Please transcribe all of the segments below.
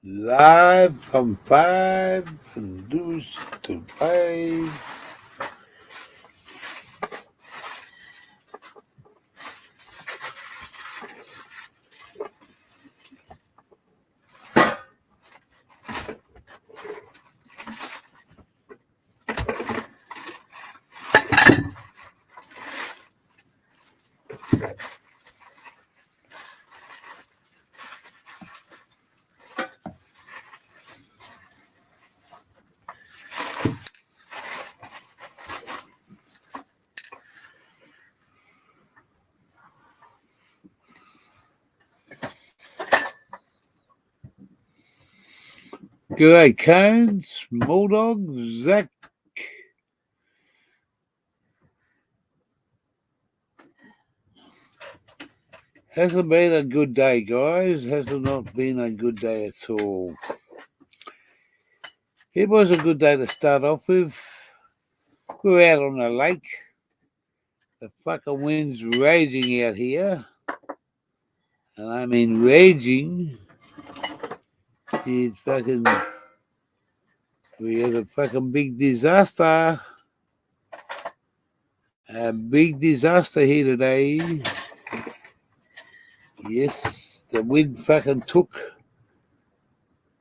Live from 5 and deuce to 5. G'day, Cones, Bulldog, Zach. Hasn't been a good day, guys. Hasn't not been a good day at all. It was a good day to start off with. We're out on the lake. The fucking wind's raging out here. And I mean raging. It's fucking... We had a fucking big disaster. A big disaster here today. Yes, the wind fucking took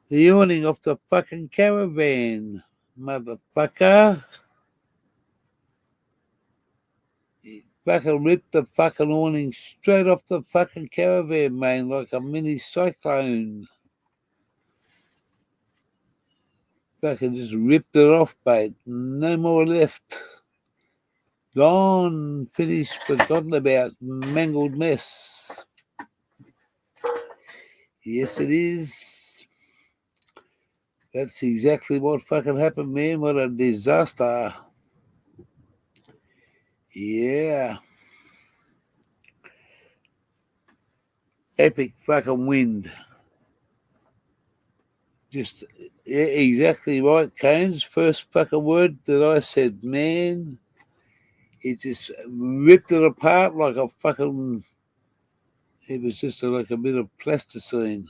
the awning off the fucking caravan, motherfucker. It fucking ripped the fucking awning straight off the fucking caravan, man, like a mini cyclone. Fucking just ripped it off, mate. No more left. Gone, finished, forgotten about, mangled mess. Yes, it is. That's exactly what fucking happened, man. What a disaster. Yeah. Epic fucking wind. Just exactly right, Cones. First fucking word that I said, man. It just ripped it apart like a fucking... It was just like a bit of plasticine.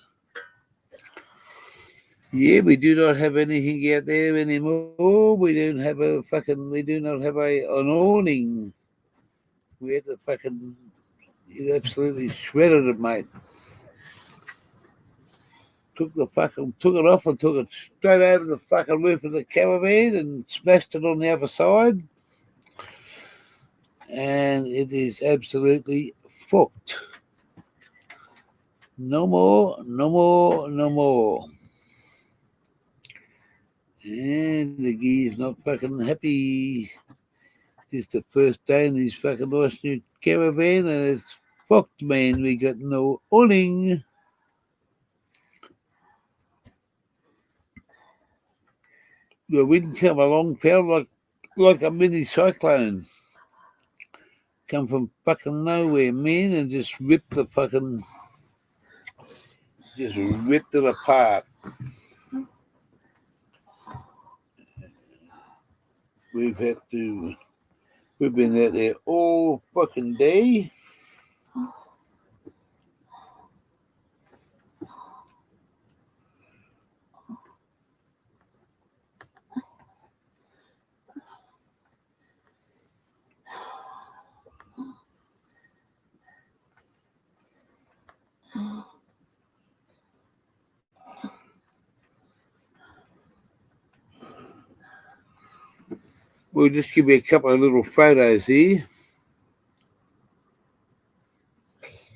Yeah, we do not have anything out there anymore. We don't have a fucking... We do not have an awning. We had to fucking... It absolutely shredded it, mate. Took it off and took it straight over the fucking roof of the caravan and smashed it on the other side. And it is absolutely fucked. No more, no more, no more. And the guy's not fucking happy. It's the first day in his fucking nice new caravan and it's fucked, man. We got no awning. The wind come along, felt like a mini cyclone. Come from fucking nowhere, man, and just ripped it apart. We've been out there all fucking day. We'll just give you a couple of little photos here.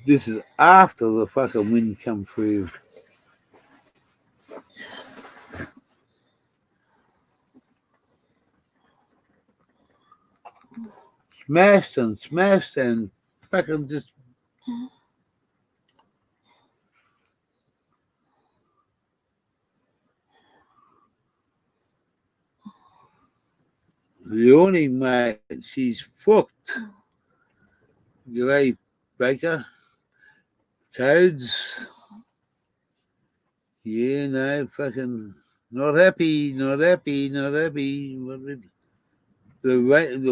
This is after the fucking wind come through. Smashed and fucking just... The awning, mate, she's fucked. G'day, Baker. Codes. Yeah, no, fucking not happy. The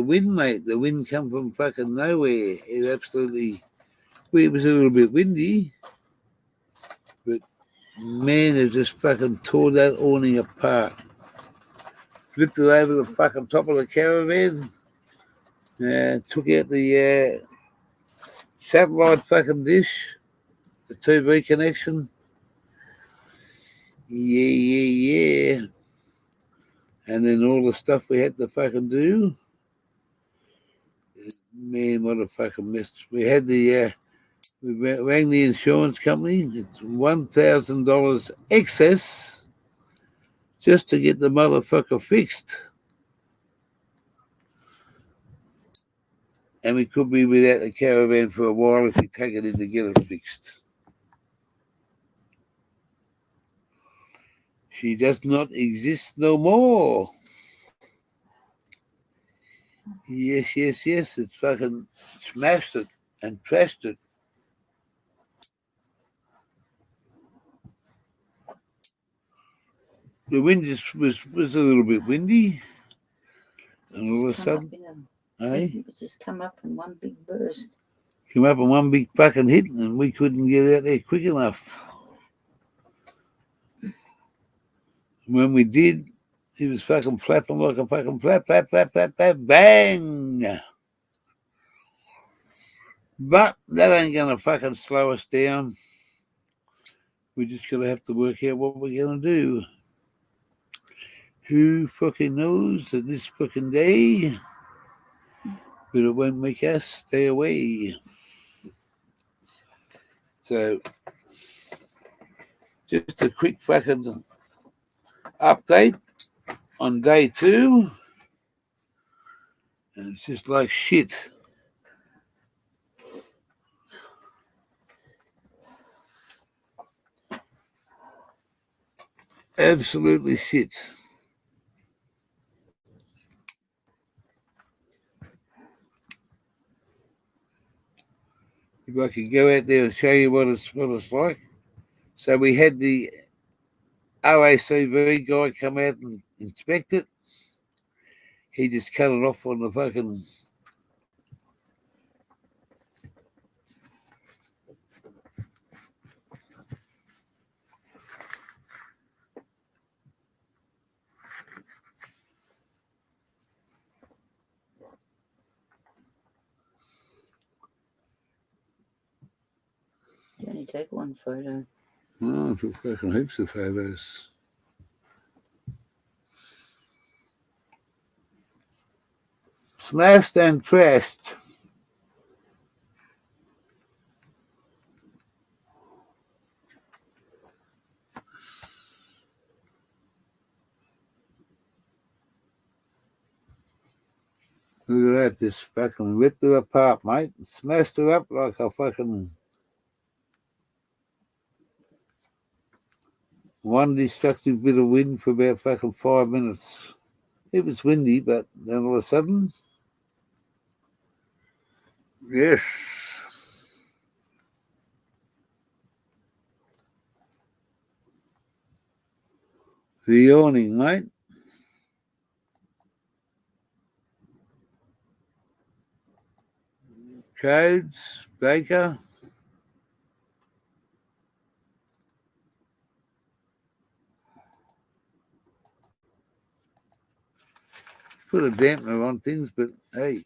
wind, mate, the wind come from fucking nowhere. It absolutely... It was a little bit windy, but Man, they just fucking tore that awning apart. Flipped it over the fucking top of the caravan. Took out the satellite fucking dish, the TV connection. Yeah. And then all the stuff we had to fucking do. Man, what a fucking mess. We had we rang the insurance company. It's $1,000 excess just to get the motherfucker fixed. And we could be without the caravan for a while if we take it in to get it fixed. She does not exist no more. Yes. It's fucking smashed it and trashed it. The wind was a little bit windy. And all of a sudden, it just come up in one big burst. Came up in one big fucking hit, and we couldn't get out there quick enough. When we did, he was fucking flapping like a fucking flap, bang! But that ain't gonna fucking slow us down. We're just gonna have to work out what we're gonna do. Who fucking knows at this fucking day? But it won't make us stay away. So, just a quick fucking update on day 2. And it's just like shit. Absolutely shit. If I could go out there and show you what it's like. So we had the OACV guy come out and inspect it. He just cut it off on the fucking You only take one photo. I took fucking heaps of photos. Smashed and trashed. Look at that, just fucking ripped her apart, mate. Smashed her up like a fucking one destructive bit of wind for about fucking 5 minutes. It was windy, but then all of a sudden, yes. The awning, mate. Codes, Baker. Put a dampener on things, but hey,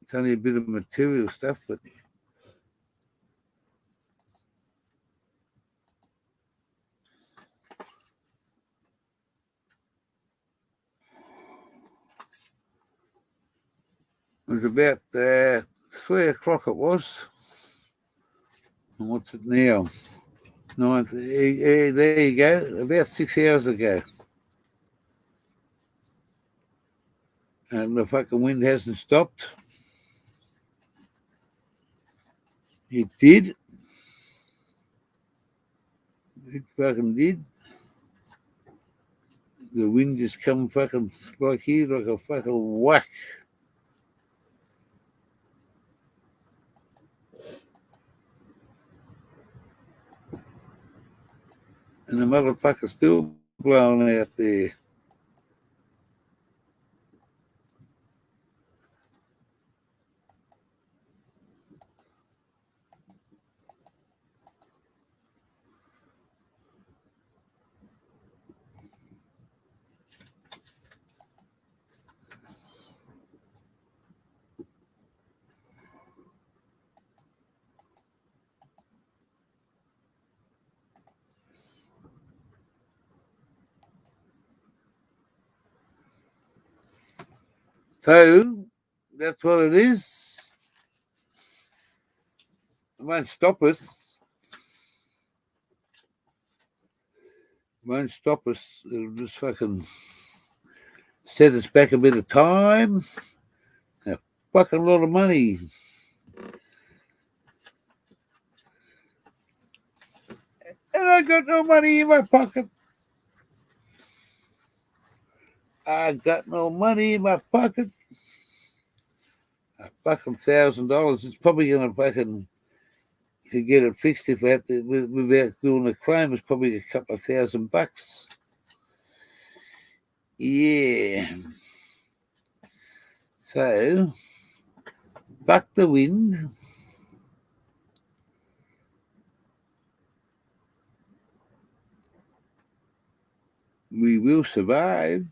it's only a bit of material stuff, but it was about 3 o'clock it was. And what's it now? 9. There you go. About 6 hours ago. And the fucking wind hasn't stopped. It did. It fucking did. The wind just come fucking like here, like a fucking whack. And the motherfucker's still blowing out there. So that's what it is. It won't stop us. Won't stop us. It'll just fucking set us back a bit of time. A fucking lot of money. And I got no money in my pocket. I got no money in my pocket. A fucking $1,000. It's probably gonna fucking, to get it fixed, if we have to, without doing a claim, it's probably a couple of $1,000. Yeah. So, fuck the wind. We will survive.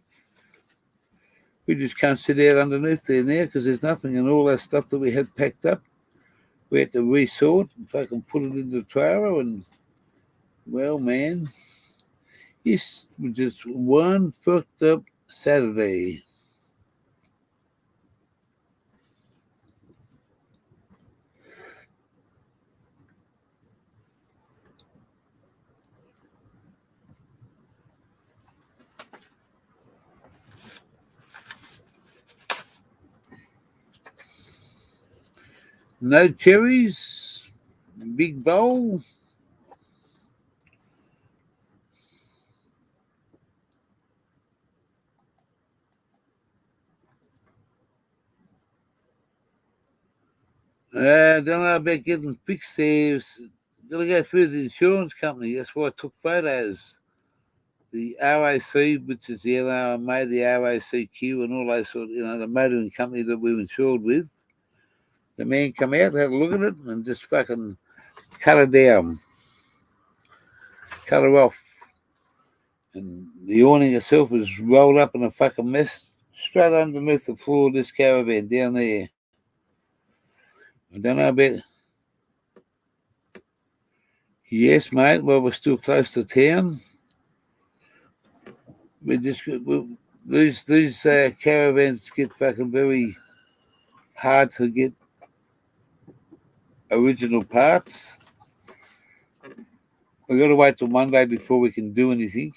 We just can't sit out underneath there now because there's nothing, and all that stuff that we had packed up, we had to resort and fucking put it in the trailer. And well, man, this was just one fucked up Saturday. No cherries, big bowl. I don't know about getting fixed there. Got to go through the insurance company. That's why I took photos. The RAC, which is the LRMA, the RACQ, and all those sort of, the motoring company that we were insured with. The man come out, had a look at it, and just fucking cut her down. Cut her off. And the awning itself was rolled up in a fucking mess, straight underneath the floor of this caravan down there. I don't know about. Yes, mate. Well, we're still close to town. These caravans get fucking very hard to get original parts. We've got to wait till Monday before we can do anything.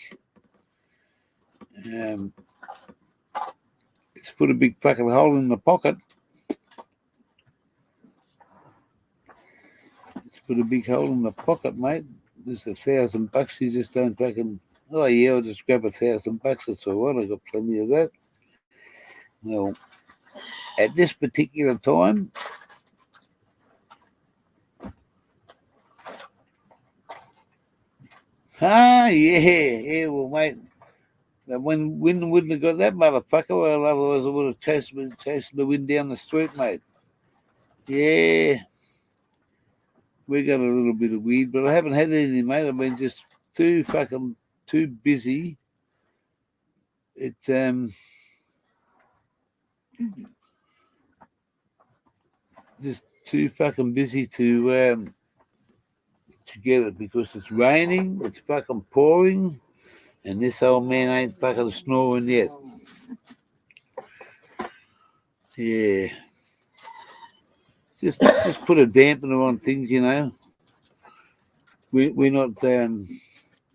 It's put a big fucking hole in the pocket. It's put a big hole in the pocket, mate. There's $1,000. You just don't fucking. Oh yeah, I'll just grab $1,000. That's all right. I've got plenty of that. Well, at this particular time, yeah. Well, mate, when wind wouldn't have got that motherfucker, well, otherwise I would have chasing the wind down the street, mate. Yeah, we got a little bit of weed, but I haven't had anything, mate. I've been just too busy. It's just too fucking busy to get it because it's raining, it's fucking pouring, and this old man ain't fucking snoring yet. Yeah. Just put a dampener on things, We're not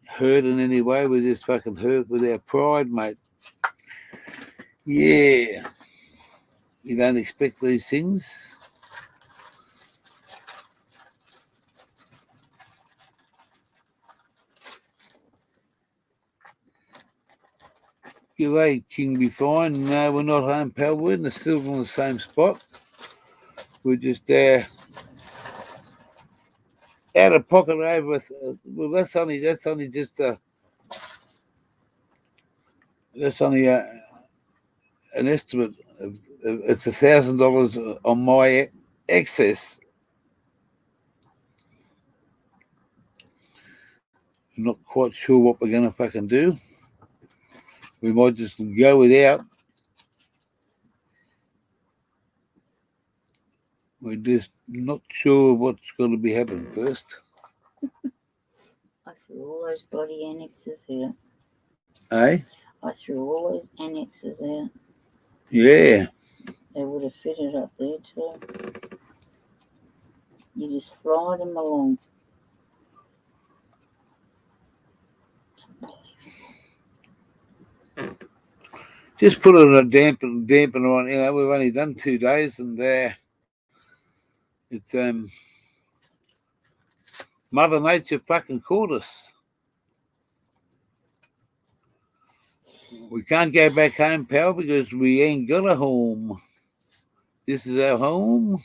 hurt in any way. We're just fucking hurt with our pride, mate. Yeah. You don't expect these things. G'day, King Be Fine. No, we're not home, pal. We're still in the same spot. We're just out of pocket over. Well, that's only just that's only an estimate. It's $1,000 on my excess. I'm not quite sure what we're going to fucking do. We might just go without. We're just not sure what's going to be happening first. I threw all those bloody annexes out. Eh? I threw all those annexes out. Yeah. They would have fitted up there too. You just slide them along. Just put it on a dampener on. You know, we've only done 2 days, and it's Mother Nature fucking caught us. We can't go back home, pal, because we ain't got a home. This is our home.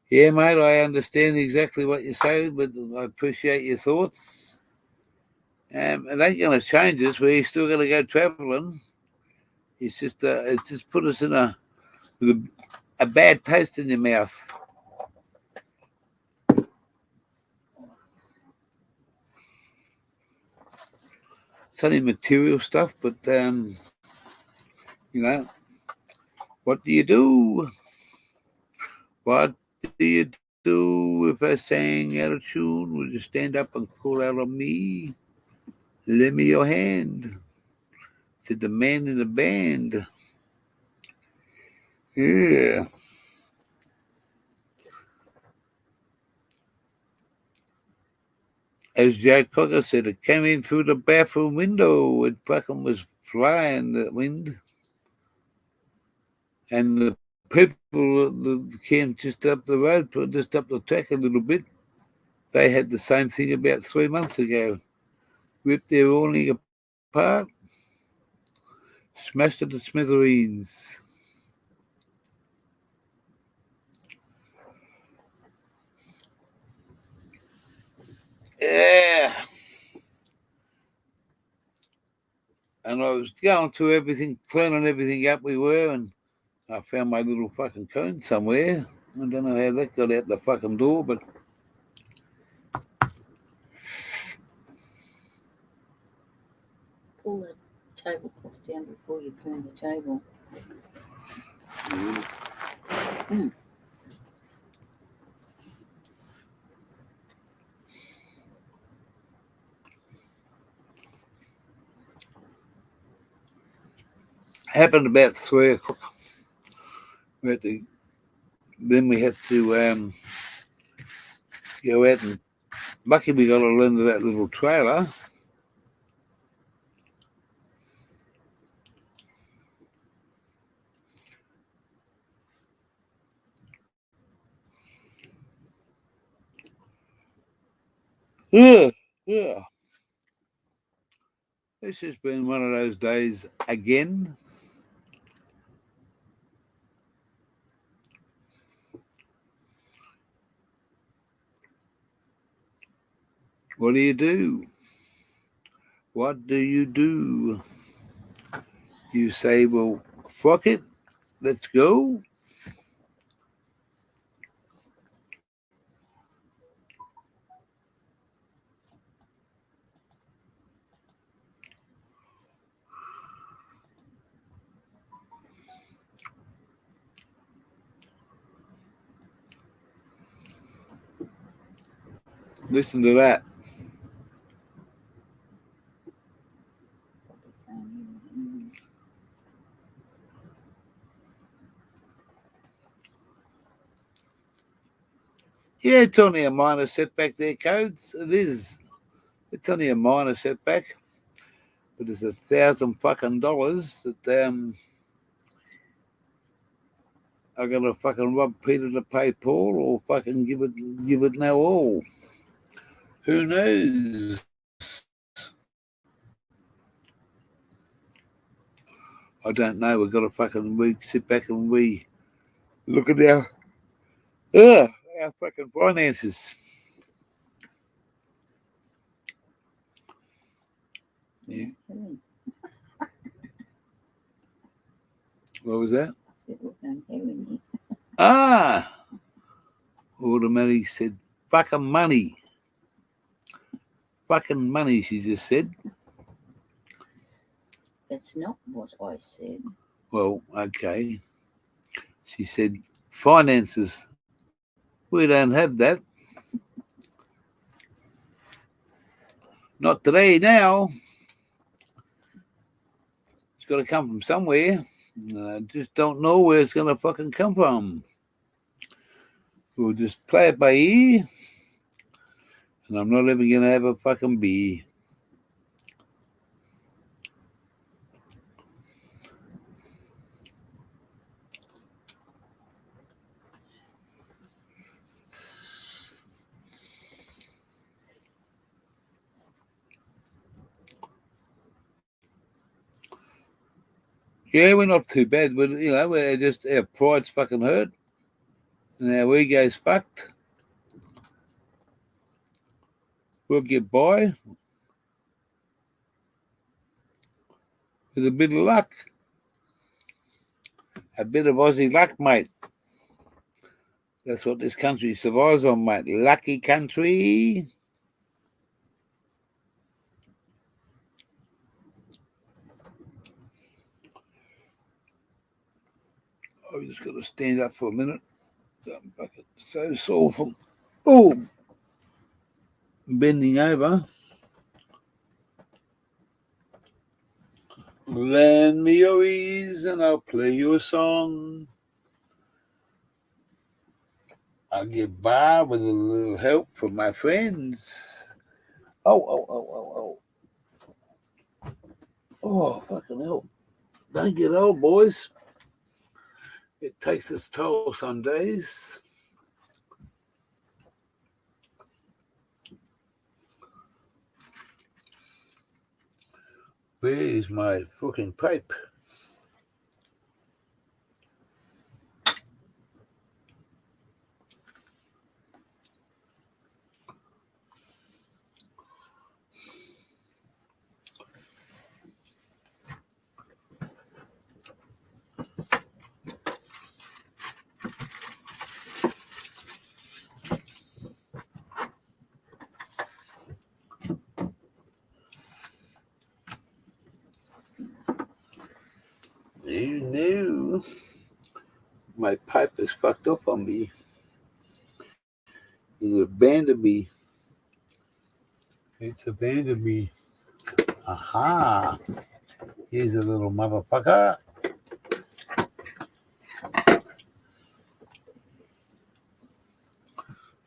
Yeah, mate, I understand exactly what you say, but I appreciate your thoughts. It ain't going to change us. We're still going to go travelling. It's just put us in with a bad taste in your mouth. It's only material stuff, but you know, what do you do? What do you do if I sang out of tune? Would you stand up and call out on me? Lend me your hand, said the man in the band. Yeah. As Jack Cocker said, it came in through the bathroom window. It fucking was flying, the wind. And the people that came just up the road, just up the track a little bit, they had the same thing about 3 months ago. Ripped their awning apart, smashed it to smithereens. Yeah. And I was going through everything, cleaning everything up we were, and I found my little fucking cone somewhere. I don't know how that got out the fucking door, but Pull the tablecloth down before you clean the table. happened about 3 o'clock. Then we had to go out, and lucky we got into that little trailer. Yeah. This has been one of those days again. What do you do? What do you do? You say, well, fuck it, let's go. Listen to that. Yeah, it's only a minor setback there, Codes. It is. It's only a minor setback. But it's $1,000 fucking dollars that I gotta fucking rob Peter to pay Paul, or fucking give it now all. Who knows? I don't know. We've got to fucking sit back and look at our fucking finances. Yeah. What was that? Automatic said, fucking money. Fucking money, she just said. That's not what I said. Well, okay. She said, finances. We don't have that. Not today now. It's got to come from somewhere. I just don't know where it's gonna fucking come from. We'll just play it by ear, and I'm not even gonna have a fucking beer. Yeah, we're not too bad, but we're just our pride's fucking hurt, and our ego's fucked. We'll get by with a bit of luck, a bit of Aussie luck, mate. That's what this country survives on, mate. Lucky country. I'm just going to stand up for a minute. I'm fucking so sore from bending over. Lend me your ears and I'll play you a song. I'll get by with a little help from my friends. Oh, fucking hell. Don't get old, boys. It takes its toll some days. Where is my fucking pipe? You knew my pipe is fucked up on me. It abandoned me. It's abandoned me. Aha. Here's a little motherfucker.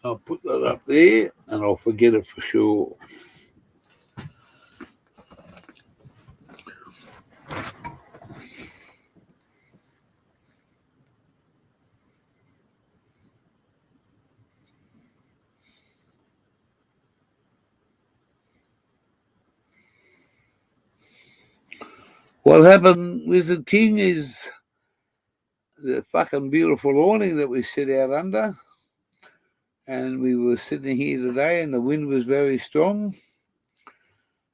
I'll put that up there and I'll forget it for sure. What happened, Wizard King, is the fucking beautiful awning that we sit out under. And we were sitting here today and the wind was very strong.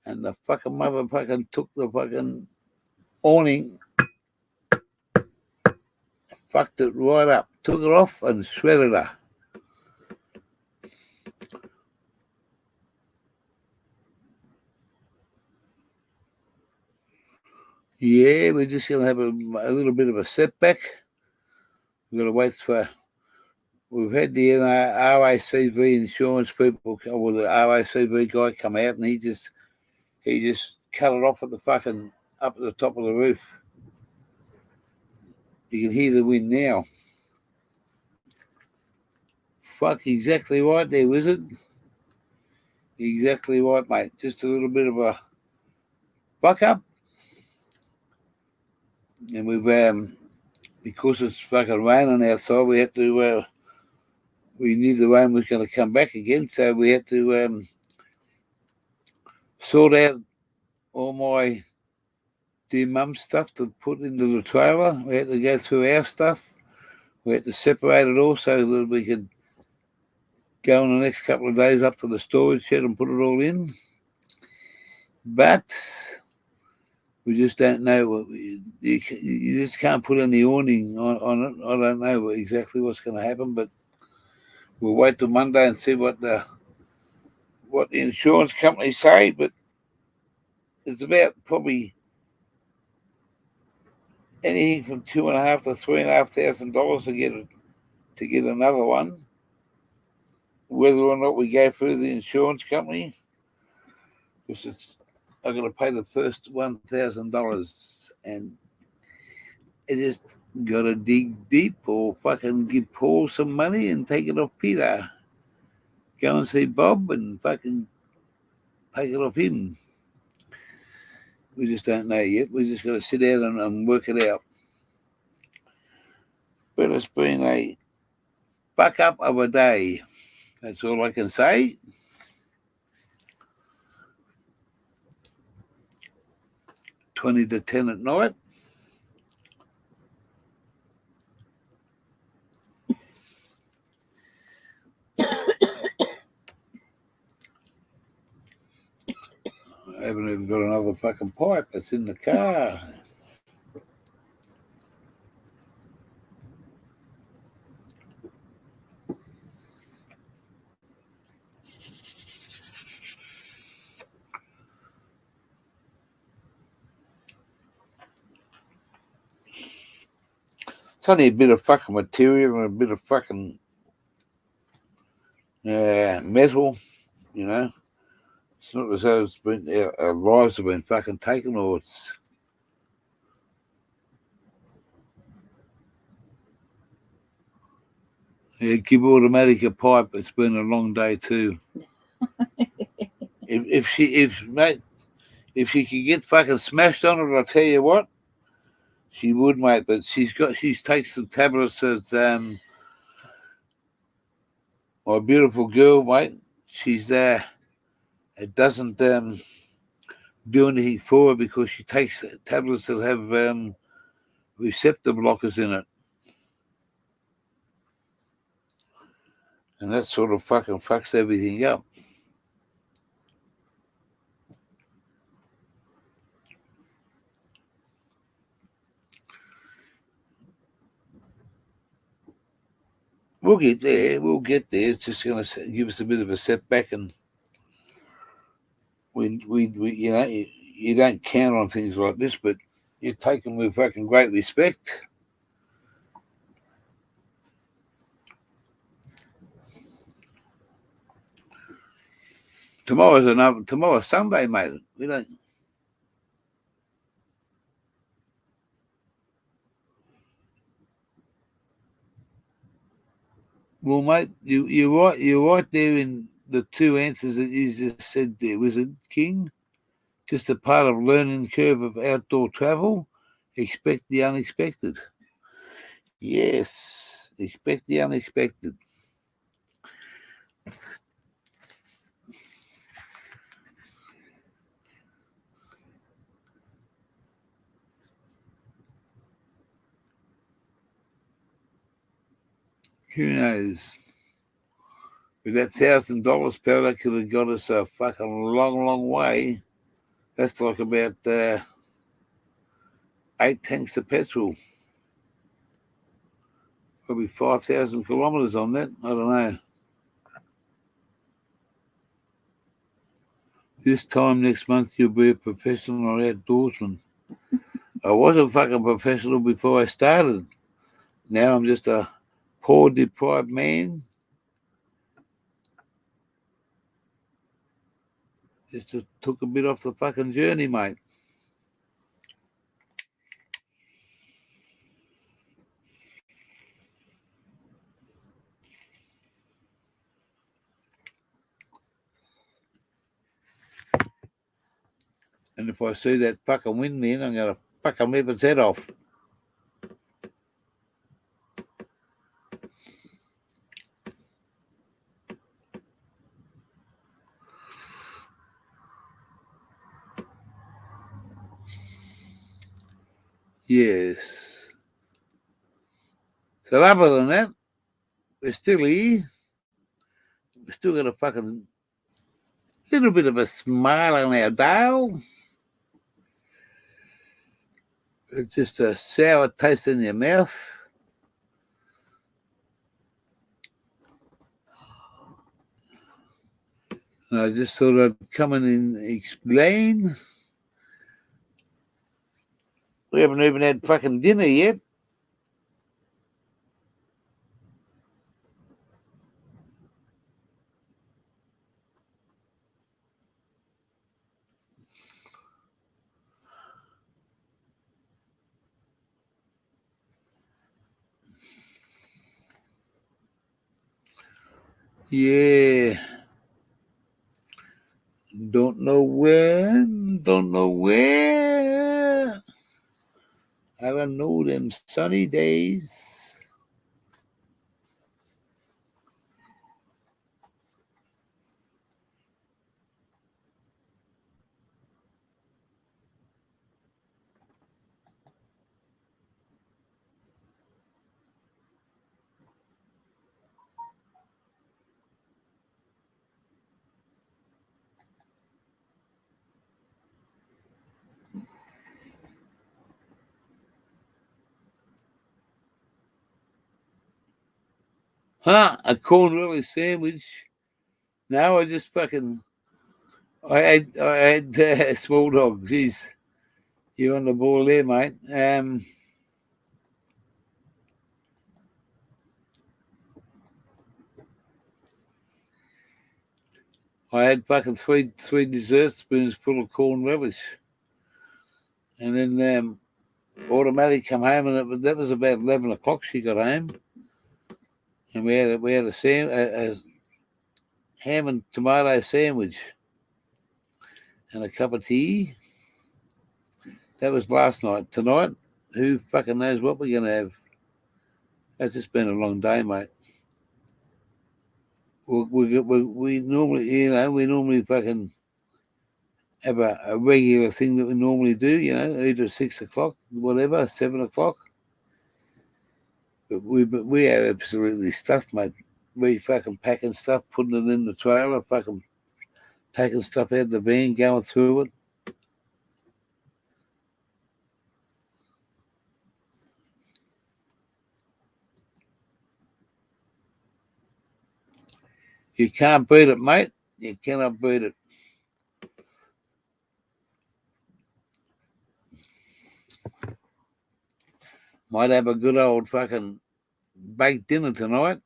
And the fucking motherfucker took the fucking awning, fucked it right up, took it off and shredded her. Yeah, we're just going to have a little bit of a setback. We've got to wait for... We've had the RACV insurance people, or the RACV guy come out and he just cut it off at the fucking... up at the top of the roof. You can hear the wind now. Fuck, exactly right there, Wizard. Exactly right, mate. Just a little bit of a fuck up. And we've, because it's fucking raining outside, we had to, we knew the rain was going to come back again, so we had to sort out all my dear mum stuff to put into the trailer. We had to go through our stuff. We had to separate it all so that we could go in the next couple of days up to the storage shed and put it all in. But we just don't know. You just can't put any awning on it. I don't know exactly what's going to happen, but we'll wait till Monday and see what the insurance companies say. But it's about probably anything from $2,500 to $3,500 to get another one. Whether or not we go through the insurance company, because I'm going to pay the first $1,000, and I just gotta dig deep or fucking give Paul some money and take it off Peter. Go and see Bob and fucking take it off him. We just don't know yet. We just gotta sit down and work it out. But it's been a fuck up of a day. That's all I can say. $20 to 10 at night. I haven't even got another fucking pipe that's in the car. It's only a bit of fucking material and a bit of fucking metal, you know. It's not as though it's been our lives have been fucking taken, or it's give Automatic a pipe. It's been a long day too. if she could get fucking smashed on it, I'll tell you what, she would, mate. But she's takes some tablets that my beautiful girl, mate. She's it doesn't do anything for her because she takes tablets that have receptor blockers in it. And that sort of fucking fucks everything up. We'll get there. We'll get there. It's just going to give us a bit of a setback, and we you know, you don't count on things like this, but you take them with fucking great respect. Tomorrow's Sunday, mate. We don't. Well, mate, you're right there in the two answers that you just said there, Wizard King. Just a part of learning curve of outdoor travel. Expect the unexpected. Yes, expect the unexpected. Who knows? With that $1,000 powder could have got us a fucking long, long way. That's like about 8 tanks of petrol. Probably 5,000 kilometres on that. I don't know. This time next month, you'll be a professional outdoorsman. I was a fucking professional before I started. Now I'm just a poor, deprived man. Just took a bit off the fucking journey, mate. And if I see that fucking wind then, I'm going to fucking rip its head off. Yes. So other than that, we're still here. We've still got a fucking little bit of a smile on our dial. It's just a sour taste in your mouth. And I just thought I'd come in and explain. We haven't even had fucking dinner yet. Yeah. Don't know when, don't know where. I don't know them sunny days. Huh? A corn relish sandwich. No, I just fucking. I had small dog. Jeez, you're on the ball there, mate. I had fucking three dessert spoons full of corn relish, and then automatic come home, and that was about 11 o'clock. She got home, and we had a ham and tomato sandwich and a cup of tea. That was last night. Tonight, who fucking knows what we're gonna have? It's just been a long day, mate. We normally fucking have a regular thing that we normally do, either 6 o'clock, whatever, 7 o'clock. But we are absolutely stuffed, mate. We fucking packing stuff, putting it in the trailer, fucking taking stuff out of the van, going through it. You can't beat it, mate. You cannot beat it. Might have a good old fucking baked dinner tonight.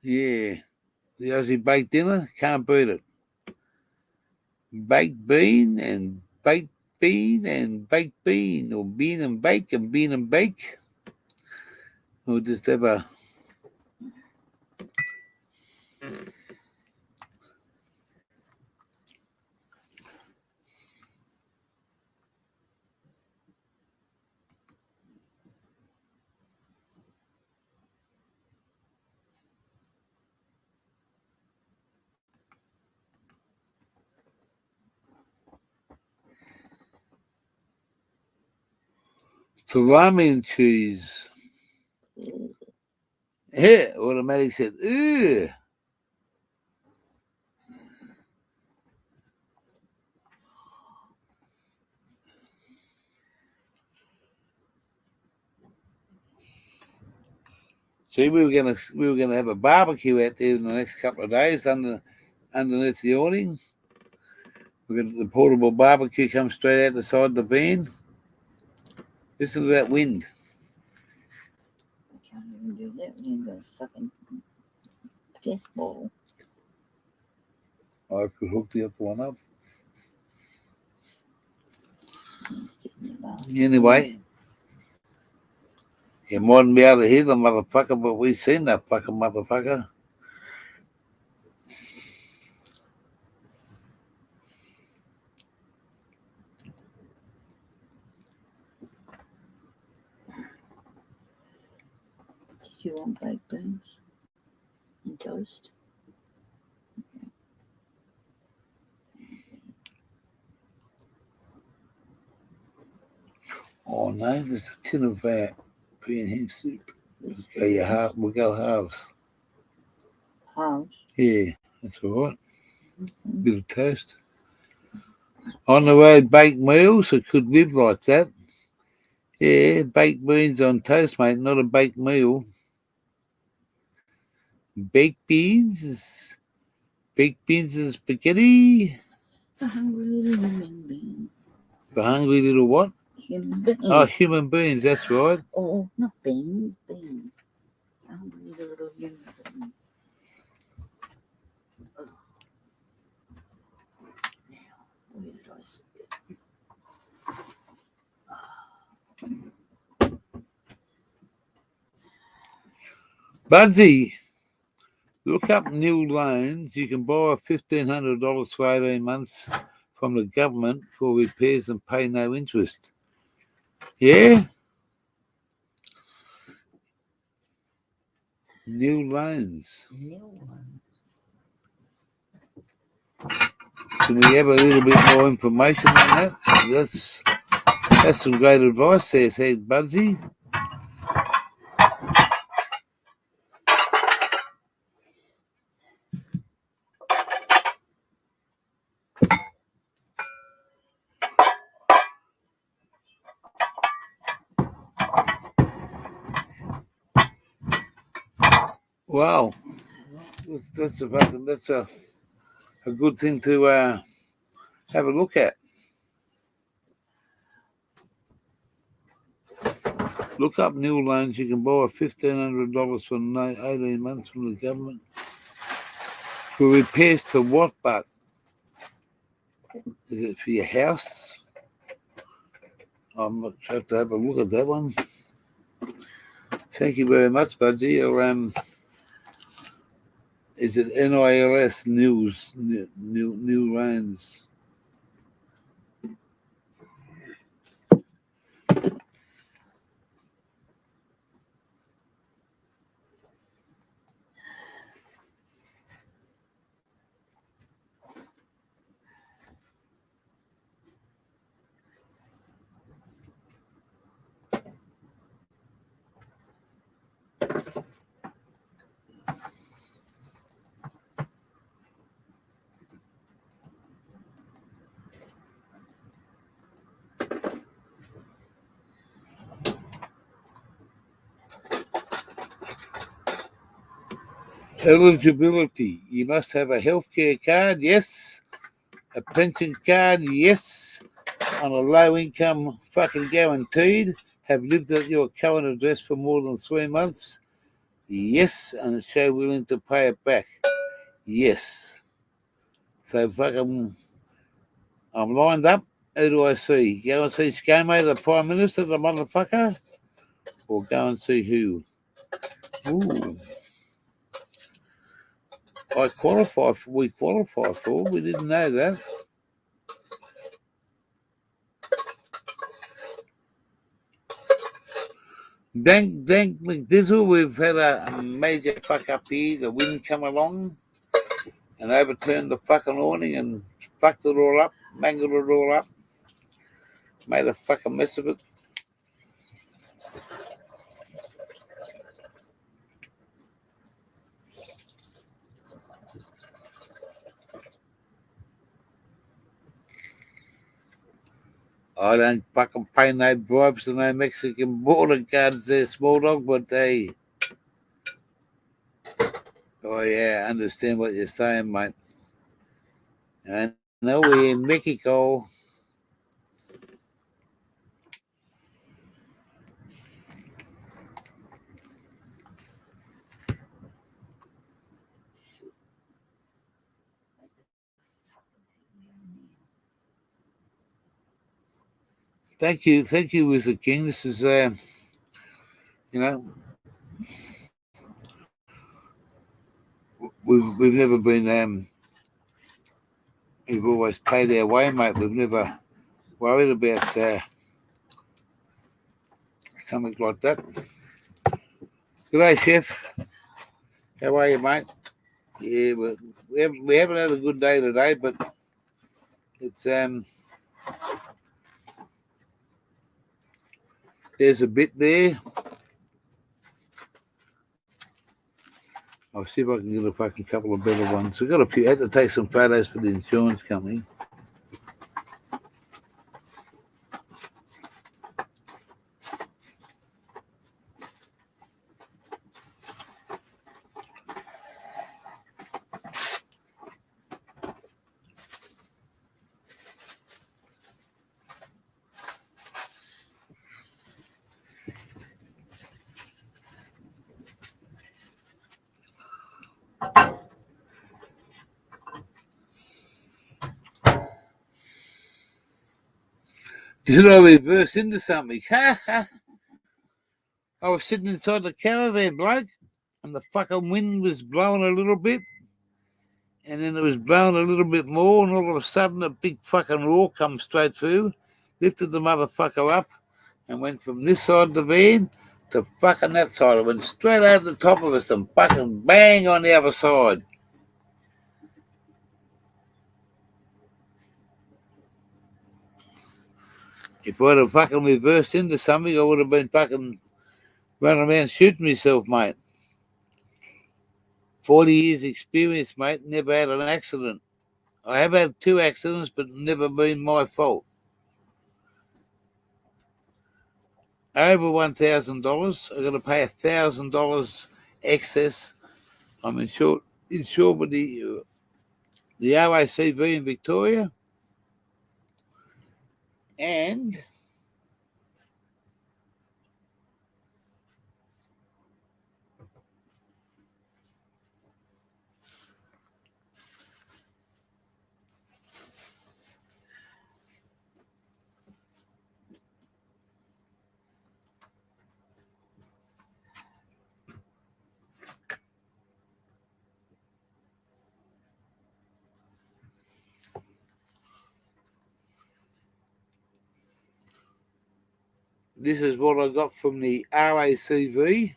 Yeah. The Aussie baked dinner, can't beat it. Baked bean and baked bean and baked bean, or bean and bake and bean and bake. Or just have a salami and cheese. Yeah, automatic said, ugh. See, we were gonna have a barbecue out there in the next couple of days underneath the awning. We're gonna the portable barbecue come straight out the side of the van. Listen to that wind. I can't even do that when you've got a fucking piss ball. I could hook the other one up. Anyway, you mightn't be able to hear the motherfucker, but we seen that fucking motherfucker. Did you want baked beans and toast? Oh no, there's a tin of pea and hen soup. We'll go halves. Halves? Yeah, that's all right. Bit of toast. On the road, baked meals, I could live like that. Yeah, baked beans on toast, mate, not a baked meal. Baked beans and spaghetti. A hungry little human being. A hungry little what? Human being. Oh, human beings, that's right. Oh, not beans, beans. A hungry little human being. Oh. Now, where did I see it? Budsy, Look up new loans. You can borrow $1,500 for 18 months from the government for repairs and pay no interest. Yeah? New loans. New ones. Can we have a little bit more information on that? That's some great advice there, thanks, Budsy. Wow, that's a good thing to have a look at. Look up new loans. You can borrow $1,500 for 18 months from the government for repairs to what? But is it for your house? I'm not have to have a look at that one. Thank you very much, Budsy. Is it NILS News new loans? Eligibility. You must have a healthcare card, yes. A pension card, yes. On a low income, fucking guaranteed. Have lived at your current address for more than 3 months, yes. And show willing to pay it back, yes. So fucking, I'm lined up. Who do I see? Go and see ScoMo, the Prime Minister, the motherfucker? Or go and see who? Ooh. We qualify for. We didn't know that. Dank McDizzle, we've had a major fuck up here. The wind come along and overturned the fucking awning and fucked it all up, mangled it all up, made a fucking mess of it. I don't fucking pay no bribes to no Mexican border guards there, small dog, but they... Oh, yeah, I understand what you're saying, mate. I know we're in Mexico. Thank you, Wizard King. This is, you know, we've never been, we've always paid our way, mate. We've never worried about something like that. G'day, Chef. How are you, mate? Yeah, we haven't had a good day today, but it's there's a bit there. I'll see if I can get a fucking couple of better ones. We've got a few. I had to take some photos for the insurance company. Did I reverse into something? Ha ha! I was sitting inside the caravan, bloke, and the fucking wind was blowing a little bit, and then it was blowing a little bit more, and all of a sudden a big fucking roar come straight through, lifted the motherfucker up, and went from this side of the van to fucking that side. It went straight over the top of us and fucking bang on the other side. If I'd have fucking reversed into something, I would have been fucking running around shooting myself, mate. 40 years experience, mate, never had an accident. I have had 2 accidents, but never been my fault. Over $1,000, I've got to pay $1,000 excess. I'm insured with the RACV in Victoria, and this is what I got from the RACV.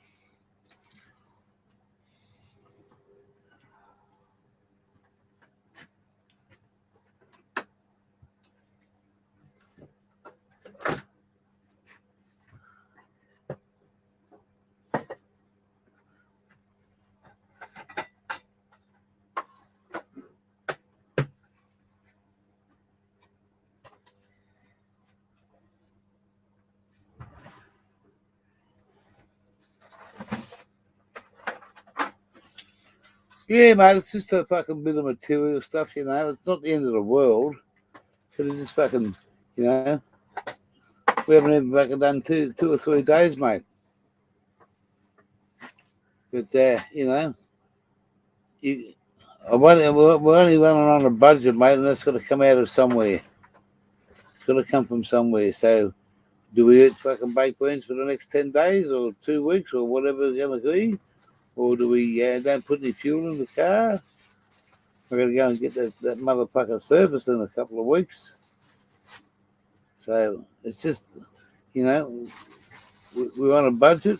Yeah, mate, it's just a fucking bit of material stuff, you know. It's not the end of the world, but it's just fucking, you know, we haven't even fucking done two or 3 days, mate. But, you know, we're only running on a budget, mate, and that's got to come out of somewhere. It's got to come from somewhere. So, do we eat fucking baked beans for the next 10 days or 2 weeks or whatever it's going to be? Or do we don't put any fuel in the car? We're going to go and get that motherfucker serviced in a couple of weeks. So it's just, you know, we're on a budget.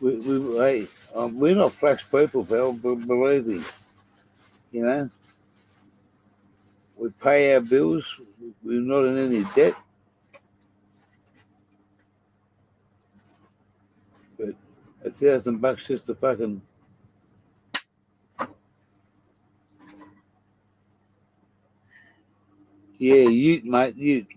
We're not flash people, pal, believe me. You know, we pay our bills. We're not in any debt. But $1,000 just to fucking... Yeah, ute, mate, ute.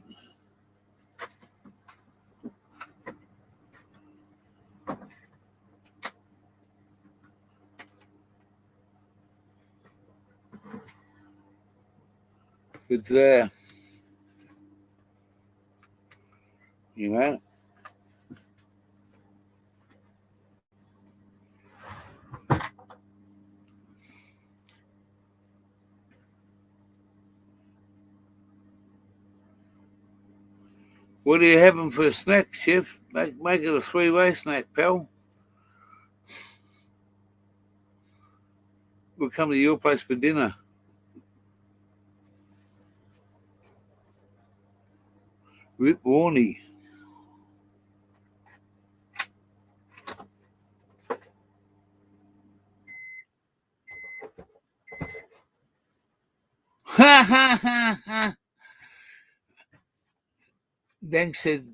It's there. You know? What are you having for a snack, Chef? Make it a 3-way snack, pal. We'll come to your place for dinner. Rip Warney. Ha ha ha ha. Dank said,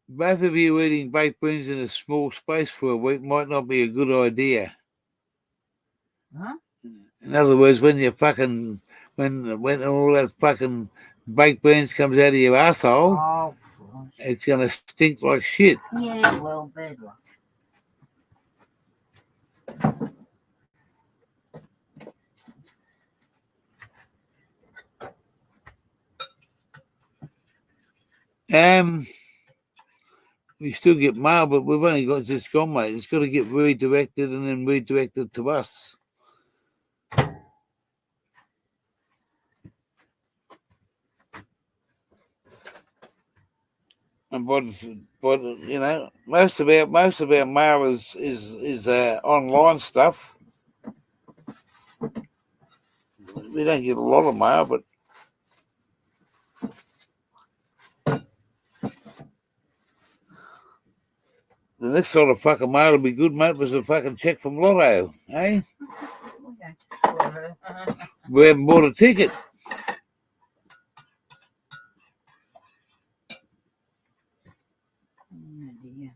both of you eating baked beans in a small space for a week might not be a good idea. Huh? In other words, when you fucking, when all that fucking baked beans comes out of your asshole, Oh, it's going to stink like shit. yeah, well, bad luck. We still get mail, but we've only got just gone, mate. It's got to get redirected and then redirected to us. but you know, most of our mail is online stuff. We don't get a lot of mail, but the next sort of fucking mail will be good, mate, was a fucking check from Lotto, eh? We haven't bought a ticket. Oh, dear.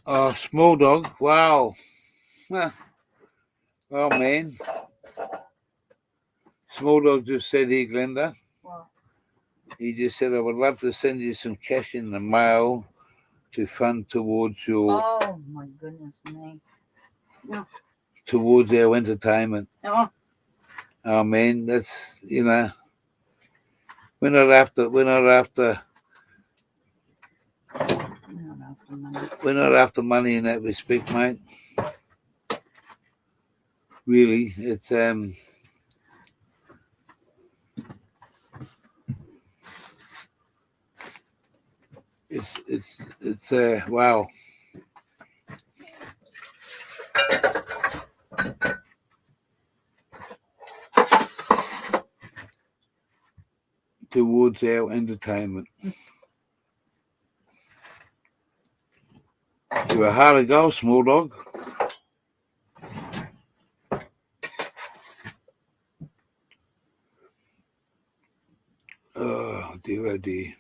Oh, small dog, wow. Huh. Oh, man. Small dog just said here, Glenda. What? He just said, I would love to send you some cash in the mail to fund towards your Oh, my goodness me. towards our entertainment. Oh, Oh man, that's you know, we're not after money in that respect, mate. Really, it's wow. Towards our entertainment. You're a hard to go, small dog. Oh dear, oh dear.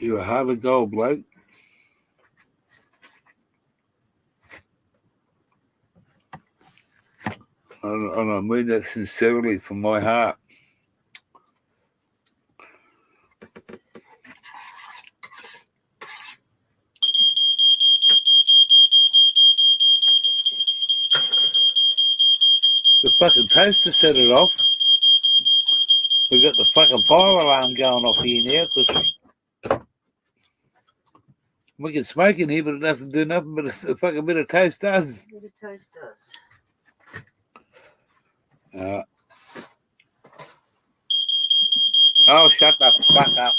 You're a hard to go, bloke. And I mean that sincerely from my heart. The fucking toaster set it off. We got the fucking fire alarm going off here now because we can smoke in here, but it doesn't do nothing but a fucking bit of toast does. what the toast does. Oh, shut the fuck up.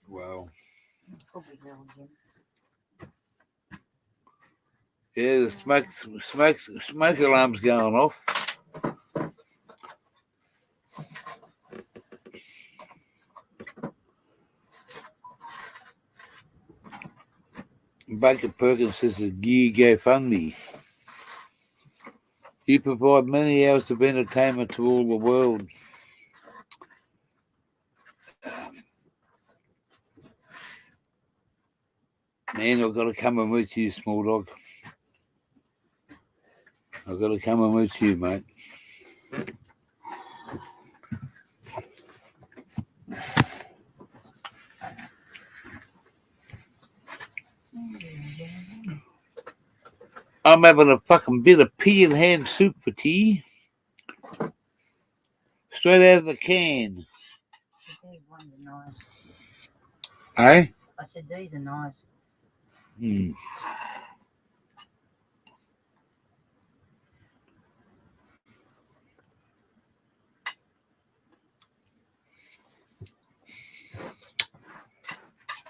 Wow. Probably go again. Yeah, the smoke alarm's going off. Baker Perkins says a gear GoFundMe. You provide many hours of entertainment to all the world. Man, I've got to come and meet you, small dog. I've got to come and meet you, mate. I'm having a fucking bit of pea and ham soup for tea. Straight out of the can. These ones are nice. Eh? I said these are nice. Hmm.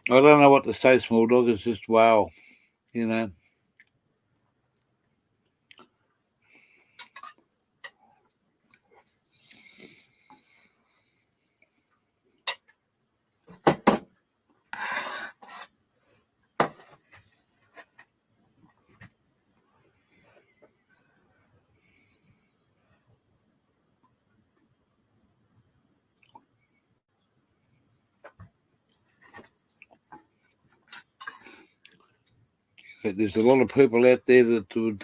I don't know what to say, small dog. It's just wow, you know. But there's a lot of people out there that would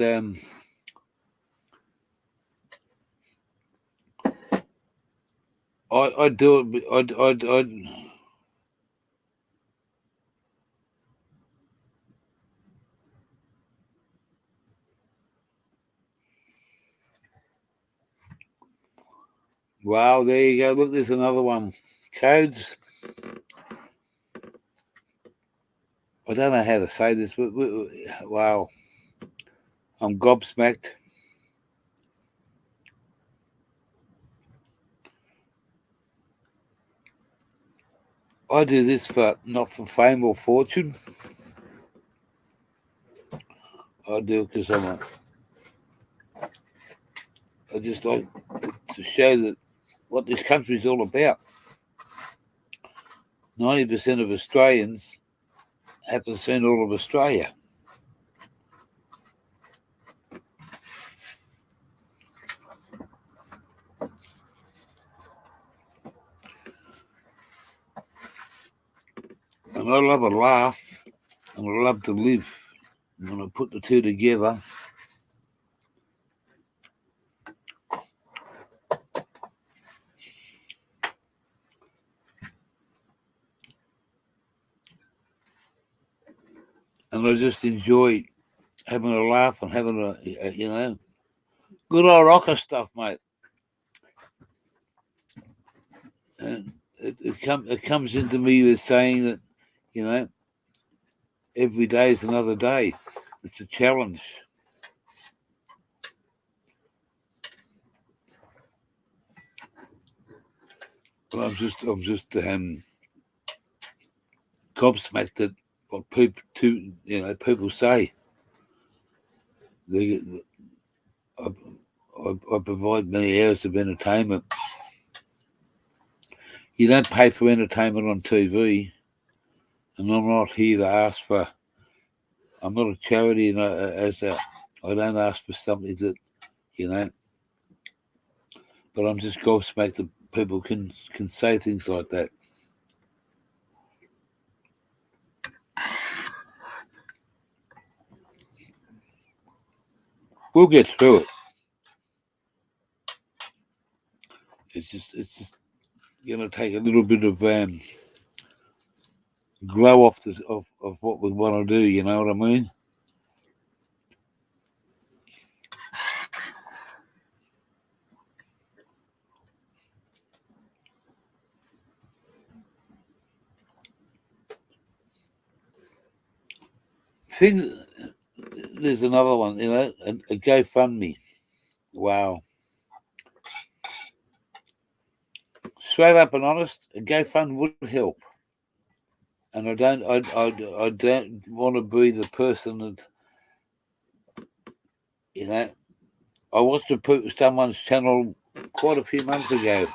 I'd do it. I'd Wow, there you go. Look, there's another one. Codes. I don't know how to say this, but wow, I'm gobsmacked. I do this not for fame or fortune. I do it because I just like to show that what this country is all about. 90% of Australians haven't seen all of Australia. And I love a laugh, and I love to live. And when I put the two together, and I just enjoy having a laugh and having a good old rocker stuff, mate. And it comes into me with saying that, every day is another day. It's a challenge. But I'm just gobsmacked at what people say. I provide many hours of entertainment. You don't pay for entertainment on TV, and I'm not here to ask for. I'm not a charity, and I don't ask for something that, But I'm just gobsmacked that people can say things like that. We'll get through it. It's just going to take a little bit of grow off of what we want to do. You know what I mean? There's another one. A GoFundMe. Wow. Straight up and honest, a GoFundMe would help. And I don't want to be the person that, I watched someone's channel quite a few months ago.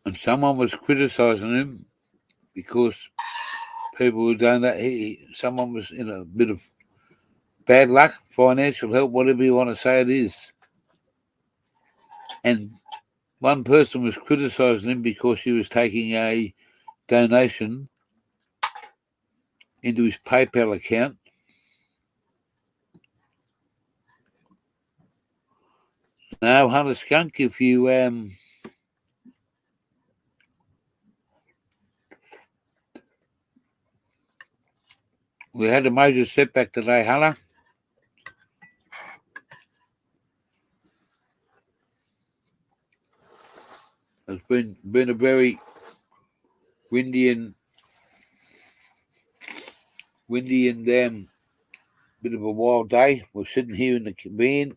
And someone was criticising him because people were doing that. Someone was in a bit of bad luck, financial help, whatever you want to say it is. And one person was criticising him because he was taking a donation into his PayPal account. Now, Hunter Skunk, if you we had a major setback today, Hunter. It's been a very windy and bit of a wild day. We're sitting here in the van,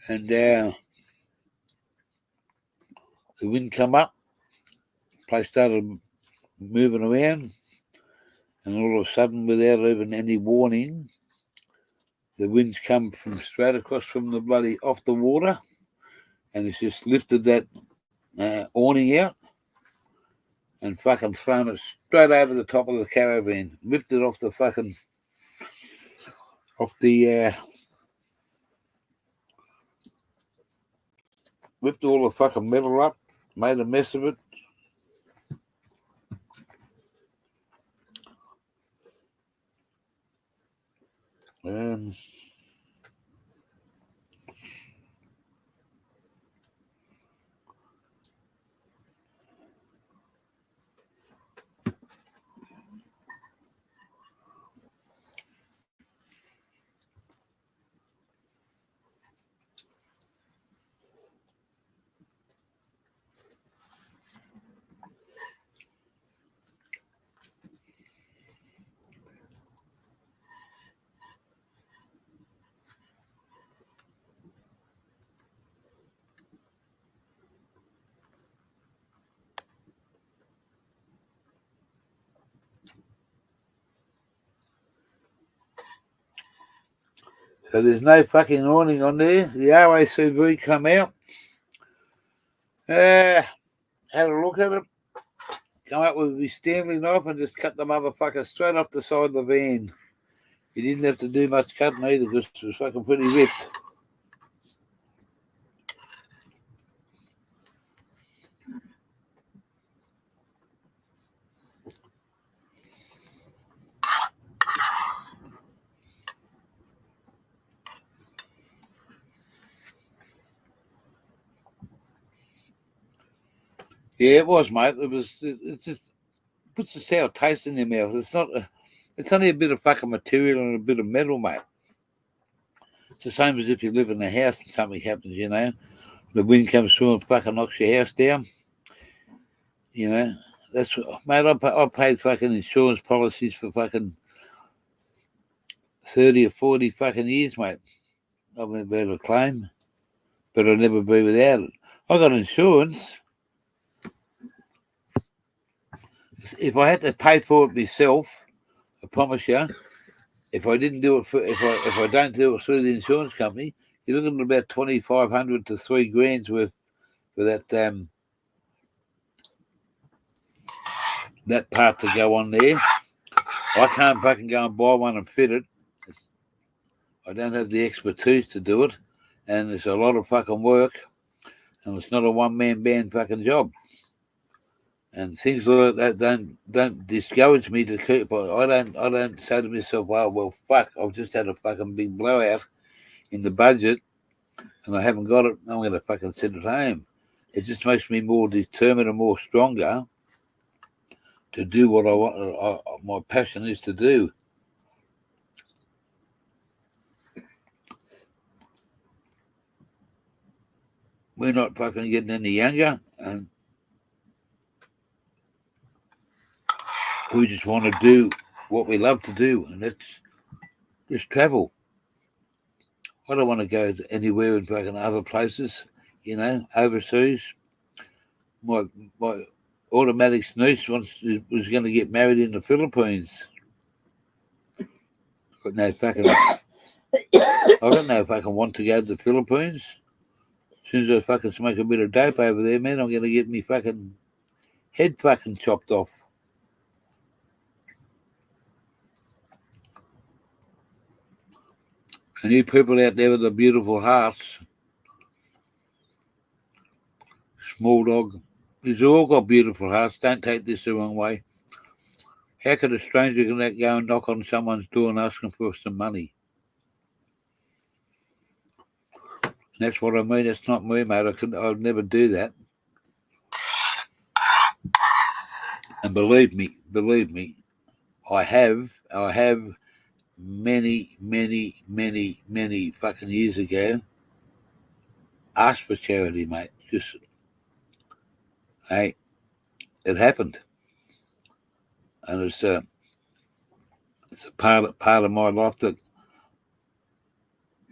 and the wind come up. Place started moving around, and all of a sudden, without even any warning, the winds come from straight across from the bloody off the water, and it's just lifted that awning out and fucking thrown it straight over the top of the caravan, lifted off the fucking whipped all the fucking metal up, made a mess of it, Um, so there's no fucking awning on there. The RACV come out. Had a look at it. Come up with his Stanley knife and just cut the motherfucker straight off the side of the van. He didn't have to do much cutting either because it was fucking pretty ripped. Yeah, it was, mate. It just puts a sour taste in your mouth. It's only a bit of fucking material and a bit of metal, mate. It's the same as if you live in a house and something happens, you know. The wind comes through and fucking knocks your house down. You know, that's mate. I paid fucking insurance policies for fucking 30 or 40 fucking years, mate. I've never had a claim, but I'll never be without it. I got insurance. If I had to pay for it myself, I promise you, if I didn't do it if I don't do it through the insurance company, you're looking at about 2,500 to $3,000 worth for that part to go on there. I can't fucking go and buy one and fit it. I don't have the expertise to do it, and it's a lot of fucking work, and it's not a one-man band fucking job. And things like that don't discourage me to keep. I don't say to myself, well, fuck, I've just had a fucking big blowout in the budget, and I haven't got it. I'm going to fucking sit at home. It just makes me more determined and more stronger to do what I want. My passion is to do. We're not fucking getting any younger, and we just want to do what we love to do, and that's just travel. I don't want to go anywhere in fucking other places, you know, overseas. My automatic niece was going to get married in the Philippines. I got no fucking want to go to the Philippines. As soon as I fucking smoke a bit of dope over there, man, I'm going to get me fucking head fucking chopped off. And you people out there with the beautiful hearts, small dog, you've all got beautiful hearts. Don't take this the wrong way. How could a stranger go and knock on someone's door and ask them for some money? And that's what I mean. That's not me, mate. I'd never do that. And believe me, I have many fucking years ago asked for charity, mate. Just, hey, it happened, and it's a part of my life that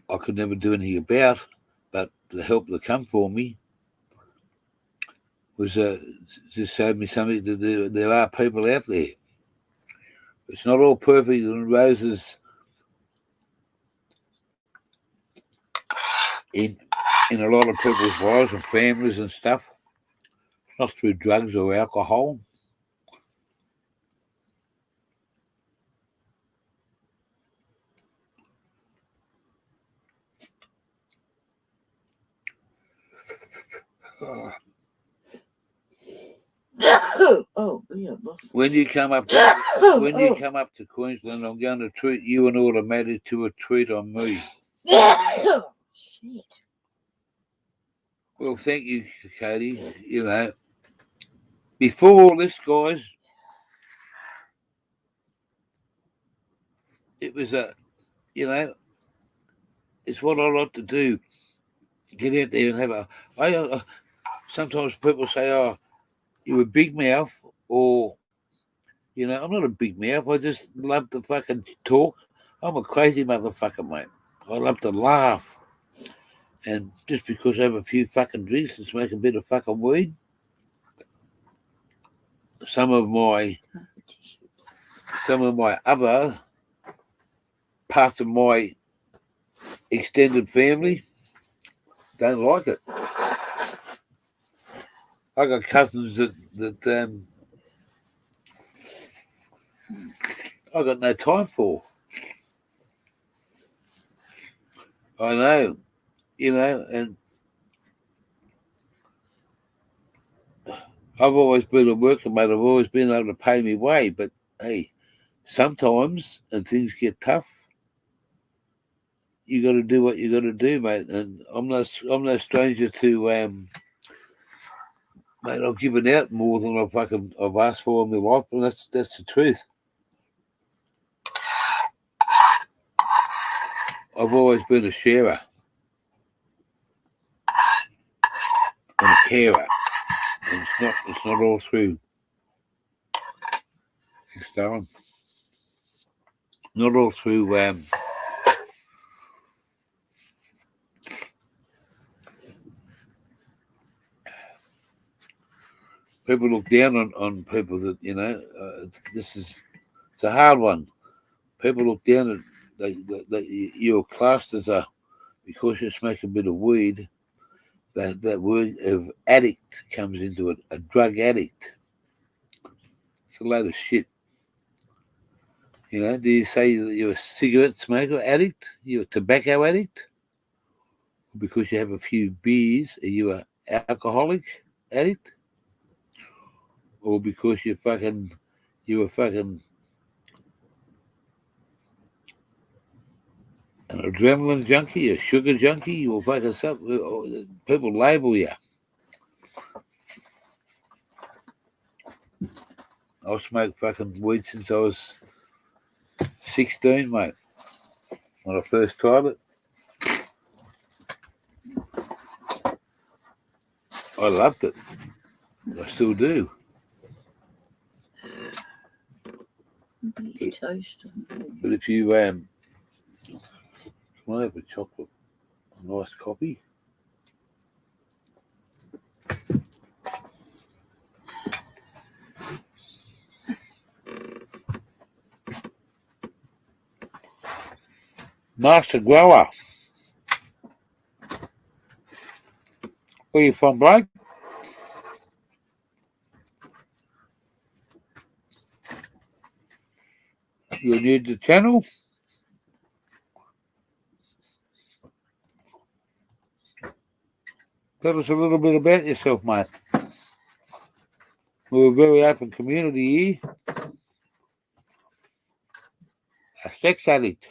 I could never do anything about. But the help that come for me was just showed me something to do. There are people out there. It's not all perfect and roses in a lot of people's lives and families and stuff. Not through drugs or alcohol. Oh, yeah. When you come up to Queensland, I'm going to treat you and Automatic to a treat on me. Shit. Well, thank you, Katie. You know, before all this, guys, it was it's what I like to do. Get out there and have sometimes people say, "Oh, you're a big mouth," or I'm not a big mouth. I just love to fucking talk. I'm a crazy motherfucker, mate. I love to laugh. And just because I have a few fucking drinks and smoke a bit of fucking weed, some of my other parts of my extended family don't like it. I got cousins that I got no time for. I know, and I've always been a worker, mate. I've always been able to pay me way, but hey, sometimes and things get tough, you got to do what you got to do, mate. And I'm no stranger to mate. I've given out more than I've asked for in my life, and that's the truth. I've always been a sharer and a carer, and it's not all through. It's done. Not all through. People look down on people that it's a hard one. People look down at that you're classed as because you smoke a bit of weed. That word of addict comes into it. A drug addict. It's a load of shit. Do you say you're a cigarette smoker addict? You're a tobacco addict? Or because you have a few beers, are you an alcoholic addict? Or because you're a fucking an adrenaline junkie, a sugar junkie, or fucking something? People label you. I've smoked fucking weed since I was 16, mate. When I first tried it, I loved it. I still do. But if you can I have a chocolate, a nice coffee? Master Grower. Where you from, Blake? You're new to the channel? Tell us a little bit about yourself, mate. We're a very open community here. A sex addict.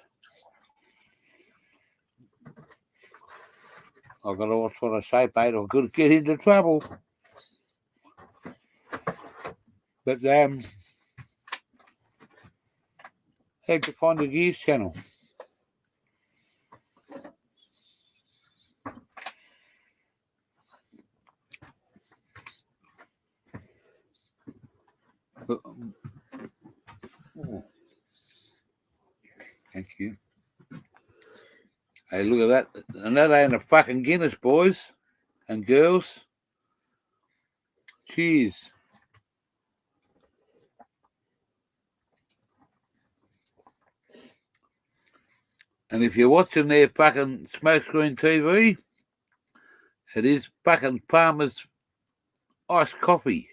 I've got to watch what I say, mate. I'm going to get into trouble. But how'd you find the Gears channel? Oh. Thank you. Hey, look at that. And that ain't a fucking Guinness, boys and girls. Cheers. And if you're watching their fucking smokescreen TV, it is fucking Palmer's iced coffee.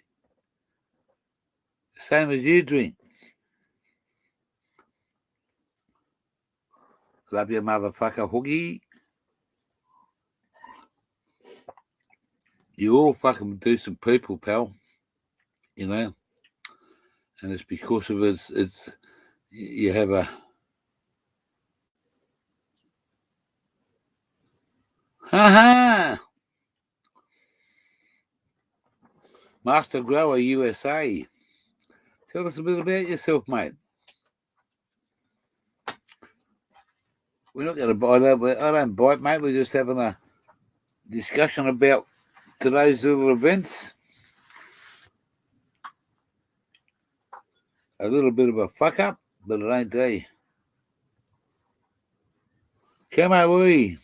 Same as you drink. Love you, motherfucker, Hoogie. You all fucking decent people, pal. you know, and it's because of it's you have a ha Master Grower USA. Tell us a bit about yourself, mate. We're not going to bite. I don't bite, mate. We're just having a discussion about today's little events. A little bit of a fuck up, but it ain't they. Come on, we.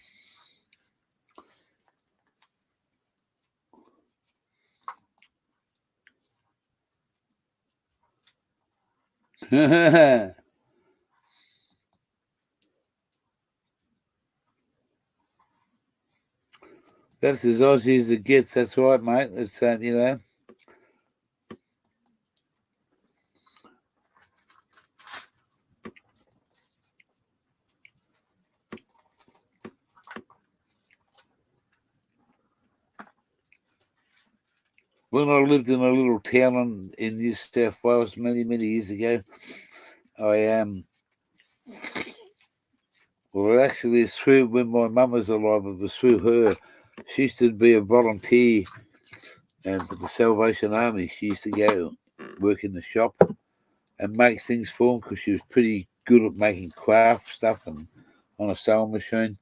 That's as Aussie as it gets. That's right, mate. It's that, you know. When I lived in a little town in New South Wales many years ago, I well, actually, it's through when my mum was alive. It was through her. She used to be a volunteer, and for the Salvation Army, she used to go work in the shop and make things for them because she was pretty good at making craft stuff and on a sewing machine.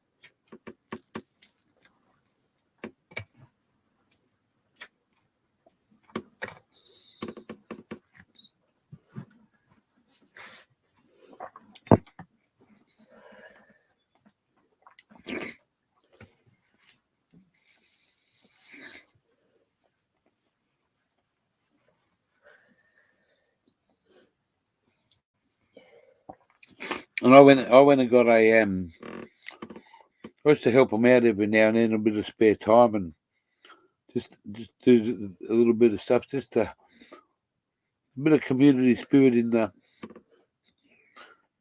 And I went and got a I used to help them out every now and then, a bit of spare time, and just do a little bit of stuff, just a bit of community spirit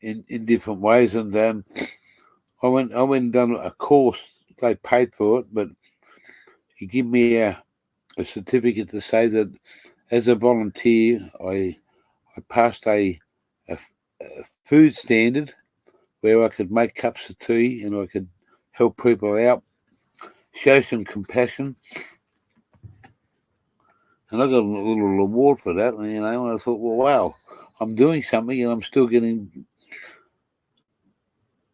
in different ways. And I went and done a course. They paid for it, but he gave me a certificate to say that as a volunteer, I passed a food standard where I could make cups of tea and I could help people out, show some compassion. And I got a little reward for that, you know, and I thought, well, wow, I'm doing something and I'm still getting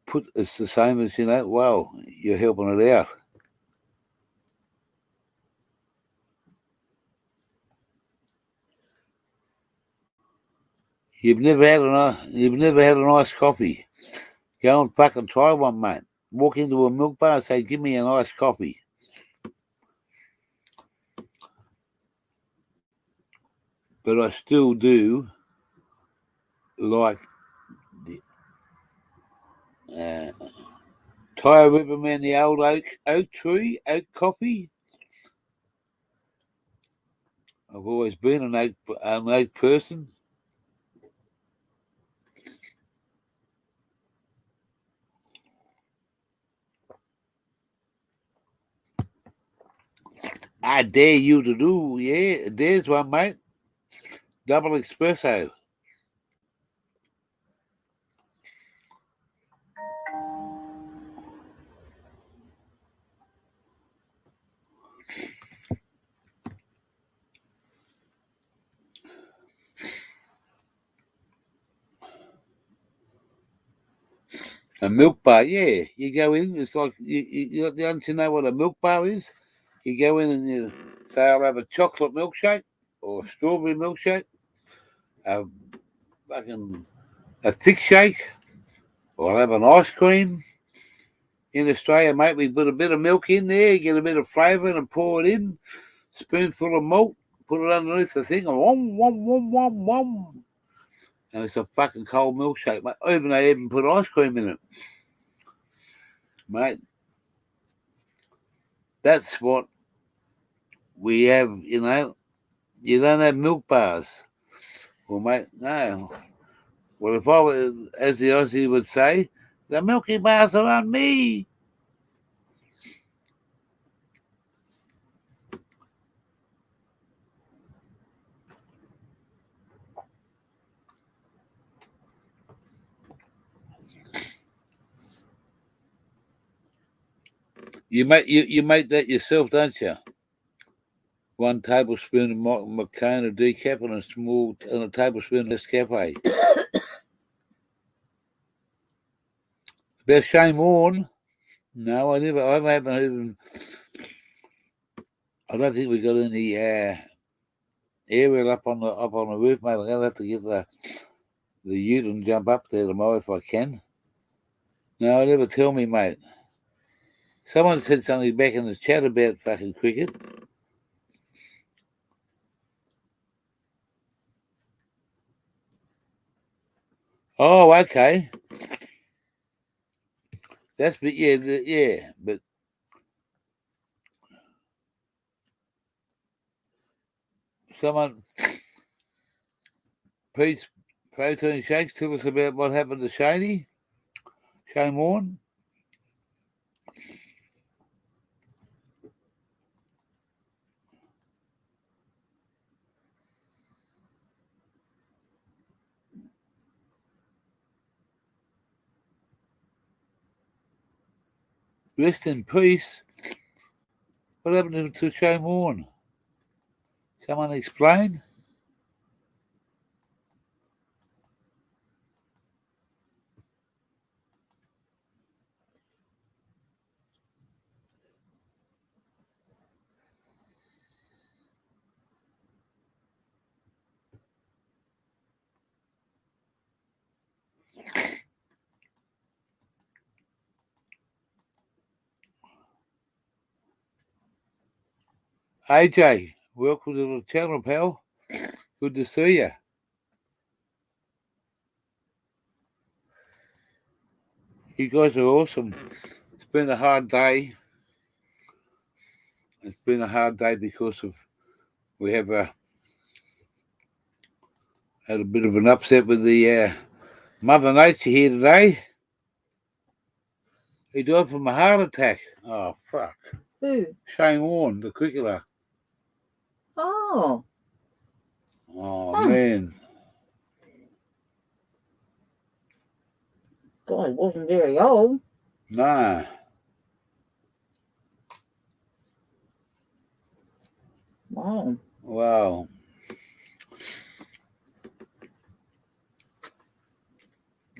put. It's the same as, you know, wow, you're helping it out. You've never had a nice coffee. Go and fucking try one, mate. Walk into a milk bar and say, give me a nice coffee. But I still do like the Tyre Riverman, the old oak tree, oak coffee. I've always been an oak person. I dare you to do, yeah. There's one, mate. Double espresso. A milk bar, yeah. You go in, it's like, you don't you know what a milk bar is? You go in and you say, I'll have a chocolate milkshake or a strawberry milkshake, a thick shake, or I'll have an ice cream. In Australia, mate, we put a bit of milk in there, get a bit of flavour and pour it in, spoonful of malt, put it underneath the thing, and wom, wom, wom, wom, wom. And it's a fucking cold milkshake, mate. Even they even put ice cream in it. Mate, that's what we have, you know. You don't have milk bars. Well, mate, no. Well, if I was, as the Aussie would say, the milky bars are on me. You make that yourself, don't you? 1 tablespoon of Moccona decaf and a tablespoon of Nescafe. About Shane Warne? No, I haven't even. I don't think we got any aerial up on the roof, mate. I'm gonna have to get the ute and jump up there tomorrow if I can. No, never tell me, mate. Someone said something back in the chat about fucking cricket. Oh, okay. That's but yeah, but someone Pete's protein shakes. Tell us about what happened to Shane Warne. Rest in peace. What happened to Shane Warne? Someone explain? AJ, welcome to the channel, pal. Good to see you. You guys are awesome. It's been a hard day. It's been a hard day because we have had a bit of an upset with the Mother Nature here today. He died from a heart attack. Oh, fuck. Who? Shane Warne, the cricketer. Oh. Oh, man. God, he wasn't very old. Nah. Wow. Wow.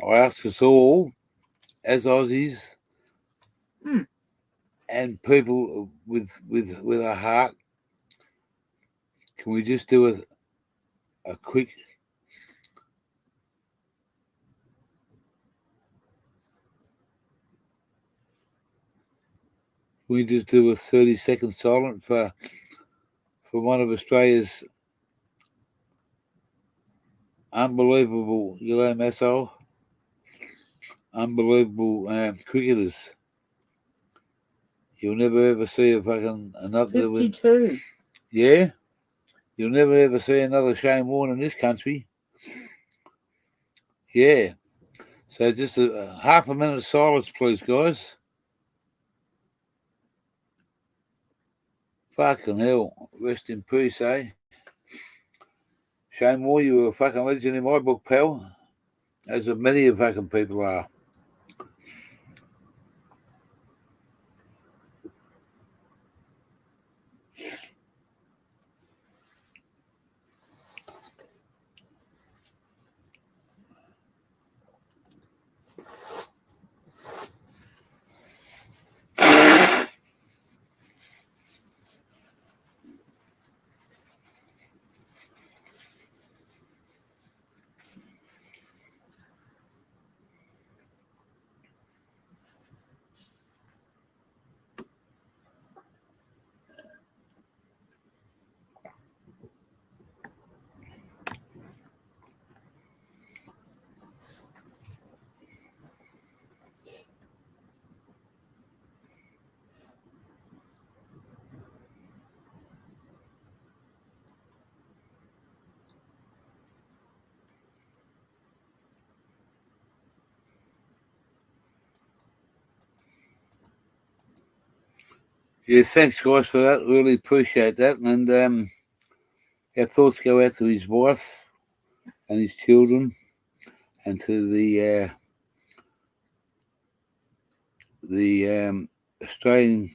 I ask us all, as Aussies, and people with a heart, can we just do a quick we just do a 30-second silent for one of Australia's unbelievable, Massol, unbelievable cricketers. You'll never ever see a fucking another 52. Yeah? You'll never ever see another Shane Warne in this country. Yeah. So just a half a minute of silence, please, guys. Fucking hell. Rest in peace, eh? Shane Warne, you were a fucking legend in my book, pal. As of many of fucking people are. Yeah, thanks, guys, for that. Really appreciate that. And our thoughts go out to his wife and his children, and to the Australian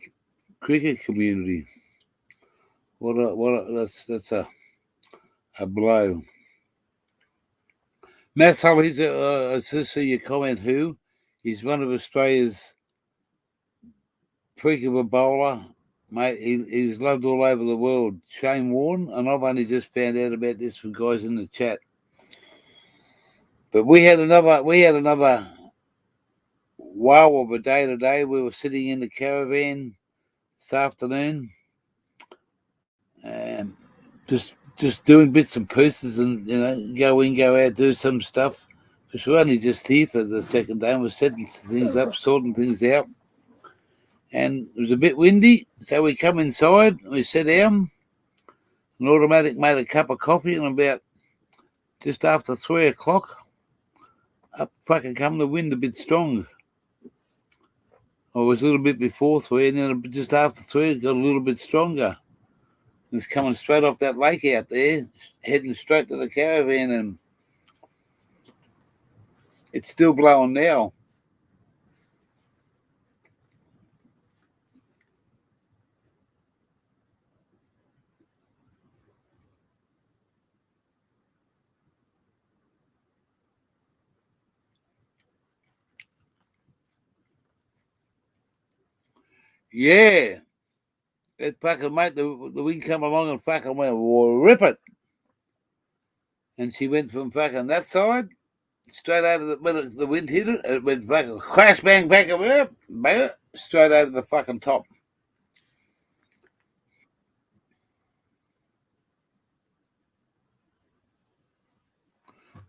cricket community. That's a blow. Matt Hull, he's I see your comment. Who? He's one of Australia's freak of a bowler, mate. He's loved all over the world. Shane Warne, and I've only just found out about this from guys in the chat. But we had another wow of a day today. We were sitting in the caravan this afternoon, just doing bits and pieces, and go in, go out, do some stuff. Because we're only just here for the second day, and we're setting things up, sorting things out. And it was a bit windy, so we come inside, we sat down, and Automatic made a cup of coffee, and about just after 3 o'clock, up fucking come the wind a bit strong. I was a little bit before 3, and then just after 3, it got a little bit stronger. It's coming straight off that lake out there, heading straight to the caravan, and it's still blowing now. Yeah. That fucking mate, the wind come along and fucking went, rip it. And she went from fucking that side, straight over when the wind hit it, it went fucking crash, bang, back of her, straight over the fucking top.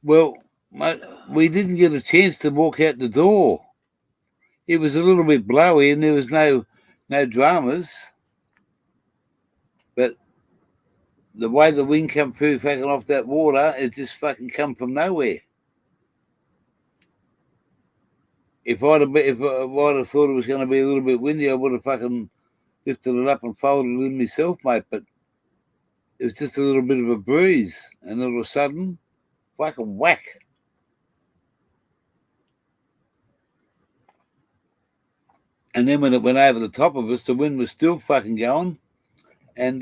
Well, mate, we didn't get a chance to walk out the door. It was a little bit blowy and there was no dramas. But the way the wind come through fucking off that water, it just fucking come from nowhere. If I'd have thought it was going to be a little bit windy, I would have fucking lifted it up and folded it in myself, mate. But it was just a little bit of a breeze, and all of a sudden, fucking whack. And then when it went over the top of us, the wind was still fucking going, and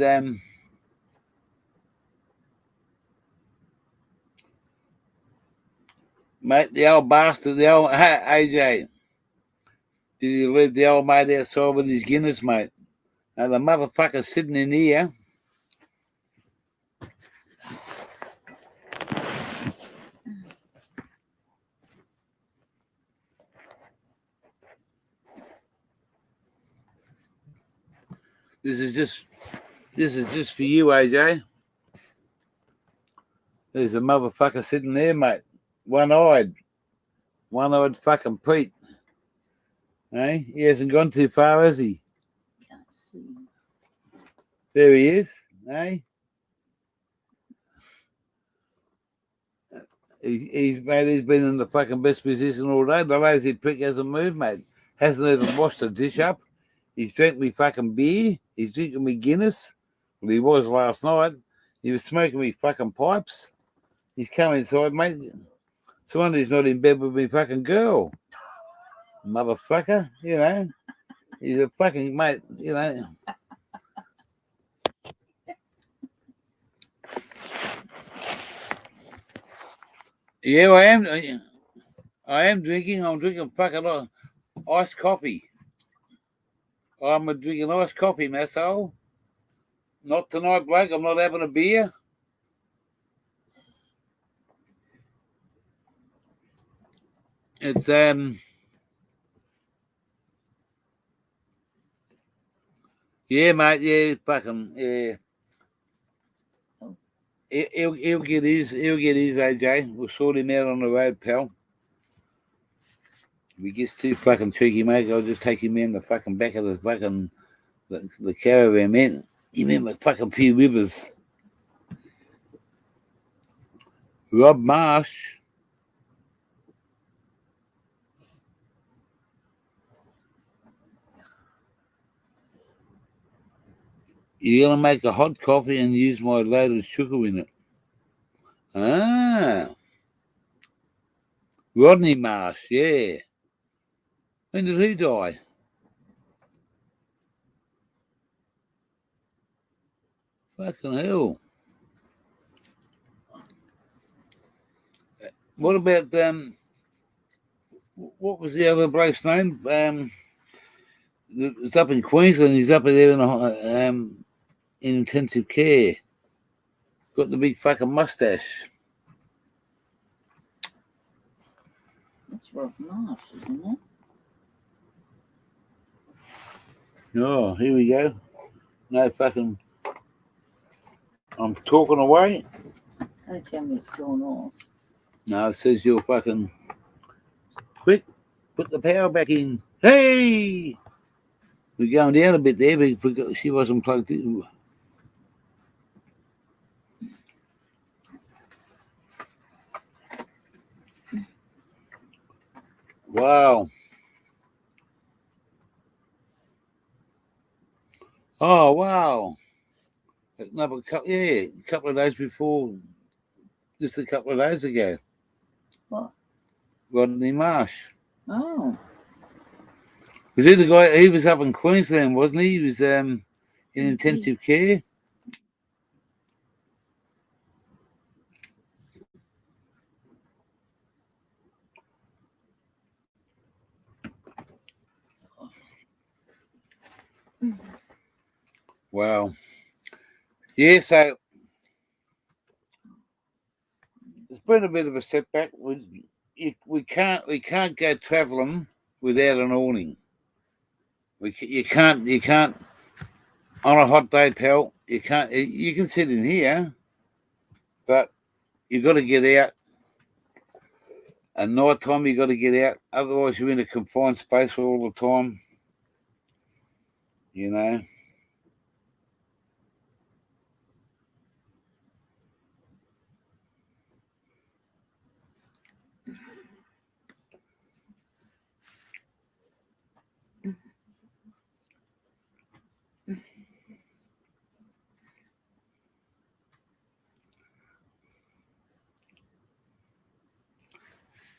mate, the old bastard, AJ, did he leave the old mate outside with his Guinness, mate? Now the motherfucker's sitting in here. This is just for you, AJ. There's a motherfucker sitting there, mate. One-eyed fucking Pete. Hey, he hasn't gone too far, has he? Can't see. There he is. Hey, he's been in the fucking best position all day. The lazy prick hasn't moved, mate. Hasn't even washed the dish up. He's drank me fucking beer. He's drinking me Guinness. Well, he was last night. He was smoking me fucking pipes. He's come inside, mate. It's wonder he's not in bed with me fucking girl. Motherfucker, He's a fucking mate, Yeah, I am drinking. I'm drinking fucking iced coffee. I'm drinking iced coffee, Masso. Not tonight, bloke. I'm not having a beer. It's yeah, mate. Yeah, fucking yeah. He'll get his AJ. We'll sort him out on the road, pal. If he gets too fucking tricky, mate, I'll just take him in the fucking back of the fucking the caravan, man. You remember fucking Few Rivers. Rob Marsh. You're going to make a hot coffee and use my loaded sugar in it. Ah. Rodney Marsh, yeah. When did he die? Fucking hell. What about what was the other bloke's name? It's up in Queensland. He's up there in intensive care. Got the big fucking mustache. That's Rob Marsh, isn't it? Oh, here we go. No fucking. I'm talking away. Don't tell me it's gone off. No, it says you're fucking. Quick, put the power back in. Hey! We're going down a bit there, but she wasn't plugged in. Wow. Oh, wow. Another couple, a couple of days before, just a couple of days ago. What? Rodney Marsh. Oh. Was he the guy? He was up in Queensland, wasn't he? He was in intensive care. Wow. Yeah, so it's been a bit of a setback. We can't go travelling without an awning. You can't on a hot day, pal. You can't. You can sit in here, but you got to get out. At night time, you got to get out. Otherwise, you're in a confined space all the time. You know.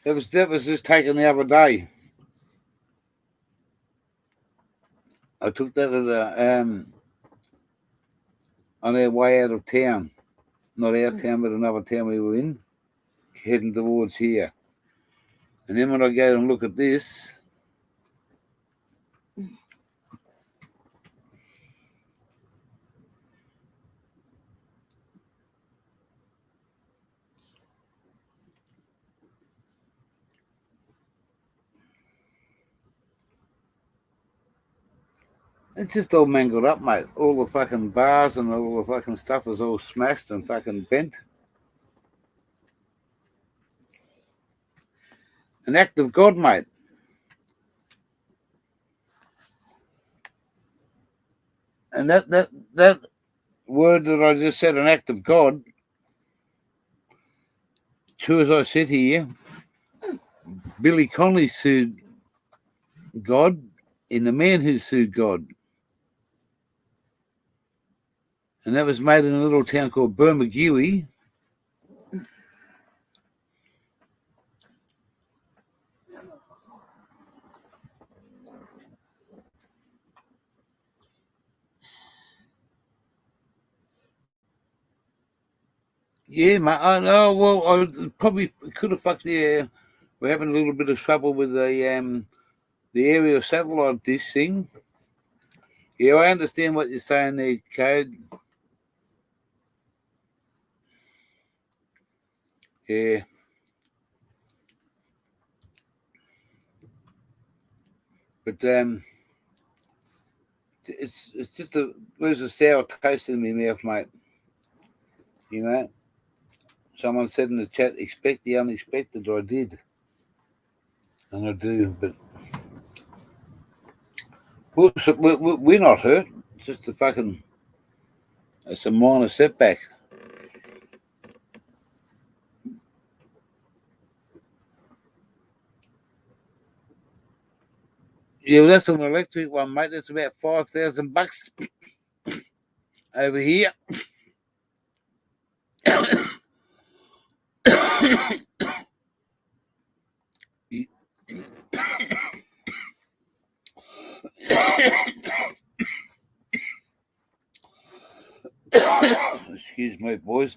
That was just taken the other day. I took that at on our way out of town. Not our town, but another town we were in, heading towards here. And then when I go and look at this, it's just all mangled up, mate. All the fucking bars and all the fucking stuff is all smashed and fucking bent. An act of God, mate. And that word that I just said, an act of God, true as I said here, Billy Connolly sued God in The Man Who Sued God. And that was made in a little town called Bermagui. Yeah, mate. Oh, well, I probably could have fucked the. We're having a little bit of trouble with the aerial satellite dish thing. Yeah, I understand what you're saying there, Code. Yeah. But it's just there's a sour taste in my mouth, mate. You know? Someone said in the chat, expect the unexpected. I did. And I do, but we're not hurt. It's just it's a minor setback. Yeah, well, that's an electric one, mate. That's about $5,000 over here. mate, boys.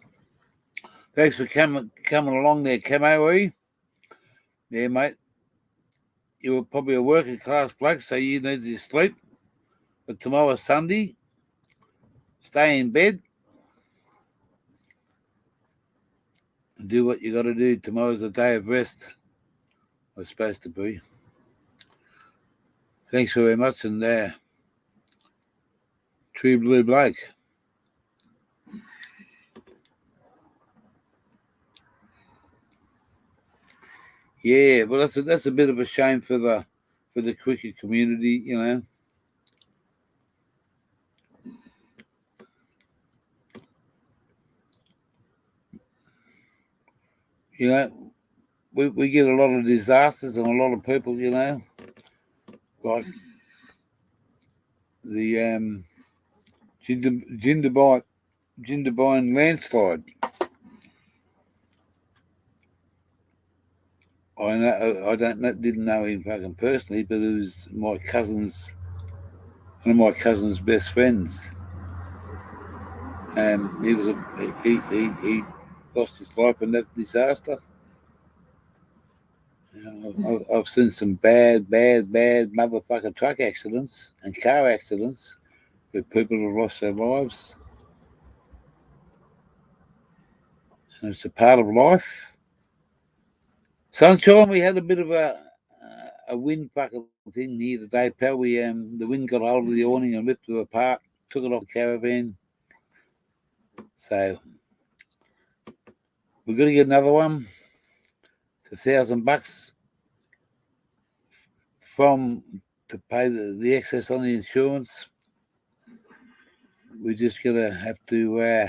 Thanks for coming along there, Camo. Yeah, mate. You were probably a working class bloke, so you need your sleep. But tomorrow's Sunday. Stay in bed. And do what you got to do. Tomorrow's a day of rest. It's supposed to be. Thanks very much, and True Blue Bloke. Yeah, well, that's a bit of a shame for the cricket community, you know. You know, we get a lot of disasters and a lot of people, you know, like the Jindabyne landslide. Didn't know him fucking personally, but it was one of my cousin's best friends. He lost his life in that disaster. I've seen some bad motherfucking truck accidents and car accidents where people have lost their lives. And it's a part of life. Sunshine, we had a bit of a wind fucking thing here today, pal. The wind got hold of the awning and ripped it apart, took it off the caravan. So we're going to get another one. It's $1,000 to pay the excess on the insurance. We're just going to have to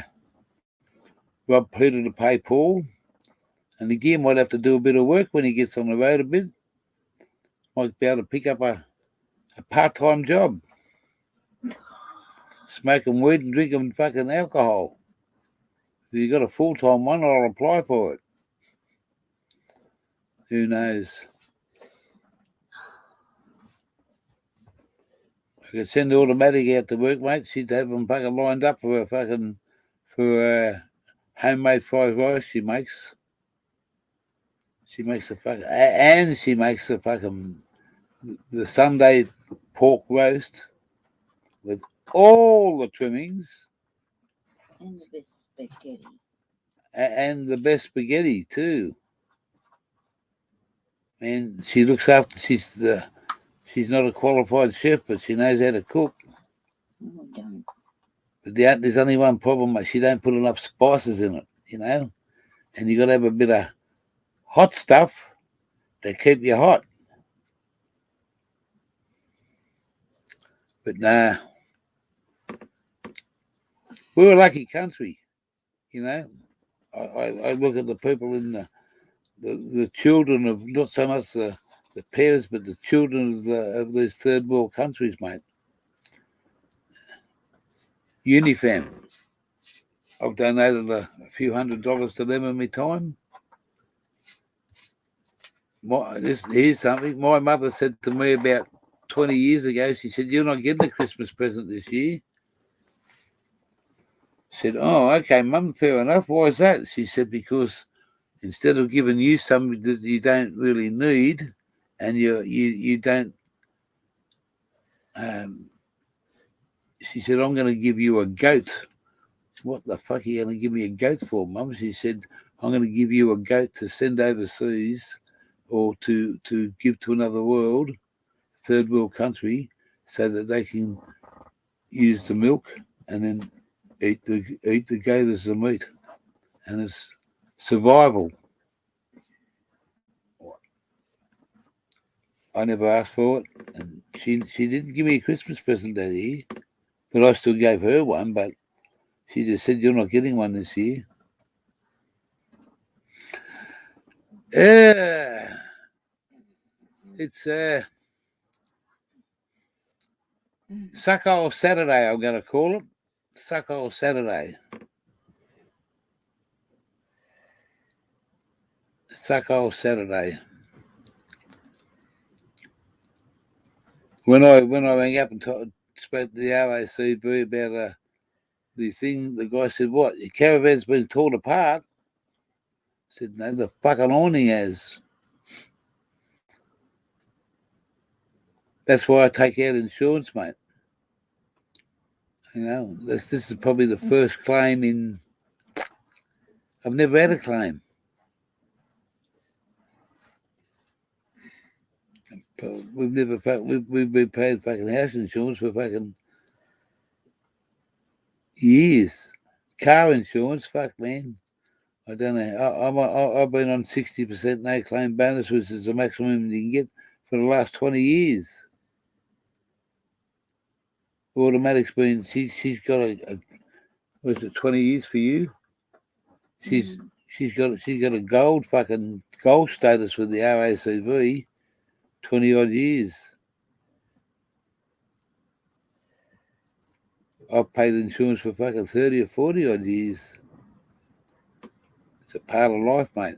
rob Peter to pay Paul. And again, might have to do a bit of work when he gets on the road a bit. Might be able to pick up a part-time job. Smoking weed and drinking fucking alcohol. If you got a full-time one, I'll apply for it. Who knows? I could send the automatic out to work, mate. She'd have them fucking lined up for homemade fried rice she makes. She makes the Sunday pork roast with all the trimmings. And the best spaghetti. And the best spaghetti too. And she looks after. She's not a qualified chef, but she knows how to cook. No, I don't. But there's only one problem, mate. She don't put enough spices in it, you know. And you got to have a bit of hot stuff to keep you hot. But nah, we're a lucky country, you know. I look at the people in the children of, not so much the parents, but the children of those third world countries, mate. Unifam. I've donated a few $100s to them in my time. Here's something. My mother said to me about 20 years ago, she said, "You're not getting a Christmas present this year." I said, "Oh, okay, Mum, fair enough. Why is that?" She said, "Because instead of giving you something that you don't really need, and you don't," she said, "I'm going to give you a goat." "What the fuck are you going to give me a goat for, Mum?" She said, "I'm going to give you a goat to send overseas or to give to another world, third world country, so that they can use the milk and then eat the goat as the meat, and it's survival." I never asked for it, and she didn't give me a Christmas present that year, but I still gave her one. But she just said, "You're not getting one this year." It's Suckhole Saturday, I'm going to call it. Suckhole Saturday. Suckhole Saturday. When I rang up and spoke to the RACB about the thing, the guy said, what, your caravan's been torn apart? I said, no, the fucking awning has. That's why I take out insurance, mate. You know, this is probably the first claim in... I've never had a claim. But we've been paying fucking house insurance for fucking years. Car insurance, fuck, man. I don't know. I've been on 60% no claim bonus, which is the maximum you can get for the last 20 years. Automatic's been, she's got a was it 20 years for you? She's got a gold status with the RACV, 20 odd years. I've paid insurance for fucking 30 or 40 odd years. It's a part of life, mate.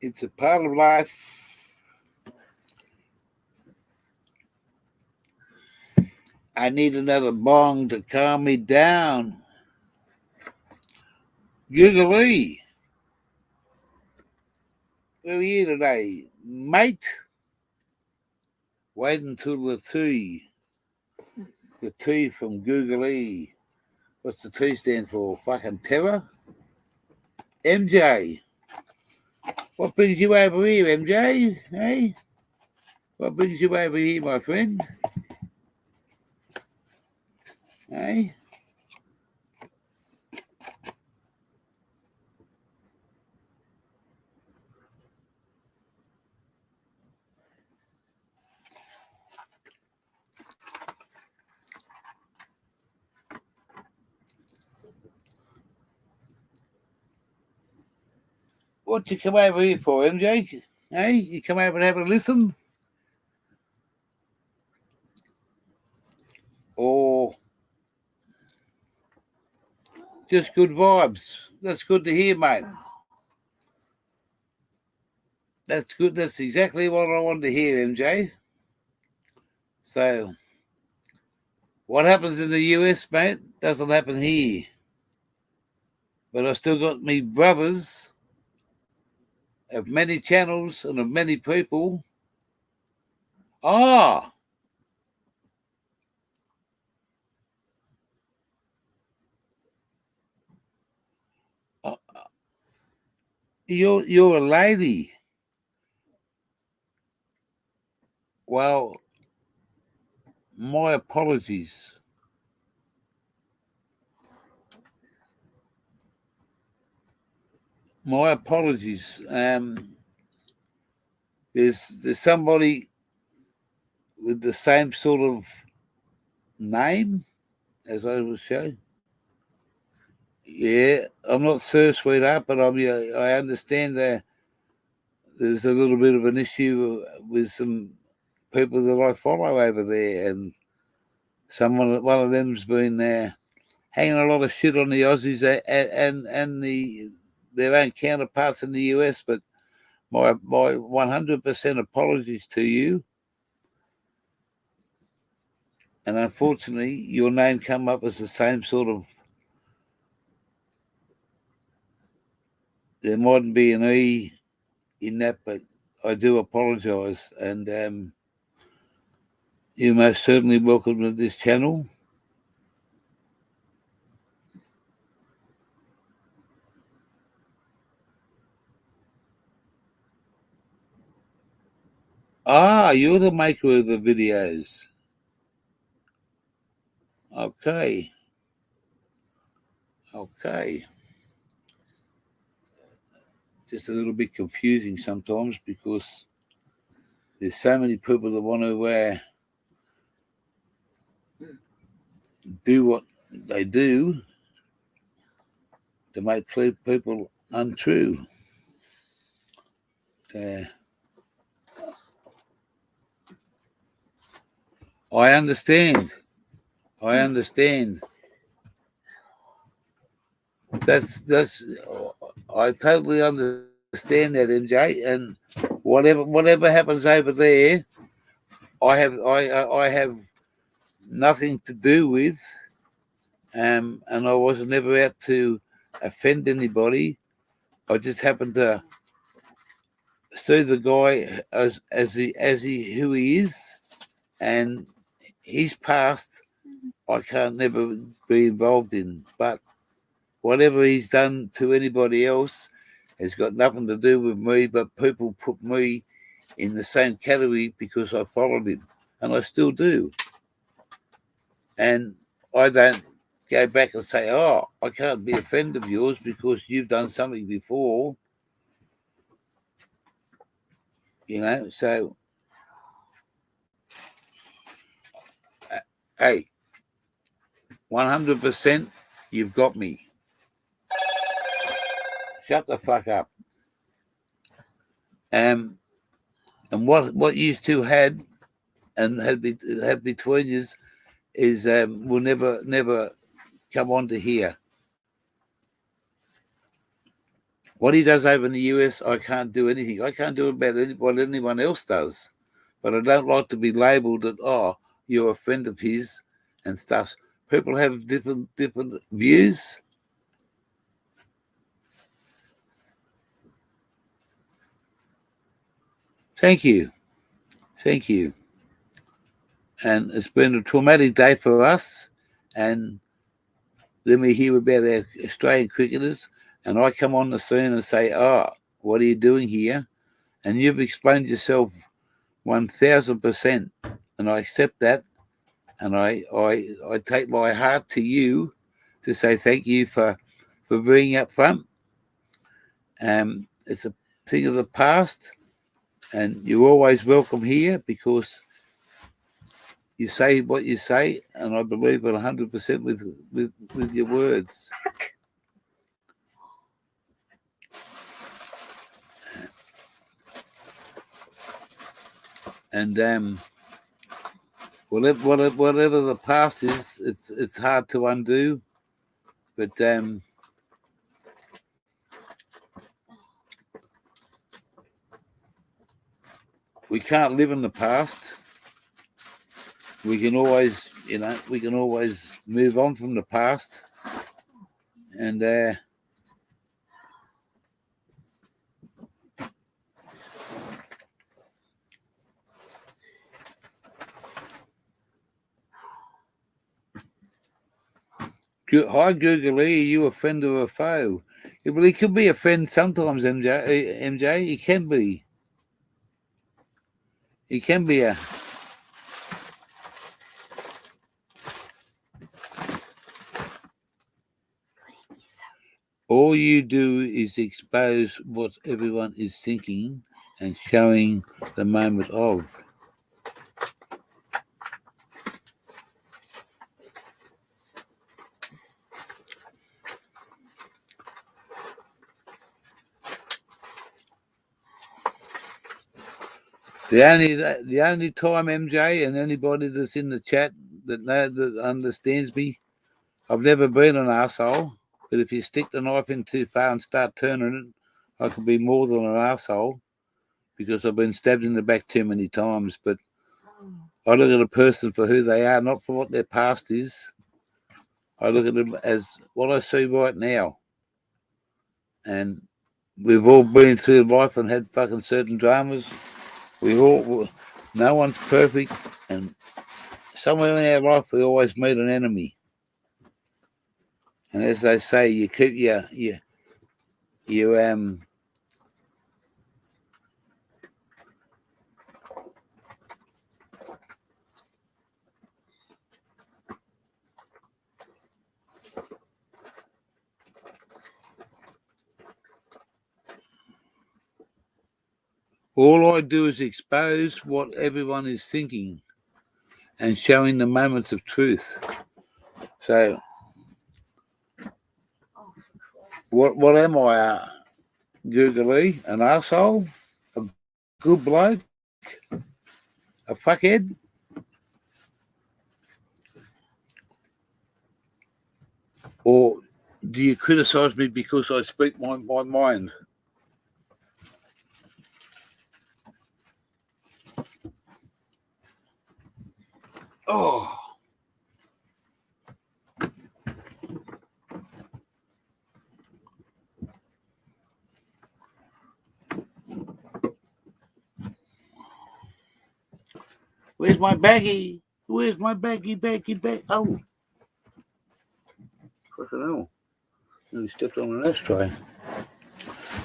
It's a part of life. I need another bong to calm me down. Googly. Where are you today, mate? Wait until the T. The T from Googly. What's the T stand for? Fucking terror? MJ. What brings you over here, MJ? Hey? What brings you over here, my friend? Hey? What you come over here for, MJ? Hey? You come over and have a listen? Or just good vibes? That's good to hear, mate. That's good. That's exactly what I wanted to hear, MJ. So, what happens in the US, mate, doesn't happen here. But I've still got me brothers of many channels and of many people. You're a lady. Well, my apologies. My apologies. There's somebody with the same sort of name as I will show. Yeah, I'm not Sir Sweetheart, but I understand that there's a little bit of an issue with some people that I follow over there, and one of them's been hanging a lot of shit on the Aussies and their own counterparts in the US. But my 100% apologies to you. And unfortunately, your name come up as the same sort of. There mightn't be an E in that, but I do apologise. And you're most certainly welcome to this channel. You're the maker of the videos. Okay. Just a little bit confusing sometimes because there's so many people that want to do what they do to make people untrue. I understand. That's I totally understand that, MJ. And whatever happens over there, I have nothing to do with, and I was never out to offend anybody. I just happened to see the guy as he who he is, and his past I can't never be involved in. But whatever he's done to anybody else has got nothing to do with me. But people put me in the same category because I followed him, and I still do. And I don't go back and say, "Oh, I can't be a friend of yours because you've done something before." You know, so hey, 100%, you've got me. Shut the fuck up. And what you two had and had between you is will never come on to here. What he does over in the US, I can't do anything. I can't do about what anyone else does. But I don't like to be labelled that, oh, you're a friend of his and stuff. People have different views. Thank you. And it's been a traumatic day for us. And then we hear about our Australian cricketers, and I come on the scene and say, oh, what are you doing here? And you've explained yourself 1,000%, and I accept that. And I take my heart to you to say thank you for being up front. It's a thing of the past, and you're always welcome here because you say what you say, and I believe it 100% with your words. And whatever the past is, it's hard to undo. But we can't live in the past. We can always, move on from the past. And hi, Google, are you a friend or a foe? Yeah, well, he could be a friend sometimes, MJ. He can be. He can be a... All you do is expose what everyone is thinking and showing the moment of. The only time, MJ, and anybody that's in the chat that understands me, I've never been an arsehole, but if you stick the knife in too far and start turning it, I can be more than an arsehole because I've been stabbed in the back too many times. But I look at a person for who they are, not for what their past is. I look at them as what I see right now. And we've all been through life and had fucking certain dramas. No one's perfect, and somewhere in our life we always meet an enemy. And as they say, you keep all I do is expose what everyone is thinking and showing the moments of truth. So, what am I, Googly? An arsehole? A good bloke? A fuckhead? Or do you criticise me because I speak my mind? Oh. Where's my baggie? Where's my baggie? Oh. Fucking hell. Nearly stepped on an ashtray.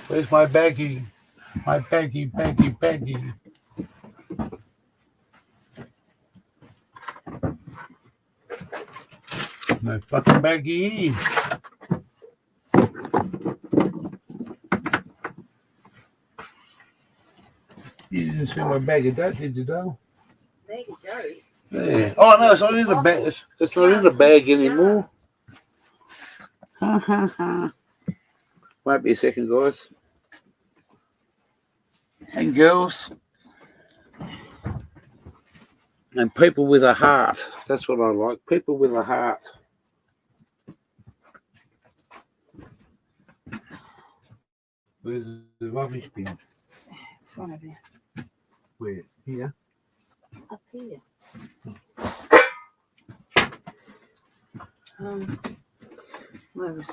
Where's my baggie? My baggie. My fucking baggie. You didn't see my bag of dope, did you, Dale? Bag of dope. Yeah. Oh no, it's not in the bag. It's not in the bag anymore. Ha ha ha. Might be a second, guys. And girls. And people with a heart. That's what I like. People with a heart. Where's the rubbish bin? In front of you. Where? Here? Up here. Where the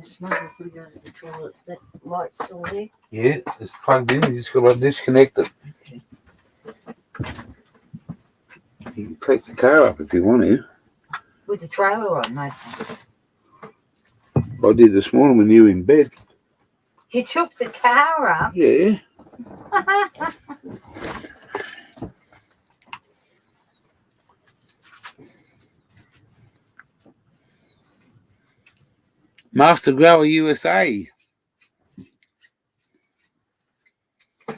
smoker could go to the toilet. That light's still there. Yeah, it's plugged in. You just got to disconnect it. Okay. You can take the car up if you want to. With the trailer on, Nathan. I did this morning when you were in bed. You took the car up. Yeah. Master Grower USA. My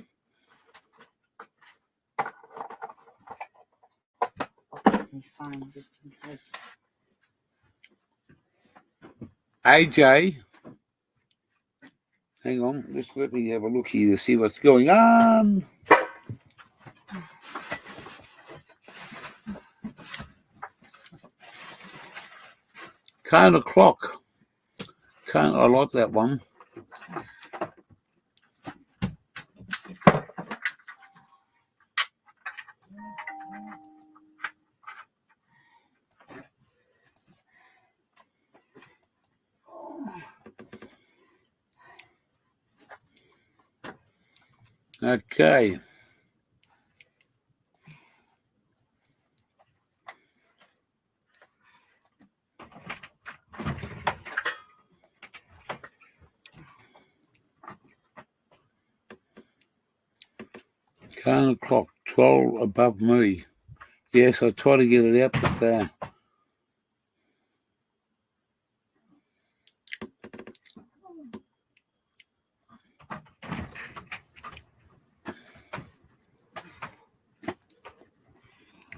phone just in case. AJ. Hang on, just let me have a look here to see what's going on. Kind of clock. I like that one. Okay. Kind clock, 12 above me. Yes, I try to get it out, but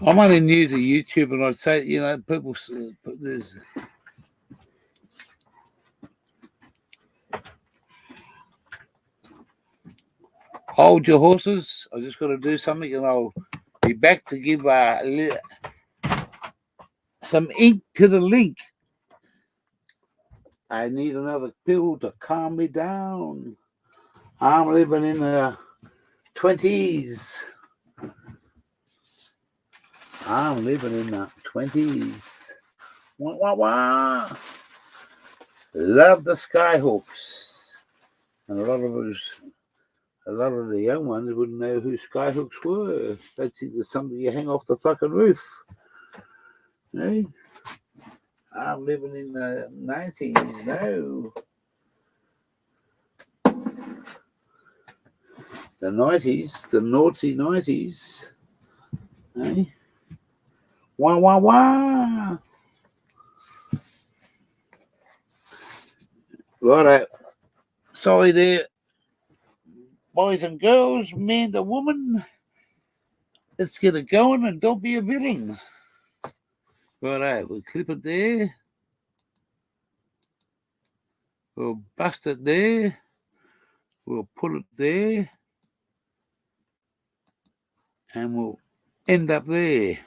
I'm only new to YouTube, and I'd say, you know, people, there's hold your horses. I just got to do something, and I'll be back to give some ink to the link. I need another pill to calm me down. I'm living in the 20s. I'm living in the 20s. Wah, wah, wah. Love the Skyhooks. And a lot of the young ones wouldn't know who Skyhooks were. They'd think there's something you hang off the fucking roof. Eh? I'm living in the 90s. No. The 90s, the naughty 90s. Eh? Wah, wah, wah. Righto. Sorry there, boys and girls, man to woman. Let's get it going and don't be a villain. Righto, we'll clip it there. We'll bust it there. We'll put it there. And we'll end up there.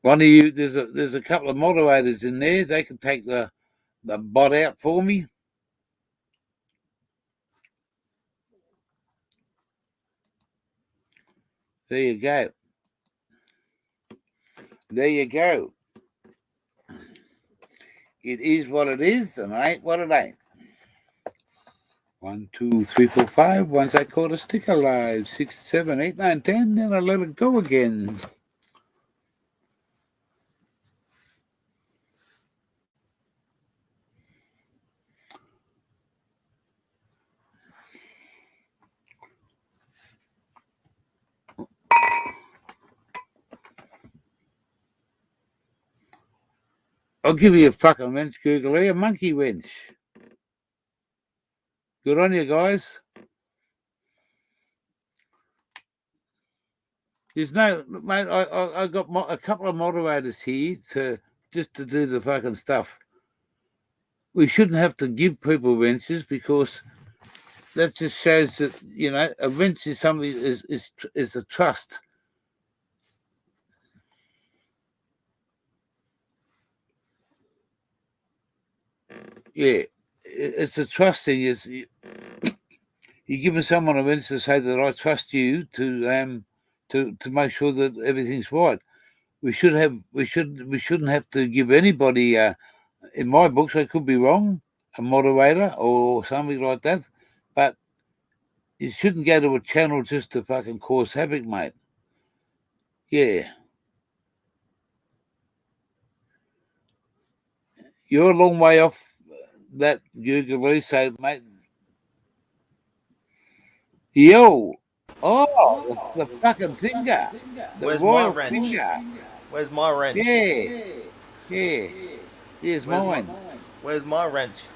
One of you, there's a couple of moderators in there. They can take the the bot out for me. There you go. There you go. It is what it is, and it ain't what it ain't. 1, 2, 3, 4, 5. Once I caught a stick alive. 6, 7, 8, 9, 10. Then I let it go again. I'll give you a fucking wrench, Google, a monkey wrench. Good on you, guys. There's no, mate, I got a couple of moderators here to do the fucking stuff. We shouldn't have to give people wrenches because that just shows that, you know, a wrench is something is a trust. Yeah, it's a trust thing. You're giving someone a wrench to say that I trust you to make sure that everything's right. We shouldn't have to give anybody. In my books, I could be wrong, a moderator or something like that, but you shouldn't go to a channel just to fucking cause havoc, mate. Yeah. You're a long way off that, Google, so, mate. Yo! Oh, the fucking finger. The Where's royal my wrench? finger. Where's my wrench? Yeah. Yeah. Here's mine. Where's my wrench?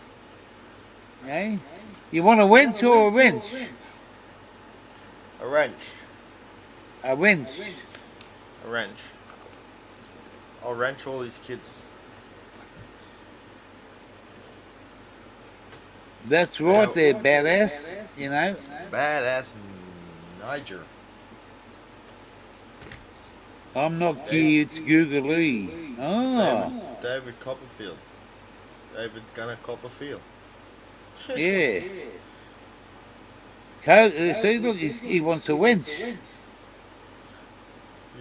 Eh? You want a wrench or a wrench? A wrench. A wrench. A wrench. I'll wrench all these kids. That's right there, badass. You know? Badass Niger. I'm not geared, it's Google. Oh. David Copperfield. David's gonna Copperfield. Yeah. See, look, he wants a wench. You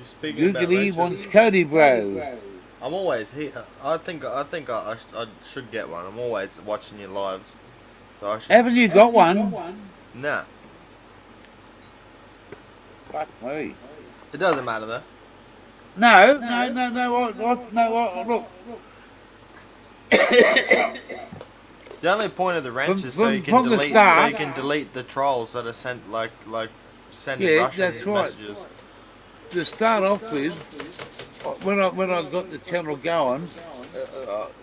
speaking about Googly wrenches? wants Cody, bro. I'm always here. I think I should get one. I'm always watching your lives. So I should. Haven't you got one? Nah. Fuck me. It doesn't matter though. No. Look. The only point of the wrench is so you from can the delete start- the trolls that are sent like sending Yeah, Russian that's right. messages. To start off with, when I got the channel going,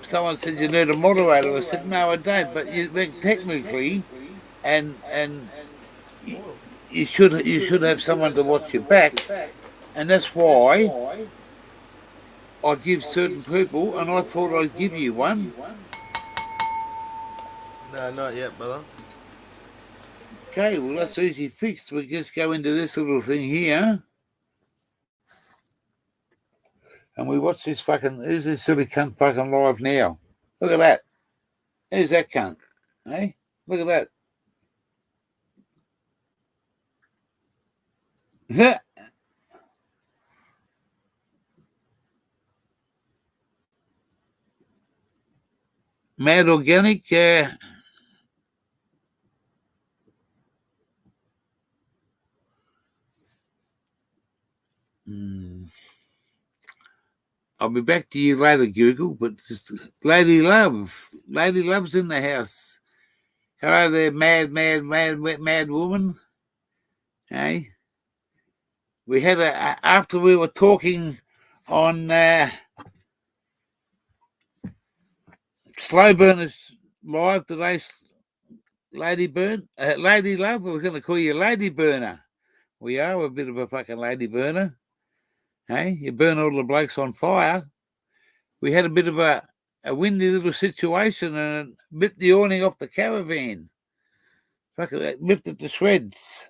someone said you need a moderator. I said no, I don't. But technically, and you should have someone to watch your back, and that's why I give certain people. And I thought I'd give you one. No, not yet, brother. Okay, well that's easy fixed. We just go into this little thing here. And we watch this fucking, who's this silly cunt fucking live now? Look at that. Who's that cunt? Hey? Look at that. Mad Organic, I'll be back to you later, Google, but just, Lady Love's in the house. Hello there, mad woman. Hey? We had after we were talking on Slow Burners Live today, Lady Love, we're going to call you Lady Burner. We are, we're a bit of a fucking lady burner. Hey, you burn all the blokes on fire. We had a bit of a windy little situation and it ripped the awning off the caravan. Fucking ripped it to shreds.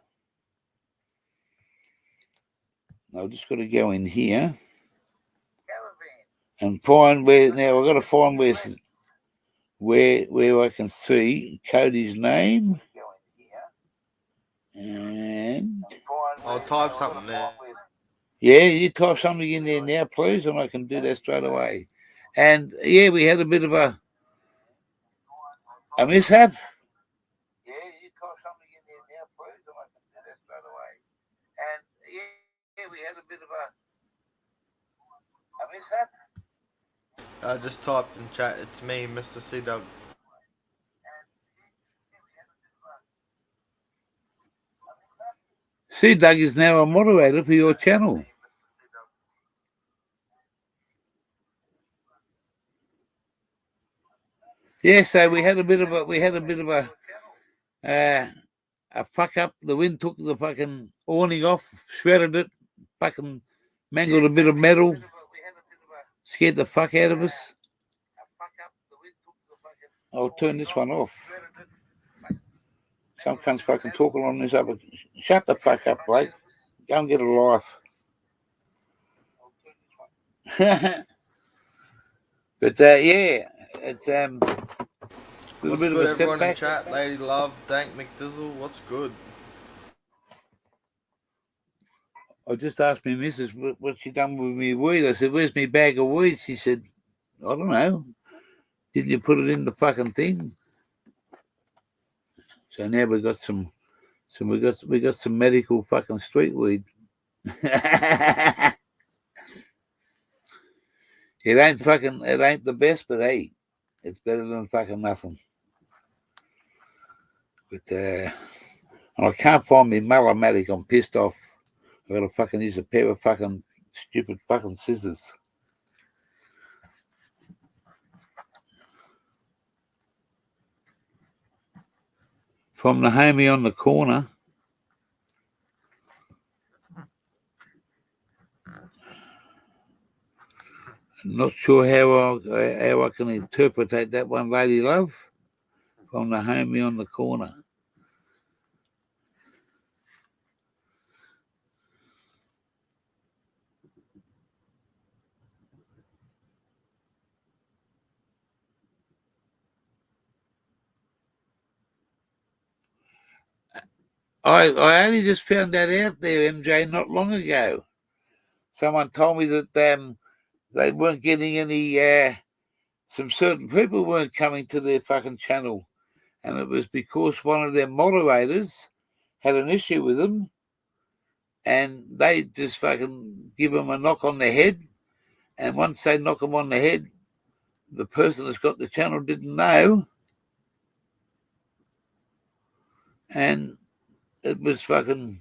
I've just got to go in here and find where, now we've got to find where I can see Cody's name and I'll type something there. yeah, you type something in there now, please, and I can do that straight away. And yeah, we had a bit of a mishap. Yeah, you type something in there now, please, and I can do that straight away. And yeah, we had a bit of a mishap. I just typed in chat. It's me, Mr. C Dub. C Doug is now a moderator for your channel. Yeah, so we had a bit of a fuck up. The wind took the fucking awning off, shredded it, fucking mangled a bit of metal, scared the fuck out of us. I'll turn this one off. Some cunts fucking talking on this other. Shut the fuck up, Blake. Go and get a life. But yeah, it's a little What's bit good, of a everyone in setback. chat? Lady Love, Dank McDizzle, what's good? I just asked my missus what she done with me weed. I said, "Where's my bag of weed?" She said, "I don't know. Didn't you put it in the fucking thing?" So now we got some medical fucking street weed. It ain't the best, but hey, it's better than fucking nothing. But and I can't find my Melamatic. I'm pissed off. I gotta fucking use a pair of fucking stupid fucking scissors. From the homie on the corner. Not sure how I can interpret that one, Lady Love. From the homie on the corner. I only just found that out there, MJ, not long ago. Someone told me that they weren't getting any. Some certain people weren't coming to their fucking channel, and it was because one of their moderators had an issue with them, and they just fucking give them a knock on the head, and once they knock them on the head, the person that's got the channel didn't know, and it was fucking,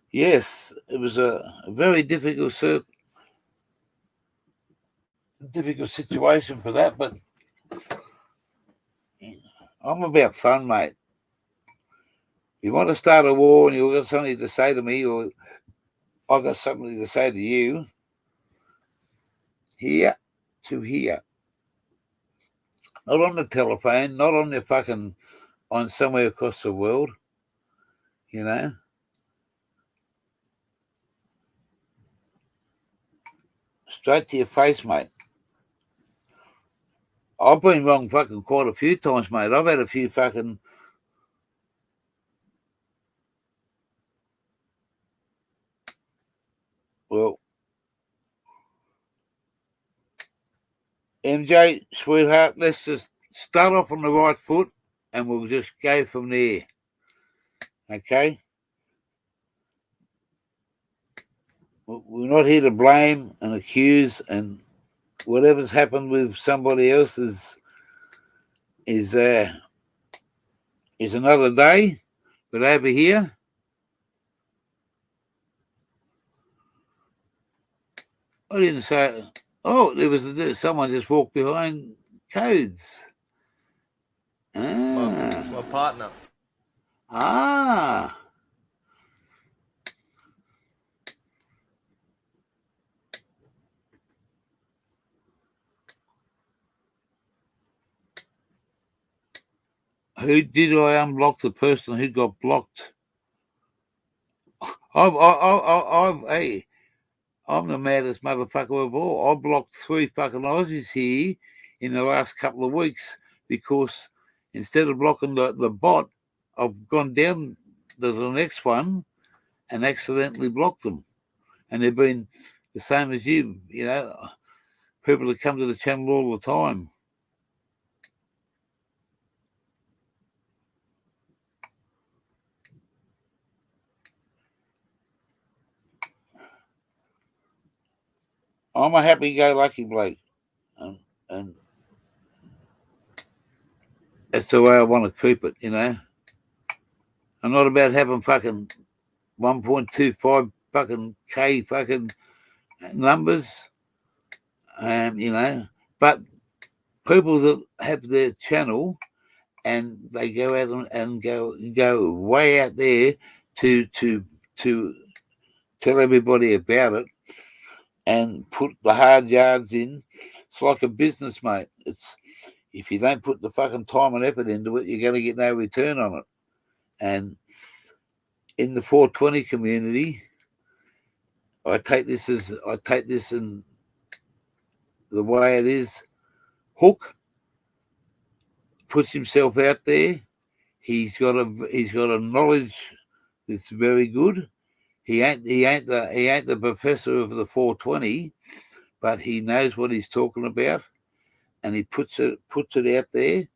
yes, it was a very difficult situation for that, but I'm about fun, mate. If you want to start a war and you've got something to say to me, or I've got something to say to you, here to here. Not on the telephone, not on the fucking, on somewhere across the world, you know. Straight to your face, mate. I've been wrong fucking quite a few times, mate. I've had a few fucking... Well, MJ, sweetheart, let's just start off on the right foot and we'll just go from there. Okay? We're not here to blame and accuse, and whatever's happened with somebody else is another day. But over here, I didn't say. Oh, there was someone just walked behind Codes. It's my partner. Ah. Who did I unblock? The person who got blocked. Hey, I'm the maddest motherfucker of all. I blocked 3 fucking Aussies here in the last couple of weeks because instead of blocking the bot, I've gone down to the next one and accidentally blocked them. And they've been the same as you, people that come to the channel all the time. I'm a happy-go-lucky bloke, and that's the way I want to keep it, I'm not about having fucking 1.25 fucking K fucking numbers, but people that have their channel and they go out and go way out there to tell everybody about it and put the hard yards in. It's like a business, mate. It's if you don't put the fucking time and effort into it, you're going to get no return on it. And in the 420 community, I take this in the way it is. Hook puts himself out there. He's got a knowledge that's very good. He ain't the professor of the 420, but he knows what he's talking about, and he puts it out there.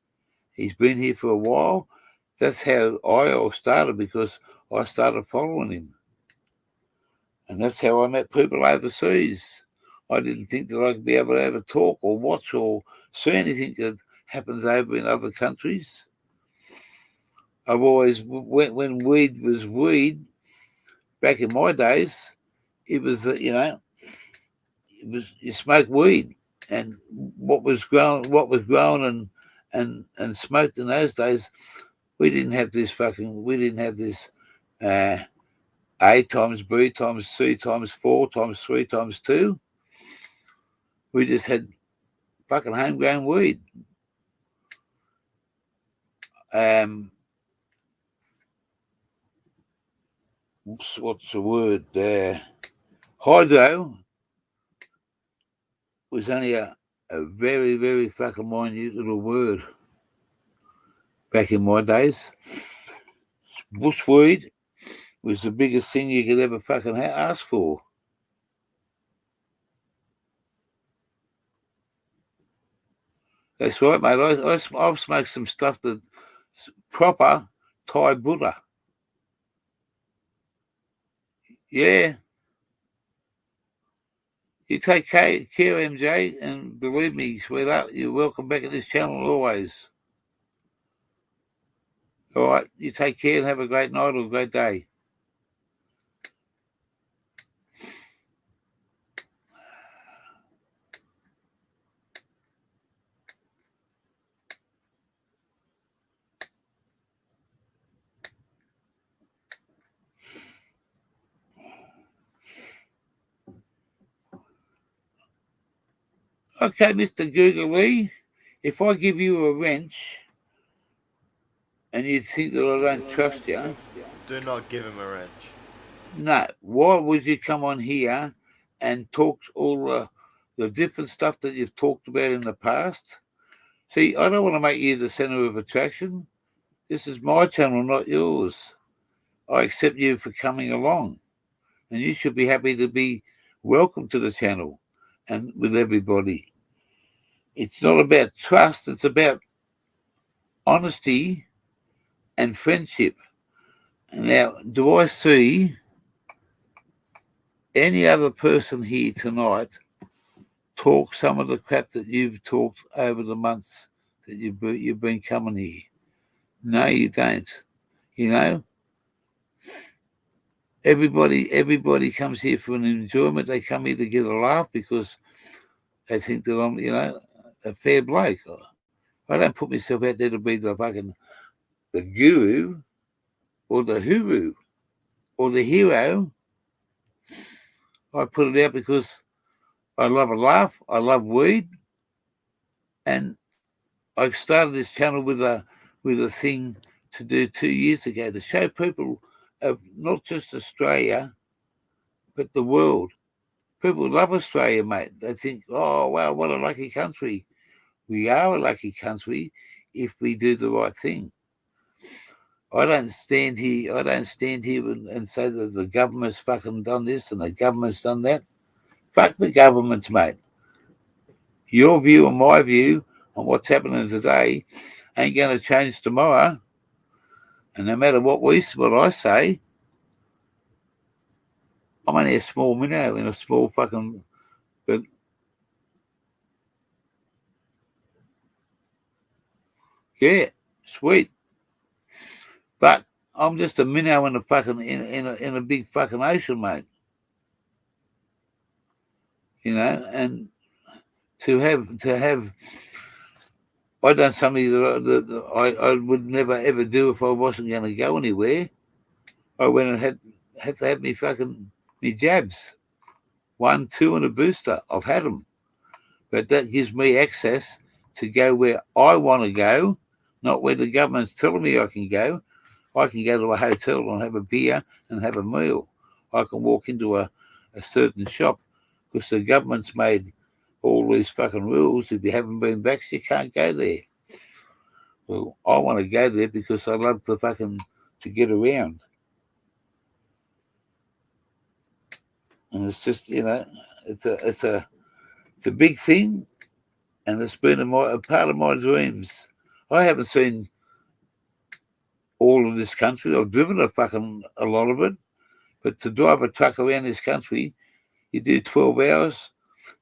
He's been here for a while. That's how I all started, because I started following him, and that's how I met people overseas. I didn't think that I'd be able to ever talk or watch or see anything that happens over in other countries. I've always, when weed was weed, back in my days, it was you smoke weed, and what was grown and smoked in those days, we didn't have this A times B times C times 4 times 3 times 2. We just had fucking homegrown weed. What's the word there? Hydro was only a very, very fucking minute little word back in my days. Bushweed was the biggest thing you could ever fucking ask for. That's right, mate. I've smoked some stuff that's proper Thai Buddha. Yeah. You take care, MJ, and believe me, sweetheart, you're welcome back at this channel always. All right, you take care and have a great night or a great day. Okay, Mr. Googly, if I give you a wrench and you think that I don't trust you... Do not give him a wrench. No. Why would you come on here and talk all the different stuff that you've talked about in the past? See, I don't want to make you the center of attraction. This is my channel, not yours. I accept you for coming along, and you should be happy to be welcome to the channel and with everybody. It's not about trust. It's about honesty and friendship. Now, do I see any other person here tonight talk some of the crap that you've talked over the months that you've been coming here? No, you don't. Everybody comes here for an enjoyment. They come here to get a laugh because they think that I'm, a fair bloke. I don't put myself out there to be the guru or the hooroo or the hero. I put it out because I love a laugh. I love weed, and I started this channel with a thing to do 2 years ago to show people of not just Australia, but the world. People love Australia, mate. They think, oh, wow, what a lucky country. We are a lucky country if we do the right thing. I don't stand here and say that the government's fucking done this and the government's done that. Fuck the governments, mate. Your view and my view on what's happening today ain't going to change tomorrow. And no matter what I say, I'm only a small minnow in a small fucking... But yeah, sweet. But I'm just a minnow in a fucking in a big fucking ocean, mate. You know, and to have I done something that I would never ever do if I wasn't going to go anywhere. I went and had to have me jabs, 1, 2, and a booster. I've had them, but that gives me access to go where I want to go, not where the government's telling me I can go. I can go to a hotel and have a beer and have a meal. I can walk into a certain shop because the government's made all these fucking rules. If you haven't been vaxxed, you can't go there. Well, I want to go there because I love to get around. And it's just, you know, it's a big thing, and it's been a part of my dreams. I haven't seen all of this country. I've driven a lot of it, but to drive a truck around this country, you do 12 hours,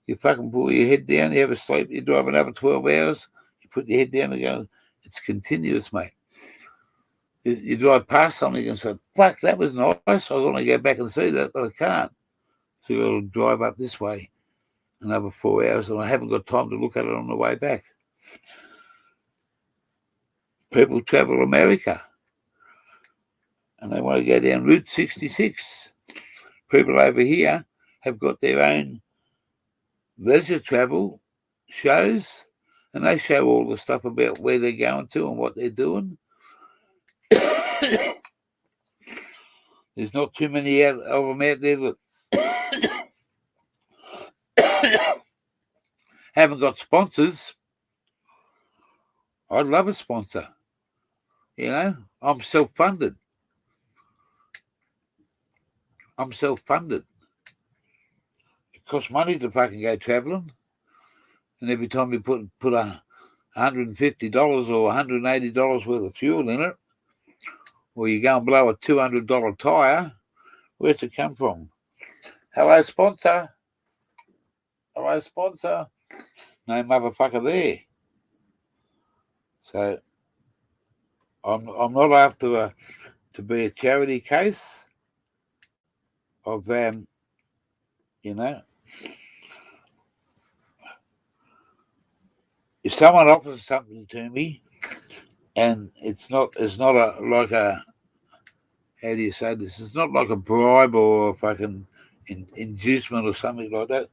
you fucking pull your head down, you have a sleep, you drive another 12 hours, you put your head down and go, it's continuous, mate. You drive past something and say, fuck, that was nice, I want to go back and see that, but I can't. So you'll drive up this way another 4 hours, and I haven't got time to look at it on the way back. People travel America, and they want to go down Route 66. People over here have got their own leisure travel shows, and they show all the stuff about where they're going to and what they're doing. There's not too many of them out there that haven't got sponsors. I'd love a sponsor. You know, I'm self-funded. It costs money to fucking go travelling. And every time you put $150 or $180 worth of fuel in it, or you go and blow a $200 tyre, where's it come from? Hello, sponsor. No motherfucker there. So I'm not after to be a charity case of you know, if someone offers something to me and it's not like a, how do you say this? It's not like a bribe or a fucking inducement or something like that.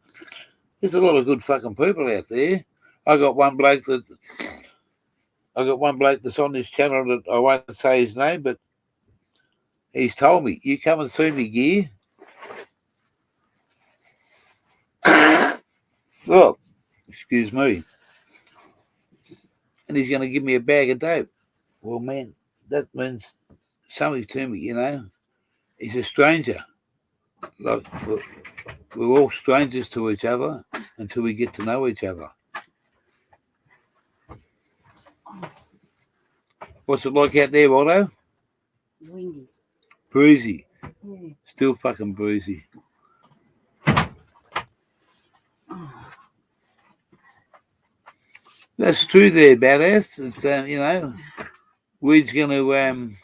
There's a lot of good fucking people out there. I got one bloke that's on this channel that I won't say his name, but he's told me, you come and see me, gear. Well, excuse me. And he's going to give me a bag of dope. Well, man, that means something to me, you know. He's a stranger. Like, we're all strangers to each other until we get to know each other. What's it like out there, Otto? Windy. Breezy. Yeah. Still fucking breezy. That's true there, badass. It's you know, weed's gonna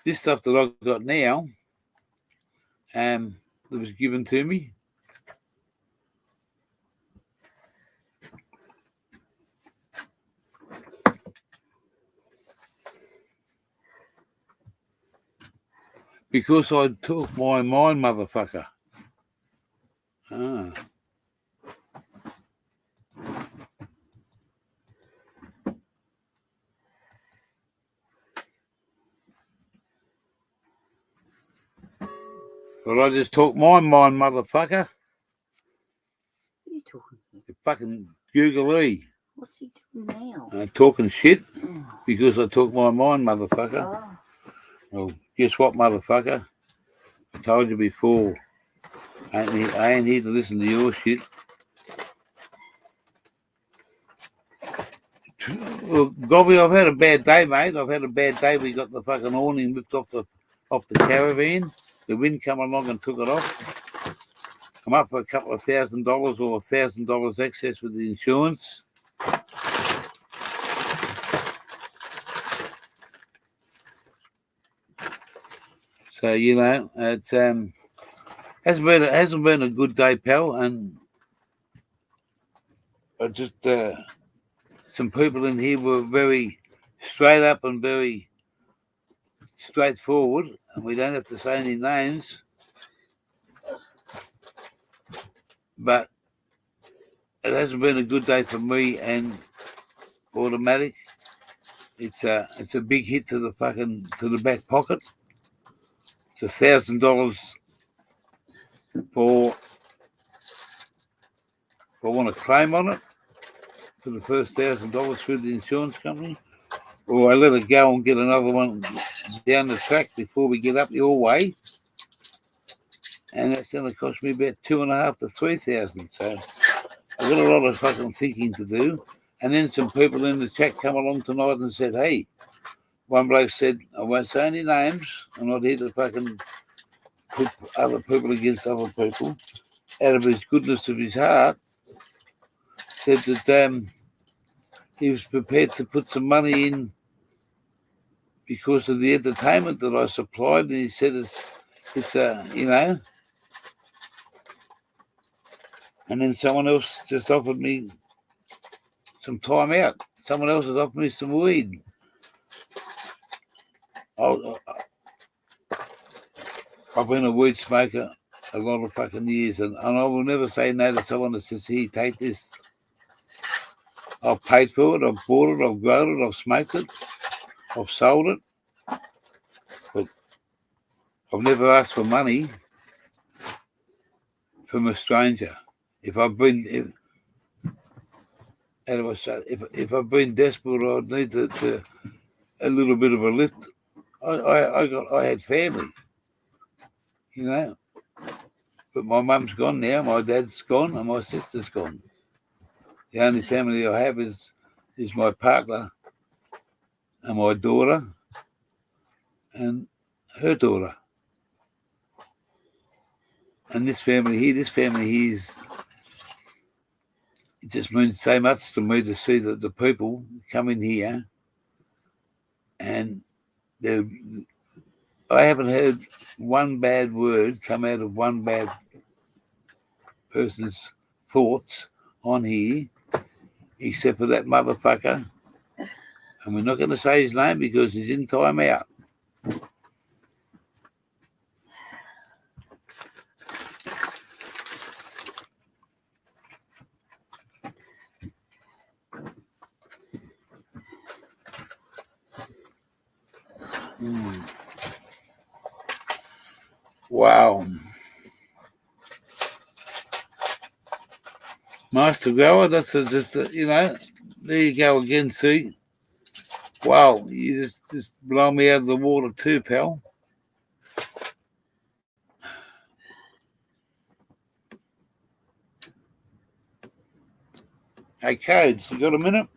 this stuff that I've got now, that was given to me. Because I took my mind, motherfucker. Ah. Well, I just took my mind, motherfucker. talking to? The fucking Google-y. What's he doing now? Talking shit Oh. because I talk my mind, motherfucker. Oh. Well, guess what, motherfucker? I told you before. I ain't here to listen to your shit. Well, Gobby, I've had a bad day, mate. I've had a bad day. We got the fucking awning ripped off the caravan. The wind come along and took it off. I'm up for a couple of $1,000 or $1,000 excess with the insurance. So you know, it's hasn't been a good day, pal. And I just some people in here were very straight up and very straightforward, and we don't have to say any names. But it hasn't been a good day for me and Automatic. It's a big hit to the back pocket. It's $1,000 for if I want to claim on it for the first $1,000 through the insurance company, or I let it go and get another one down the track before we get up your way, and that's going to cost me about $2,500 to $3,000. So I've got a lot of fucking thinking to do. And then some people in the chat come along tonight and said, "Hey," one bloke said, "I won't say any names. I'm not here to fucking put other people against other people." Out of his goodness of his heart, said that he was prepared to put some money in because of the entertainment that I supplied. And he said it's you know. And then someone else just offered me some time out. Someone else has offered me some weed. I've been a weed smoker a lot of fucking years, and I will never say no to someone that says, "Here, take this." I've paid for it, I've bought it, I've grown it, I've smoked it, I've sold it, but I've never asked for money from a stranger. If I've been, how do I say, if I've been desperate, I'd need to a little bit of a lift. I had family, you know, but my mum's gone now, my dad's gone, and my sister's gone. The only family I have is my partner and my daughter and her daughter. And this family here is, it just means so much to me to see that the people come in here and I haven't heard one bad word come out of one bad person's thoughts on here, except for that motherfucker. And we're not going to say his name because he's in time out. Wow. Master Grower, that's you know, there you go again, see. Wow, you just blow me out of the water too, pal. Hey, Codes, you got a minute?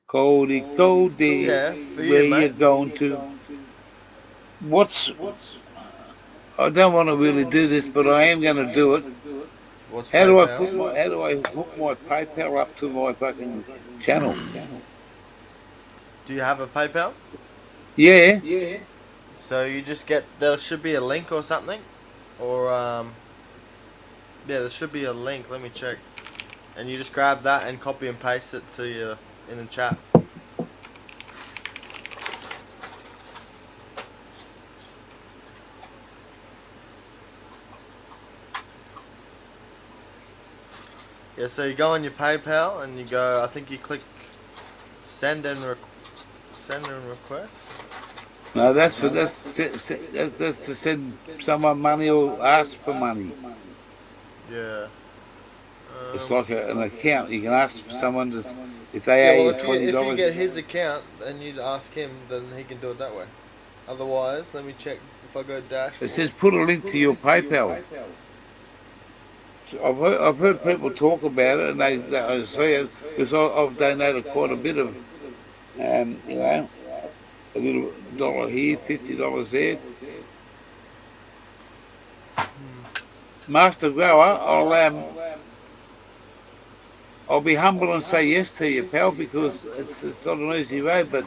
Cody, Yeah, for where you, mate. you going to? I don't want to really do this, but I am going to do it. What's How do I PayPal? hook my PayPal up to my fucking channel? Do you have a PayPal? Yeah. So you just there should be a link or something, or yeah, there should be a link. Let me check. And you just grab that and copy and paste it to you in the chat. Yeah, so you go on your PayPal and you go. I think you click send and request. No, that's that's to send someone money or ask for money. Yeah. It's like an account. You can ask someone to if they Yeah, owe well, you if you $20. get his account and you ask him, then he can do it that way. Otherwise, let me check if I go It dashboard. says put a link to your PayPal. I've heard people talk about it, and I see it because I've donated quite a bit of, you know, a little dollar here, $50 there. Master Grower, I'll be humble and say yes to you, pal, because it's not an easy road,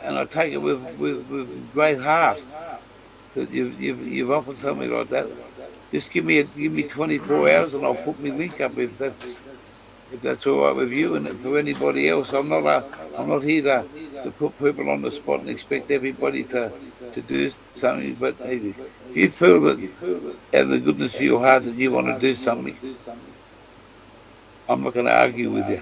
and I take it with great heart that you've offered something like that. Just give me 24 hours, and I'll put my link up if that's all right with you and for anybody else. I'm not here to put people on the spot and expect everybody to do something. But if you feel that out of the goodness of your heart that you want to do something, I'm not going to argue with you.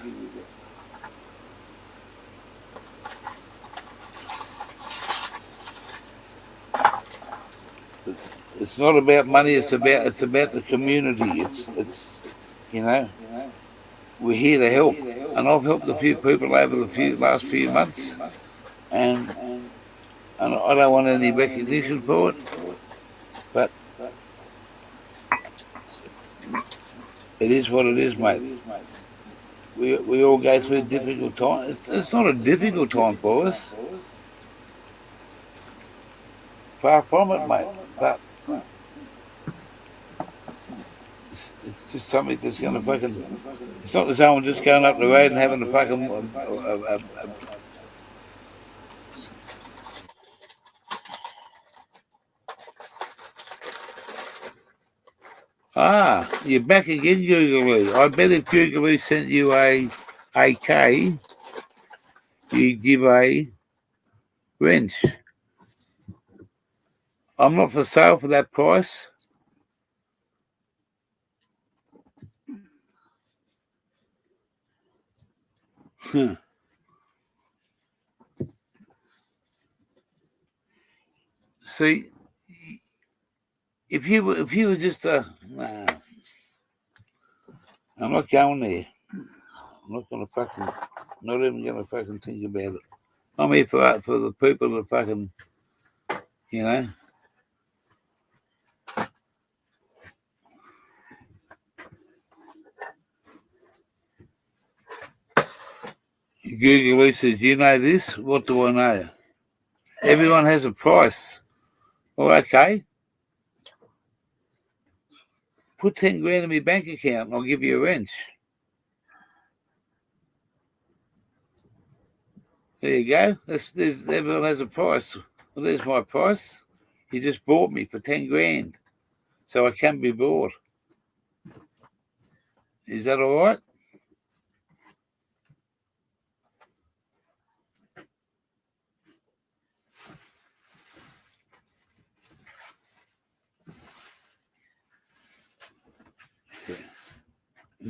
It's not about money. It's about the community. It's you know, we're here to help, and I've helped a few people over the last few months, and I don't want any recognition for it, but it is what it is, mate. We all go through difficult times. It's not a difficult time for us. Far from it, mate. But it's just something that's going to fucking. It's not the someone just going up the road and having a fucking. You're back again, Googaloo. I bet if Googaloo sent you a AK, you'd give a wrench. I'm not for sale for that price. See, if you were just a, nah, I'm not going there. I'm not gonna fucking, not even gonna fucking think about it. I'm here for the people that fucking, you know. Google says, you know this? What do I know? Everyone has a price. Well, okay. Put 10 grand in my bank account and I'll give you a wrench. There you go. Everyone has a price. Well, there's my price. He just bought me for 10 grand. So I can be bought. Is that all right?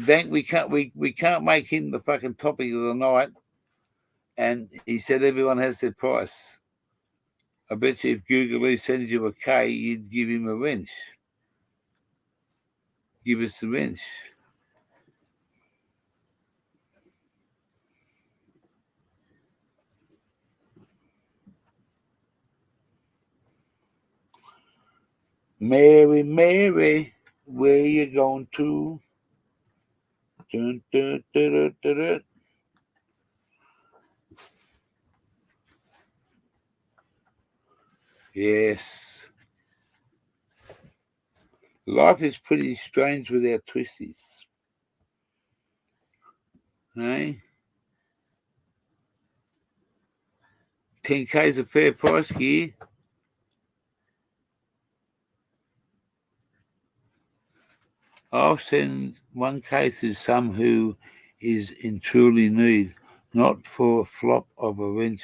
Dank, we can't make him the fucking topic of the night. And he said everyone has their price. I bet you if Google sends you a K, you'd give him a wrench. Give us the wrench. Mary, Mary, where you going to? Dun, dun, dun, dun, dun, dun. Yes. Life is pretty strange without twisties. Hey? 10K's a fair price, gear. I'll send 1K to some who is in truly need, not for a flop of a wrench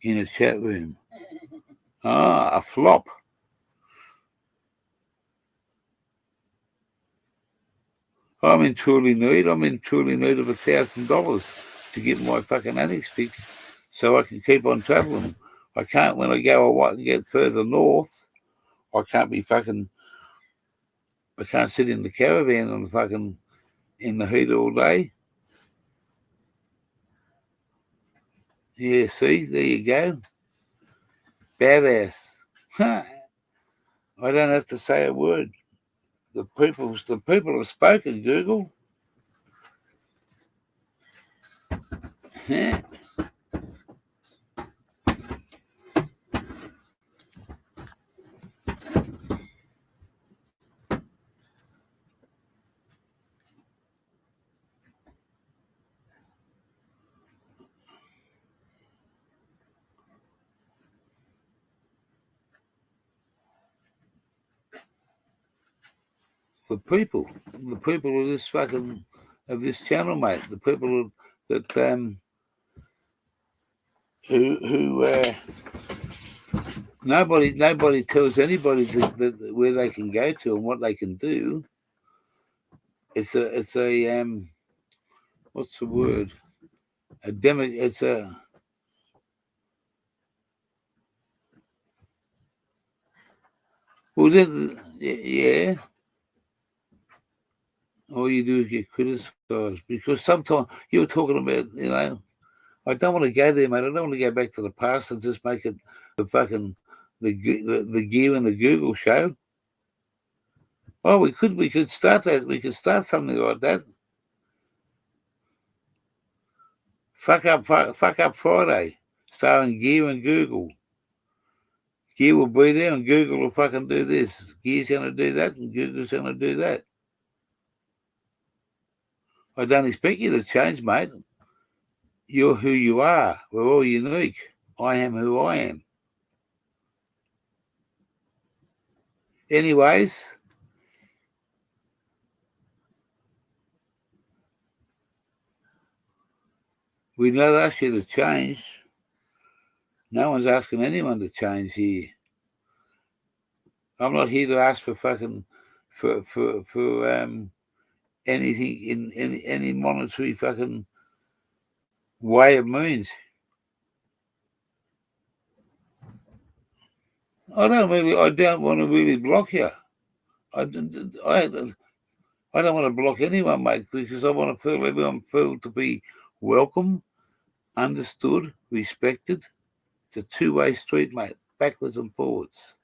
in a chat room. A flop. I'm in truly need. I'm in truly need of $1,000 to get my fucking annex fixed so I can keep on travelling. I can't, when I go or and get further north, I can't sit in the caravan on in the heat all day. Yeah, see, there you go. Badass. I don't have to say a word. The people have spoken, Google. the people of this channel, mate. The people that who nobody tells anybody that where they can go to and what they can do. It's a what's the word? It's a well, yeah. All you do is get criticised because sometimes you were talking about, I don't want to go there, mate. I don't want to go back to the past and just make it the gear and the Google show. Oh, we could start that. We could start something like that. Fuck up Friday, starring Gear and Google. Gear will be there and Google will fucking do this. Gear's going to do that and Google's going to do that. I don't expect you to change, mate. You're who you are. We're all unique. I am who I am. Anyways, we don't ask you to change. No one's asking anyone to change here. I'm not here to ask for anything in any monetary fucking way of means. I don't want to really block you. I don't want to block anyone, mate, because I want to feel everyone to be welcome, understood, respected. It's a two-way street, mate, backwards and forwards.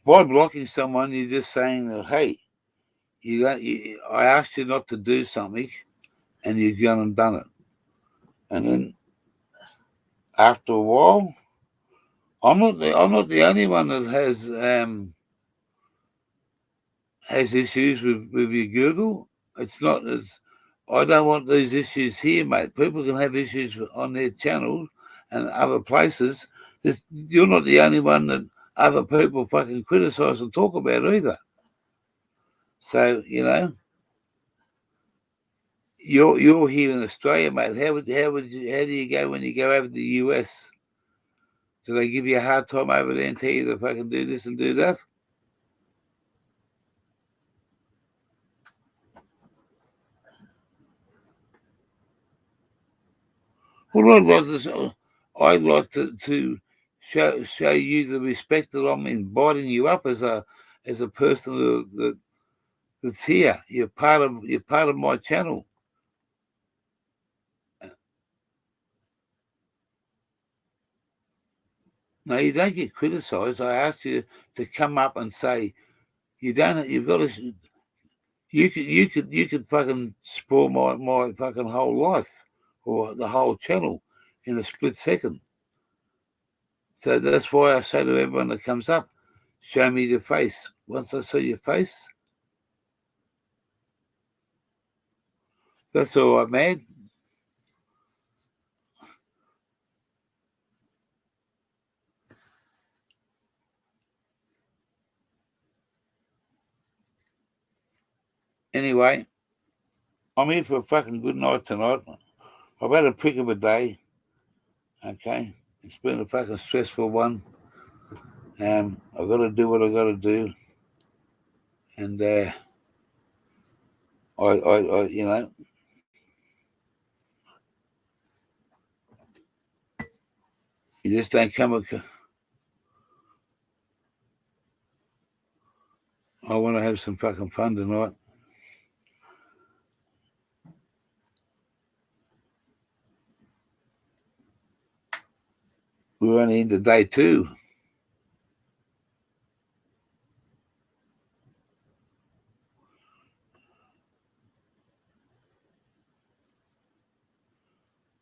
By blocking someone, you're just saying that, hey, I asked you not to do something, and you've gone and done it. And then after a while, I'm not the only one that has issues with your Google. It's not as I don't want these issues here, mate. People can have issues on their channels and other places. You're not the only one that other people fucking criticize and talk about either. So, you're here in Australia, mate. How do you go when you go over to the US? Do they give you a hard time over there and tell you to fucking do this and do that? Well, I'd like to show you the respect that I'm inviting you up as a person that's here. You're part of my channel. No, you don't get criticised. I asked you to come up and say you don't. You've got to. You could fucking spoil my fucking whole life or the whole channel in a split second. So that's why I say to everyone that comes up, show me your face. Once I see your face, that's all right, man. Anyway, I'm here for a fucking good night tonight. I've had a prick of a day. Okay, it's been a fucking stressful one. I've got to do what I got to do, and I you know, you just don't come. I want to have some fucking fun tonight. We're only into day 2.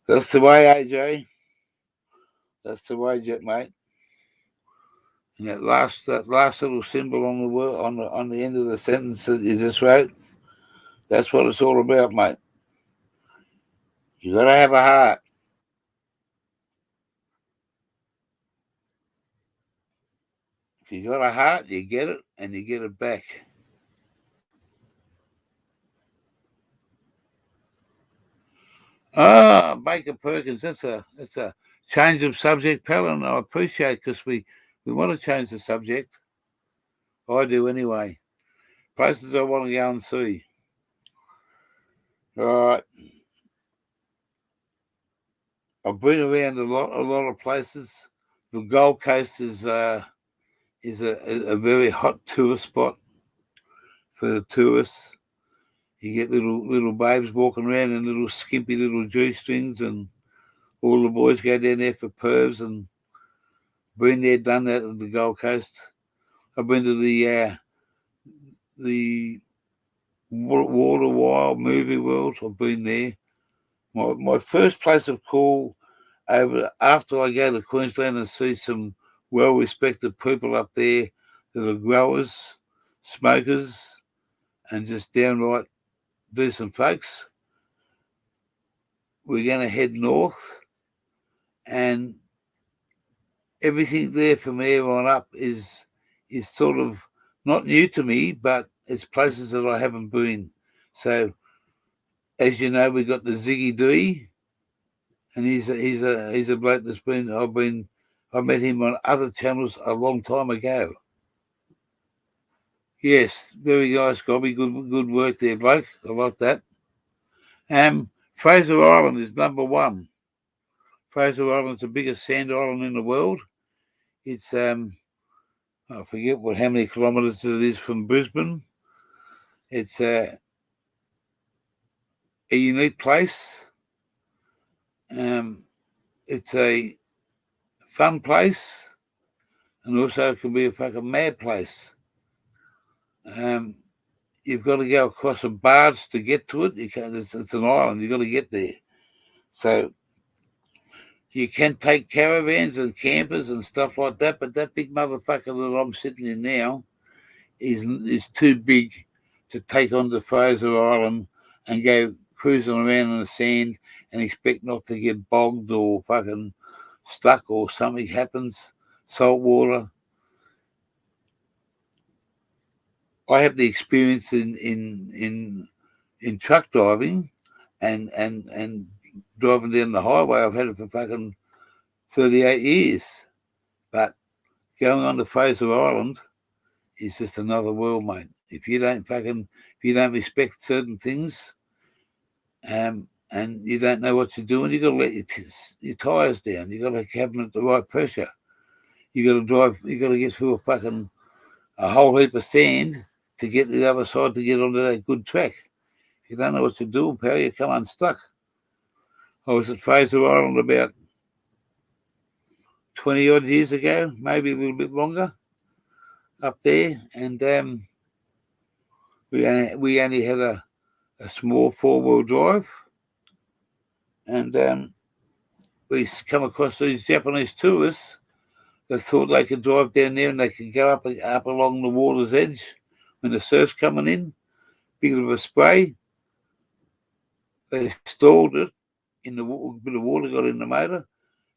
That's the way, AJ. That's the way, mate. And that last little symbol on the word on the end of the sentence that you just wrote, that's what it's all about, mate. You got to have a heart. If you got a heart, you get it, and you get it back. Baker Perkins, that's a change of subject, pal, and I appreciate because we want to change the subject. I do anyway. Places I want to go and see. All right. I've been around a lot of places. The Gold Coast is a very hot tourist spot for the tourists. You get little babes walking around in little skimpy little G-strings, and all the boys go down there for pervs, and been there, done that at the Gold Coast. I've been to the Water Wild Movie World. I've been there. My first place of call after I go to Queensland and see some well-respected people up there that are growers, smokers, and just downright decent folks. We're going to head north, and everything there from there on up is sort of not new to me, but it's places that I haven't been. So, as you know, we got the Ziggy D, and he's a bloke that's been. I met him on other channels a long time ago. Yes, very nice, Gobby. Good work there, bloke. I like that. Fraser Island is number 1. Fraser Island's the biggest sand island in the world. It's I forget how many kilometres it is from Brisbane. It's a unique place. It's a fun place, and also it can be a fucking mad place. You've got to go across a barge to get to it. You can't. It's an island. You've got to get there. So you can take caravans and campers and stuff like that, but that big motherfucker that I'm sitting in now is too big to take onto Fraser Island and go cruising around in the sand and expect not to get bogged or fucking stuck or something happens, salt water. I have the experience in truck driving and driving down the highway. I've had it for fucking 38 years. But going on to Fraser Island is just another world, mate. If you don't respect certain things, and you don't know what you're doing, you got to let your tires down. You got to have them at the right pressure. You got to drive. You got to get through a whole heap of sand to get to the other side to get onto that good track. If you don't know what you're doing, pal, you come unstuck. I was at Fraser Island about 20 odd years ago, maybe a little bit longer, up there, and we only had a small 4-wheel drive, and we come across these Japanese tourists that thought they could drive down there and they could go up along the water's edge when the surf's coming in, big of a spray. They stalled it in the bit of water got in the motor,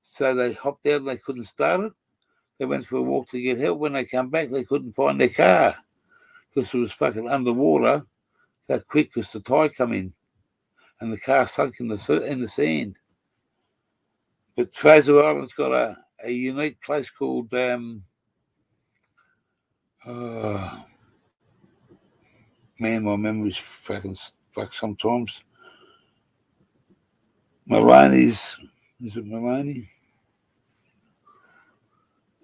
so they hopped out and they couldn't start it. They went for a walk to get help. When they come back, they couldn't find their car because it was fucking underwater that quick because the tide come in and the car sunk in the sand. But Fraser Island's got a unique place called man, my memory's fucking fuck sometimes. Maloney's, is it Maloney?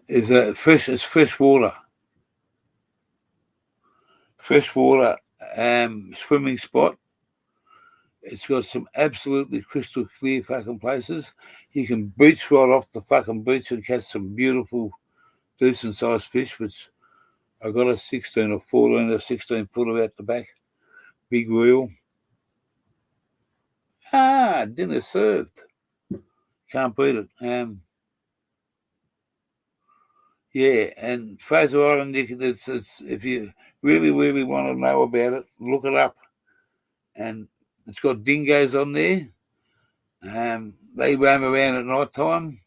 It's fresh water. Freshwater swimming spot. It's got some absolutely crystal clear fucking places. You can beach right off the fucking beach and catch some beautiful, decent sized fish, which I got a 16 or 14 or 16 footer out the back. Big reel. Dinner served. Can't beat it. Yeah, and Fraser Island, it's if you really, really want to know about it, look it up. And it's got dingoes on there. They roam around at night time.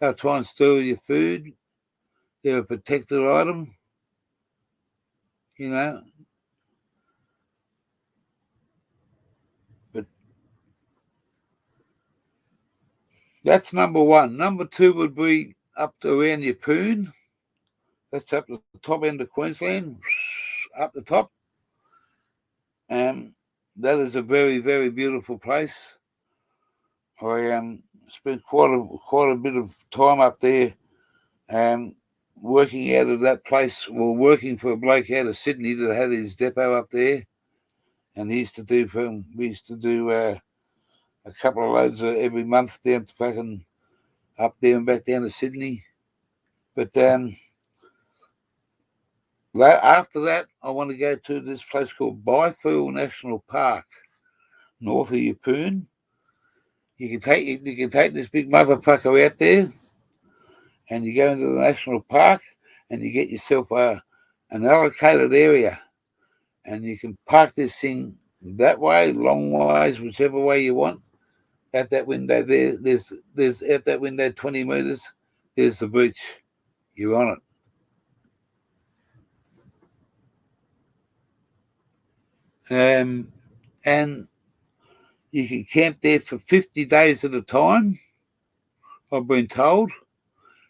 They'll try and steal your food. They're a protected item. You know. But that's number one. Number two would be up to around Yeppoon. That's up the top end of Queensland. Up the top. That is a very, very beautiful place. I spent quite a bit of time up there working out of that place, working for a bloke out of Sydney that had his depot up there. And we used to do a couple of loads every month down to fucking up there and back down to Sydney. But after that, I want to go to this place called Byfield National Park, north of Yeppoon. You can take this big motherfucker out there, and you go into the national park, and you get yourself an allocated area, and you can park this thing that way, long ways, whichever way you want. At that window there's at that window 20 meters. There's the beach. You're on it. And you can camp there for 50 days at a time, I've been told,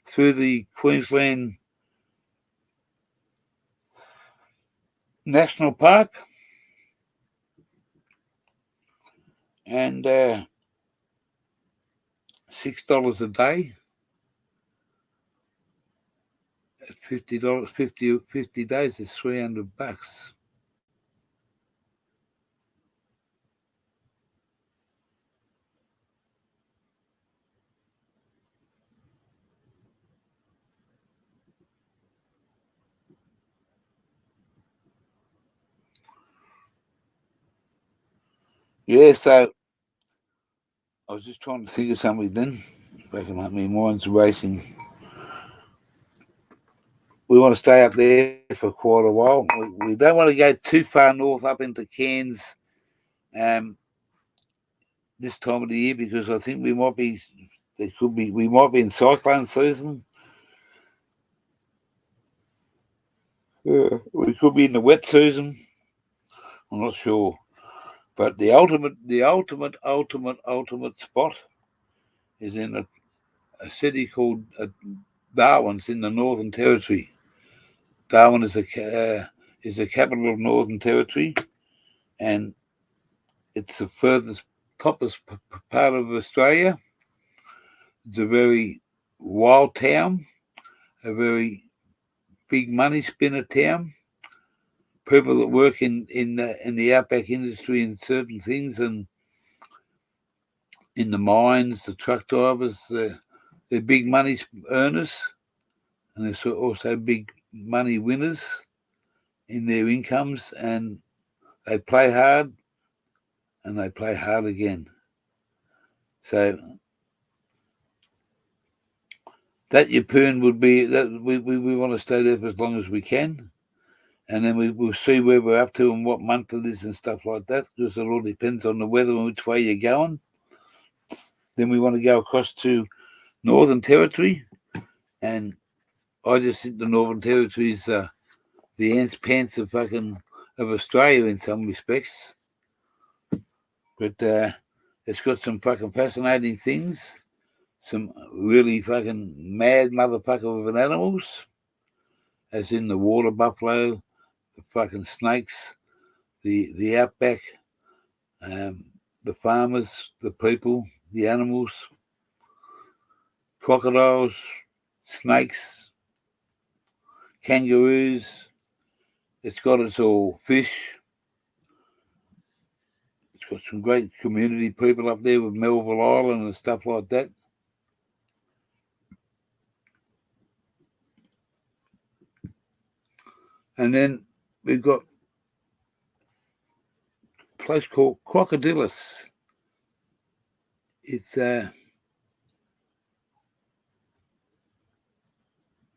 through the Queensland National Park. And $6 a day. At $50, 50 days is $300. Yeah, so I was just trying to think of something then. Back in my mind's racing. We want to stay up there for quite a while. We don't want to go too far north up into Cairns this time of the year, because I think we might be in cyclone season. We could be in the wet season. I'm not sure. But the ultimate spot is in a city called Darwin's in the Northern Territory. Darwin is the capital of Northern Territory, and it's the furthest toppest part of Australia. It's a very wild town, a very big money spinner town. People that work in the outback industry and certain things, and in the mines, the truck drivers, they're big money earners, and they're also big money winners in their incomes, and they play hard, and they play hard again. So that Yeppoon would be that we want to stay there for as long as we can. And then we'll see where we're up to and what month it is and stuff like that, because it all depends on the weather and which way you're going. Then we want to go across to Northern Territory, and I just think the Northern Territory is the ants pants of fucking of Australia in some respects. But it's got some fucking fascinating things. Some really fucking mad motherfucker of animals, as in the water buffalo, the fucking snakes, the outback, the farmers, the people, the animals, crocodiles, snakes, kangaroos. It's got its all fish. It's got some great community people up there with Melville Island and stuff like that. And then we've got a place called Crocodilus. It's a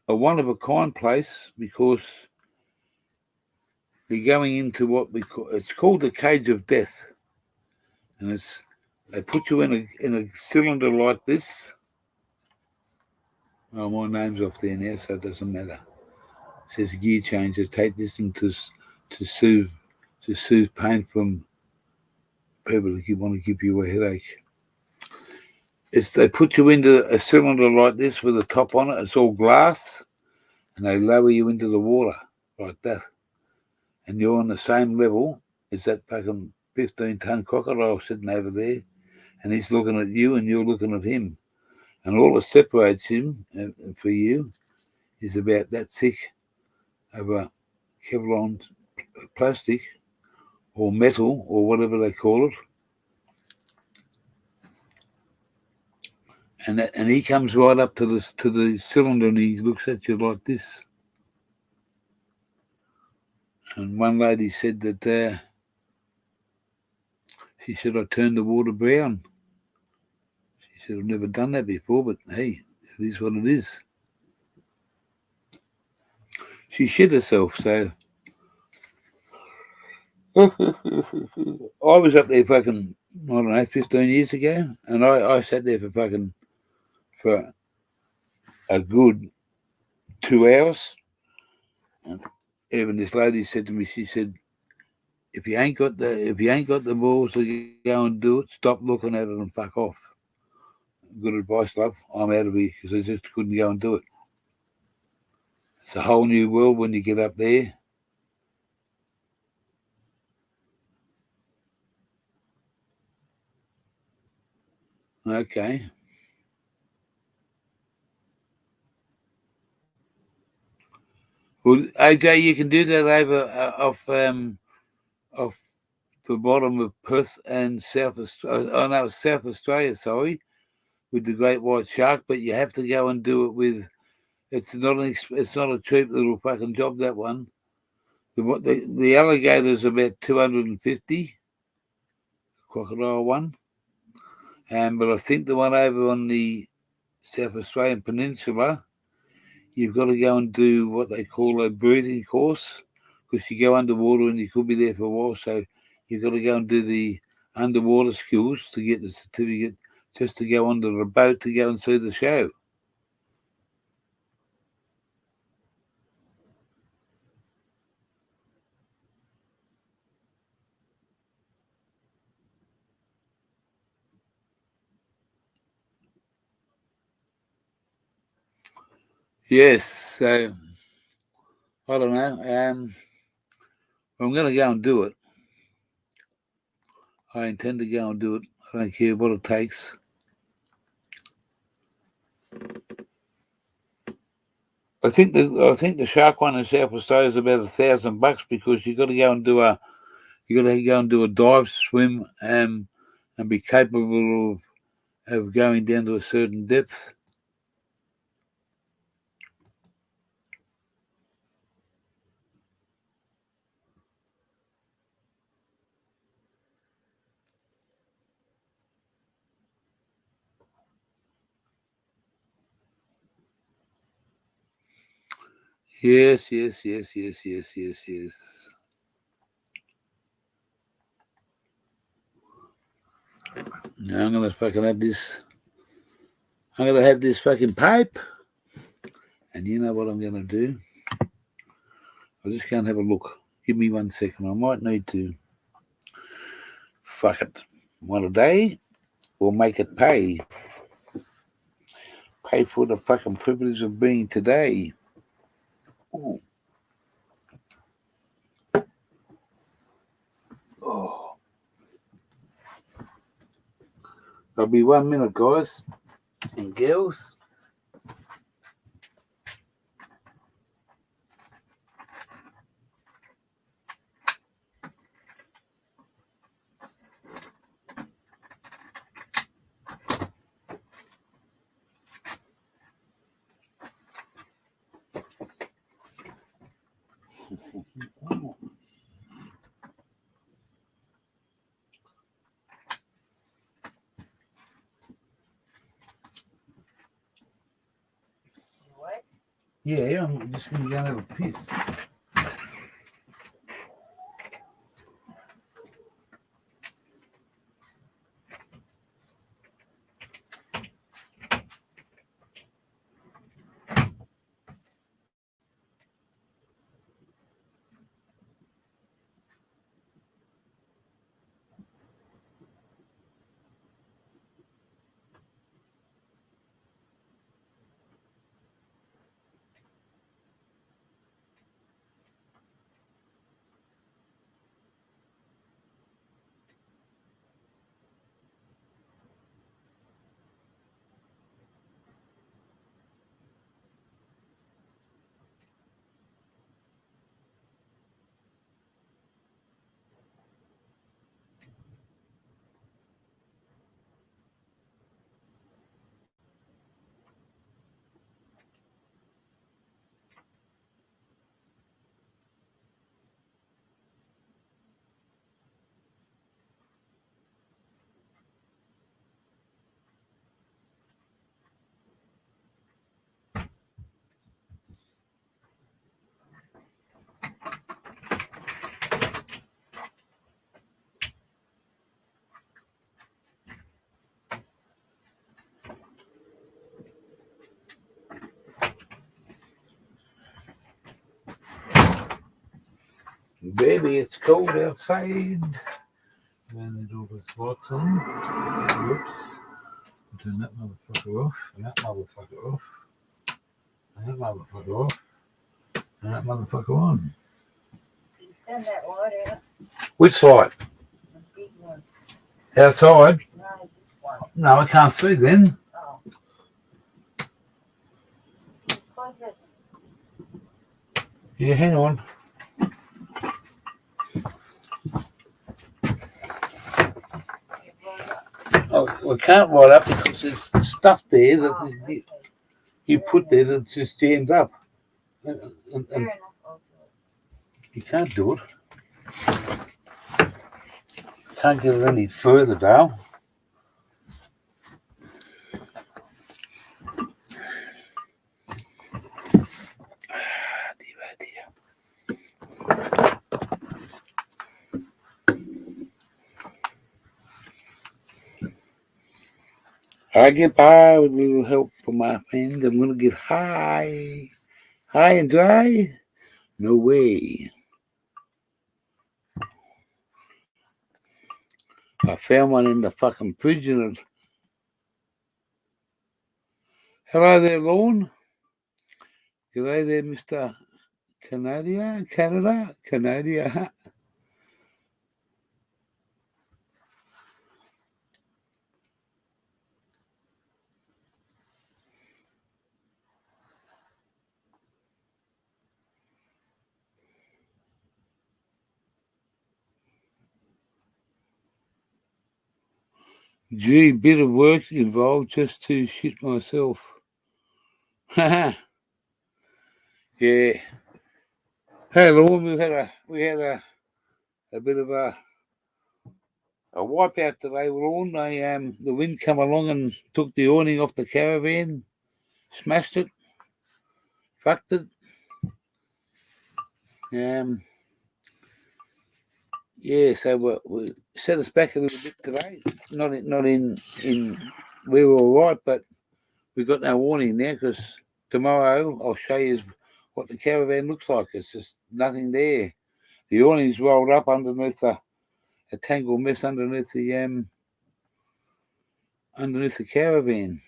one-of-a-kind place because they're going into what we call, it's called the Cage of Death. And they put you in a cylinder like this. Oh, my name's off there now, so it doesn't matter. It says gear changer. Take this in to soothe pain from people that want to give you a headache. They put you into a cylinder like this with a top on it. It's all glass, and they lower you into the water like that, and you're on the same level as that fucking 15-ton crocodile sitting over there, and he's looking at you, and you're looking at him, and all that separates him for you is about that thick of a Kevlar plastic or metal or whatever they call it. And he comes right up to the cylinder and he looks at you like this. And one lady said that she said, I turned the water brown. She said, I've never done that before, but hey, it is what it is. She shit herself, so I was up there fucking, I don't know, 15 years ago, and I sat there for a good 2 hours. And even this lady said to me, she said, if you ain't got the balls to go and do it, stop looking at it and fuck off. Good advice, love. I'm out of here because I just couldn't go and do it. It's a whole new world when you get up there. Okay. Well, AJ, you can do that over off the bottom of Perth and South Australia. Oh no, South Australia. Sorry, with the great white shark, but you have to go and do it with. It's not a cheap little fucking job, that one. The alligator is about 250. Crocodile one, but I think the one over on the South Australian Peninsula, you've got to go and do what they call a breathing course, because you go underwater and you could be there for a while. So you've got to go and do the underwater skills to get the certificate, just to go onto the boat to go and see the show. Yes, so I don't know. I'm going to go and do it. I intend to go and do it. I don't care what it takes. I think the shark one in South Australia is about $1,000 because you got to go and do a dive swim and be capable of going down to a certain depth. Yes. Now I'm gonna fucking have this. I'm gonna have this fucking pipe, and you know what I'm gonna do? I'll just go and have a look. Give me 1 second. I might need to fuck it. One a day or make it pay. Pay for the fucking privilege of being today. Ooh. Oh. There'll be 1 minute, guys and girls. What? Yeah, I'm just going to go and have a piss. Baby, it's cold outside. And it all those lights on. Whoops. Turn that motherfucker off. And that motherfucker off. And that motherfucker off. And that motherfucker on. Turn that light out. Which light? The big one. Outside? No, this one. No, I can't see then. Oh. Close it. Yeah, hang on. Oh, I can't light up because there's stuff there that Oh, okay. you put there that's just jammed up. And Fair enough. I'll do it. you can't do it. Can't get it any further, Dale. I get by with a little help from my friend. I'm going to get high. High and dry? No way. I found one in the fucking fridge and it... Hello there, Lorne. G'day there, Mr. Canada. Gee, bit of work involved just to shit myself. Haha. Yeah. Hey, Lord, we had a bit of a wipeout today, Lord. The wind come along and took the awning off the caravan, smashed it, fucked it. Yeah, so we set us back a little bit today. Not in we were all right, but we got no warning now because tomorrow I'll show you what the caravan looks like. It's just nothing there. The awning's rolled up underneath a tangled mess underneath the caravan.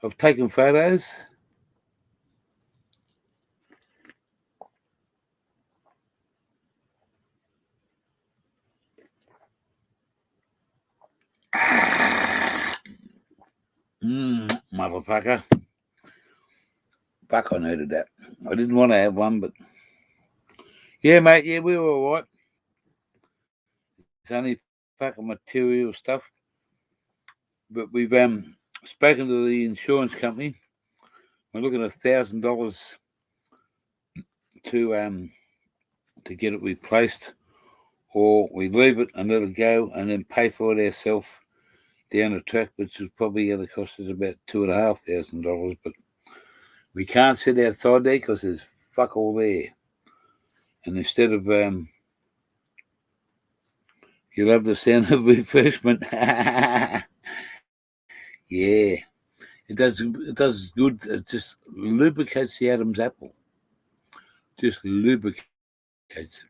I've taken photos. Motherfucker. Fuck, I needed that. I didn't want to have one, but yeah, mate, yeah, we were all right. It's only fucking material stuff. But we've spoken to the insurance company. We're looking at $1,000 to get it replaced, or we leave it and let it go and then pay for it ourselves down the track, which is probably going to cost us about $2,500. But we can't sit outside there because there's fuck all there. And instead of you'll have the sound of refreshment. Yeah, it does good. It just lubricates the Adam's apple. Just lubricates it.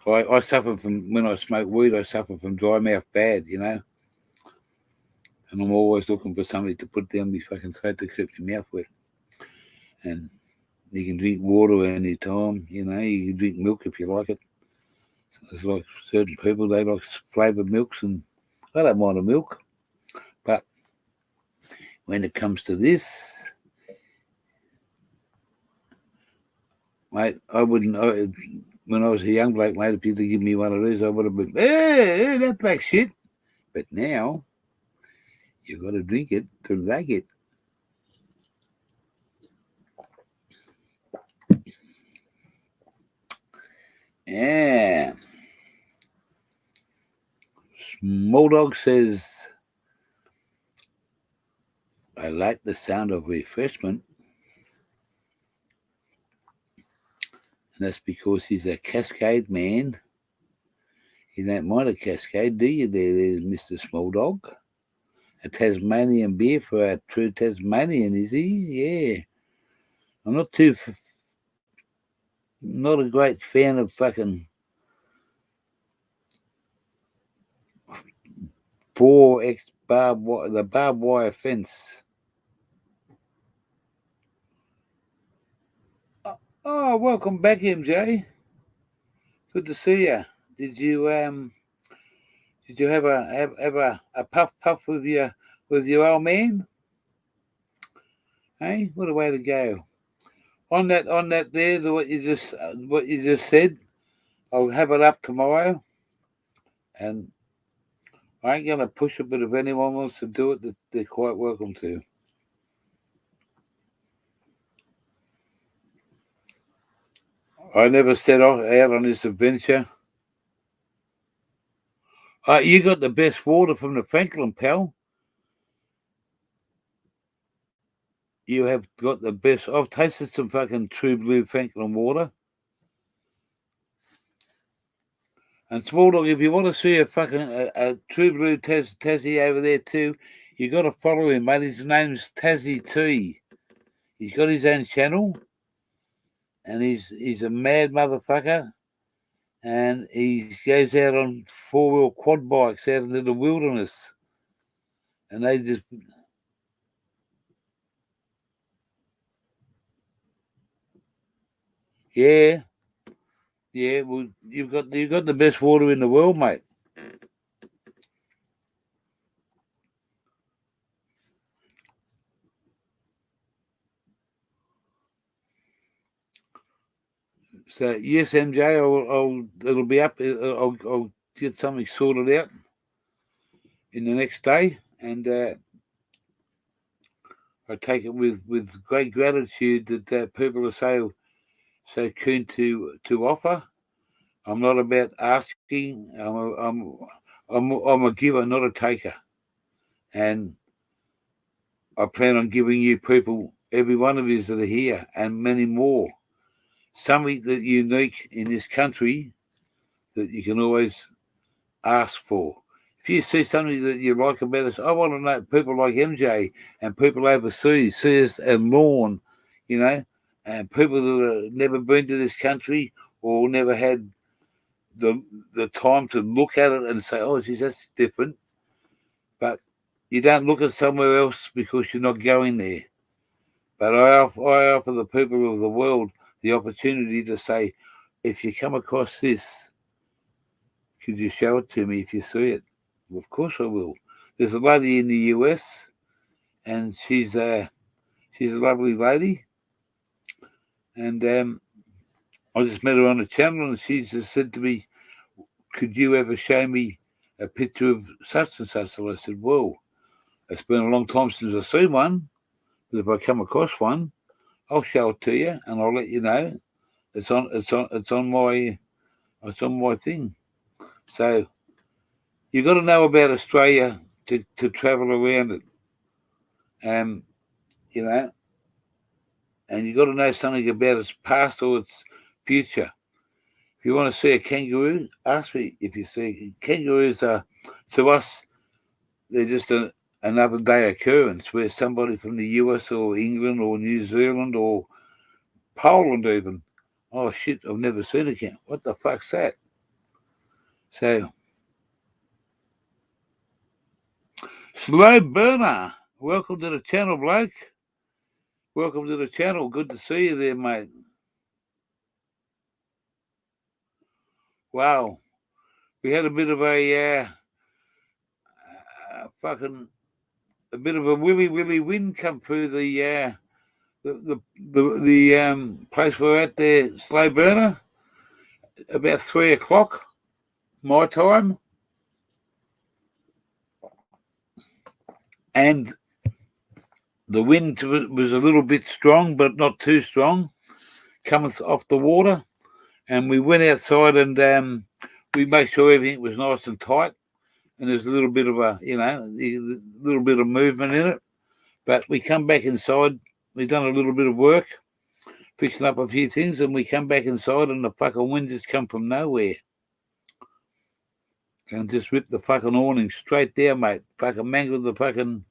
I suffer from, when I smoke weed, I suffer from dry mouth bad, you know. And I'm always looking for somebody to put down my fucking throat to keep your mouth wet. And you can drink water any time, you know. You can drink milk if you like it. It's like certain people, they like flavoured milks, and I don't mind the milk. But when it comes to this, mate, I wouldn't. When I was a young bloke, mate, if you'd give me one of these, I would have been, hey, that black shit. But now, you've got to drink it to like it. Yeah. Small Dog says, I like the sound of refreshment. And that's because he's a Cascade man. You don't mind a Cascade, do you? There's Mr. Small Dog. A Tasmanian beer for a true Tasmanian, is he? Yeah. I'm not a great fan of fucking the barbed wire fence. Oh, welcome back, MJ. Good to see you. Did you have a puff with your old man? Hey, what a way to go. On that there, what you just said, I'll have it up tomorrow, and I ain't gonna push it, but if anyone wants to do it, they're quite welcome to. I never set out on this adventure. You got the best water from the Franklin, pal. You have got the best. I've tasted some fucking True Blue Franklin water. And Small Dog, if you want to see a fucking a True Blue Tassie over there too, you got to follow him, mate. His name's Tassie T. He's got his own channel, and he's a mad motherfucker. And he goes out on 4-wheel quad bikes out into the wilderness. And they just... Yeah. Yeah, well, you've got the best water in the world, mate. So yes, MJ, it'll be up. I'll get something sorted out in the next day, and I take it with great gratitude that people are so keen to offer. I'm not about asking. I'm a giver, not a taker, and I plan on giving you people, every one of you that are here, and many more, something that unique in this country that you can always ask for. If you see something that you like about us, I want to know people like MJ and people overseas see us and Lorne, you know, and people that have never been to this country or never had the time to look at it and say, oh, geez, that's different. But you don't look at somewhere else because you're not going there. But I offer the people of the world the opportunity to say, if you come across this, could you show it to me if you see it? Well, of course I will. There's a lady in the US, and she's a lovely lady. And I just met her on the channel, and she just said to me, could you ever show me a picture of such and such? And I said, well, it's been a long time since I've seen one, but if I come across one, I'll show it to you, and I'll let you know. It's on my thing. So you got to know about Australia to travel around it, you know, and you got to know something about its past or its future. If you want to see a kangaroo, ask me if you see kangaroos. Are to us, they're just another day occurrence where somebody from the US or England or New Zealand or Poland even, oh shit, I've never seen a kangaroo. What the fuck's that? So, Slow Burner, welcome to the channel, bloke. Welcome to the channel. Good to see you there, mate. Wow, we had a bit of a bit of a willy wind come through the place we're at there, Slow Burner, about 3 o'clock my time, and the wind was a little bit strong, but not too strong, coming off the water. And we went outside and we made sure everything was nice and tight. And there's a little bit of a little bit of movement in it. But we come back inside. We've done a little bit of work, fixing up a few things, and we come back inside, and the fucking wind just come from nowhere. And just ripped the fucking awning straight there, mate. Fucking mangled the fucking...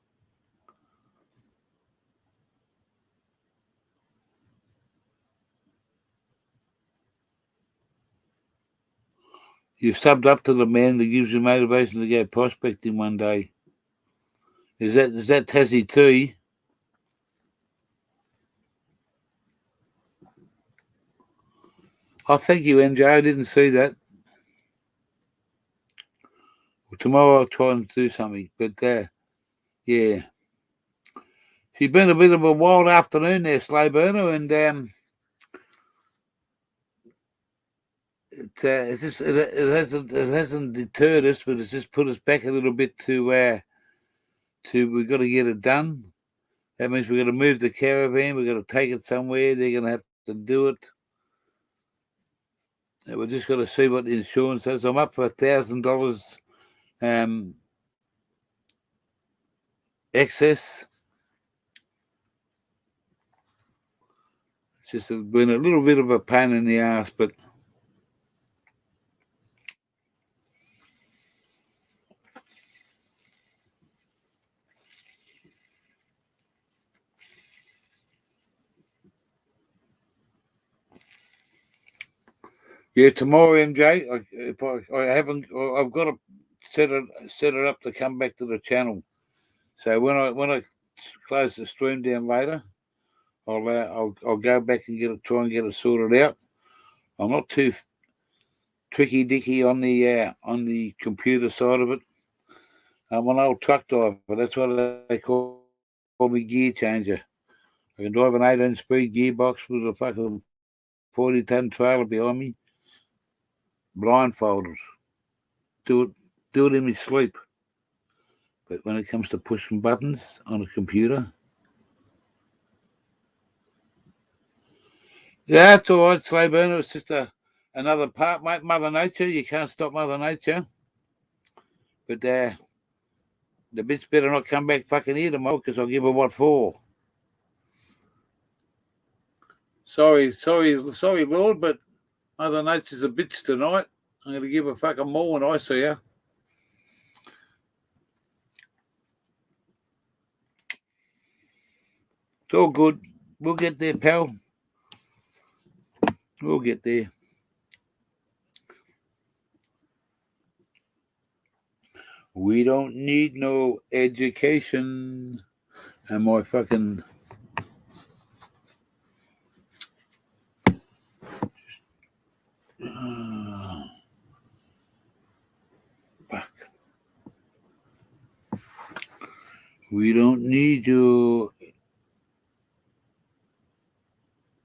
You subbed up to the man that gives you motivation to go prospecting one day. Is that Tassie T? Oh, thank you, NJ. I didn't see that. Well, tomorrow I'll try and do something. But, yeah. It's been a bit of a wild afternoon there, Slow Burner, and it hasn't deterred us, but it's just put us back a little bit to we've got to get it done. That means we've got to move the caravan, we've got to take it somewhere, they're going to have to do it. And we're just got to see what the insurance says. I'm up for $1,000 excess. It's just been a little bit of a pain in the ass, but yeah, tomorrow, MJ. I've got to set it up to come back to the channel. So when I close the stream down later, I'll go back and try and get it sorted out. I'm not too tricky dicky on the computer side of it. I'm an old truck driver. That's what they call me, gear changer. I can drive an 18-speed gearbox with a fucking 40-ton trailer behind me, blindfolded. Do it in my sleep. But when it comes to pushing buttons on a computer, yeah, that's all right, Slow Burner. It's just another part, mate. Mother Nature. You can't stop Mother Nature. But the bitch better not come back fucking here tomorrow, because I'll give her what for. Sorry, Lord, but Mother Nature's a bitch tonight. I'm going to give her fucking more when I see her. It's all good. We'll get there, pal. We'll get there. We don't need no education. And my fucking fuck. We don't need you.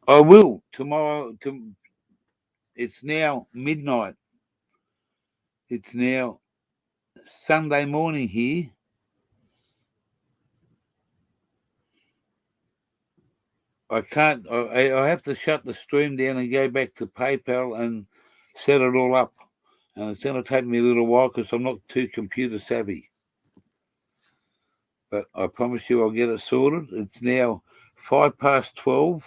I will tomorrow. It's now midnight. It's now Sunday morning here. I can't. I have to shut the stream down and go back to PayPal and set it all up. And it's going to take me a little while because I'm not too computer savvy. But I promise you I'll get it sorted. It's now 12:05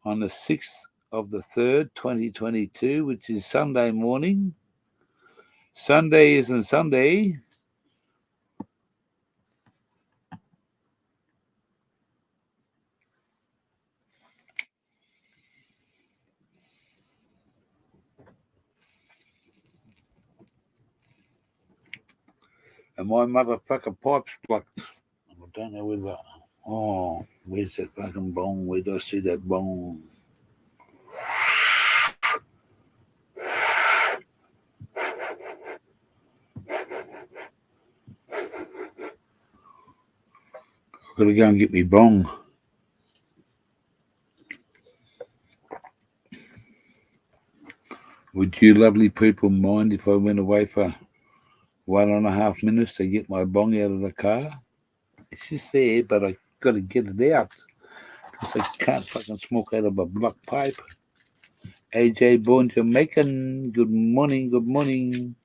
on the 6th of the 3rd, 2022, which is Sunday morning. Sunday isn't Sunday. And my motherfucker pipe's plucked. I don't know where that. Oh, where's that fucking bong? Where do I see that bong? I've got to go and get me bong. Would you lovely people mind if I went away for 1.5 minutes to get my bong out of the car? It's just there, but I got to get it out because I can't fucking smoke out of a block pipe. AJ Born Jamaican, good morning, good morning.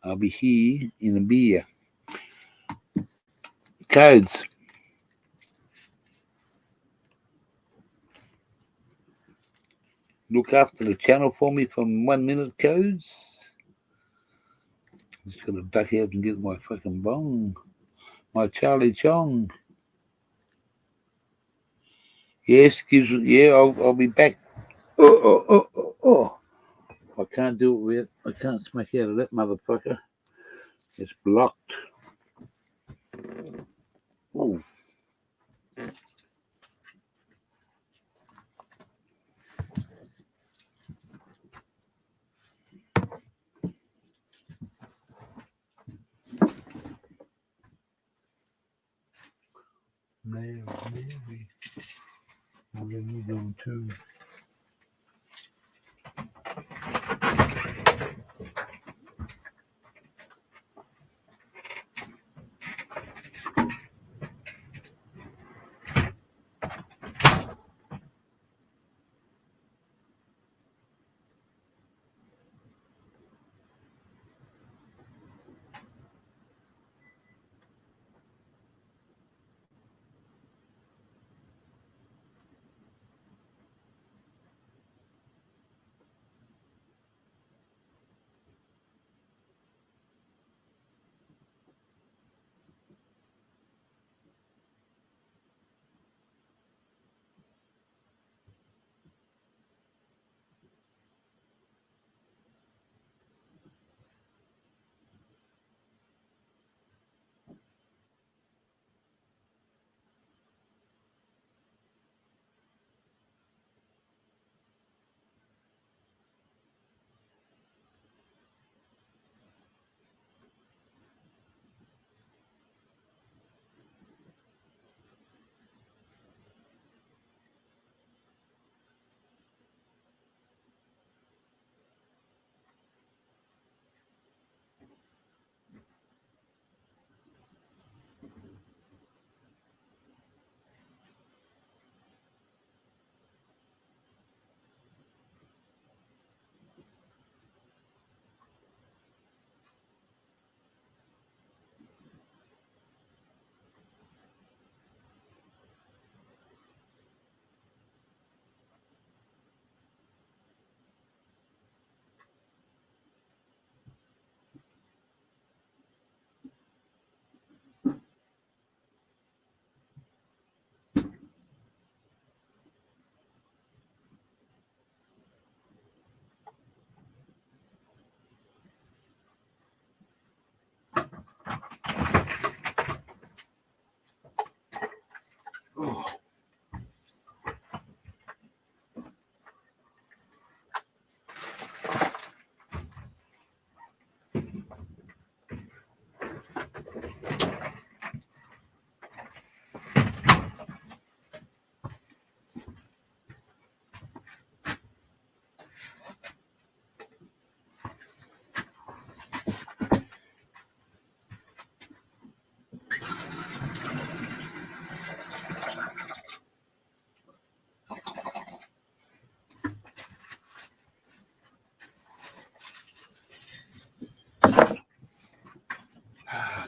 I'll be here in a beer. Codes. Look after the channel for me from 1 minute, Codes. Just got to duck out and get my fucking bong. My Charlie Chong. Yes, I'll be back. Oh. I can't do it with. I can't smack out of that motherfucker. It's blocked. Oh. Mary, what are you doing too?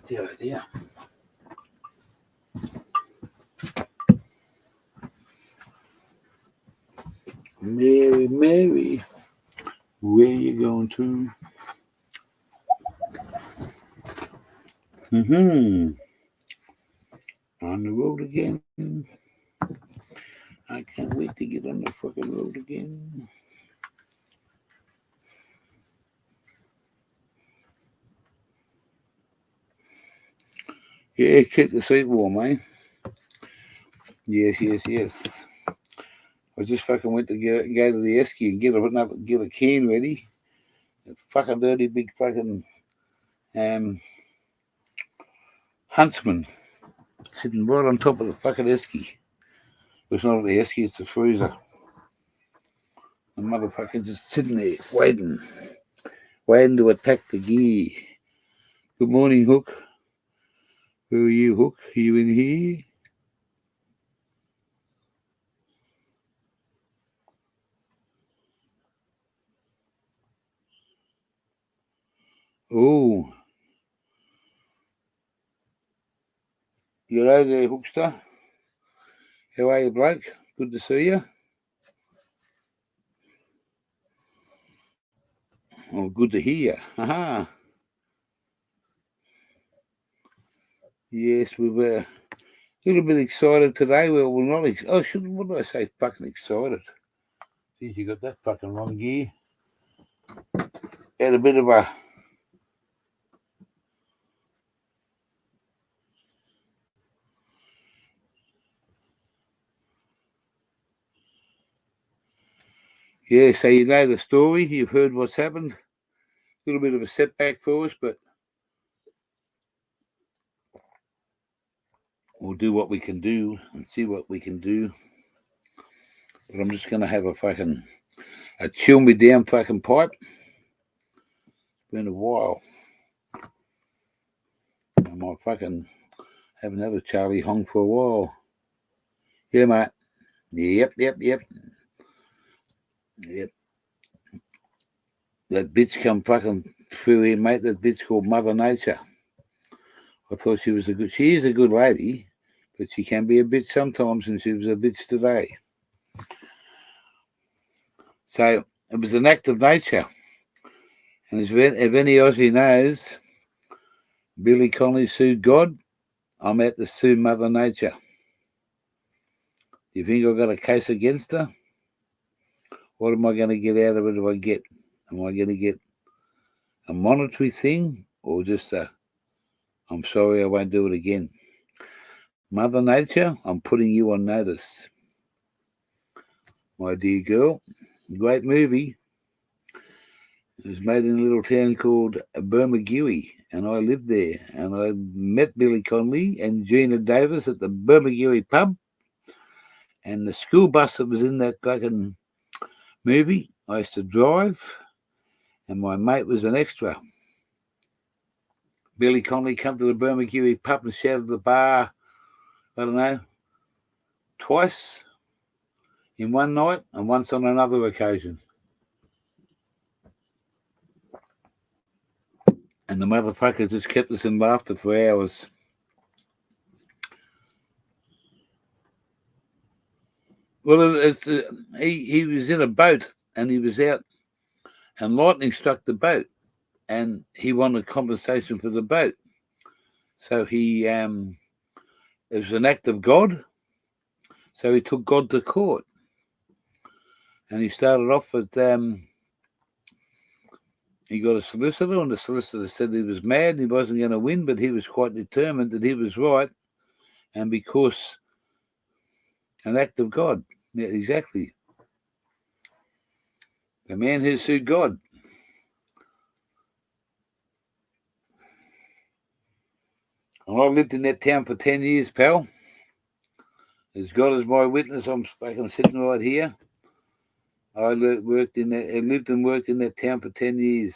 the idea. Mary, Mary, where you going to? On the road again. I can't wait to get on the fucking road again. Yeah, keep the seat warm, eh? Yes. I just fucking went to go to the esky and get a can ready. A fucking dirty big fucking Huntsman sitting right on top of the fucking esky. It's not the esky, it's the freezer. The motherfucker just sitting there waiting to attack the gear. Good morning, Hook. Who are you, Hook? Are you in here? Oh. Hello there, Hookster. How are you, bloke? Good to see you. Oh, good to hear you. Aha. Yes, we were a little bit excited today. Well, we're not. What did I say? Fucking excited. Geez, you got that fucking wrong gear. Had a bit of a. Yeah, so you know the story. You've heard what's happened. A little bit of a setback for us, but we'll do what we can do and see what we can do. But I'm just going to have a chill me down fucking pipe. It's been a while. I might fucking haven't had a Charlie Hong for a while. Yeah, mate. Yep. That bitch come fucking through here, mate. That bitch called Mother Nature. I thought she is a good lady, but she can be a bitch sometimes, and she was a bitch today. So it was an act of nature. And if any Aussie knows, Billy Connolly sued God, I'm out to sue Mother Nature. You think I've got a case against her? What am I going to get out of it if I get? Am I going to get a monetary thing or just I'm sorry, I won't do it again? Mother Nature, I'm putting you on notice. My dear girl, great movie. It was made in a little town called Bermagui, and I lived there. And I met Billy Connolly and Gina Davis at the Bermagui pub. And the school bus that was in that fucking movie, I used to drive, and my mate was an extra. Billy Connolly come to the Bermagui pub and shouted at the bar, I don't know, twice in one night and once on another occasion. And the motherfucker just kept us in laughter for hours. Well, he was in a boat and he was out and lightning struck the boat and he wanted compensation for the boat. So it was an act of God. So he took God to court. And he started off with, he got a solicitor, and the solicitor said he was mad, he wasn't going to win, but he was quite determined that he was right. And because an act of God. Yeah, exactly. The man who sued God. And I lived in that town for 10 years, pal. As God is my witness, I'm fucking sitting right here. I lived and worked in that town for 10 years.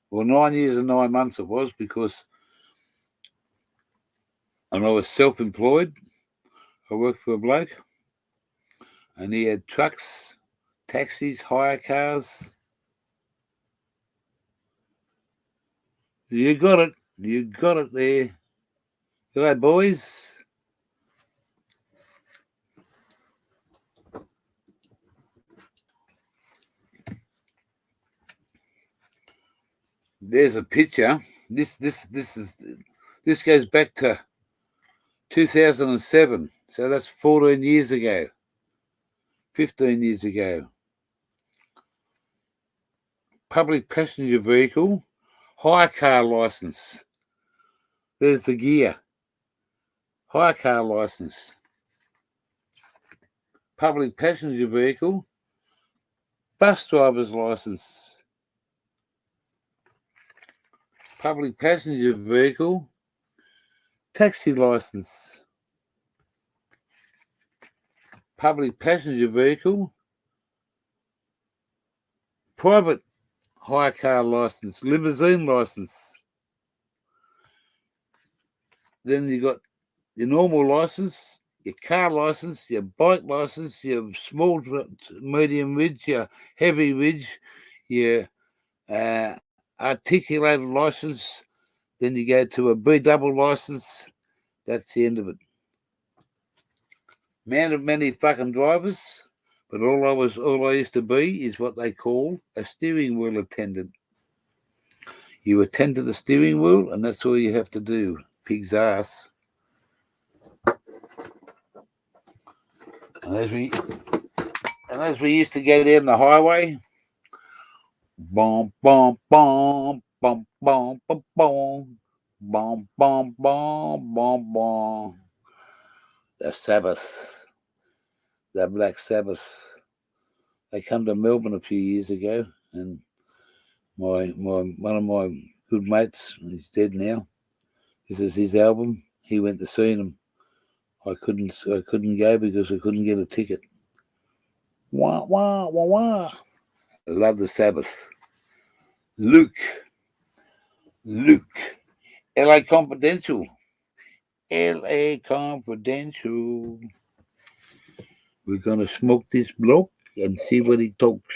Well, 9 years and 9 months it was, because and I was self-employed. I worked for a bloke, and he had trucks, taxis, hire cars. You got it. You got it there. G'day, boys. There's a picture. This goes back to 2007. So that's 14 years ago. 15 years ago. Public passenger vehicle, hire car license. There's the gear. Hire car license. Public passenger vehicle, bus driver's license. Public passenger vehicle, taxi license. Public passenger vehicle, private hire car license, limousine license. Then you got your normal license, your car license, your bike license, your small, medium ridge, your heavy ridge, your articulated license. Then you go to a B double license. That's the end of it. Man of many fucking drivers, but all I used to be is what they call a steering wheel attendant. You attend to the steering wheel, and that's all you have to do. Pig's ass. And as we used to go down the highway, bom bom bom bom bom bom bom bom bom bom bom bom. The Sabbath, the Black Sabbath. They come to Melbourne a few years ago, and one of my good mates, he's dead now. This is his album. He went to see them. I couldn't go because I couldn't get a ticket. Wah wah wah wah. I love the Sabbath. Luke, LA Confidential. LA Confidential. We're gonna smoke this bloke and see what he talks.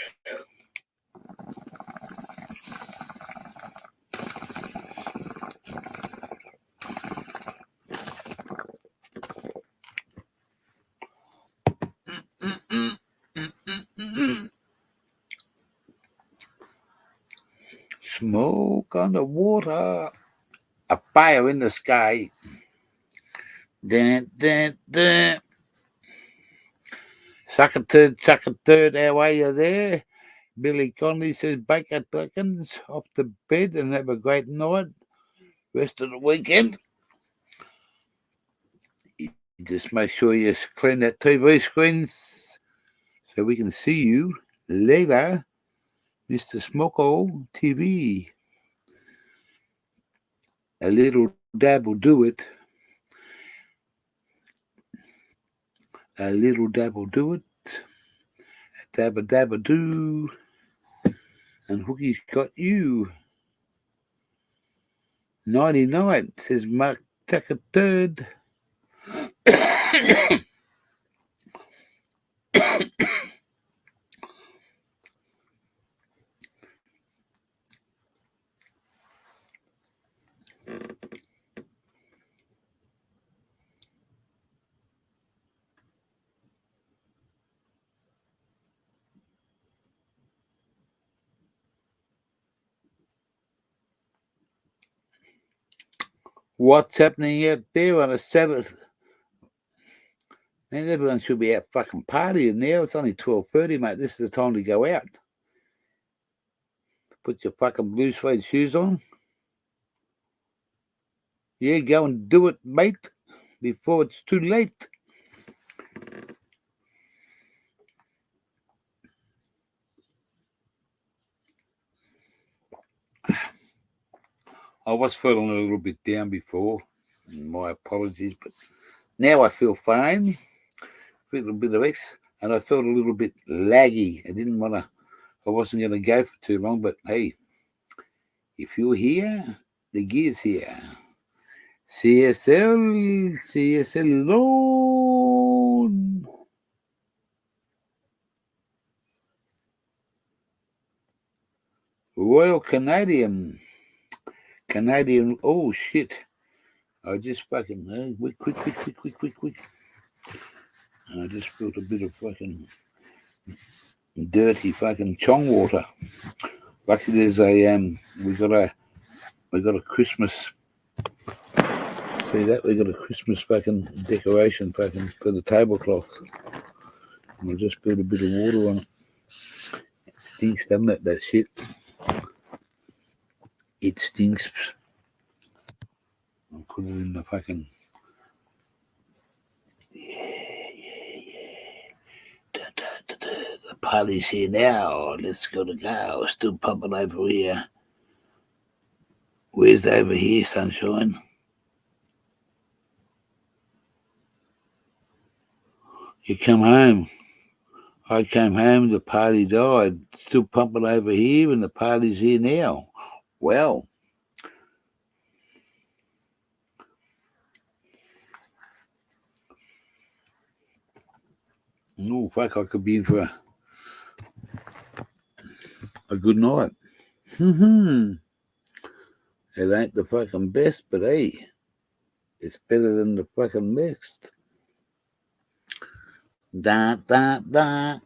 Smoke on the water, a fire in the sky. Dun, dun, dun. Suck a turd, how are you there? Billy Conley says, bake at Perkins off the bed and have a great night. Rest of the weekend. Just make sure you clean that TV screen so we can see you later, Mr. Smoko TV. A little dab will do it. A little dab will do it. A dabba dabba do. And Hookie's got you. 99 says Mark Tucker third. What's happening out there on a Saturday? Man, everyone should be out fucking partying now. It's only 12:30, mate. This is the time to go out. Put your fucking blue suede shoes on. Yeah, go and do it, mate, before it's too late. I was feeling a little bit down before. My apologies, but now I feel fine. Feel a bit of X, and I felt a little bit laggy. I wasn't going to go for too long, but hey, if you're here, the gear's here. CSL loan. Royal Canadian Canadian. Oh shit! I just fucking quick. I just spilled a bit of fucking dirty fucking chong water. Luckily, there's a we got a Christmas. See that? We got a Christmas fucking decoration fucking for the tablecloth. And I just spilled a bit of water on it. Stinks, doesn't it? That shit. It stinks. I'll put it in the fucking. The party's here now. Let's go. Still pumping over here. Where's over here, sunshine? You come home. I came home, the party died. Still pumping over here, and the party's here now. Well. Oh, fuck, I could be in for a good night. It ain't the fucking best, but hey, it's better than the fucking best. Da da da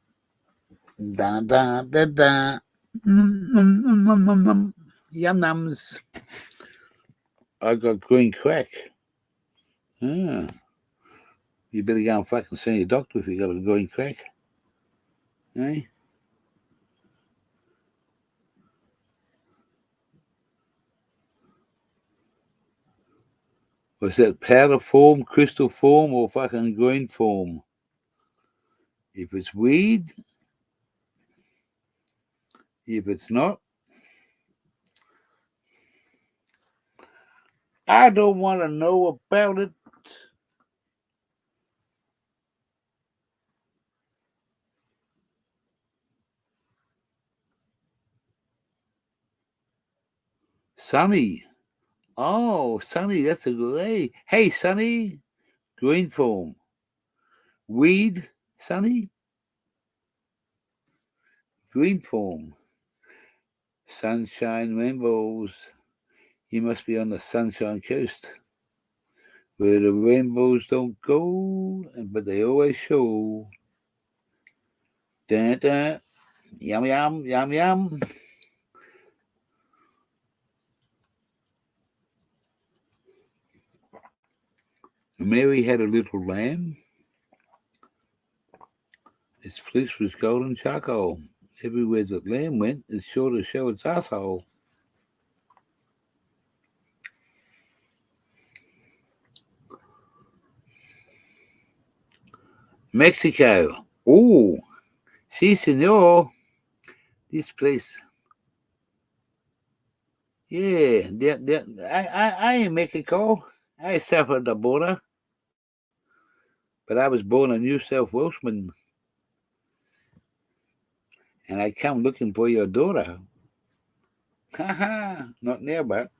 da da da da. Yum nums. I got green crack. Ah. You better go and fucking see your doctor if you got a green crack. Eh? Was that powder form, crystal form, or fucking green form? If it's weed, if it's not, I don't want to know about it. Sonny. Oh, Sonny, that's a great. Hey, Sonny, green form. Weed, Sonny? Green form. Sunshine rainbows. You must be on the Sunshine Coast, where the rainbows don't go, but they always show. Dun, dun. Yum, yum, yum, yum. Mary had a little lamb. Its fleece was golden charcoal. Everywhere the lamb went, it's sure to show its asshole. Mexico. Oh, si, senor. This place. Yeah, I in Mexico. I south of the border. But I was born a New South Welshman. And I come looking for your daughter. Ha ha, not near, but.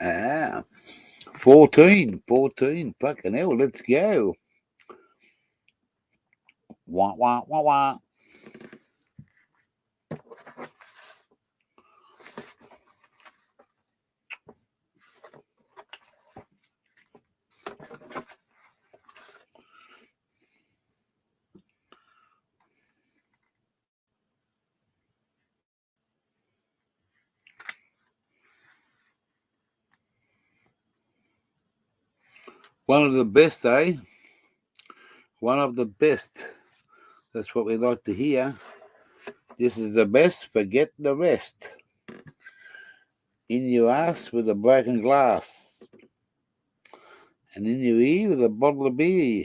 Ah, 14, fucking hell, let's go. Wah, wah, wah, wah. One of the best, eh? One of the best. That's what we like to hear. This is the best, forget the rest. In your ass with a broken glass. And in your ear with a bottle of beer.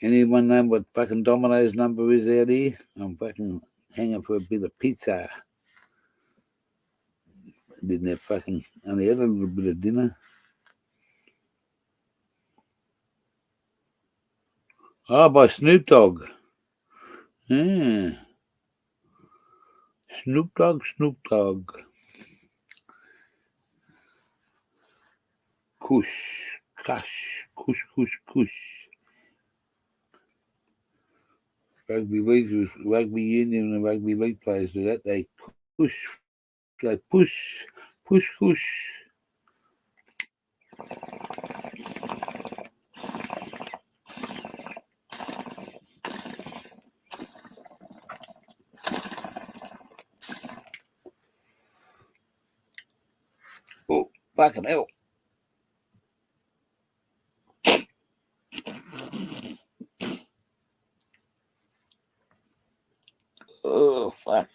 Anyone know what fucking Domino's number is out here? I'm fucking hanging for a bit of pizza. Didn't have fucking, only had a little bit of dinner. Oh, by Snoop Dogg. Yeah. Snoop Dogg, Snoop Dogg. Kush, Kush, Kush, Kush, Kush. Rugby league with rugby union and rugby league players do that. They push, push, push. Oh, fucking hell. Oh, fuck.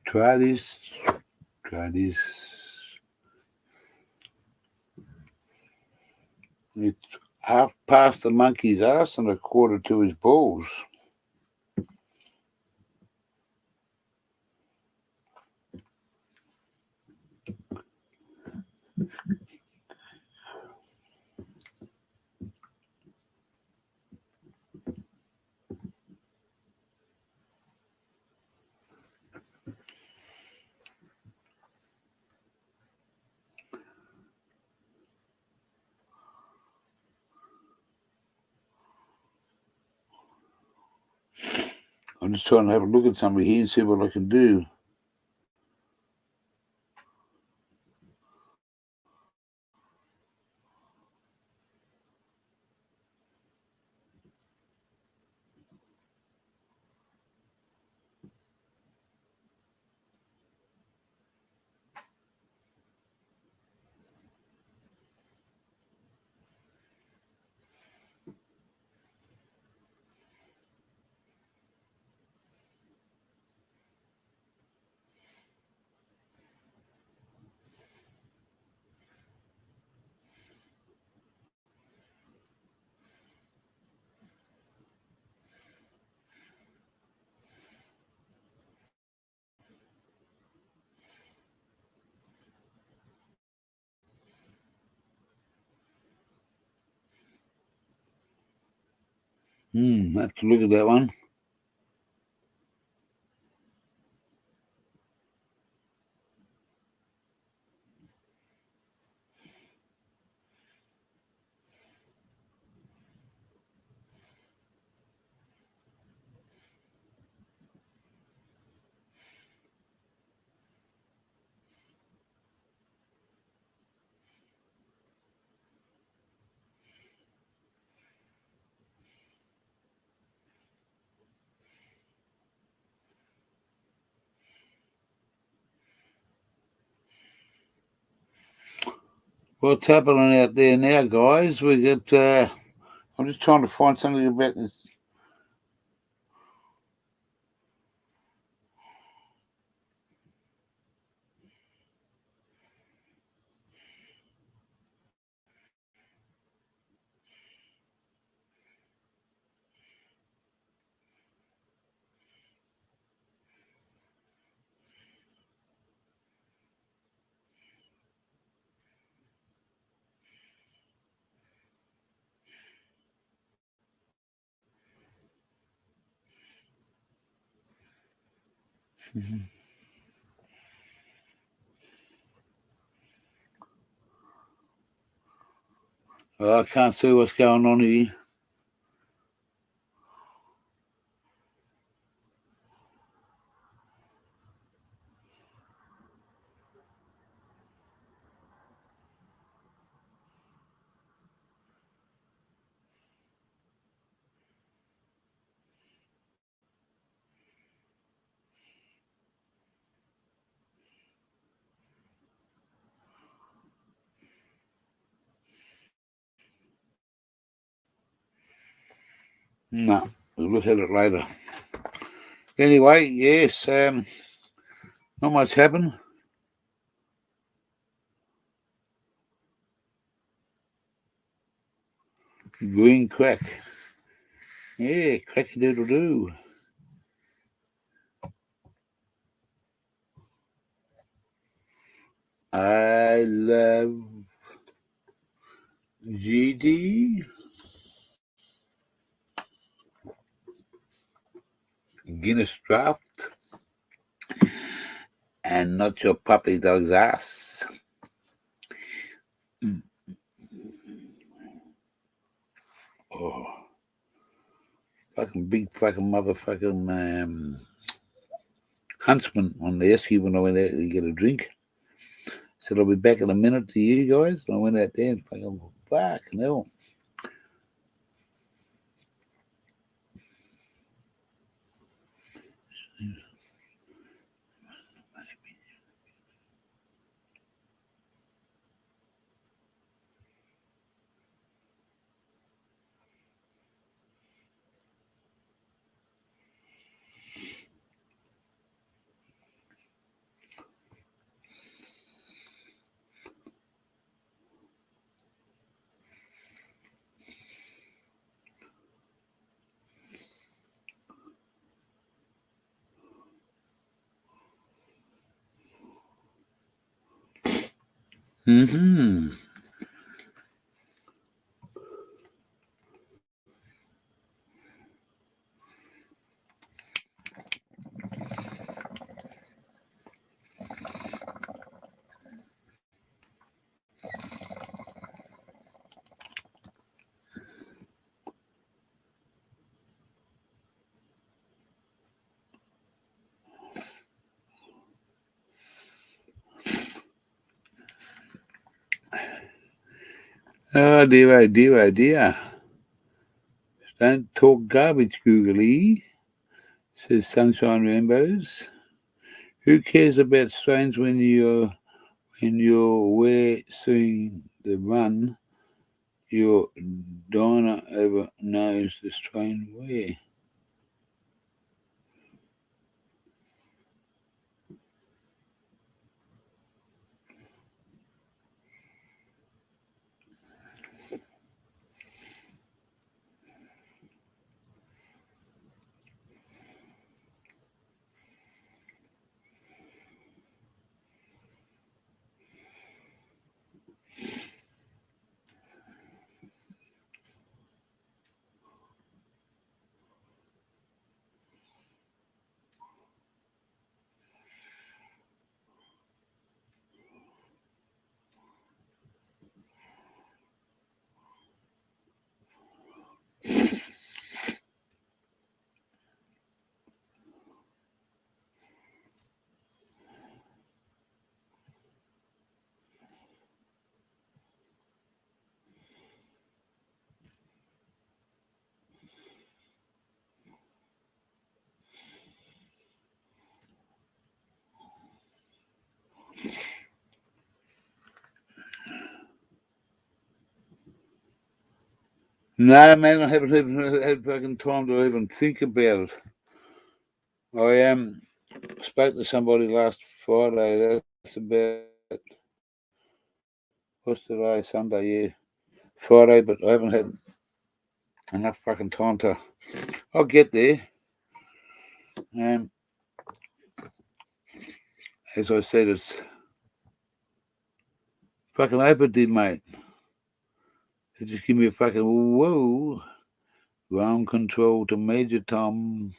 Try this. Try this. It's half past the monkey's ass and a quarter to his balls. I'm just trying to have a look at somebody here and see what I can do. Have to look at that one. What's happening out there now, guys? We got. I'm just trying to find something about this. I can't see what's going on here. No, we'll look at it later. Anyway, yes, not much happened. Green crack. Yeah, cracky doodle doo. I love GD. Guinness Draft. And not your puppy dog's ass. Oh, fucking big fucking motherfucking huntsman on the esky when I went out to get a drink. Said I'll be back in a minute to you guys. And I went out there and fucking hell. Mm-hmm. Oh dear, oh dear, oh dear. Don't talk garbage, Googly, says Sunshine Rainbows. Who cares about strains when you're where seeing the run? Your diner over knows the strain where. No, man, I haven't even had fucking time to even think about it. I spoke to somebody last Friday. That's about what's today? Sunday, yeah, Friday. But I haven't had enough fucking time to. I'll get there. As I said, it's fucking overdid, mate. They just give me a fucking whoa. Ground control to Major Tom.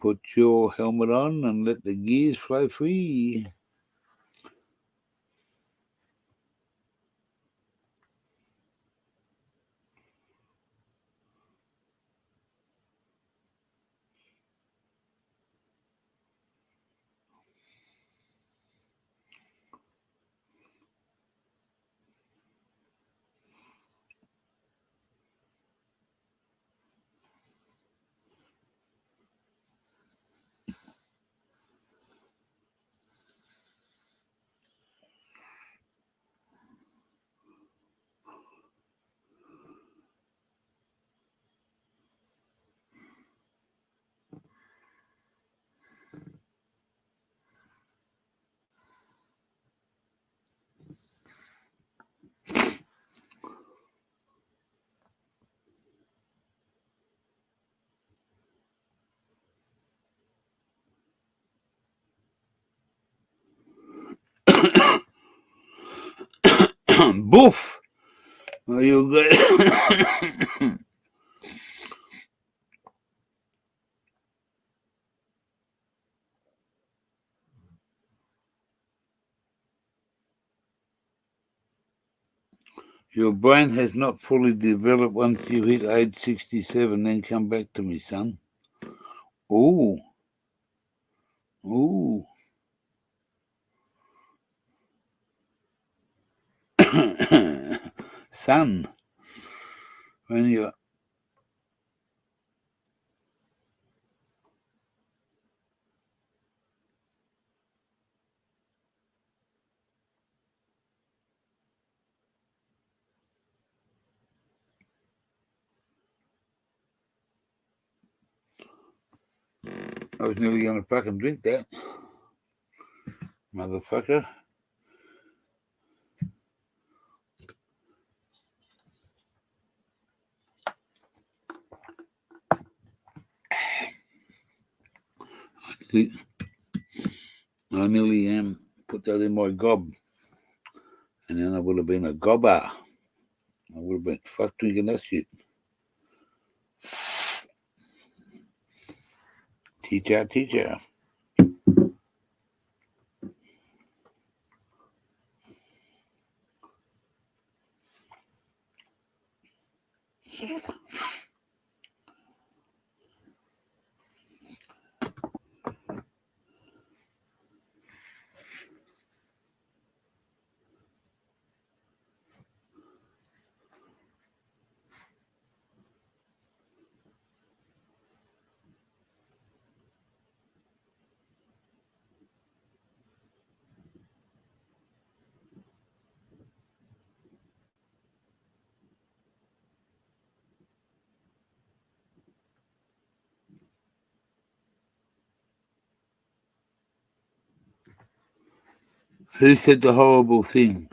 Put your helmet on and let the gears flow free. Boof. Oh, you good? Your brain has not fully developed once you hit age 67. Then come back to me, son. Ooh. Ooh. Son, when you I was nearly going to fucking drink that. Motherfucker. I nearly put that in my gob. And then I would have been a gobber. I would have been fuck drinking that shit. Teacher, teacher. Who said the horrible thing?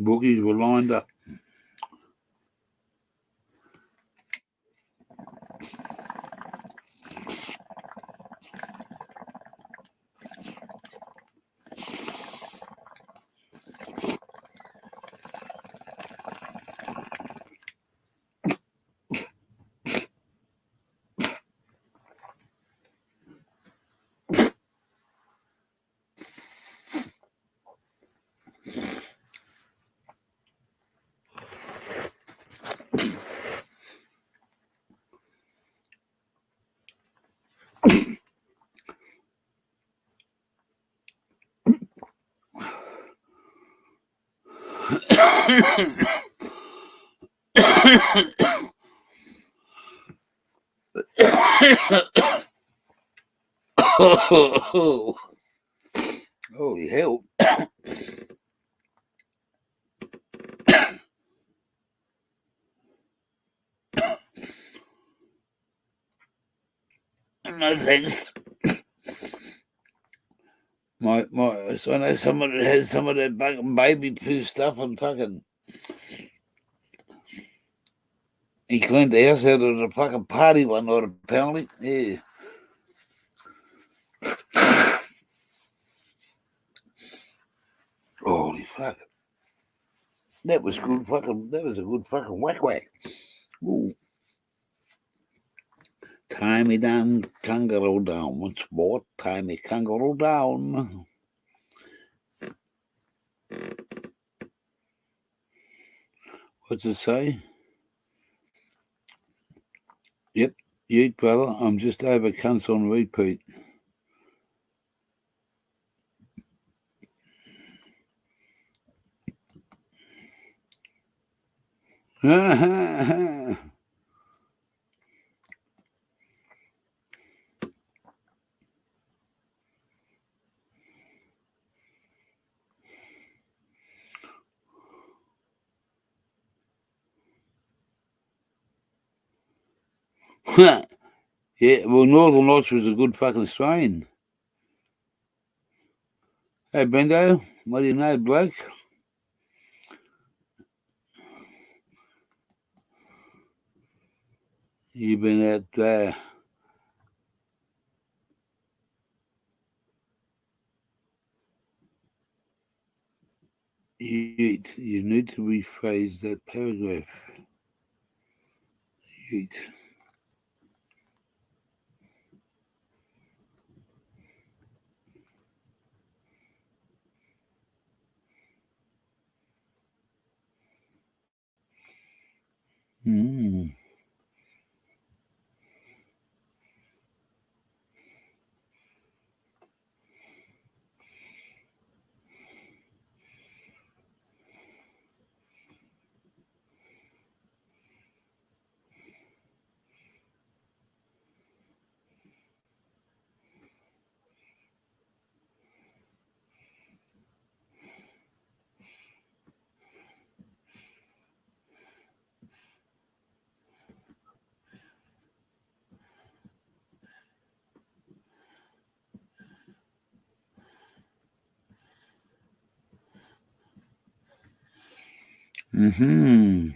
Boogies were lined up. Holy hell. No thanks. So I know someone that has some of that fucking baby poo stuff and fucking he cleaned the house out of the fucking party one night apparently. Yeah. Holy fuck. That was a good fucking whack whack. Ooh. Tie me down, kangaroo down. Once more, tie me kangaroo down. What's it say? Yep, yeet, brother. I'm just over cunts on repeat. Yeah, well, Northern Lights was a good fucking strain. Hey, Brendo, what do you know, bloke? You've been out you need to rephrase that paragraph. Yeet. Mm. Mm-hmm.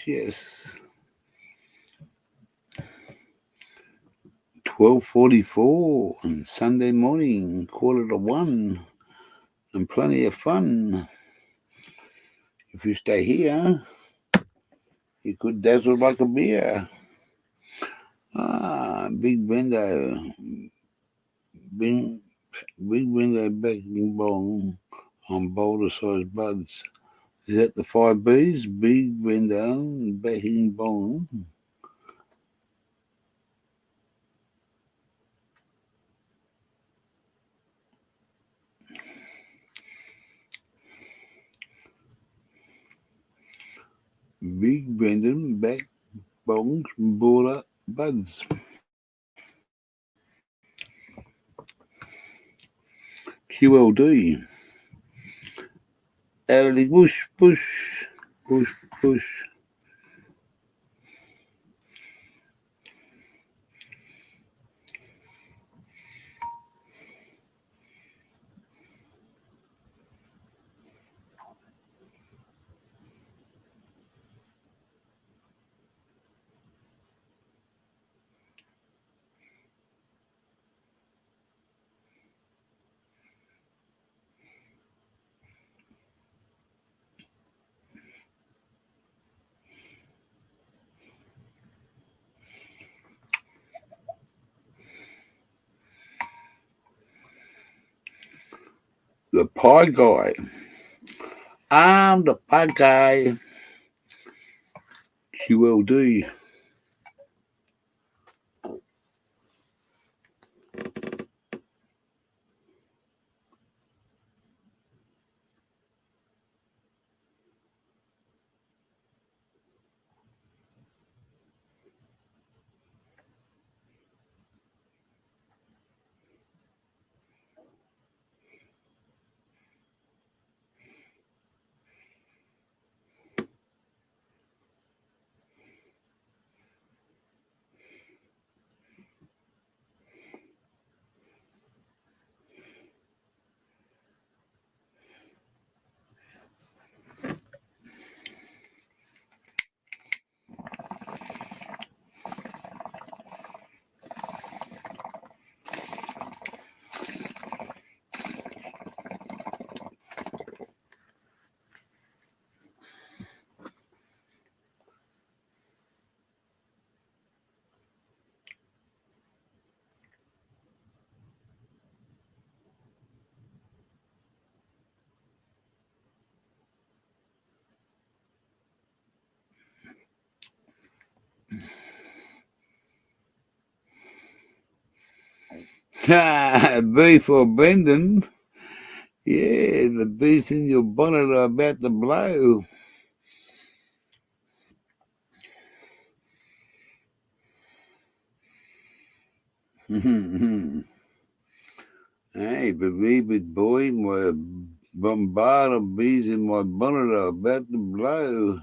Yes. 12:44 on Sunday morning, 12:45, and plenty of fun. If you stay here, you could dazzle like a beer. Big window. Big window backing bong on boulder-sized buds. Is that the 5Bs? Big window backing bong. Big window back bongs boulder buds. QLD. Ellie push. The pie guy. I'm the pie guy. QLD. B for Brendan. Yeah, the bees in your bonnet are about to blow. Hey, believe it, boy, my bombard of bees in my bonnet are about to blow.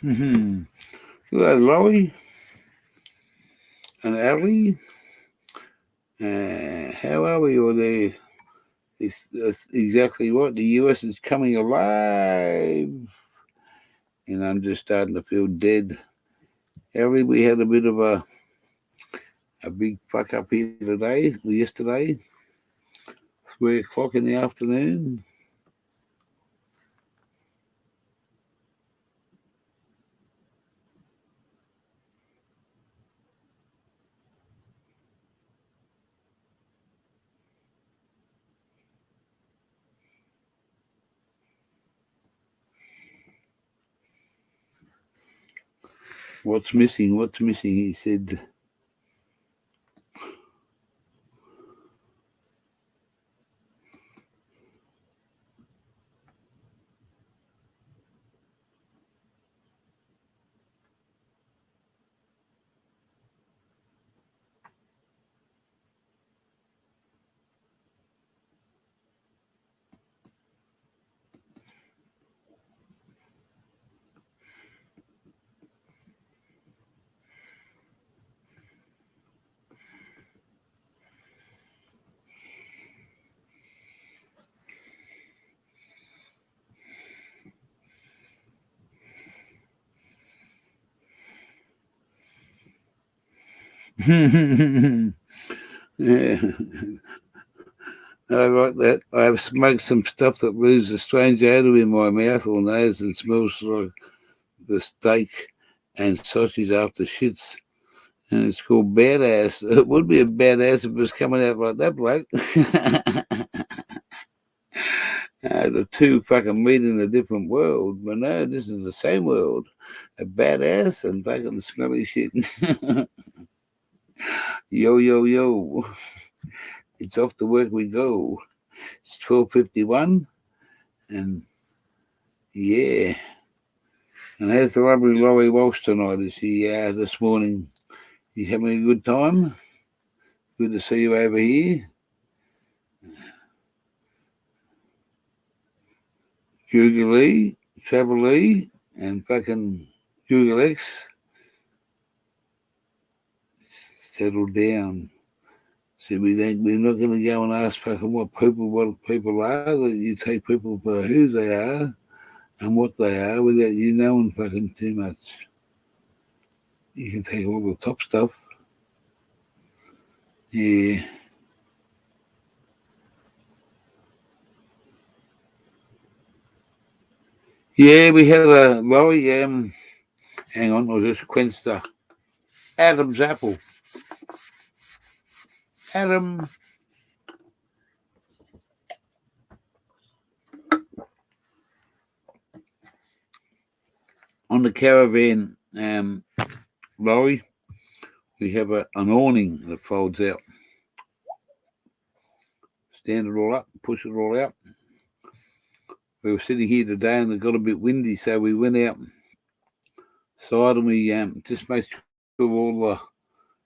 Hello, Laurie and Ellie. How are we all there? That's exactly what the US is coming alive. And I'm just starting to feel dead. Ellie, we had a bit of a big fuck up here yesterday, 3 o'clock in the afternoon. What's missing? What's missing? He said. Yeah, I like that. I have smoked some stuff that leaves a strange odor in my mouth or nose and smells like the steak and sausage after shits. And it's called Badass. It would be a badass if it was coming out like that, bloke. The two fucking meet in a different world. But no, this is the same world. A badass and fucking smelly shit. Yo, yo, yo. It's off to work we go. It's 12:51. And yeah. And how's the lovely Laurie Walsh tonight? Is she this morning? You having a good time? Good to see you over here. Google Lee, Travel Lee, and fucking Google X. Settle down. So we're not going to go and ask fucking what people are. You take people for who they are and what they are without you knowing fucking too much. You can take all the top stuff. Yeah. Yeah, we had a lorry. Hang on, I just quenched Adam's apple. Adam. On the caravan lorry, we have an awning that folds out. Stand it all up, push it all out. We were sitting here today and it got a bit windy, so we went outside and we just made sure all the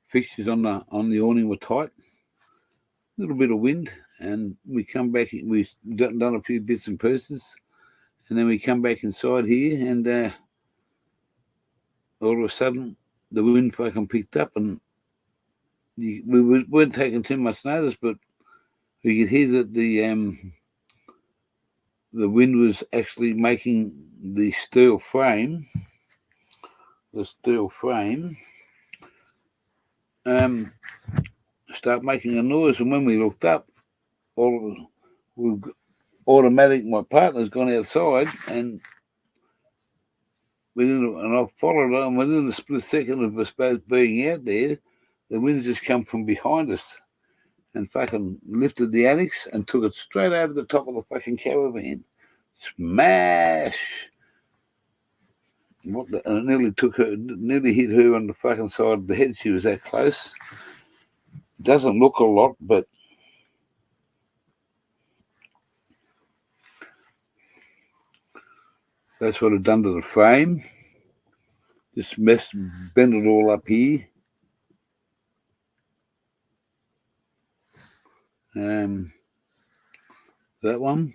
fixtures on the awning were tight. A little bit of wind, and we come back. We've done a few bits and pieces, and then we come back inside here, and all of a sudden the wind fucking picked up, and we weren't taking too much notice, but we could hear that the wind was actually making the steel frame start making a noise. And when we looked up, my partner's gone outside, and I followed her, and within a split second of us both being out there, the wind just come from behind us and fucking lifted the annex and took it straight over the top of the fucking caravan. Smash! And it nearly hit her on the fucking side of the head. She was that close. Doesn't look a lot, but that's what it done to the frame. Just bent it all up here. That one.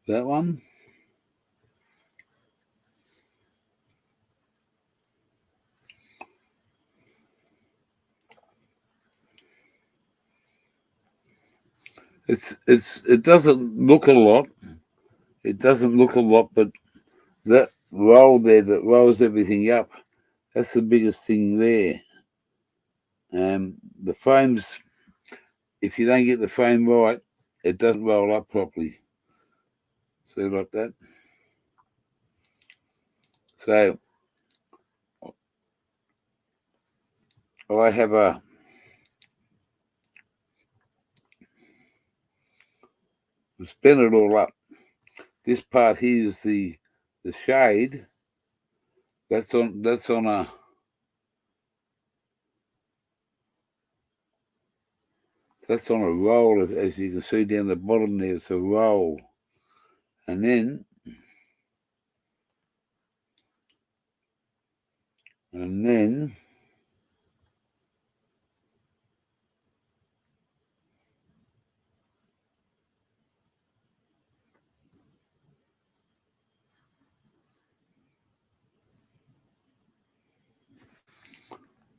That one. It doesn't look a lot. It doesn't look a lot, but that roll there that rolls everything up, that's the biggest thing there. The frames, if you don't get the frame right, it doesn't roll up properly. See, like that. So I have spin it all up. This part here is the shade. That's on a roll, as you can see down the bottom there. It's a roll, and then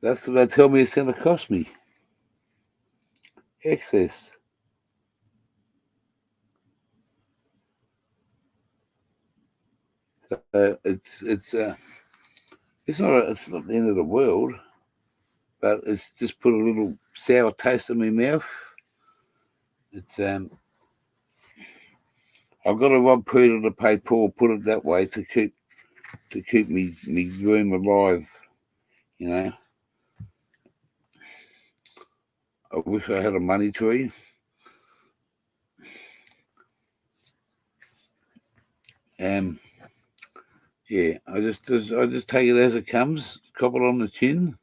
that's what they tell me it's going to cost me. Excess. It's not the end of the world, but it's just put a little sour taste in my mouth. It's I've got to rob Peter to pay Paul, put it that way, to keep me dream alive, you know. I wish I had a money tree. Yeah, I just take it as it comes, cop it on the chin.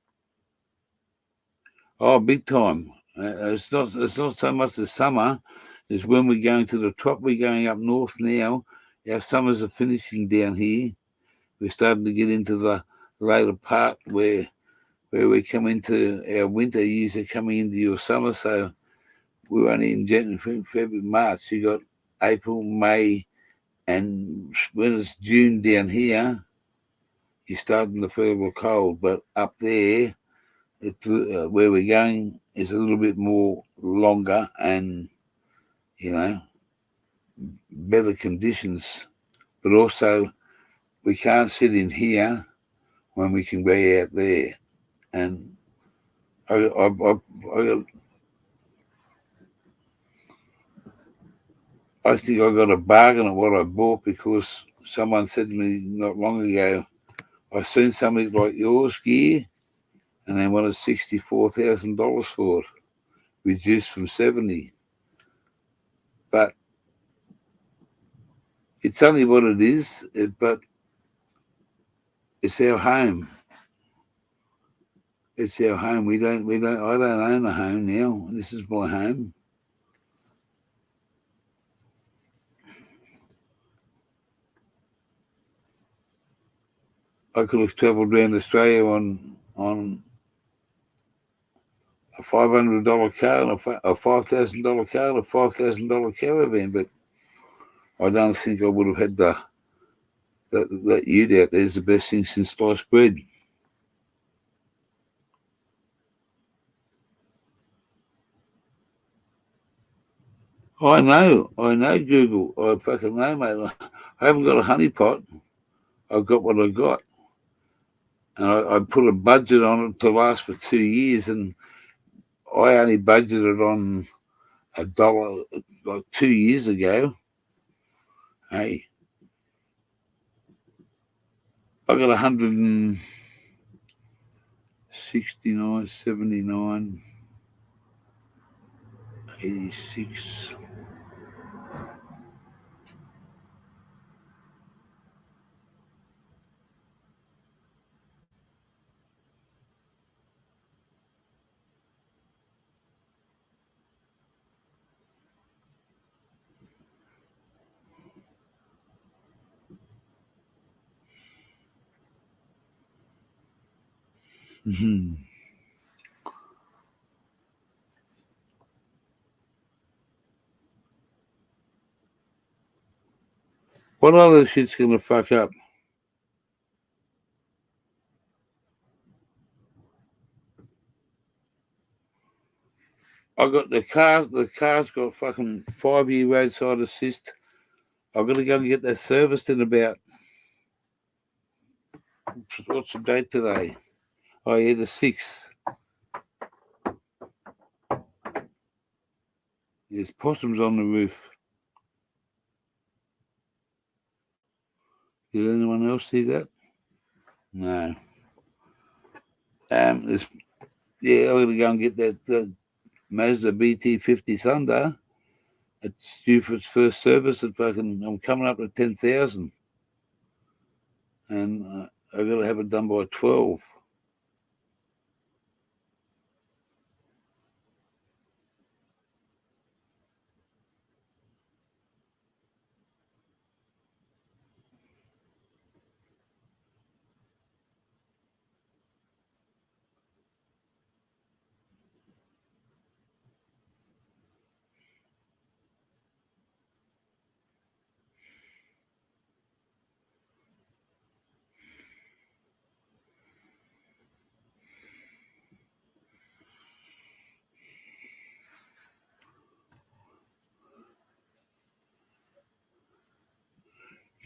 Oh, big time. It's not so much the summer. It's when we're going to the top. We're going up north now. Our summers are finishing down here. We're starting to get into the later part where we come into our winter. Usually coming into your summer. So we're only in January, February, March. You got April, May, and when it's June down here, you're starting to feel a little cold. But up there, where we're going is a little bit more longer and, you know, better conditions. But also, we can't sit in here when we can be out there. And I think I got a bargain at what I bought because someone said to me not long ago, I seen something like yours gear, and they wanted $64,000 for it, reduced from 70. But it's only what it is. But it's our home. It's our home. I don't own a home now. This is my home. I could have travelled around Australia on a $500 car and a $5,000 car and a $5,000 caravan, but I don't think I would have had that ute out there is the best thing since sliced bread. I know, Google. I fucking know, mate. I haven't got a honey pot. I've got what I got. And I put a budget on it to last for 2 years, and I only budgeted on $1 like 2 years ago. Hey, I got 169, 79, 86. What other shit's gonna fuck up? I got the car's got fucking 5-year roadside assist. I've got to go and get that serviced in about, what's the date today? Oh yeah, the 6th. There's possums on the roof. Did anyone else see that? No. I'm going to go and get that Mazda BT50 Thunder. It's due for its first service. I'm coming up to 10,000, and I've got to have it done by 12.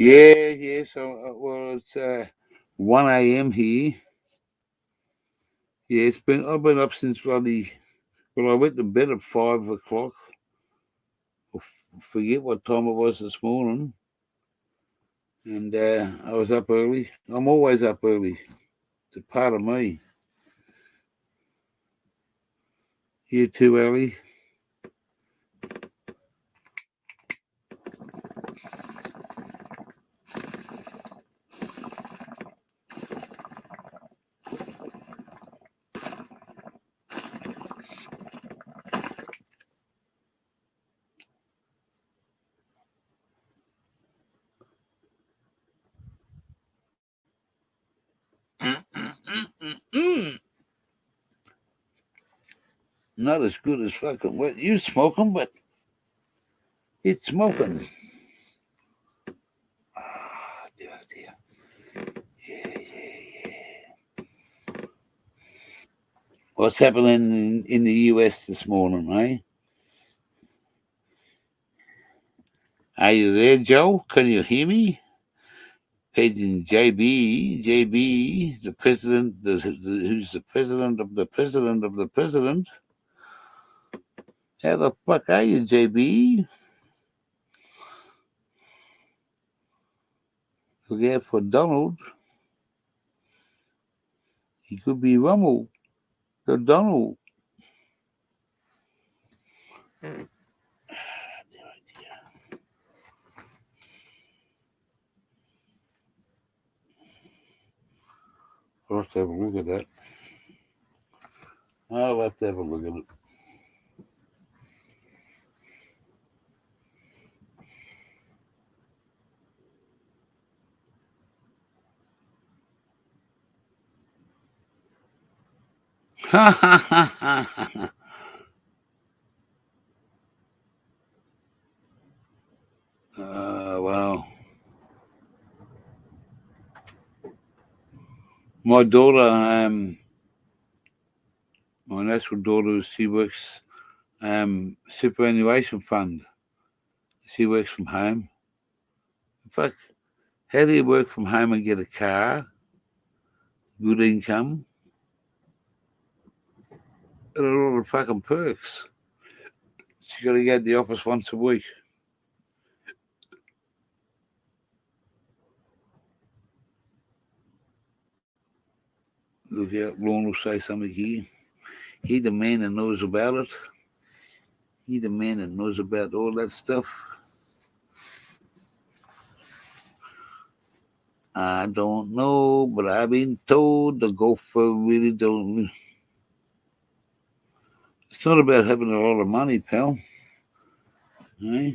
Yeah. So, well, it's 1 a.m. here. Yeah, I've been up since bloody. Well, I went to bed at 5 o'clock. I forget what time it was this morning. And I was up early. I'm always up early. It's a part of me. You too, Ellie? Not as good as fucking what you smoking, but it's smoking. Dear. Yeah. What's happening in the US this morning, eh? Are you there, Joe? Can you hear me? paging JB, the president, who's the president of the president of the president. How the fuck are you, JB? Look out for Donald. He could be Rummel, the Donald. I'll have to have a look at that. I'll have to have a look at it. Ha ha ha ha ha. Wow. My daughter, my natural daughter, she works superannuation fund. She works from home. In fact, how do you work from home and get a car, good income, and a lot of fucking perks? She got to go to the office once a week. Look out, Lorne will say something here. He the man that knows about it. He the man that knows about all that stuff. I don't know, but I've been told the gopher really don't. It's not about having a lot of money, pal. Eh?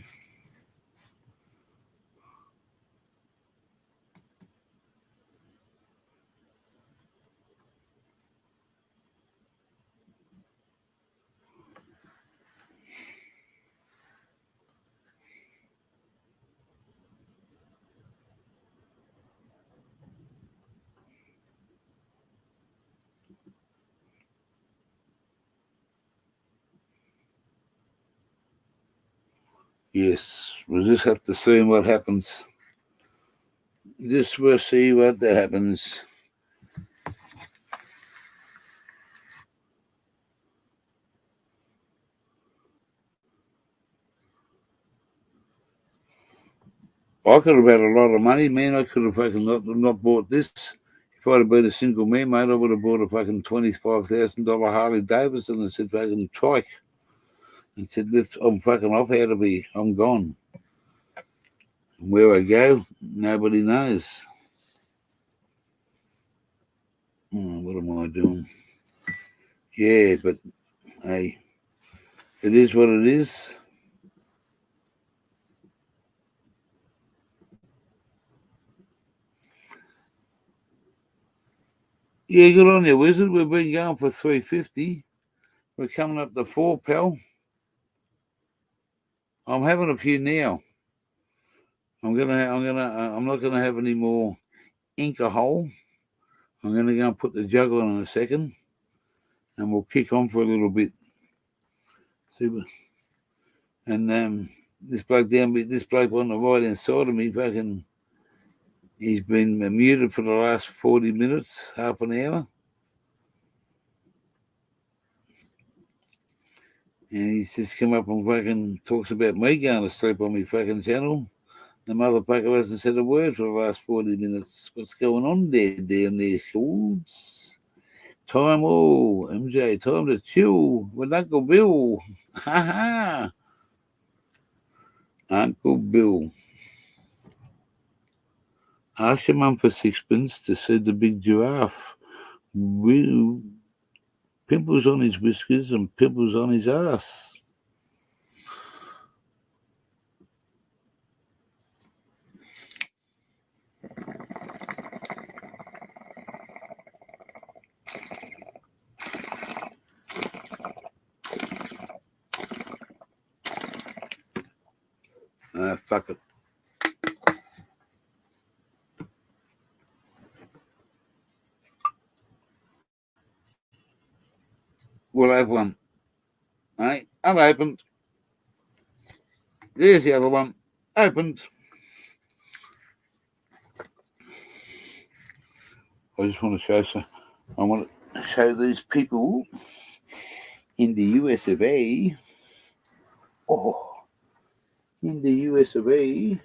Yes, we'll just have to see what happens. Just we'll see what happens. I could have had a lot of money, man. I could have fucking not bought this. If I'd have been a single man, mate, I would have bought a fucking $25,000 Harley Davidson and said fucking trike. And said, I'm fucking off out of here. I'm gone. And where I go, nobody knows. What am I doing? Yeah, but hey, it is what it is. Yeah, good on you, Wizard. We've been going for 350. We're coming up to 4, pal. I'm having a few now. I'm not gonna have any more alcohol. I'm gonna go and put the jug on in a second, and we'll kick on for a little bit. Super. And this bloke on the right hand side of me, fucking, he's been muted for the last 40 minutes, half an hour. And he's just come up and fucking talks about me going to sleep on my fucking channel. The motherfucker hasn't said a word for the last 40 minutes. What's going on there, down there, fools? Time, MJ, time to chill with Uncle Bill. Ha ha. Uncle Bill. Ask your mum for sixpence to see the big giraffe. Pimples on his whiskers and pimples on his ass. Fuck it. We'll have one. Right? Unopened. There's the other one. Opened. I just want to show I want to show these people in the US of A. Oh, in the US of A.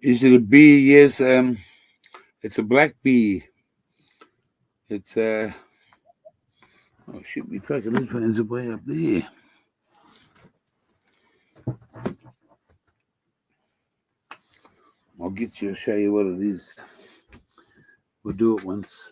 Is it a beer? Yes. It's a black beer. It's oh shit! Me fucking headphones are way up there. I'll get you. I'll show you what it is. We'll do it once.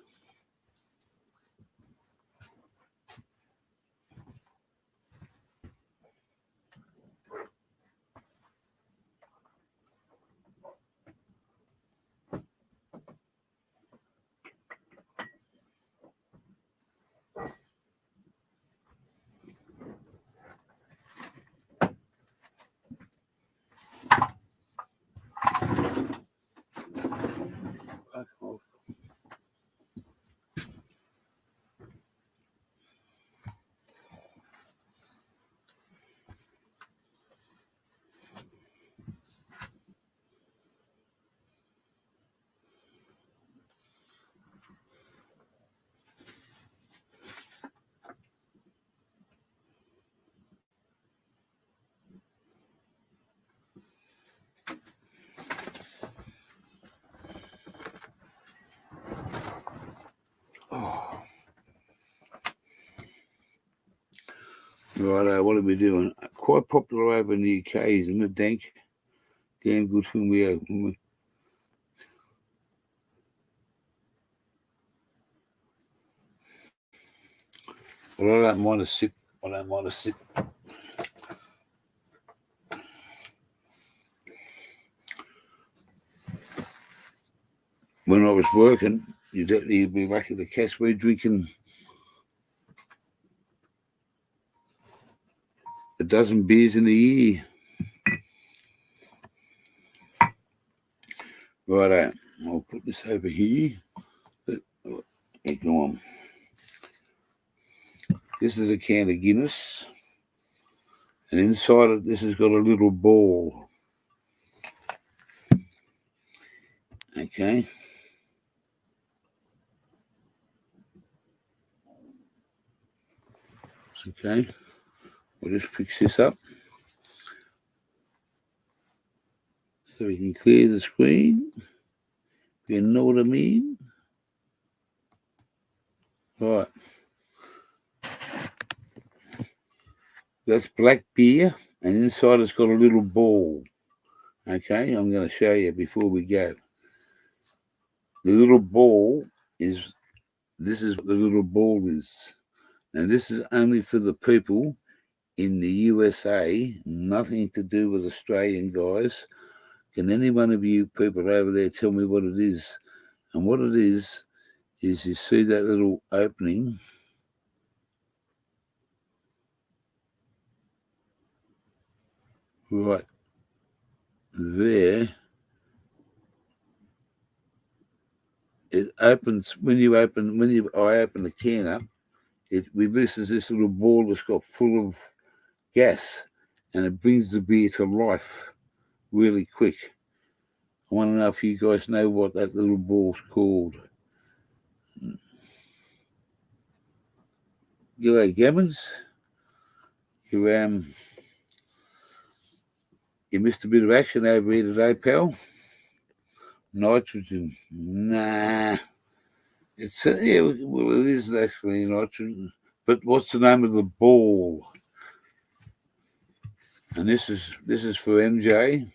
Fuck off. Oh. Right, what are we doing? Quite popular over in the UK, isn't it, Dank? Damn good thing we are. Well, I don't mind a sip. I don't mind a sip. When I was working, you'd be lucky to catch me drinking a dozen beers in a year. Right, I'll put this over here. Go on. This is a can of Guinness, and inside it, this has got a little ball. Okay. Okay. We'll just fix this up so we can clear the screen. You know what I mean? Right. That's black beer, and inside it's got a little ball. Okay, I'm going to show you before we go. The little ball is, this is what the little ball is. Now, this is only for the people in the USA, nothing to do with Australian guys. Can any one of you people over there tell me what it is? And what it is you see that little opening. Right there. It opens when I open the can up, it releases this little ball that's got full of gas, and it brings the beer to life really quick. I want to know if you guys know what that little ball's called. G'day, Gammons. You missed a bit of action over here today, pal. Nitrogen, nah. It's yeah, well, it is actually nitrogen. But what's the name of the ball? And this is for MJ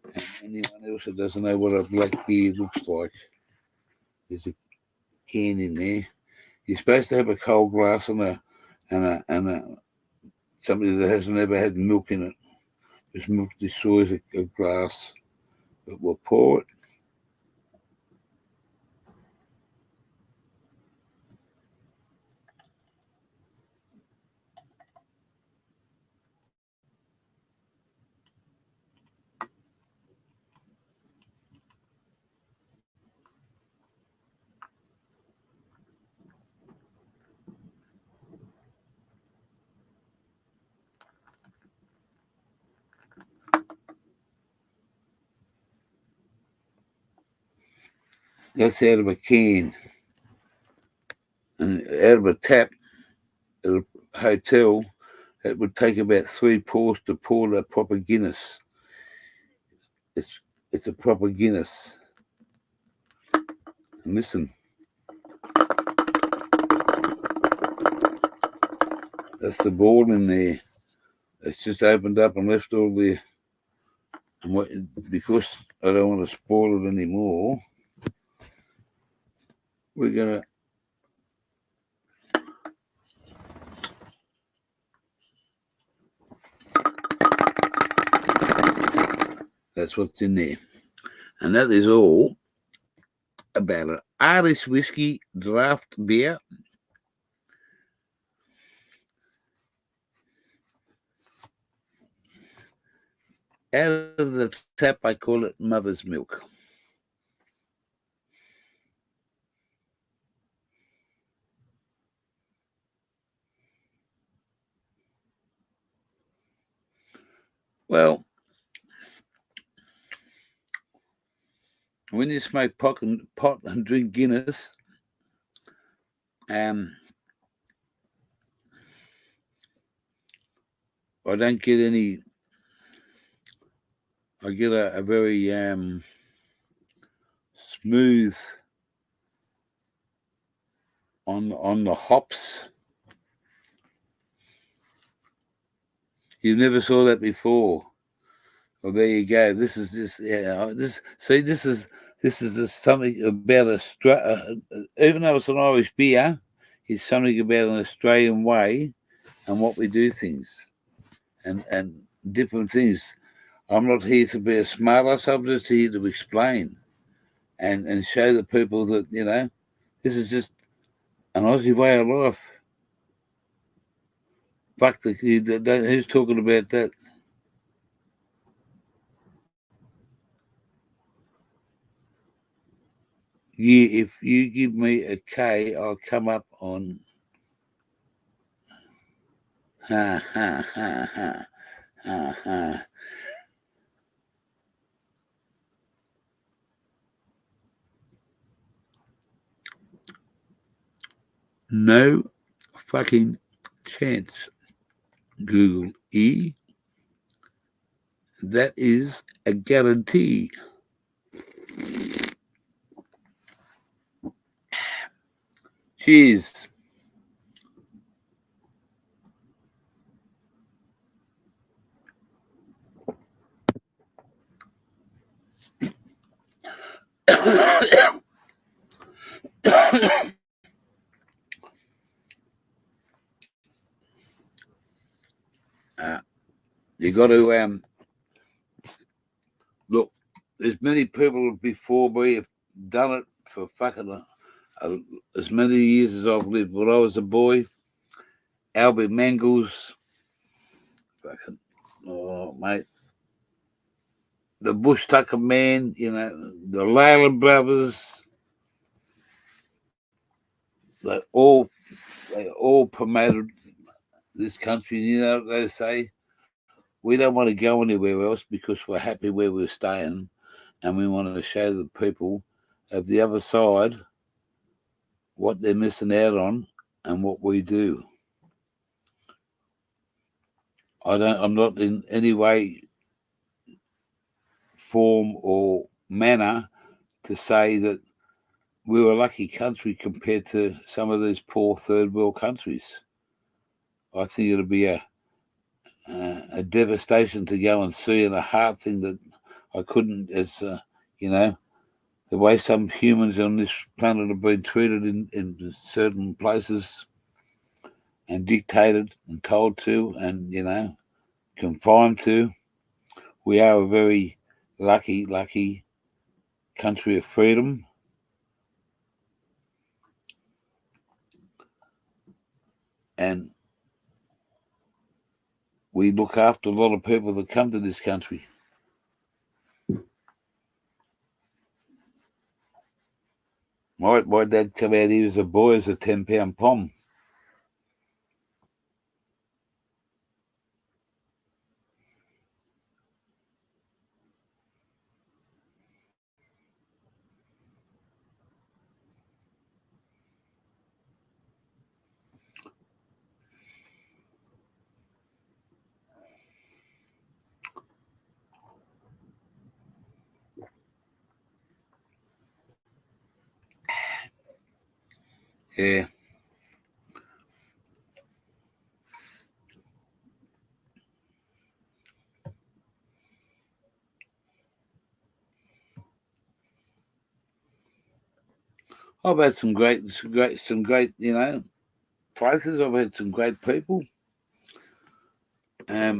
and anyone else that doesn't know what a black beard looks like. There's a can in there. You're supposed to have a cold glass and a somebody that hasn't ever had milk in it. This milk destroys a glass. But we'll pour it. That's out of a can. And out of a tap at a hotel, it would take about 3 pours to pour that proper Guinness. It's a proper Guinness. And listen. That's the ball in there. It's just opened up and left all the... And because I don't want to spoil it anymore, we're going to... That's what's in there. And that is all about an Irish whiskey draft beer. Out of the tap, I call it mother's milk. Well, when you smoke pot and drink Guinness, I don't get any. I get a very smooth on the hops. You never saw that before. Well, there you go. This is just This is just something about even though it's an Irish beer, it's something about an Australian way and what we do things and different things. I'm not here to be a smart ass. I'm just here to explain and show the people that, this is just an Aussie way of life. Fuck who's talking about that? If you give me a K, I'll come up on. Ha ha ha ha ha ha. No fucking chance. Google E. That is a guarantee. Cheers. You got to look. There's many people before me have done it for fucking as many years as I've lived. When I was a boy, Albert Mangles, fucking, oh mate, the Bush Tucker Man, the Leyland brothers, they all promoted this country. They say we don't want to go anywhere else because we're happy where we're staying, and we want to show the people of the other side what they're missing out on and what we do. I'm not in any way, form, or manner to say that we're a lucky country compared to some of these poor third world countries. I think it'll be a devastation to go and see, and a hard thing that I couldn't, as you know, the way some humans on this planet have been treated in certain places and dictated and told to and, confined to. We are a very lucky country of freedom. And we look after a lot of people that come to this country. My dad come out here as a boy as a 10-pound pom. Yeah. I've had some great, places. I've had some great people. I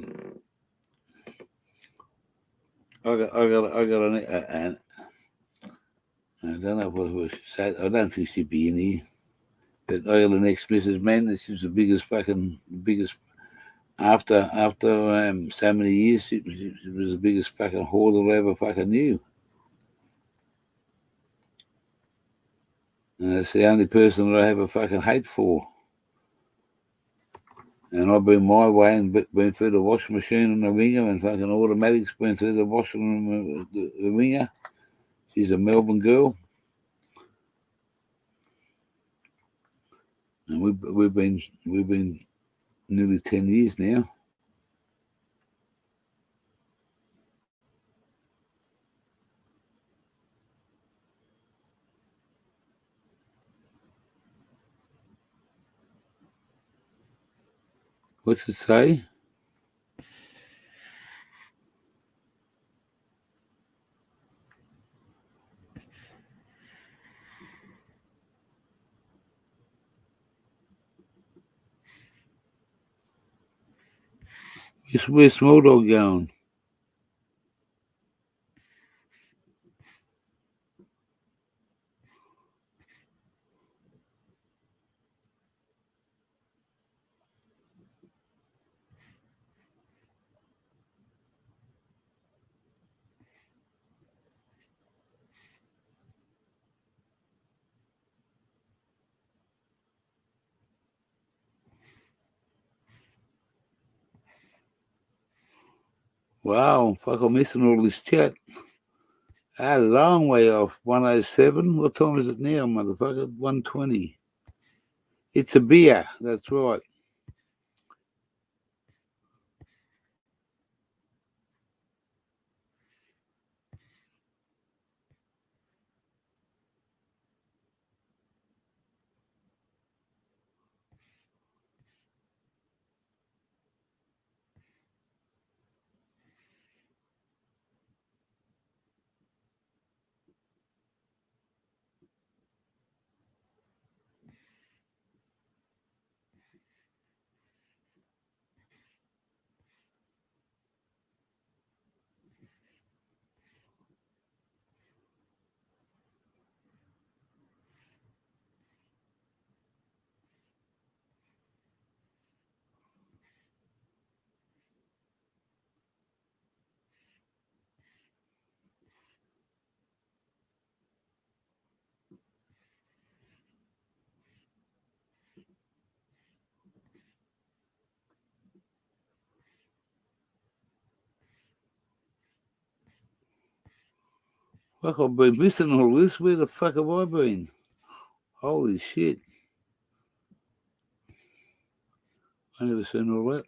got an I don't know what we should say. I don't think she'd be in here. But I got an ex-Mrs. Man. She was the biggest after so many years. She was the biggest fucking whore that I ever fucking knew. And it's the only person that I have a fucking hate for. And I've been my way and been through the washing machine and the ringer, and fucking automatics been through the washing room, the ringer. She's a Melbourne girl. And we've been nearly 10 years now. What's it say? Where's Small Dog going? Wow, fuck, I'm missing all this chat. A long way off. 107. What time is it now, motherfucker? 120. It's a beer. That's right. Fuck, I've been missing all this. Where the fuck have I been? Holy shit. I never seen all that.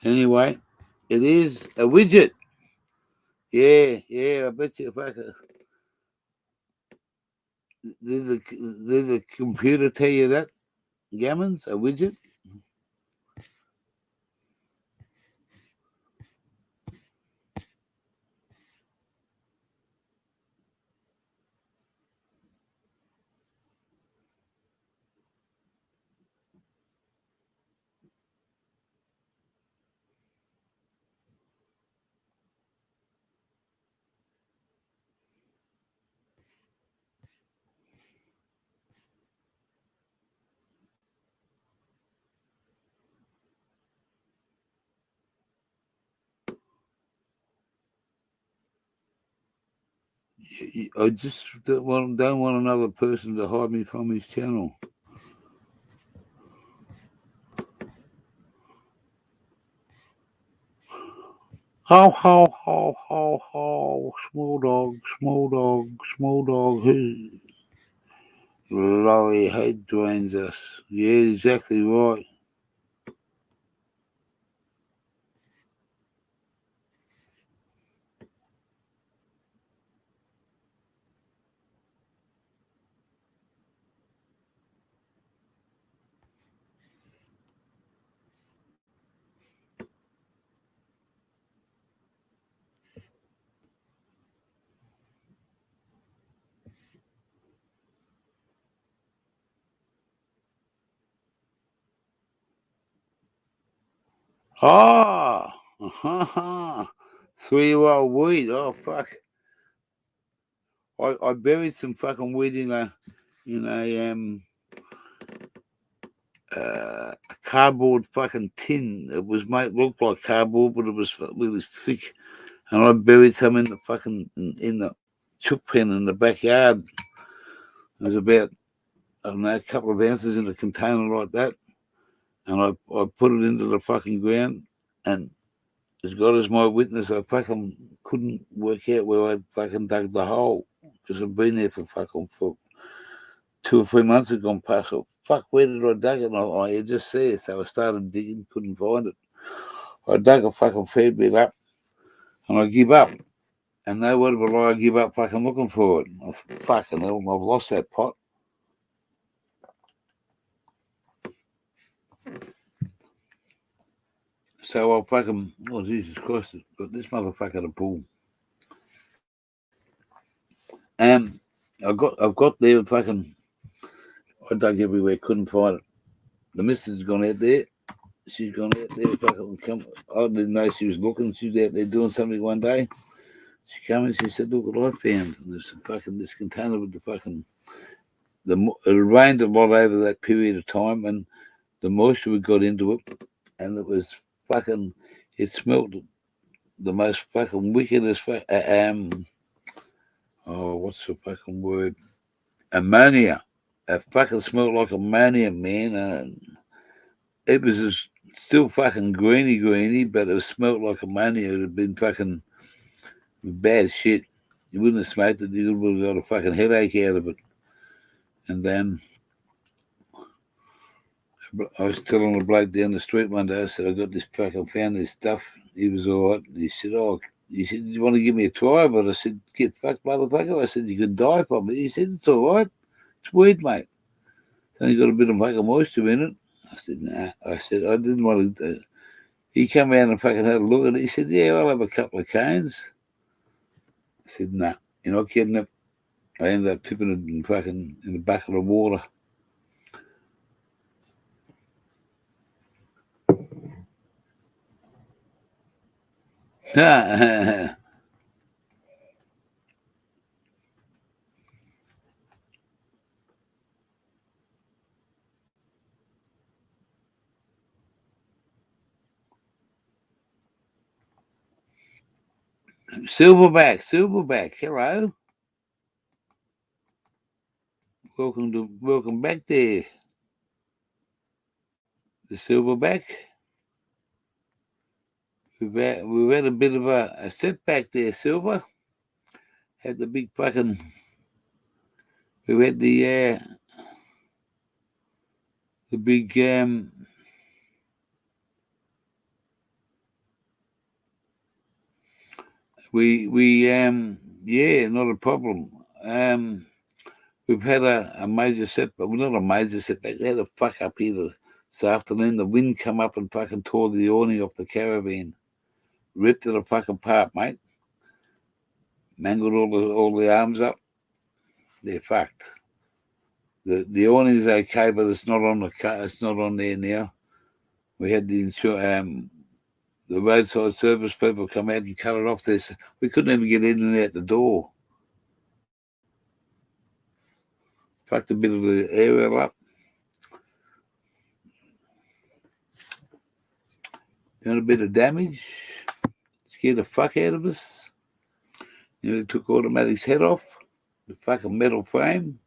Anyway, it is a widget. Yeah, I bet you if I could. Did the computer tell you that, Gammons? A widget? I just don't want another person to hide me from his channel. Ho, ho, ho, ho, ho. Small dog, small dog, small dog. Who? Laurie Head joins us. Yeah, exactly right. Ah, 3-year-old weed. Oh fuck! I buried some fucking weed in a cardboard fucking tin. It was made look like cardboard, but it was really thick. And I buried some in the fucking in the chook pen in the backyard. It was about I don't know a couple of ounces in a container like that, and I put it into the fucking ground. And as God is my witness, I fucking couldn't work out where I fucking dug the hole because I've been there for 2 or 3 months had gone past. So, fuck, where did I dug it? I just see it. So I started digging, couldn't find it. I dug a fucking fair bit up and I give up. And no word of a lie, I give up fucking looking for it. I thought, fucking hell, I've lost that pot. So I fucking, oh Jesus Christ, got this motherfucker to pull. And I've got there fucking, I dug everywhere, couldn't find it. The missus has gone out there. She's gone out there, fucking come. I didn't know she was looking. She was out there doing something one day. She came and she said, "Look what I found." And there's fucking this container with the fucking it rained a lot over that period of time, and the moisture we got into it, and it was fucking. It smelled the most fucking wickedest. What's the fucking word? Ammonia. It fucking smelled like ammonia, man. And it was still fucking greeny, but it smelled like ammonia. It had been fucking bad shit. You wouldn't have smoked it, you would have got a fucking headache out of it. And then I was telling a bloke down the street one day, I said, I got this fucking found this stuff. He was all right. He said, do you want to give me a try? But I said, get fucked, motherfucker. I said, you could die from it. He said, it's all right. It's weed, mate. It's only got a bit of fucking moisture in it. I said, nah. I said, I didn't want to. He came out and fucking had a look at it. He said, yeah, I'll have a couple of canes. I said, nah, you're not kidding it. I ended up tipping it in a bucket of water. Silverback, hello. Welcome back there. The Silverback. We've had a bit of a setback there, Silver. Had the big fucking. We had the big yeah, not a problem. We've had a major setback, well, not a major setback, we had a fuck up here this afternoon. The wind come up and fucking tore the awning off the caravan. Ripped it a fucking apart, mate. Mangled all the arms up. They're fucked. The awning's okay, but it's not on there now. We had the roadside service people come out and cut it off there. We couldn't even get in and out the door. Fucked a bit of the aerial up. Done a bit of damage. Scared the fuck out of us. It took Automatic's head off. The fucking metal frame.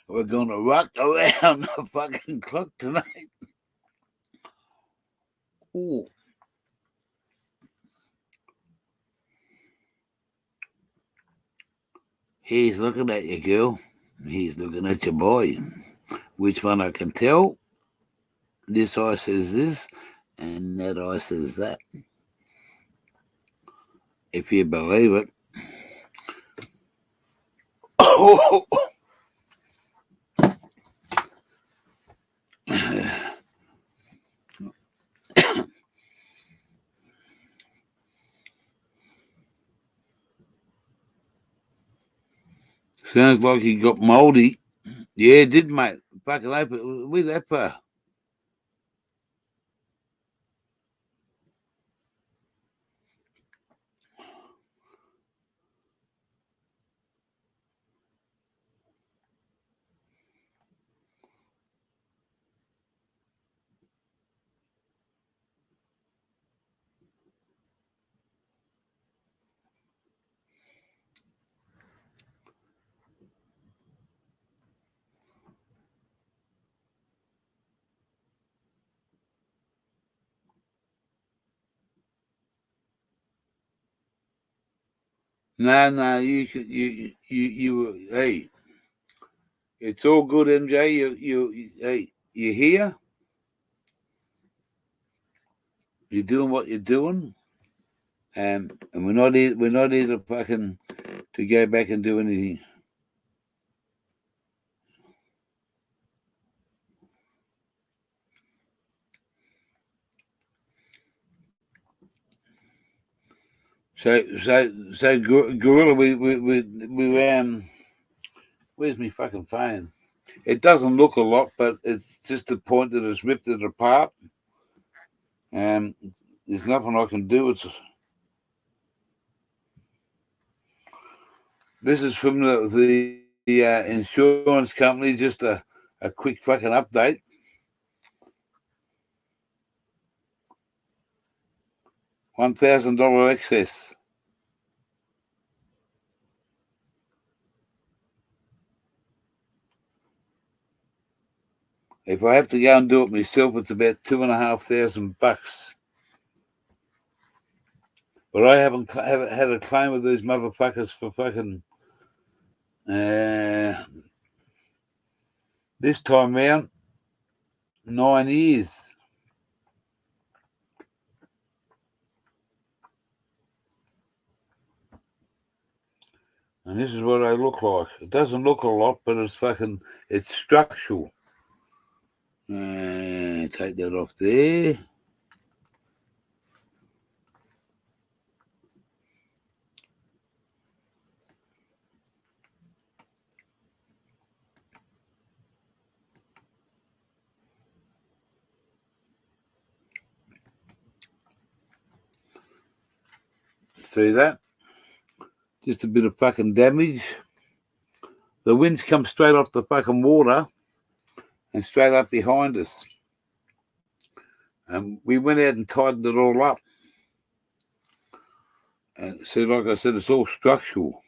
We're gonna rock around the fucking clock tonight. Ooh. He's looking at you, girl. He's looking at your boy. Which one I can tell? This eye says this, and that eye says that. If you believe it. Sounds like he got mouldy. Yeah, it did, mate. Fucking open. Where's that for? No, hey, it's all good, MJ. Hey, you here? You're doing what you're doing, and we're not here to fucking to go back and do anything. So, Gorilla, we where's my fucking phone? It doesn't look a lot, but it's just the point that it's ripped it apart. There's nothing I can do. This is from the insurance company. Just a quick fucking update. $1,000 excess. If I have to go and do it myself, it's about $2,500. But I haven't had a claim with these motherfuckers for fucking this time round 9 years. And this is what they look like. It doesn't look a lot, but it's structural. Take that off there. See that? Just a bit of fucking damage. the winds come straight off the fucking water and straight up behind us. And we went out and tightened it all up. And so, like I said, it's all structural.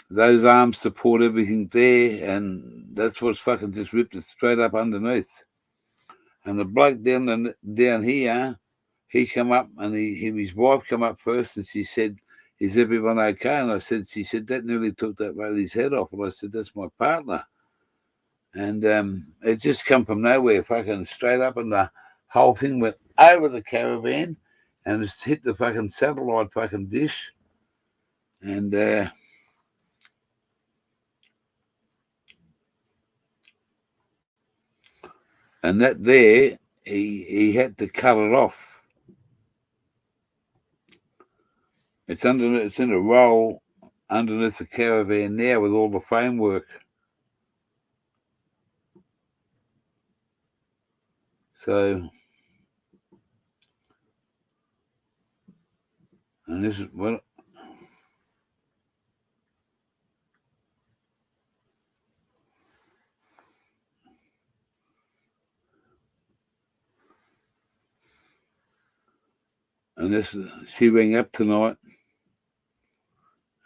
Those arms support everything there, and that's what's fucking just ripped it straight up underneath. And the bloke down here, he come up, and his wife come up first, and she said, "Is everyone okay?" And she said, "That nearly took that lady's head off." And I said, "That's my partner." And it just come from nowhere, fucking straight up, and the whole thing went over the caravan, and it's hit the fucking satellite fucking dish, and that there, he had to cut it off. It's in a roll underneath the caravan now with all the framework. So, and this is what. And this, she rang up tonight.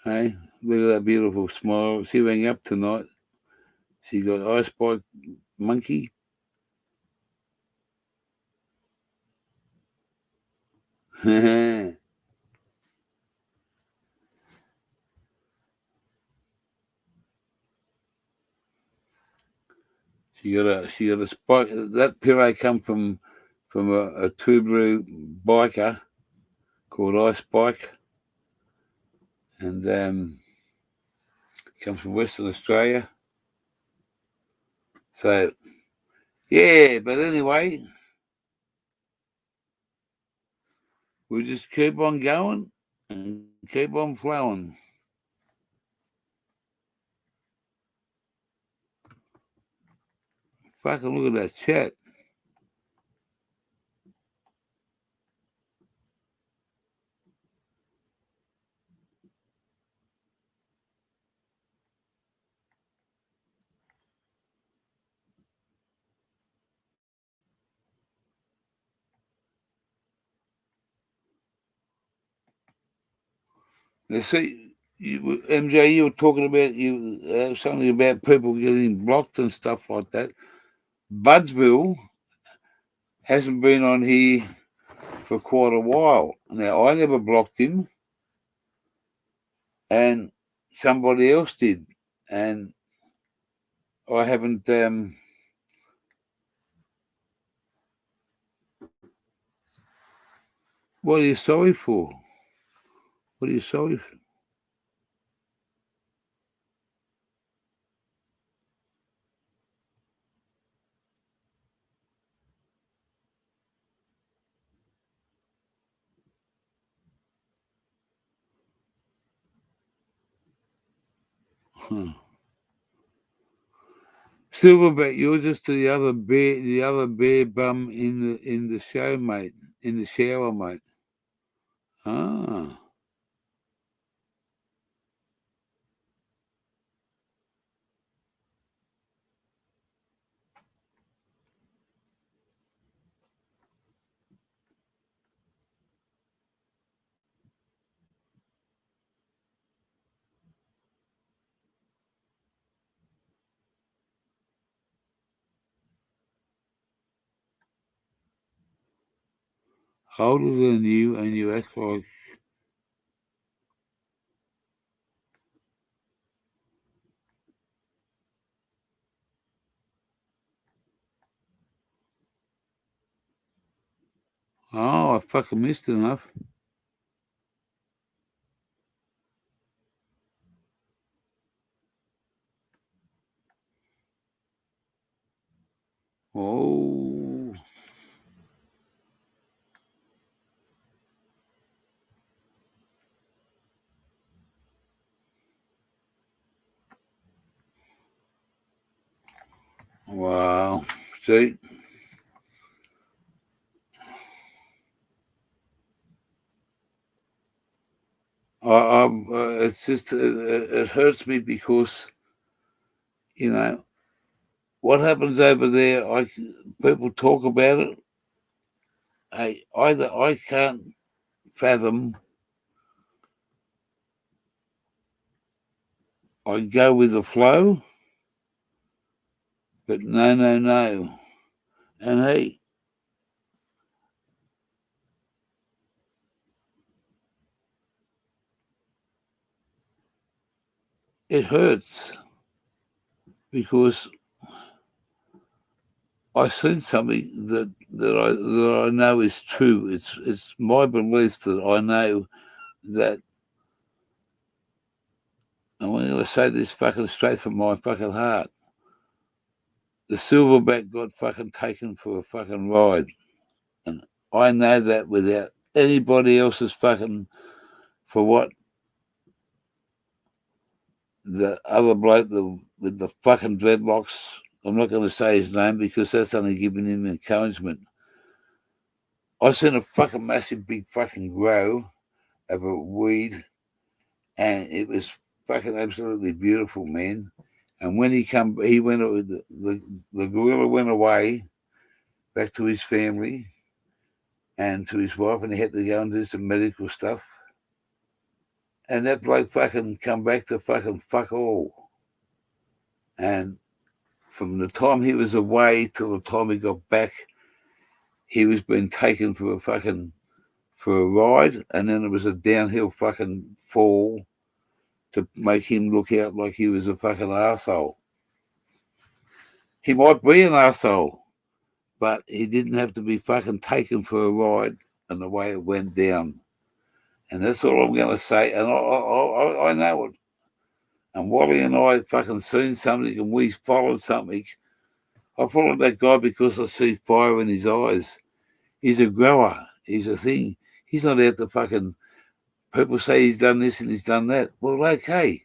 Hey, look at that beautiful smile. She rang up tonight. She got Ice Bike Monkey. She got a spike. That Pire come from a Tubular biker called Ice Bike, and comes from Western Australia. So yeah, but anyway, we just keep on going and keep on flowing. Fucking look at that chat. They see, MJ, you were talking about something about people getting blocked and stuff like that. Budsville hasn't been on here for quite a while. Now, I never blocked him, and somebody else did, and I haven't. What are you sorry for? What are you sorry for? Huh. Silverback, you're just the other bear bum in the show, mate. In the shower, mate. Ah. Older than you, and you act like. Oh, I fucking missed enough. Oh. Wow. See? It's just it hurts me because you know what happens over there. People talk about it. I can't fathom. I go with the flow, but no. And hey, it hurts because I seen something that I know is true. It's my belief that I know that, and I'm going to say this fucking straight from my fucking heart. The silverback got fucking taken for a fucking ride, and I know that without anybody else's fucking for what the other bloke with the fucking dreadlocks. I'm not going to say his name because that's only giving him encouragement. I seen a fucking massive big fucking grow of a weed, and it was fucking absolutely beautiful, man. And when he went. The gorilla went away back to his family and to his wife, and he had to go and do some medical stuff. And that bloke fucking come back to fucking fuck all. And from the time he was away till the time he got back, he was being taken for a ride, and then it was a downhill fucking fall to make him look out like he was a fucking arsehole. He might be an arsehole, but he didn't have to be fucking taken for a ride and the way it went down. And that's all I'm going to say. And I know it. And Wally and I fucking seen something and we followed something. I followed that guy because I see fire in his eyes. He's a grower. He's a thing. He's not out to fucking... People say he's done this and he's done that. Well, okay.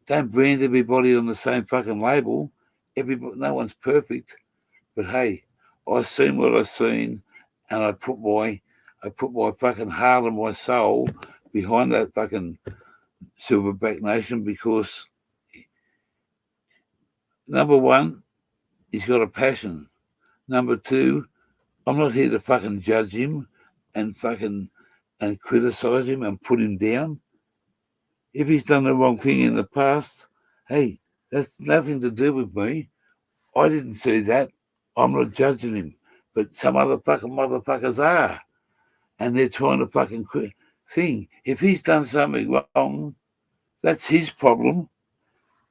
Don't brand everybody on the same fucking label. No one's perfect. But hey, I seen what I seen, and I put my fucking heart and my soul behind that fucking Silverback Nation because number one, he's got a passion. Number two, I'm not here to fucking judge him and criticize him and put him down. If he's done the wrong thing in the past, hey, that's nothing to do with me. I didn't see that. I'm not judging him. But some other fucking motherfuckers are. And they're trying to fucking thing. If he's done something wrong, that's his problem.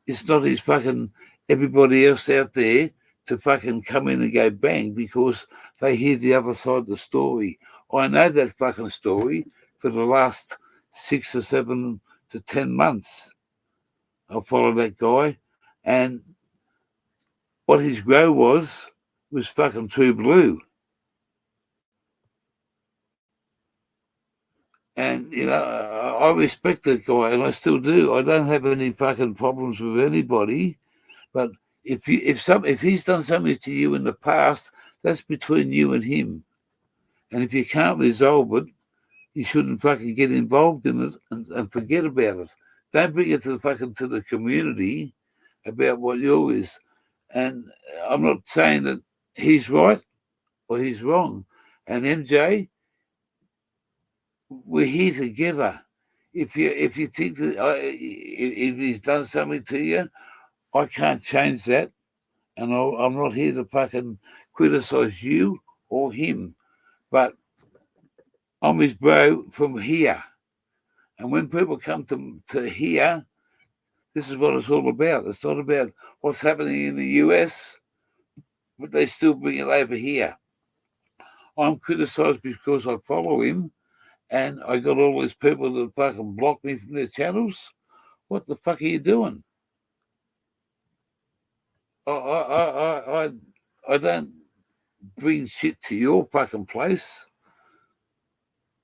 It's not his fucking everybody else out there to fucking come in and go bang because they hear the other side of the story. I know that fucking story for the last 6 or 7 to 10 months. I followed that guy, and what his grow was fucking True Blue. And, you know, I respect that guy, and I still do. I don't have any fucking problems with anybody. But if he's done something to you in the past, that's between you and him. And if you can't resolve it, you shouldn't fucking get involved in it and forget about it. Don't bring it to the community about what yours is. And I'm not saying that he's right or he's wrong. And MJ, we're here together. If you think that if he's done something to you, I can't change that, and I'm not here to fucking criticize you or him, but I'm his bro from here. And when people come to here, this is what it's all about. It's not about what's happening in the US, but they still bring it over here. I'm criticized because I follow him, and I got all these people that fucking block me from their channels. What the fuck are you doing? I don't bring shit to your fucking place.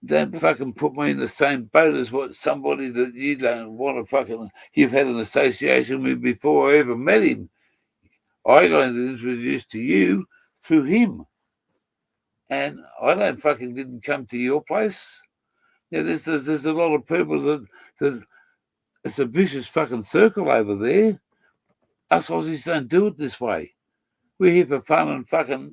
Don't fucking put me in the same boat as what somebody that you don't want to fucking... You've had an association with before I ever met him. I got introduced to you through him. And I didn't come to your place. Yeah, there's a lot of people that it's a vicious fucking circle over there. Us Aussies don't do it this way. We're here for fun and fucking,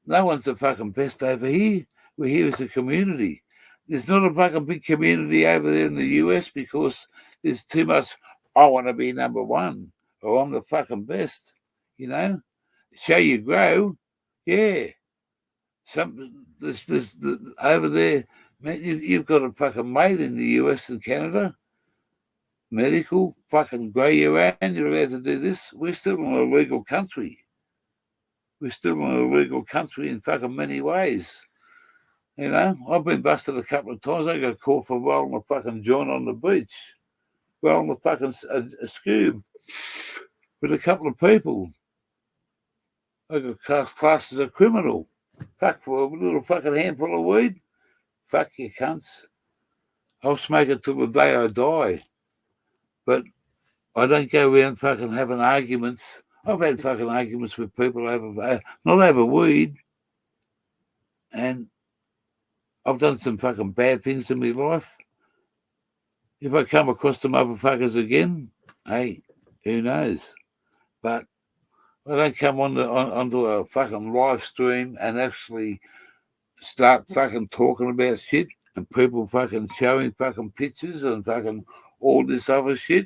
no one's the fucking best over here. We're here as a community. There's not a fucking big community over there in the US because there's too much, I want to be number one or I'm the fucking best, Show you grow, yeah. There's over there, man, you've got a fucking mate in the US and Canada, medical, fucking grow you around, you're allowed to do this. We're still in a legal country. We're still in a legal country in fucking many ways. I've been busted a couple of times. I got caught for rolling a fucking joint on the beach, rolling a fucking a scoob with a couple of people. I got classed as a criminal. Fuck, for a little fucking handful of weed. Fuck you cunts. I'll smoke it till the day I die. But I don't go around fucking having arguments. I've had fucking arguments with people not over weed. And I've done some fucking bad things in my life. If I come across the motherfuckers again, hey, who knows? But I don't come onto a fucking live stream and actually start fucking talking about shit and people fucking showing fucking pictures and fucking all this other shit.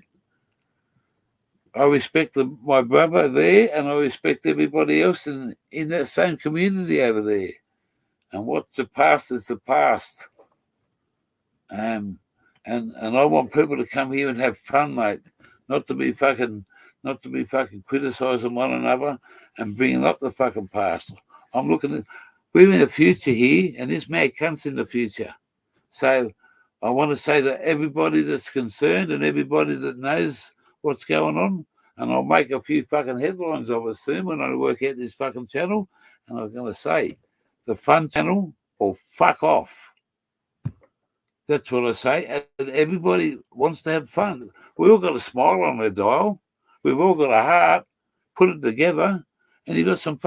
I respect my brother there and I respect everybody else in that same community over there. And what's the past is the past. And I want people to come here and have fun, mate. Not to be fucking criticising one another and bringing up the fucking past. We're in the future here, and this mad cunt's in the future. So I want to say to everybody that's concerned and everybody that knows what's going on, and I'll make a few fucking headlines of it soon when I work out this fucking channel, and I'm going to say, the fun channel or fuck off. That's what I say. And everybody wants to have fun. We all got a smile on their dial. We've all got a heart. Put it together, and you got some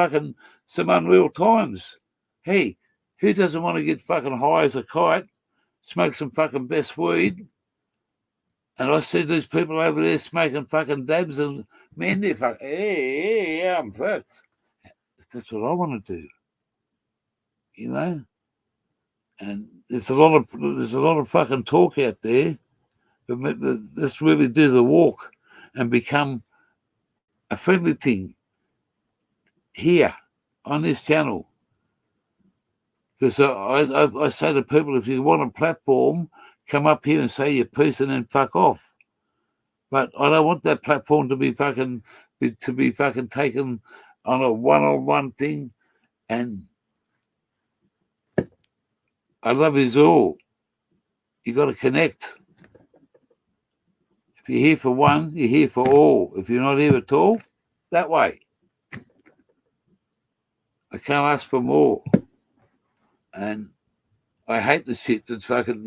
unreal times. Hey, who doesn't want to get fucking high as a kite, smoke some fucking best weed? And I see these people over there smoking fucking dabs, and man, they're fucking, hey, I'm fucked. That's what I want to do. And there's a lot of fucking talk out there, but let's really do the walk and become a friendly thing here on this channel. Because I say to people, if you want a platform, come up here and say your piece and then fuck off. But I don't want that platform to be fucking taken on a one-on-one thing. And I love yous all. You got to connect. If you're here for one, you're here for all. If you're not here at all, that way. I can't ask for more. And I hate the shit that's fucking,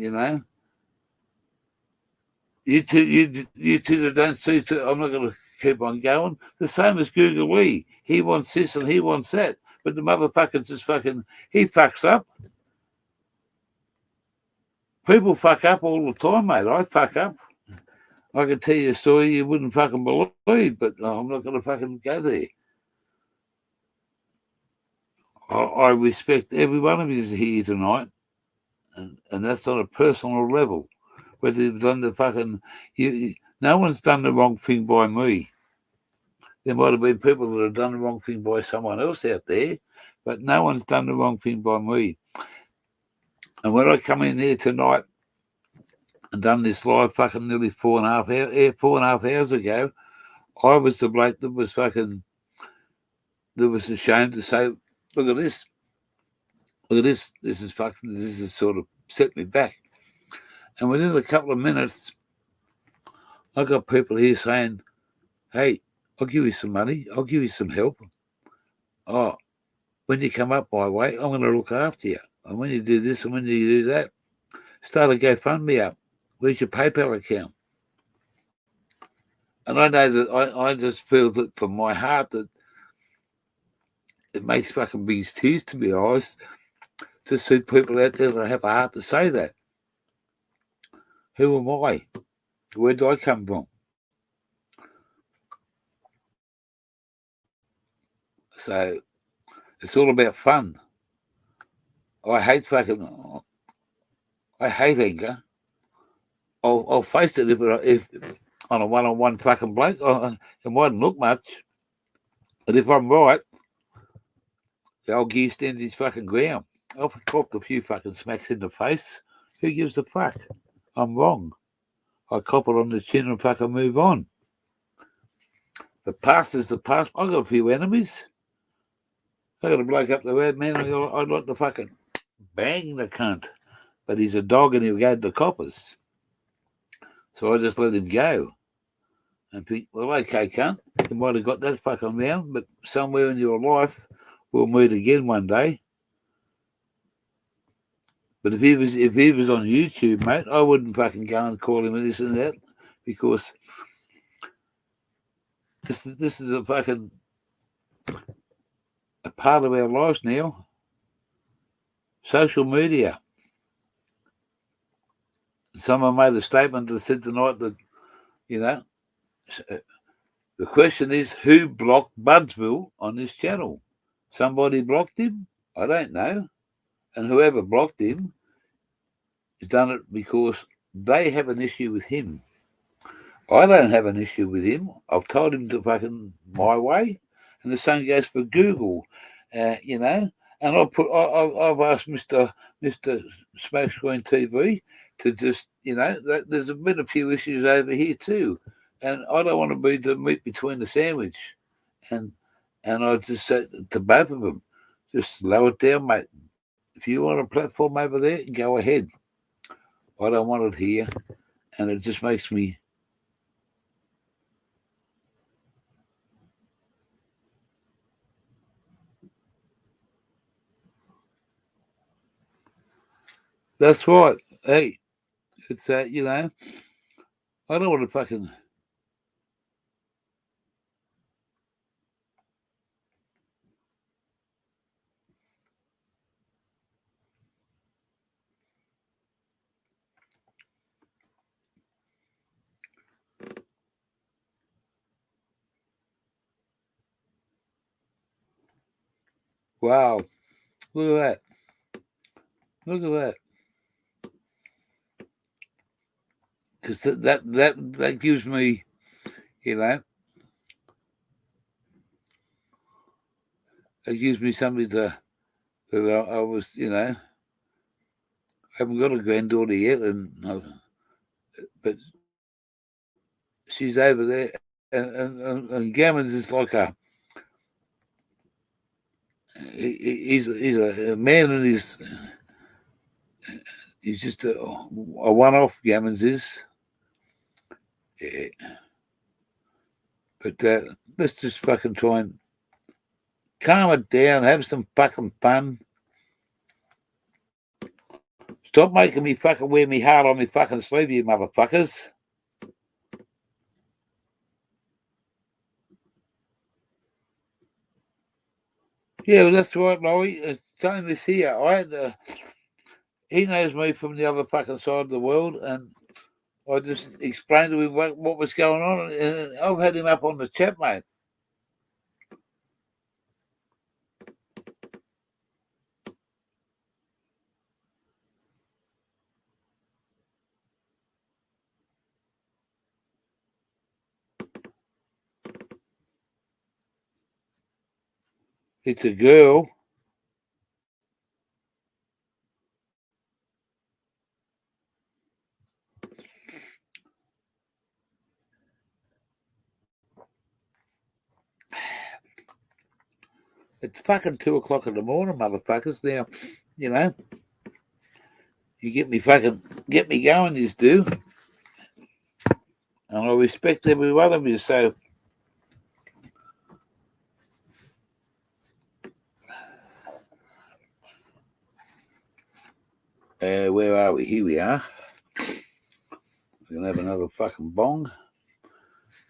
You two that don't see, I'm not going to keep on going. The same as Google Lee. He wants this and he wants that. But the motherfucker's just fucking, he fucks up. People fuck up all the time, mate. I fuck up. I can tell you a story you wouldn't fucking believe, but I'm not going to fucking go there. I respect every one of you here tonight, and that's on a personal level. Whether you've done the fucking... no one's done the wrong thing by me. There might have been people that have done the wrong thing by someone else out there, but no one's done the wrong thing by me. And when I come in here tonight and done this live fucking nearly 4.5 hours ago, I was the bloke that was ashamed to say, look at this. Look at this. This is sort of set me back. And within a couple of minutes, I got people here saying, hey, I'll give you some money. I'll give you some help. Oh, when you come up my way, I'm going to look after you. And when you do this and when you do that, start a GoFundMe up. Where's your PayPal account? And I know that I just feel that from my heart that it makes fucking big tears to be honest, Just see people out there that have a heart to say that. Who am I? Where do I come from? So it's all about fun. I hate anger. I'll face it if on a one-on-one fucking bloke. It mightn't look much, but if I'm right, the old gear stands his fucking ground. I've copped a few fucking smacks in the face. Who gives a fuck? I'm wrong. I cop it on the chin and fucking move on. The past is the past. I got a few enemies. I got a bloke up the road, man. I'd like to fucking bang the cunt, but he's a dog and he'll go to the coppers. So I just let him go. And think, well, okay, cunt, you might have got that fucking round, but somewhere in your life we'll meet again one day. But if he was on YouTube, mate, I wouldn't fucking go and call him this and that, because this is a fucking a part of our lives now. Social media. Someone made a statement that said tonight that, you know, the question is, who blocked Budsville on this channel? Somebody blocked him? I don't know. And whoever blocked him has done it because they have an issue with him. I don't have an issue with him. I've told him to fucking my way. And the same goes for Google, you know. And I've asked Mr. Smokescreen TV to just, you know, there's been a few issues over here too. And I don't want to be the meat between the sandwich. And I just said to both of them, just lower it down, mate. If you want a platform over there, go ahead. I don't want it here. And it just makes me... That's right. Hey, it's, you know, I don't want to fucking... Wow. Look at that. Look at that. Because that gives me, you know, it gives me something that I was, you know, I haven't got a granddaughter yet, but she's over there, and Gammons is like he's a man, and he's just a one-off. Gammons is, yeah. But let's just fucking try and calm it down, have some fucking fun. Stop making me fucking wear me heart on me fucking sleeve, you motherfuckers. Yeah, well, that's right, Laurie. Same as here. He knows me from the other fucking side of the world, and I just explained to him what was going on, and I've had him up on the chat, mate. It's a girl. It's fucking 2 o'clock in the morning, motherfuckers. Now, you know, you get me going, you do. And I respect every one of you, so where are we? Here we are. We're gonna have another fucking bong.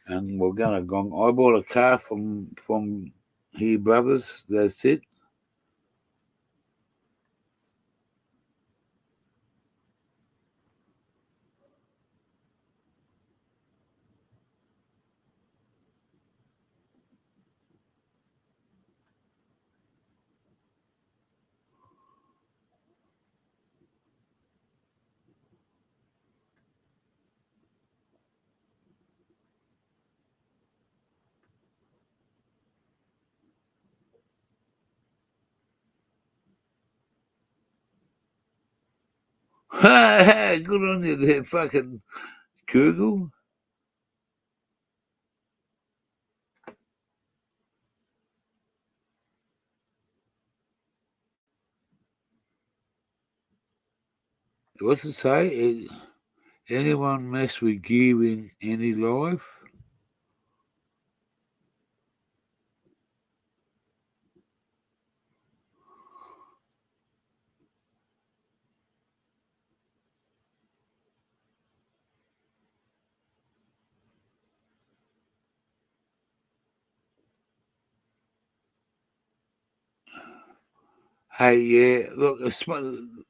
And we're gonna gong. I bought a car from Here Brothers, that's it. Good on you there, fucking Google. What's it say? Anyone mess with you in any life? Hey, yeah, look,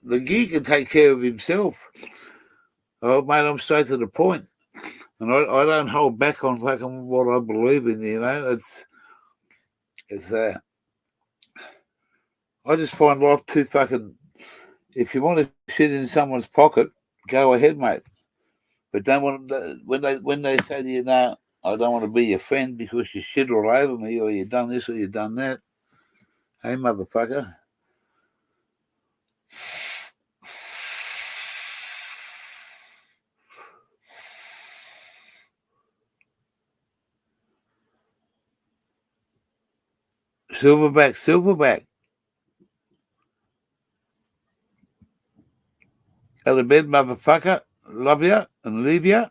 the geek can take care of himself. Oh, mate, I'm straight to the point. And I don't hold back on fucking what I believe in, you know. It's I just find life too fucking. If you want to shit in someone's pocket, go ahead, mate. But don't want when they say to you, no, I don't want to be your friend because you shit all over me, or you done this or you done that. Hey, motherfucker. Silverback. Out of bed, motherfucker. Love ya and leave ya.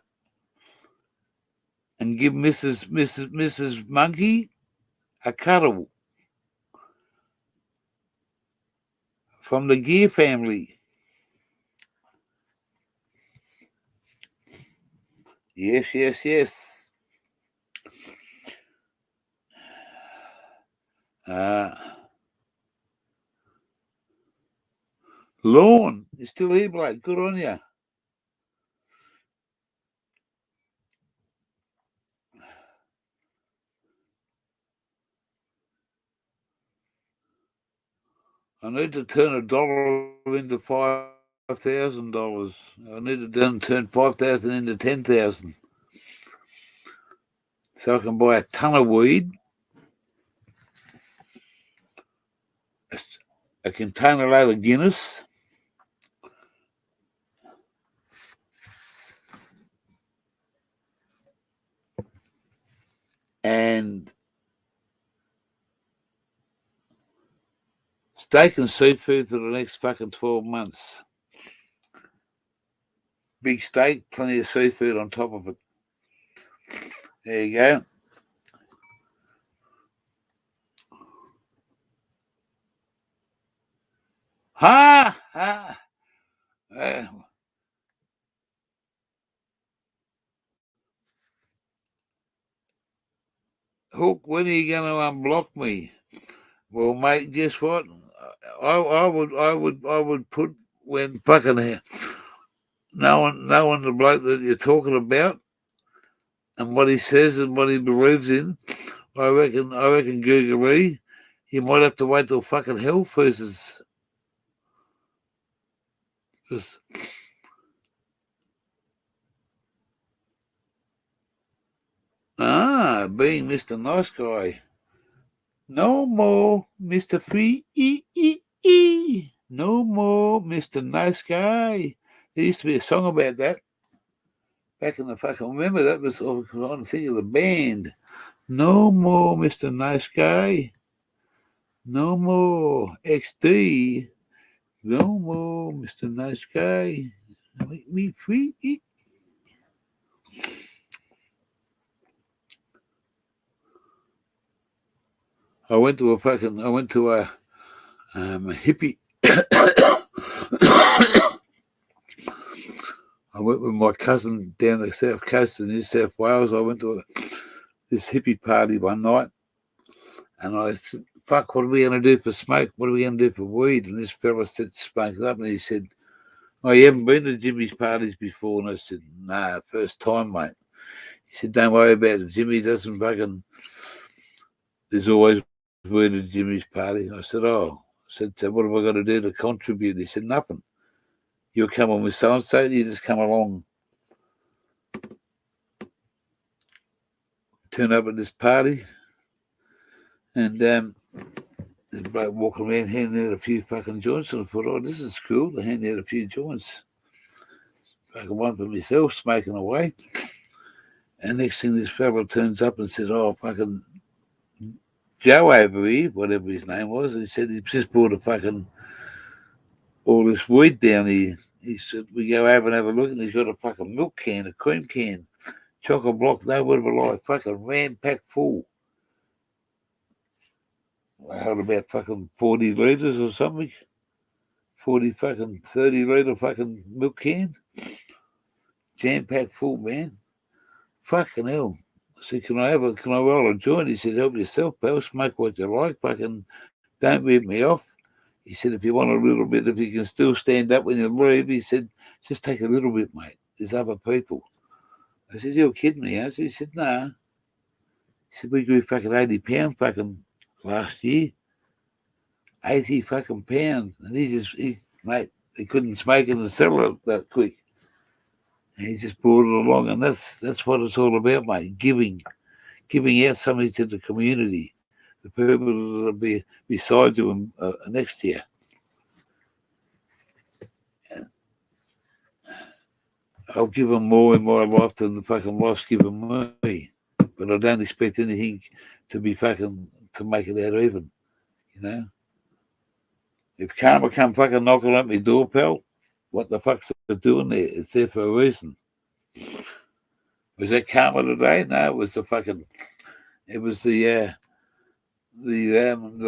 And give Mrs. Monkey a cuddle from the Gear family. Yes. Lorne, you're still here, Blake. Good on you. I need to turn $1 into $5,000. I need to turn 5,000 into 10,000, so I can buy a ton of weed, a container load of Guinness, and steak and seafood for the next fucking 12 months. Big steak, plenty of seafood on top of it. There you go. Hook, when are you going to unblock me? Well, mate, guess what? I would put when fucking knowing the bloke that you're talking about and what he says and what he believes in. I reckon Google, you might have to wait till fucking hell freezes. Being Mr. Nice Guy. No more Mr. Free. No more Mr. Nice Guy. There used to be a song about that back in the fucking. Remember that was on the thing of the band. No more Mr. Nice Guy. No more XD. No more Mr. Nice Guy. Make me free. I went to a hippie. I went with my cousin down the south coast of New South Wales. I went to this hippie party one night, and I said, fuck, what are we going to do for smoke? What are we going to do for weed? And this fella said, smoke it up, and he said, oh, you haven't been to Jimmy's parties before? And I said, nah, first time, mate. He said, don't worry about it. Jimmy doesn't fucking, there's always weed at Jimmy's party. I said, oh. I said, so what have I got to do to contribute? He said, nothing. You'll come on with so-and-so, you just come along. Turn up at this party, and there's a bloke walking around handing out a few fucking joints, and I thought, oh, this is cool. They hand out a few joints. fucking one for myself, smoking away. And next thing, this fella turns up and said, "Oh, fucking Joe over here," whatever his name was. And he said he's just bought a fucking all this weed down here. He said, "We go over and have a look," and he's got a fucking milk can, a cream can, chocolate block, no whatever like, fucking ram packed full. I held about fucking 40 litres or something. 40 fucking 30 litre fucking milk can. Jam packed full, man. Fucking hell. I said, can I roll a joint? He said, help yourself, pal, smoke what you like, fucking don't rip me off. He said, if you want a little bit, if you can still stand up when you leave, he said, just take a little bit, mate. There's other people. I said, you're kidding me, huh? He said, nah. He said, we grew fucking 80 pounds fucking last year. 80 fucking pounds. And mate, they couldn't smoke it and sell it that quick. And he just brought it along. And that's what it's all about, mate. Giving out something to the community. The people that will be beside you next year. I'll give them more in my life than the fucking life's given me. But I don't expect anything to be fucking, to make it out even. You know? If karma come fucking knocking at my door, pal, what the fuck's it doing there? It's there for a reason. Was that karma today? No, it was the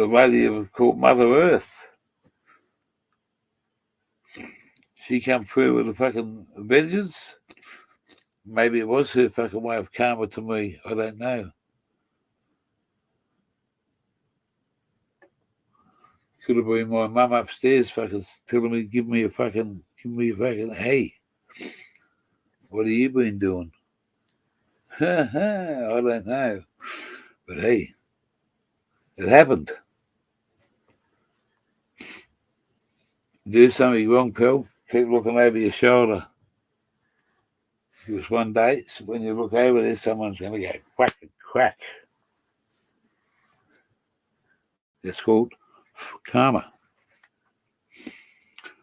lady called Mother Earth. She come through with a fucking vengeance. Maybe it was her fucking way of karma to me. I don't know. Could have been my mum upstairs fucking telling me, give me a fucking, hey, what have you been doing? I don't know. But hey, it happened. Do something wrong, pal. Keep looking over your shoulder. Because one day, when you look over there, someone's going to go quack and crack. It's called karma.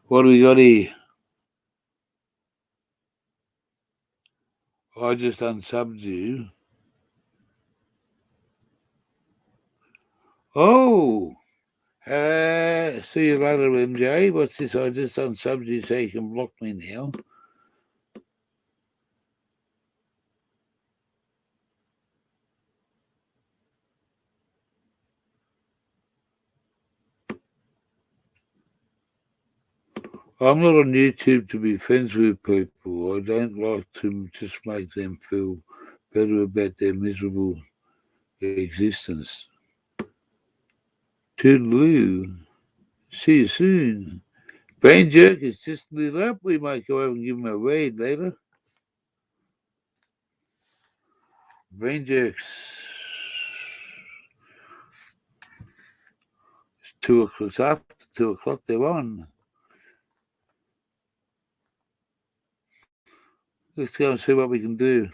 What do we got here? I just unsubbed you. Oh, see you later, MJ. What's this? I just unsubbed you so you can block me now. I'm not on YouTube to be friends with people. I don't like to just make them feel better about their miserable existence. Toodaloo. See you soon. Brain Jerk is just lit up. We might go over and give him a raid later. Brain Jerks. It's 2 o'clock. It's after 2 o'clock. They're on. Let's go and see what we can do.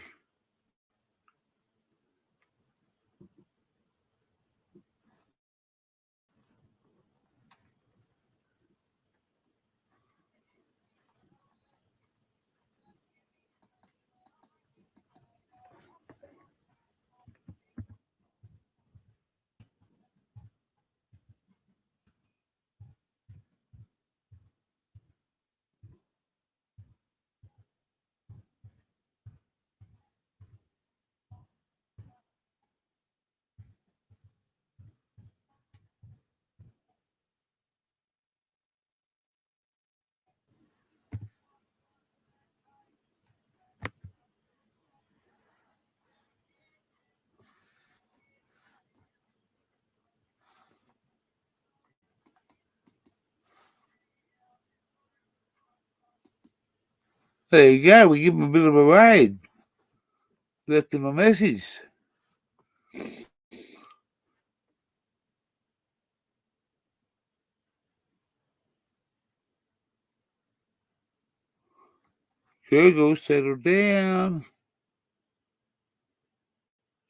There you go. We give him a bit of a raid. Left him a message. Google, settle down.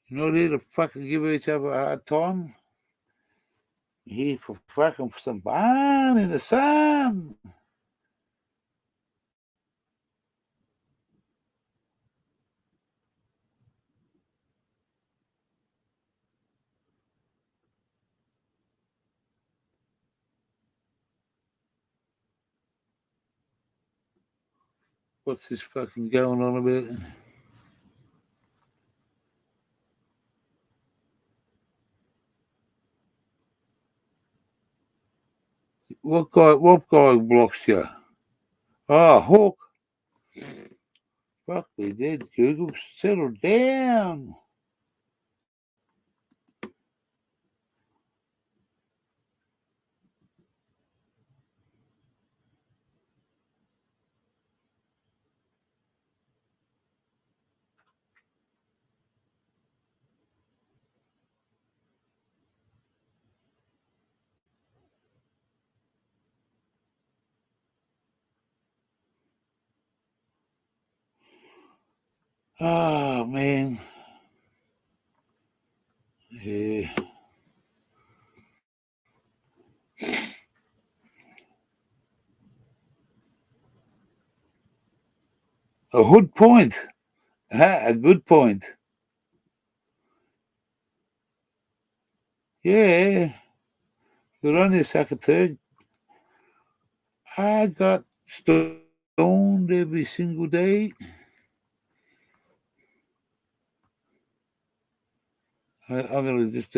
You're not here to fucking give each other a hard time. You're here for fucking some barn in the sun. What's this fucking going on about? What guy blocks you? Oh, Hawk. Fuck, we did. Google, settle down. Oh, man. Yeah. A hood point. A good point. Yeah. Good on you, sucker turd. I got stoned every single day. I'm going to just...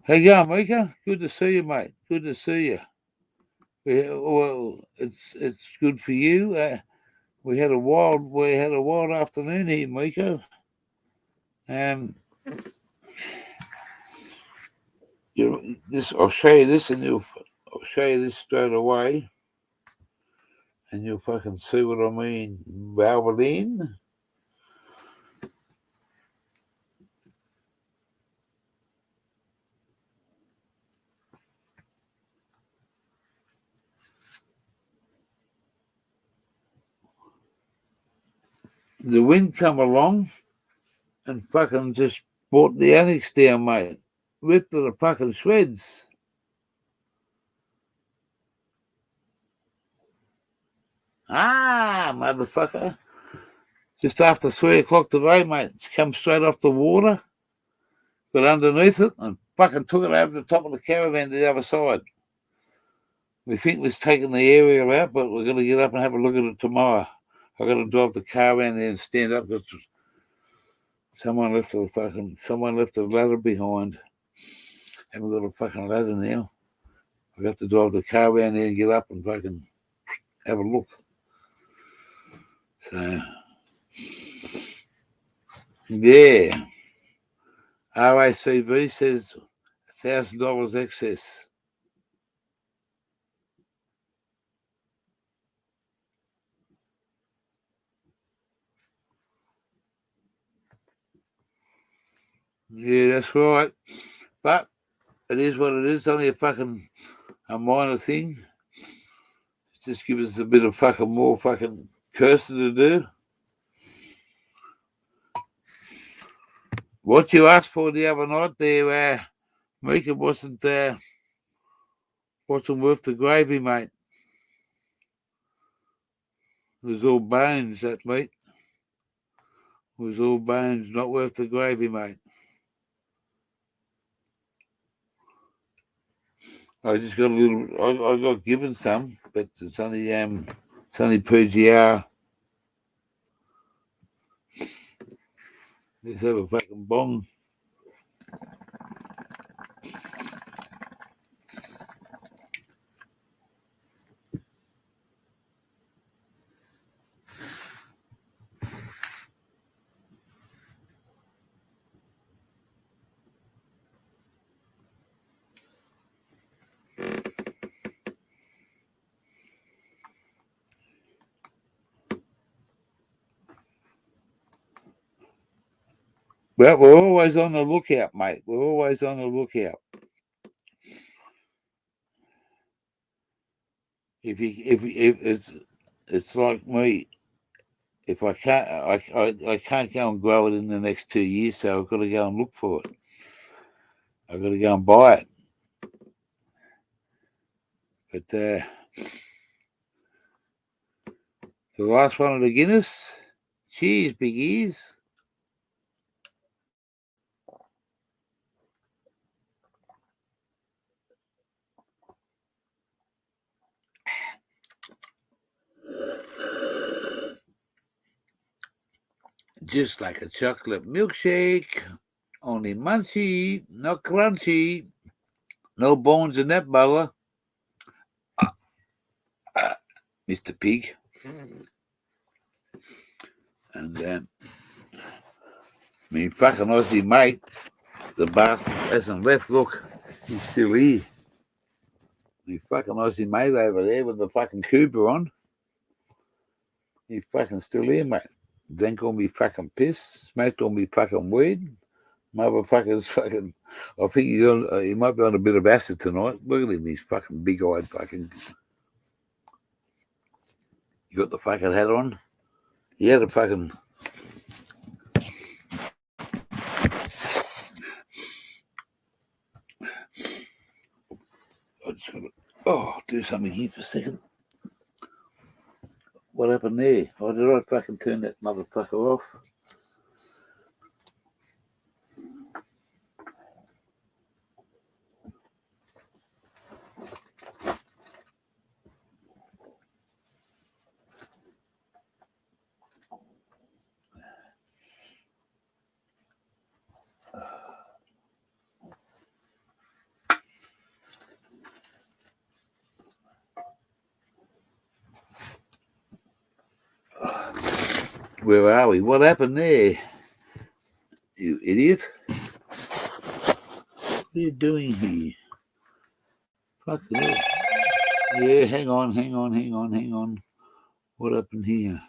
Hey, yeah, Mika. Good to see you, mate. Good to see you. Yeah, well, it's good for you. We had a wild afternoon here, Mika. I'll show you this, and I'll show you this straight away, and you'll fucking see what I mean. Valvoline. The wind come along and fucking just brought the annex down, mate. Ripped to the fucking shreds. Ah, motherfucker. Just after 3 o'clock today, mate. It's come straight off the water, got underneath it, and fucking took it over the top of the caravan to the other side. We think we've taken the aerial out, but we're going to get up and have a look at it tomorrow. I've got to drive the caravan there and stand up because someone left the ladder behind. Haven't got a fucking ladder now. I've got to drive the caravan there and get up and fucking have a look. So, yeah. RACV says $1,000 excess. Yeah, that's right. But it is what it is. It's only a minor thing. Just give us a bit of fucking more fucking cursing to do. What you asked for the other night there, Mika, wasn't worth the gravy, mate. It was all bones, that meat. It was all bones, not worth the gravy, mate. I just got a little. I got given some, but it's only PGR. Let's have a fucking bong. But we're always on the lookout, mate. We're always on the lookout. If it's like me, if I can't go and grow it in the next 2 years, so I've got to go and look for it. I've got to go and buy it. But The last one of the Guinness. Cheers, big ears. Just like a chocolate milkshake, only munchy, not crunchy, no bones in that butter. Mr. Pig. And me fucking Aussie mate, the bastard hasn't left. Look, he's still here. Me fucking Aussie mate over there with the fucking Cooper on. He's fucking still here, mate. Drank all me fucking piss, smoked all me fucking weed. Motherfucker's fucking. I think he might be on a bit of acid tonight. Look at him, he's fucking big-eyed fucking. You got the fucking hat on. He had a fucking. I just gotta do something here for a second. What happened there? Oh, did I fucking turn that motherfucker off? Where are we? What happened there? You idiot. What are you doing here? Fuck it. Yeah, hang on. What happened here?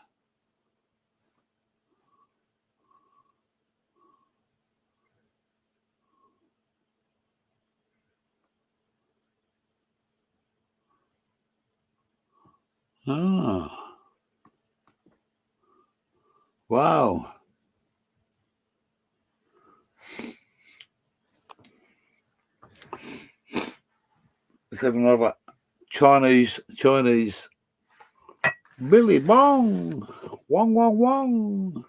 Oh. Wow. Let's have another Chinese Billy Bong. Wong.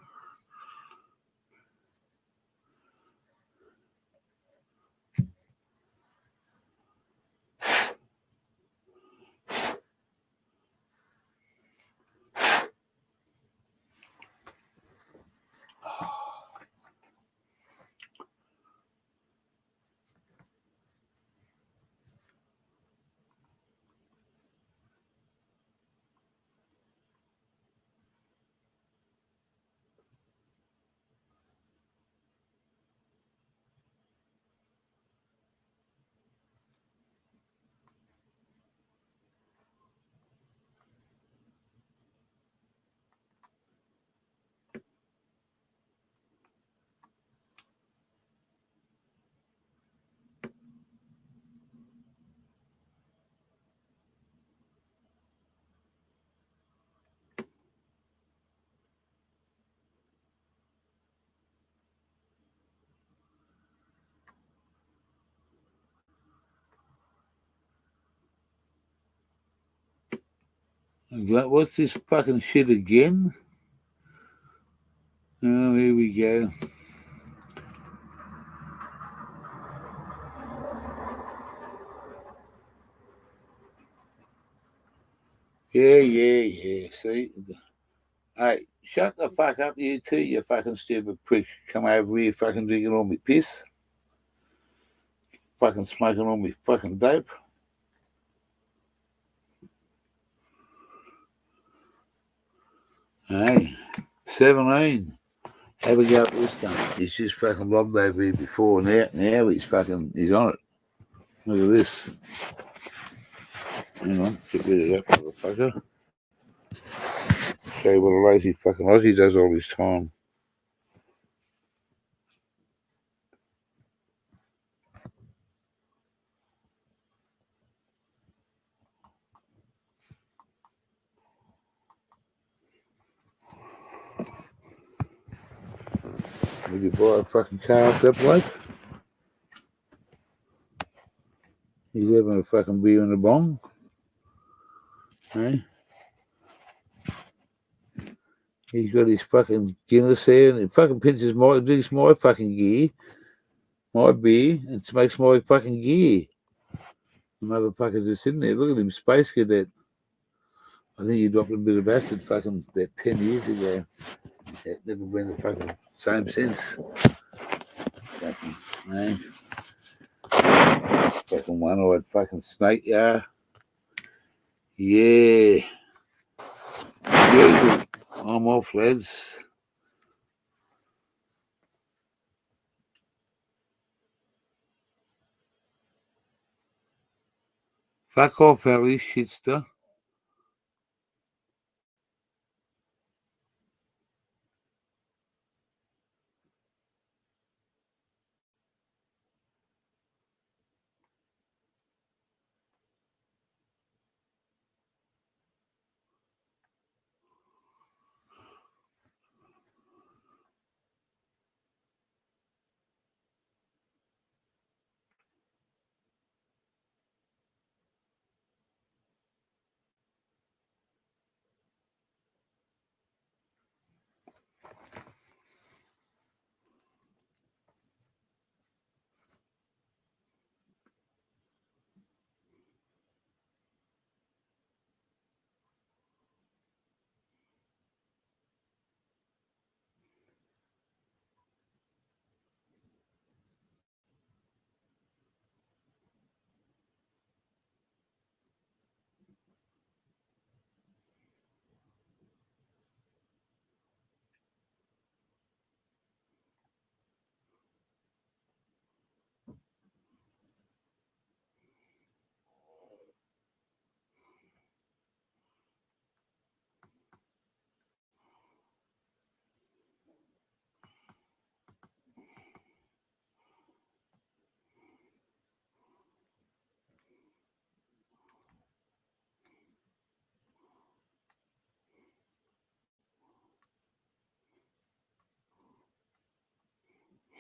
What's this fucking shit again? Oh, here we go. Yeah. See? Hey, shut the fuck up, you two, you fucking stupid prick. Come over here fucking drinking all my piss. Fucking smoking all my fucking dope. Hey, 17. Have a go at this guy. He's just fucking lobbed over here before. Now he's on it. Look at this. Hang on, get rid of that motherfucker. Show you what a lazy fucking Aussie does all this time. Would you buy a fucking car off that bloke? He's having a fucking beer in the bong. Hey? He's got his fucking Guinness there, and he fucking pinches drinks my fucking gear, my beer, and smokes my fucking gear. The motherfuckers are sitting there. Look at him, Space Cadet. I think he dropped a bit of acid fucking about 10 years ago. It's never been the fucking same since. Fucking, no. Fucking one-eyed fucking snake, yeah. Yeah. Beautiful. I'm off, lads. Fuck off, Ellie, shitster.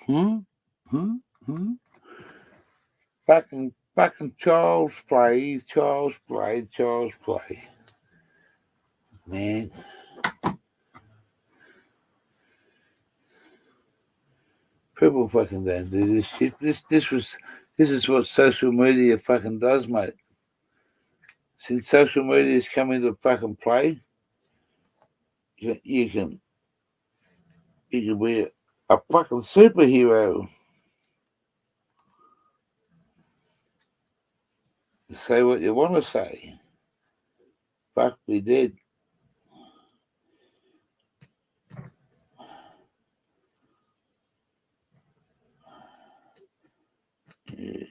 Hmm? Hmm? Hmm? Fucking Charles Play. Man. People fucking don't do this shit. This is what social media fucking does, mate. Since social media's come into fucking play, you can be a fucking superhero. Say what you want to say. Fuck, we did. Yeah.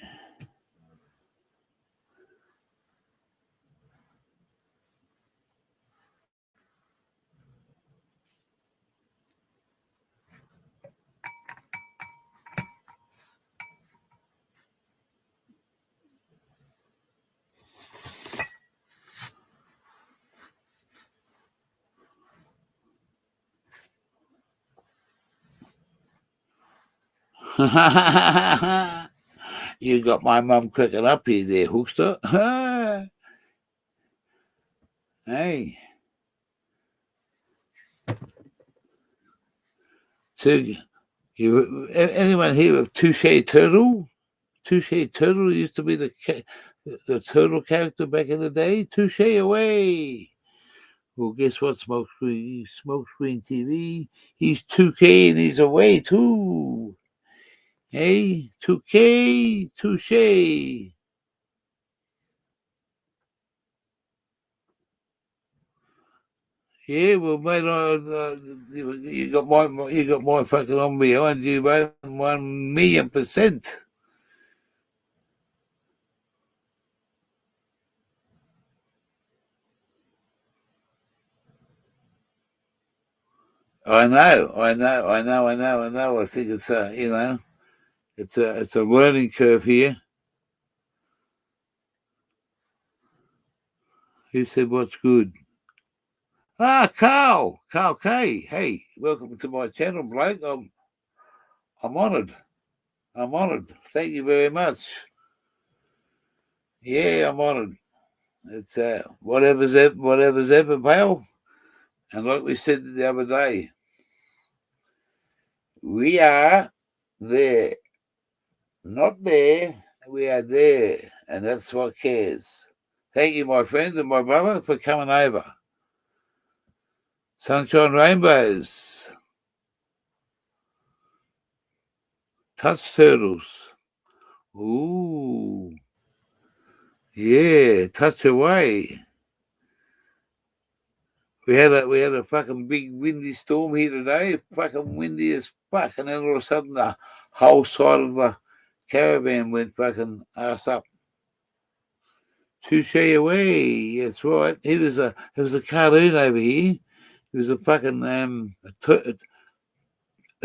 You got my mum cracking up here there, Hookster. Hey. So, anyone here of Touche Turtle? Touche Turtle used to be the turtle character back in the day. Touche away. Well, guess what, Smokescreen TV? He's 2K and he's away too. Hey, 2K, touche. Yeah, well, mate, you got my fucking on behind you, mate, 1,000,000%. I know. I think it's it's a learning curve here. Who said what's good? Ah, Carl K. Hey, welcome to my channel, Blake. I'm honoured. Thank you very much. Yeah, I'm honoured. It's whatever's ever, pal. And like we said the other day, we are there. Not there, we are there. And that's what cares. Thank you, my friend and my brother, for coming over. Sunshine Rainbows. Touch turtles. Ooh. Yeah, touch away. We had a fucking big windy storm here today, fucking windy as fuck, and then all of a sudden the whole side of the caravan went fucking ass up. Touche away, that's right. It was a cartoon over here. It was a fucking a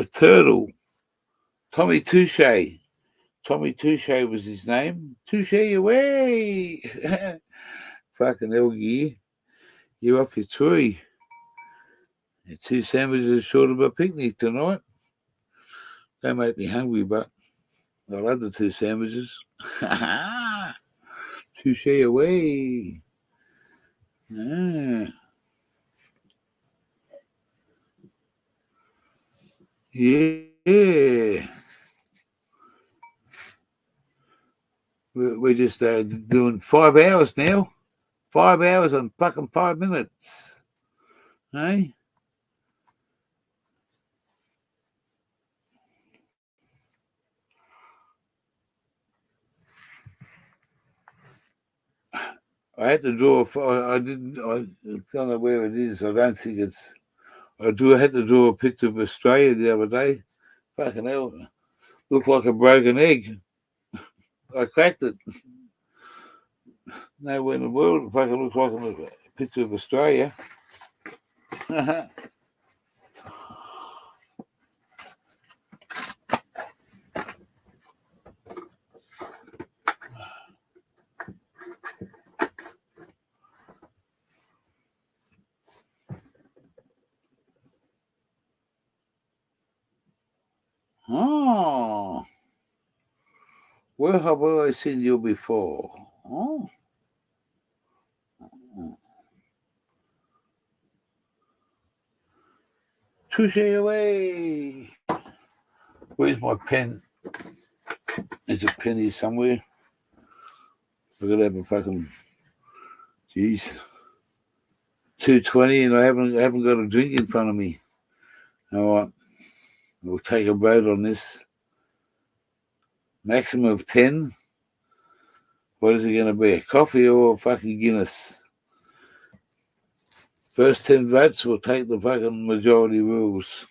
turtle. Tommy Touche. Tommy Touche was his name. Touche away. Fucking hell, gear. You're off your tree. Your 2 sandwiches short of a picnic tonight. They make me hungry, but I love the 2 sandwiches. Touche away. Ah. Yeah. We're just doing 5 hours now. 5 hours and fucking 5 minutes. Hey? I had to draw. I don't know where it is. I don't think it's. I had to draw a picture of Australia the other day. Fucking hell, looked like a broken egg. I cracked it. Nowhere in the world, it fucking looks like a picture of Australia. Oh, where have I seen you before? Oh. Touche away. Where's my pen? There's a penny somewhere. I've got to have a fucking, jeez, 2:20, and I haven't got a drink in front of me. All right, we'll take a vote on this. Maximum of 10. What is it going to be? A coffee or a fucking Guinness? First 10 votes will take the fucking majority rules.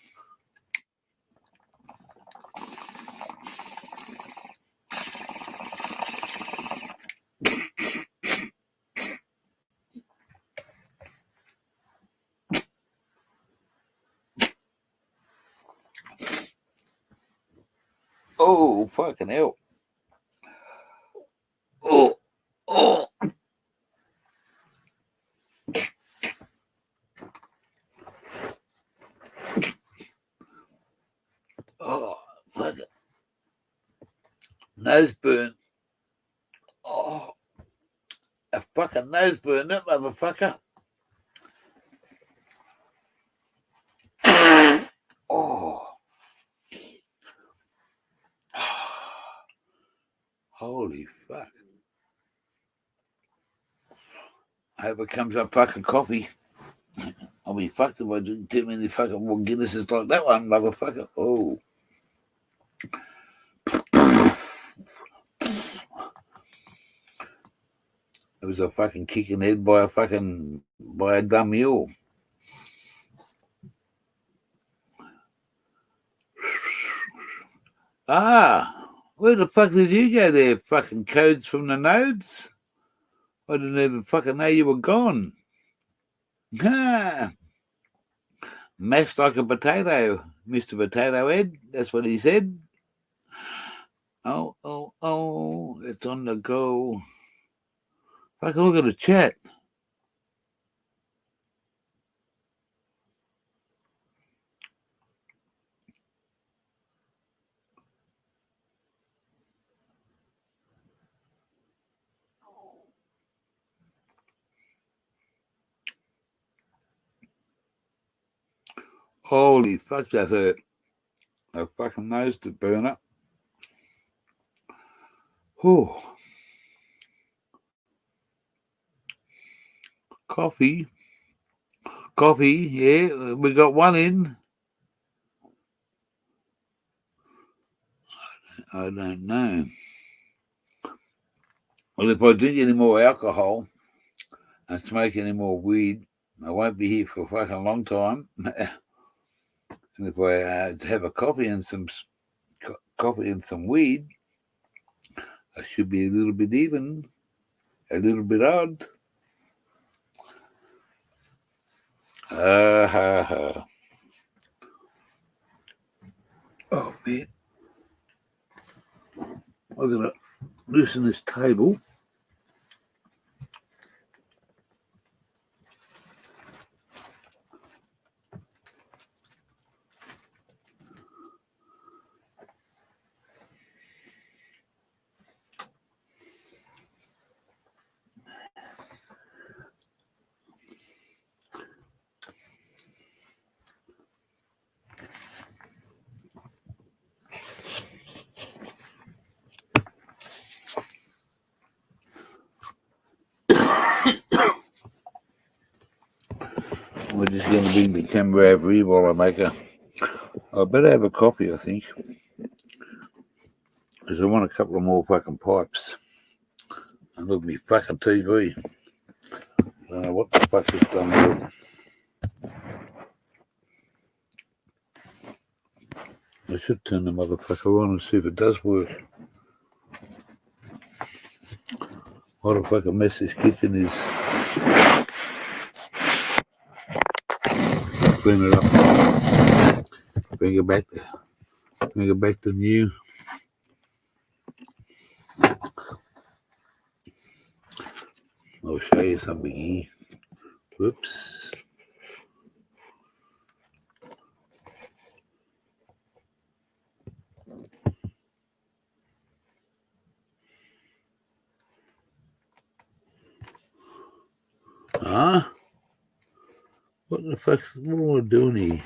Oh, fucking hell. Oh, oh. Oh, fuck it. Nose burn. Oh, a fucking nose burn, that motherfucker. Oh. Holy fuck. I hope it comes up fucking coffee. I'll be fucked if I drink too many fucking more Guinnesses like that one, motherfucker. Oh. It was a fucking kicking head by a dumb mule. Ah, where the fuck did you go there? Fucking codes from the nodes? I didn't even fucking know you were gone. Ah. Mashed like a potato, Mr. Potato Head. That's what he said. Oh, it's on the go. Fucking look at the chat. Holy fuck, that hurt. A fucking nose to burn up. Oh, coffee. Coffee, yeah. We got one in. I don't know. Well, if I drink any more alcohol and smoke any more weed, I won't be here for a fucking long time. And if I have a coffee and some weed, I should be a little bit even, a little bit odd. Ha. Oh man, I'm gonna loosen this table. We're just going to bring the camera over here while I make I better have a coffee, I think. Because I want a couple of more fucking pipes. And look at me fucking TV. I don't know what the fuck is done with it. I should turn the motherfucker on and see if it does work. What a fucking mess this kitchen is. Clean it up. Bring it back to new. I'll show you something here. Whoops. Huh? What am I doing here?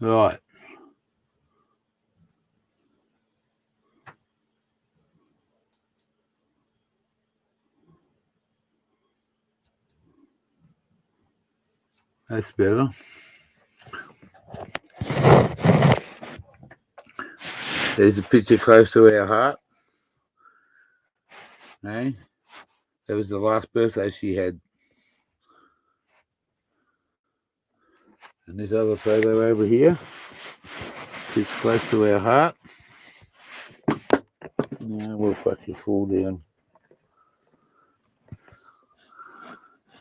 Right. That's better. There's a picture close to our heart. Hey, that was the last birthday she had. And this other photo over here sits close to our heart. Now we'll fucking fall down.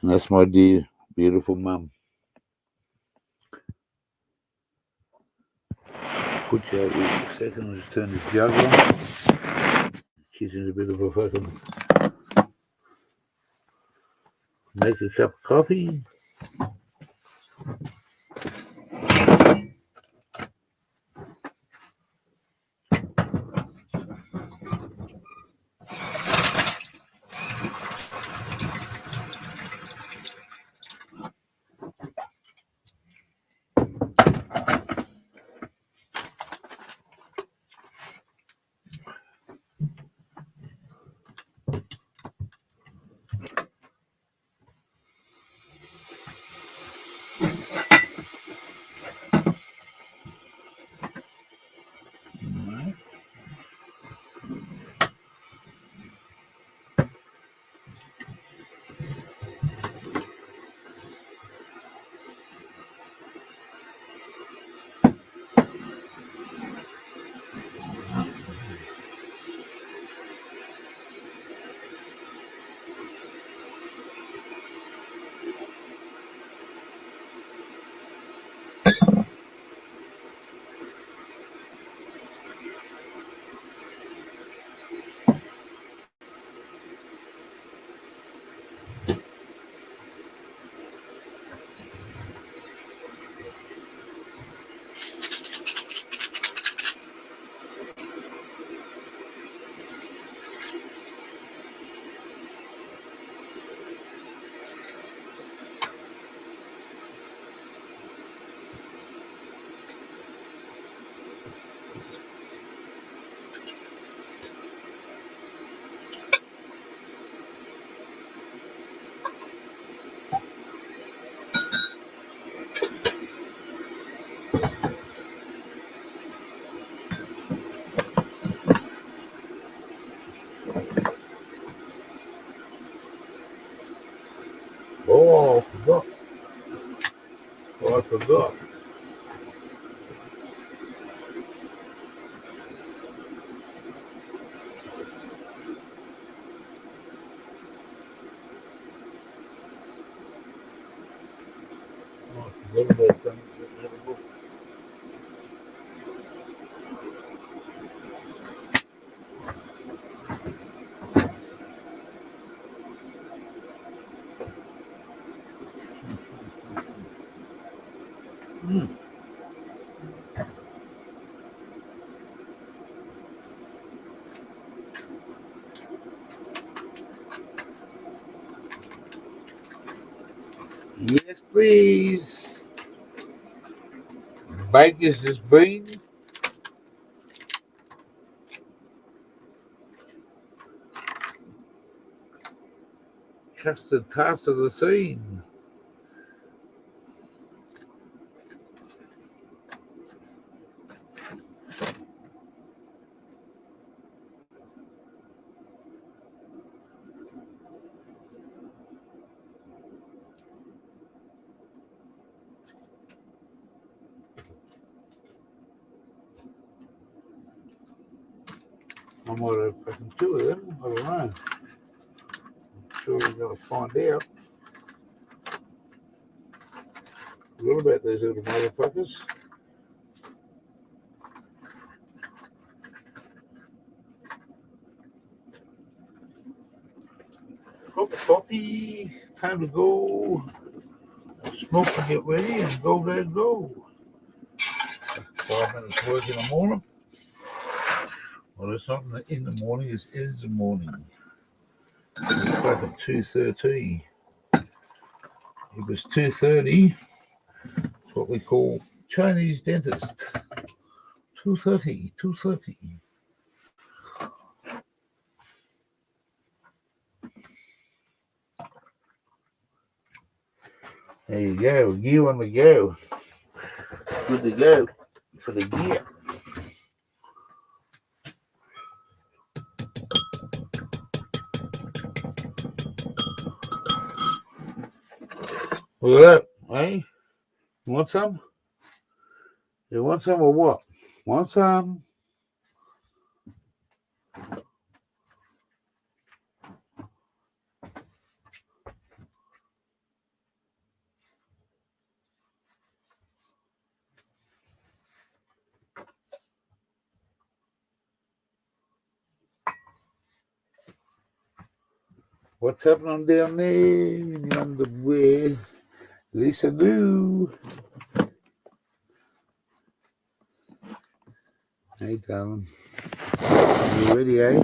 And that's my dear, beautiful mum. Put you over here for a second. I'll just turn this jug on. Kitchen's a bit of a fucking... Make a cup of coffee. Oh, I forgot. Oh, I forgot. Oh, I forgot about something. Yes, please. Baker's just been. Custard tarts of the scene. I might have fucking two of them. I don't know. Sure, we gotta find out. What about those little motherfuckers? Cup of coffee. Time to go. Smoke to get ready and go, go, go. 5 minutes work in the morning. Well, it's not in the morning, it's in the morning. It's like at 2:30. It was 2:30. It's what we call Chinese dentist. 2:30, 2:30. There you go, gear on the go. Good to go for the gear. Look at that, eh? You want some? You want some or what? Want some? What's happening down there in the underwear? Lisa Lou. Hey, darling. You ready, eh?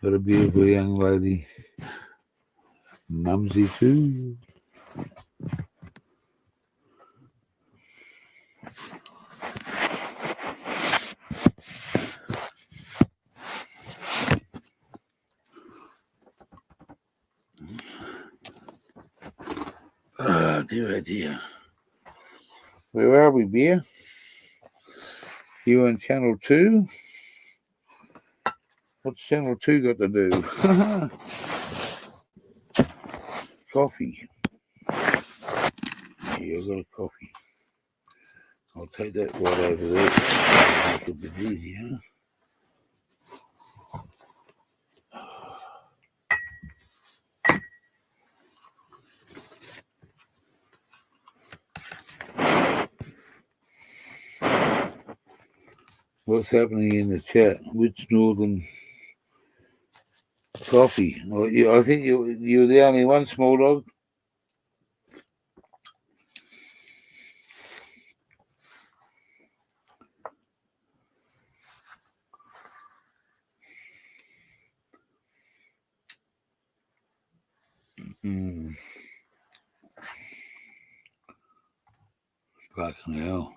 Got a beautiful young lady. Mumsy too. Oh, dear, dear. Where are we, Beer? You on channel 2? What's channel 2 got to do? Coffee. Yeah, I got a coffee. I'll take that right over there. Make it a bit easier. What's happening in the chat? Which northern coffee? Well, I think you're the only one, small dog. Fucking hell.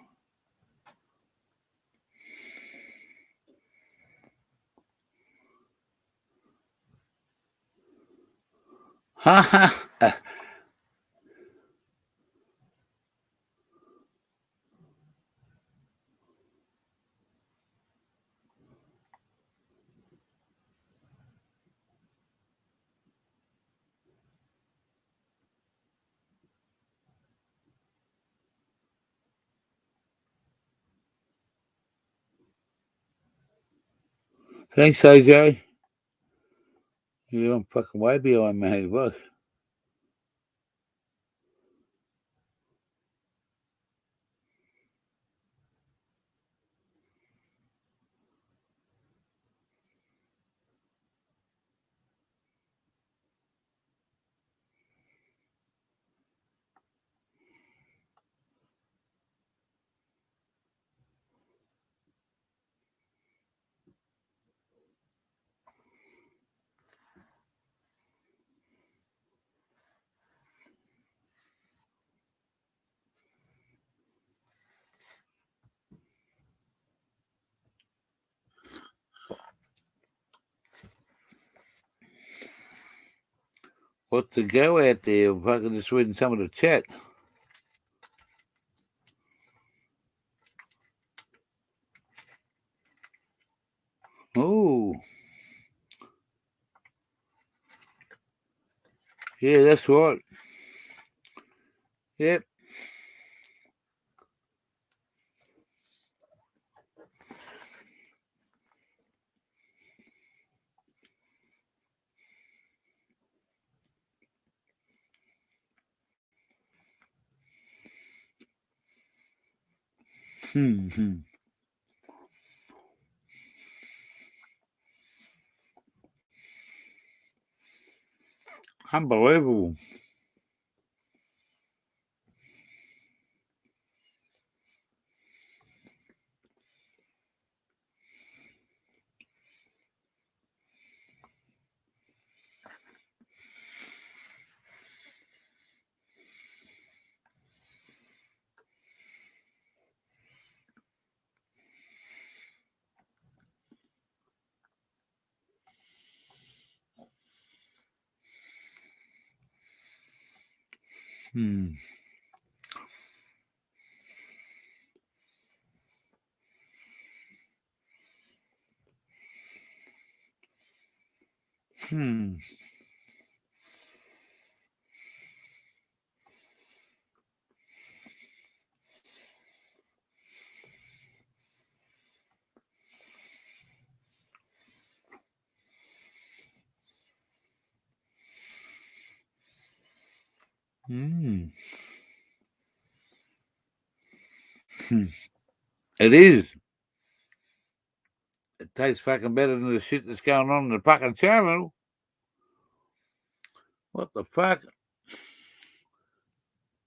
Ha ha! Thanks, AJ. You're on fucking way behind me. Look. What's the go out there? Fucking just reading some of the chat. Oh. Yeah, that's right. Yep. Unbelievable. Hmm. Hmm. Hmm. Hmm. It is. It tastes fucking better than the shit that's going on in the fucking channel. What the fuck?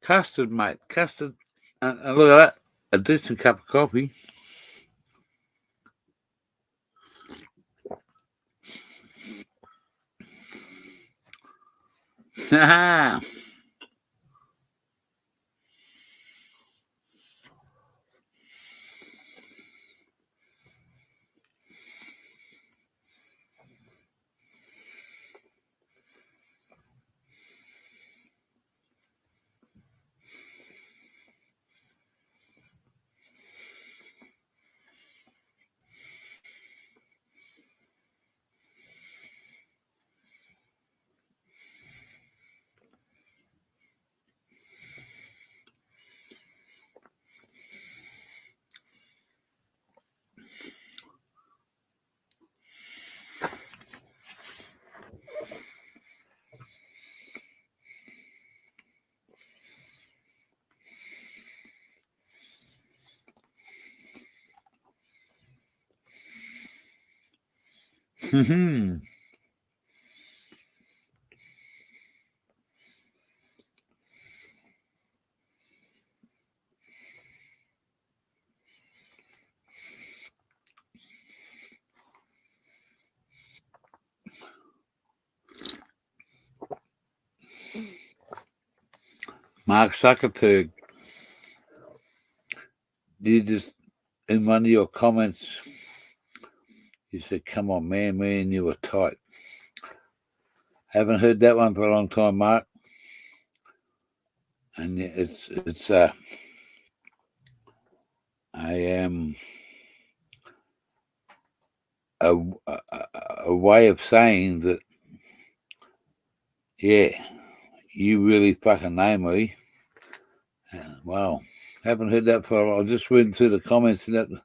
Custard, mate. Custard. And look at that. A decent cup of coffee. Ha. Hmm. Mark Zuckerberg, you just, in one of your comments, you said, come on, man, me and you were tight. Haven't heard that one for a long time, Mark. And it's a way of saying that, yeah, you really fucking know me. Wow. Haven't heard that for a while. I just read through the comments and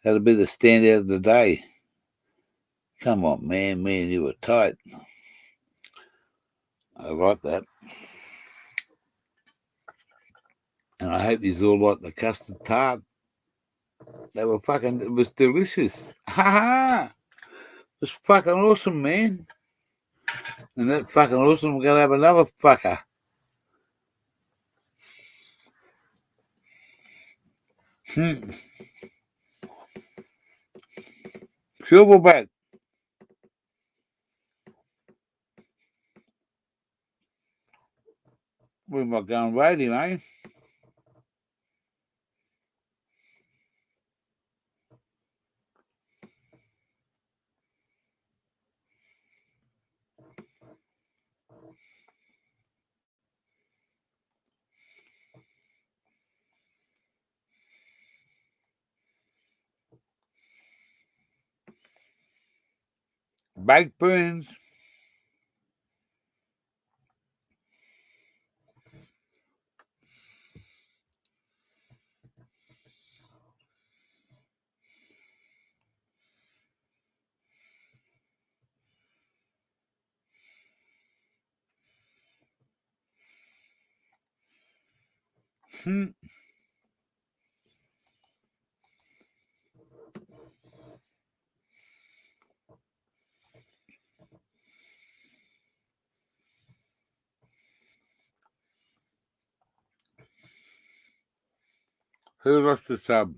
that'll be the standout of the day. Come on, man. Me and you were tight. I like that. And I hope you all like the custard tart. They were fucking, it was delicious. Ha ha! It was fucking awesome, man. And that fucking awesome, we're going to have another fucker. Silverback. We might go and raid him, eh? Baked beans. Who lost the sub?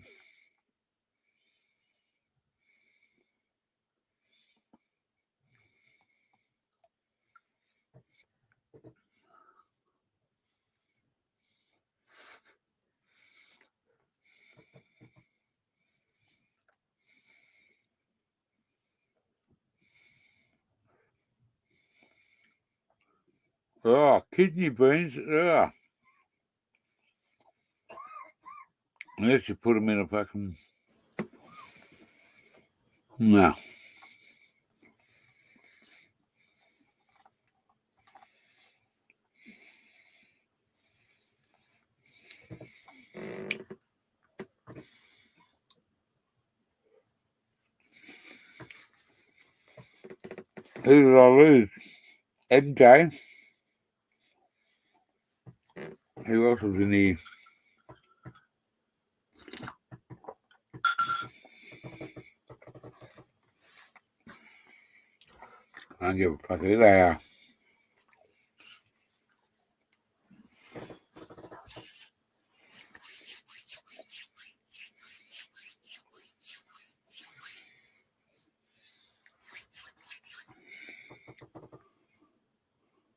Oh, kidney beans. Yeah. Unless you put them in a fucking... No. Who did I lose? MJ. Who else was in here? I don't give a fuck who they are.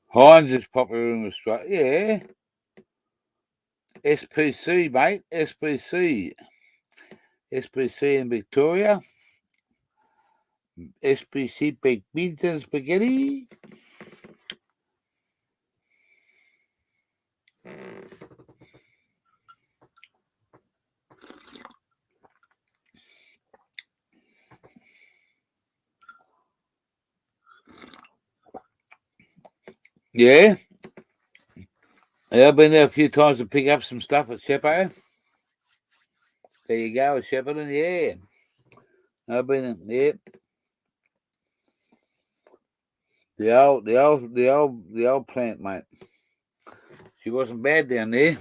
Heinz is popular in Australia. Yeah. SPC, mate. SPC. SPC in Victoria. SPC baked beans and spaghetti. Yeah. I've been there a few times to pick up some stuff at Sheppo. There you go, at Shepparton, yeah. I've been, yeah. The old plant, mate. She wasn't bad down there.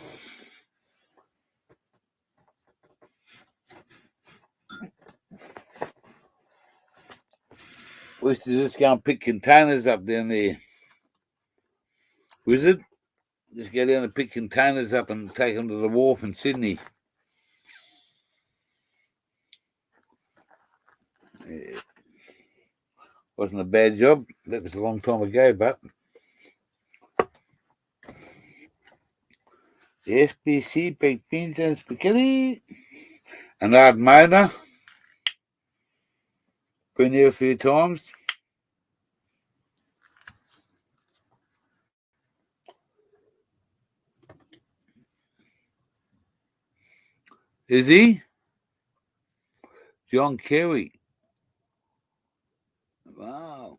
We used to just go and pick containers up down there. Wizard? Just go down and pick containers up and take them to the wharf in Sydney. Yeah. Wasn't a bad job. That was a long time ago, but the SPC baked beans and spaghetti. An odd motor. Been here a few times. Is he? John Kerry. Wow.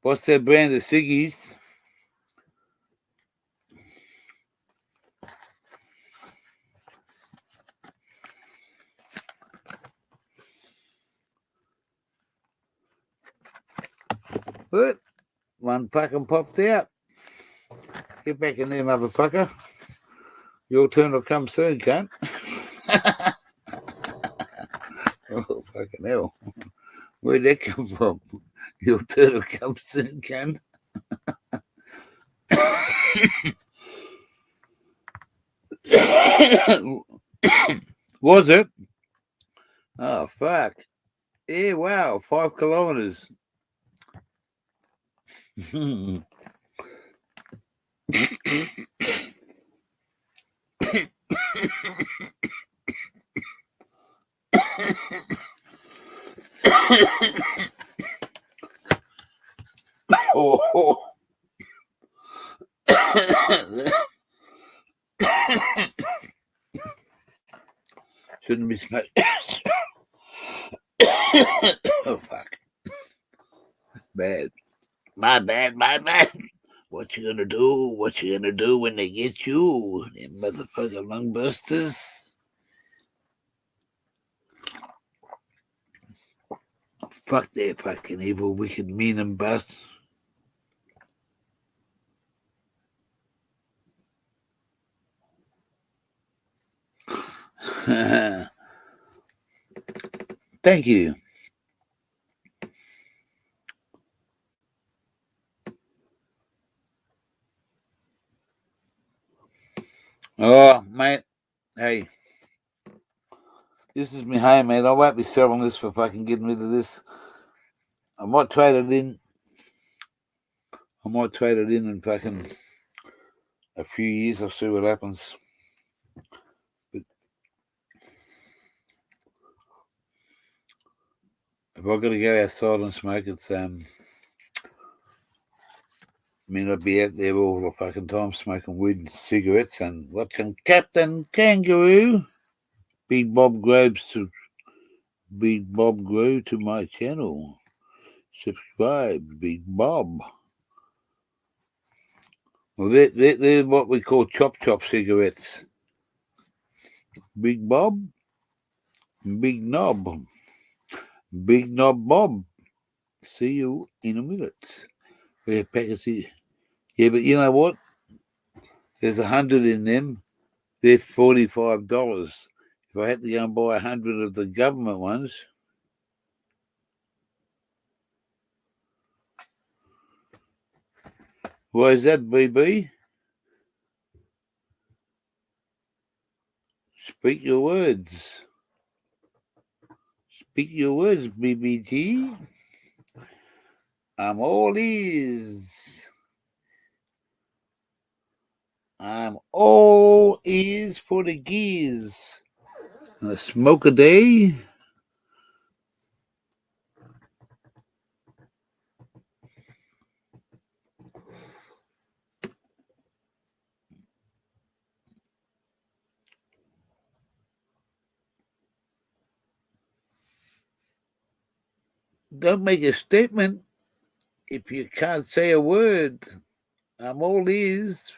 What's that brand of ciggies? But one fucking popped out. Get back in there, motherfucker. Your turn will come soon, cunt. Oh, fucking hell. Where'd that come from? Your turn will come soon, cunt. Was it? Oh, fuck. Yeah, wow. 5 kilometers. Oh. Shouldn't be smoking. Oh, fuck. Bad. My bad. What you gonna do? What you gonna do when they get you? Them motherfucking lung busters. Fuck their fucking evil, wicked, mean and bust. Thank you. Oh, mate. Hey. This is me home, mate. I won't be selling this for fucking getting rid of this. I might trade it in. In fucking a few years. I'll see what happens. But if I've got to go outside and smoke, it's may not be out there all the fucking time smoking weed and cigarettes and watching Captain Kangaroo. Big Bob Grow to my channel. Subscribe, Big Bob. Well, they're what we call chop cigarettes. Big Bob, Big Knob, Big Knob Bob. See you in a minute. We have packets here. Yeah, but you know what? There's 100 in them. They're $45. If I had to go and buy 100 of the government ones, why is that, BB? Speak your words. Speak your words, BBG. I'm all ears. I'm all ears for the gears. A smoke a day. Don't make a statement if you can't say a word. I'm all ears.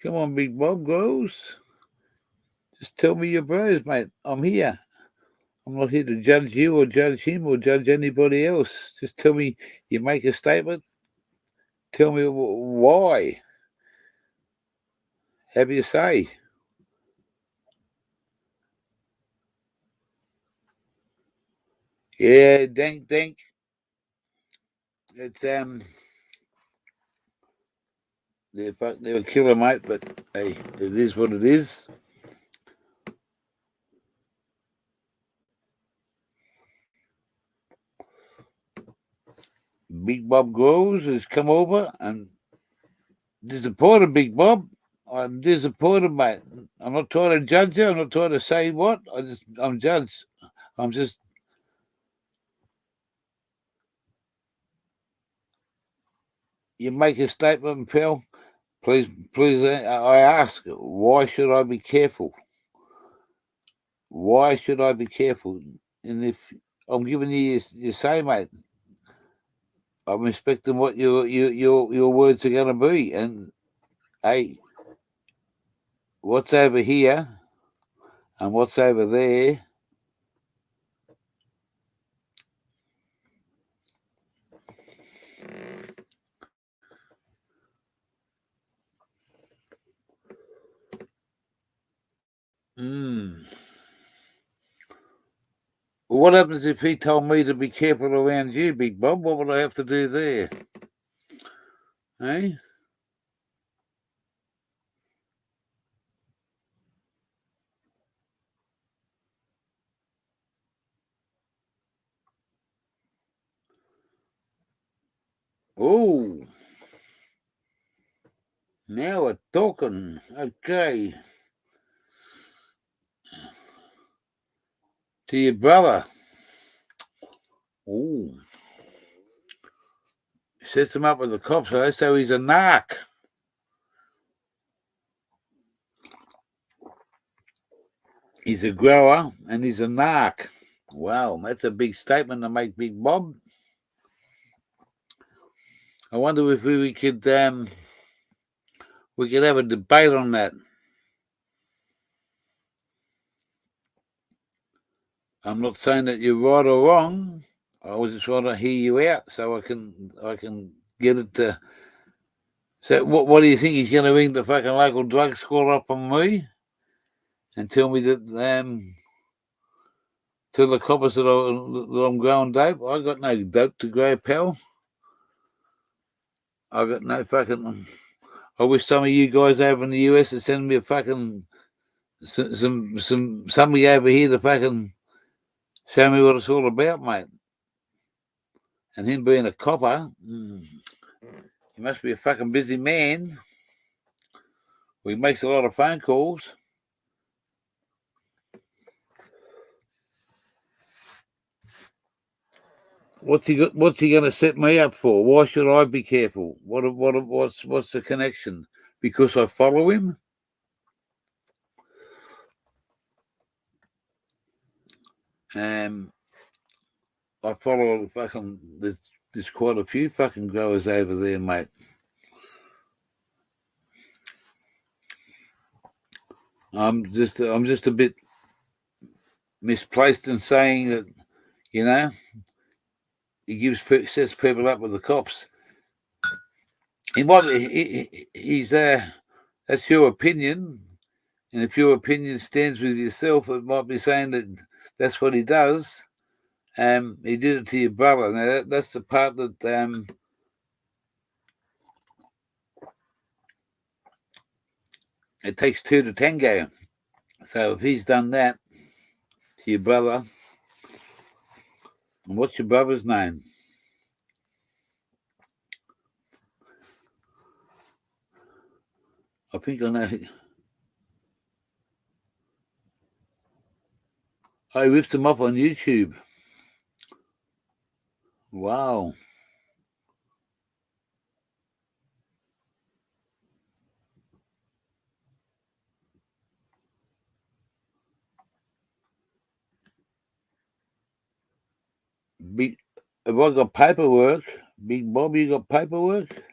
Come on, Big Bob Grows. Just tell me your bros, mate. I'm here. I'm not here to judge you or judge him or judge anybody else. Just tell me you make a statement. Tell me why. Have you say? Yeah, dank. It's they're a killer, mate. But hey, it is what it is. Big Bob Grows has come over and disappointed, Big Bob. I'm disappointed, mate. I'm not trying to judge you. I'm not trying to say what. I'm judged. I'm just. You make a statement, pal. Please, I ask, why should I be careful? Why should I be careful? And if I'm giving you your say, mate, I'm expecting what your words are going to be. And hey, what's over here And what's over there? What happens if he told me to be careful around you, Big Bob? What would I have to do there? Eh? Oh, now we're talking. Okay. To your brother. Oh. Sets him up with the cops, though, so he's a narc. He's a grower and he's a narc. Wow, that's a big statement to make, Big Bob. I wonder if we could have a debate on that. I'm not saying that you're right or wrong. I was just trying to hear you out so I can get it to. So what do you think he's going to ring the fucking local drug squad up on me and tell me that tell the coppers that I'm growing dope? I got no dope to grow, pal. I got no fucking. I wish some of you guys over in the US would send me a fucking somebody over here to fucking show me what it's all about, mate. And him being a copper, he must be a fucking busy man. He makes a lot of phone calls. What's he going to set me up for? Why should I be careful? What's the connection? Because I follow him? I follow fucking. There's quite a few fucking growers over there, mate. I'm just a bit misplaced in saying that, you know, he sets people up with the cops. He's that's your opinion, and if your opinion stands with yourself, it might be saying that that's what he does. He did it to your brother. Now that's the part that it takes two to tango. So if he's done that to your brother, and what's your brother's name? I think I know. I ripped him up on YouTube. Wow. Have I got paperwork? Big Bob, you got paperwork?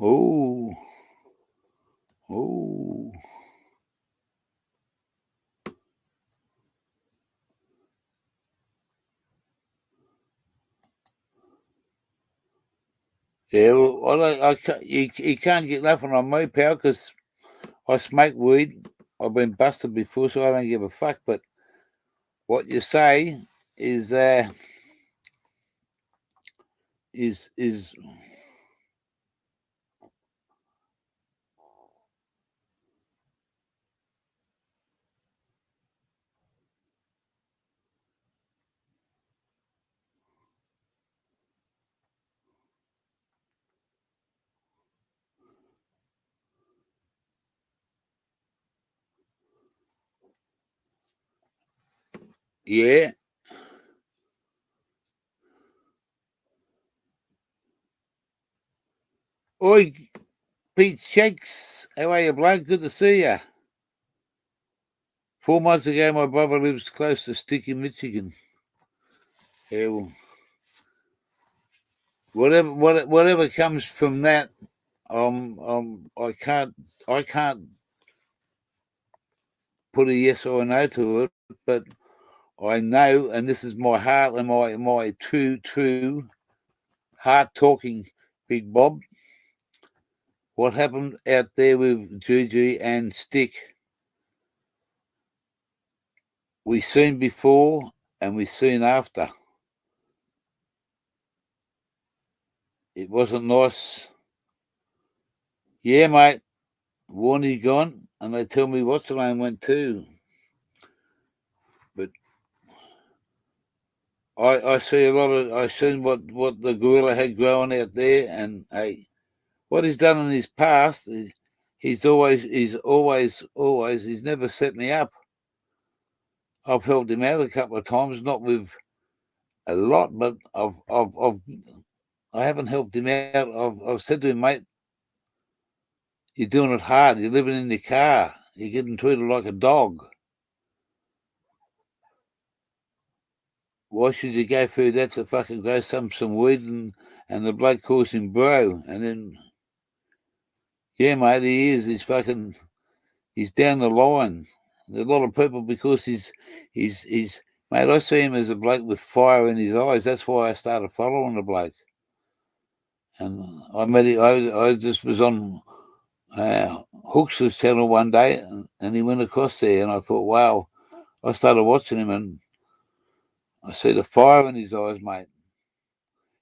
Oh. Oh. Yeah, well, you can't get nothing on me, pal, because I smoke weed. I've been busted before, so I don't give a fuck. But what you say is is Yeah. Oi, Pete Shakes. How are you, bloke? Good to see you. 4 months ago, my brother lives close to Sticky, Michigan. Yeah, well, whatever comes from that, I can't put a yes or a no to it, but I know, and this is my heart and my true heart talking, Big Bob. What happened out there with Gigi and Stick? We seen before and we seen after. It wasn't nice. Yeah, mate. Warney gone, and they tell me what's the name went too. But I see a lot of. I seen what the gorilla had growing out there, and hey, what he's done in his past, he's never set me up. I've helped him out a couple of times, not with a lot, but I haven't helped him out. I've said to him, mate, you're doing it hard. You're living in the car. You're getting treated like a dog. Why should you go through that to fucking grow some weed and the bloke calls him bro? And then, yeah, mate, he is. He's down the line. There's a lot of people because he's mate, I see him as a bloke with fire in his eyes. That's why I started following the bloke. And I met him, I just was on Hooks' channel one day and he went across there and I thought, wow, I started watching him and I see the fire in his eyes, mate.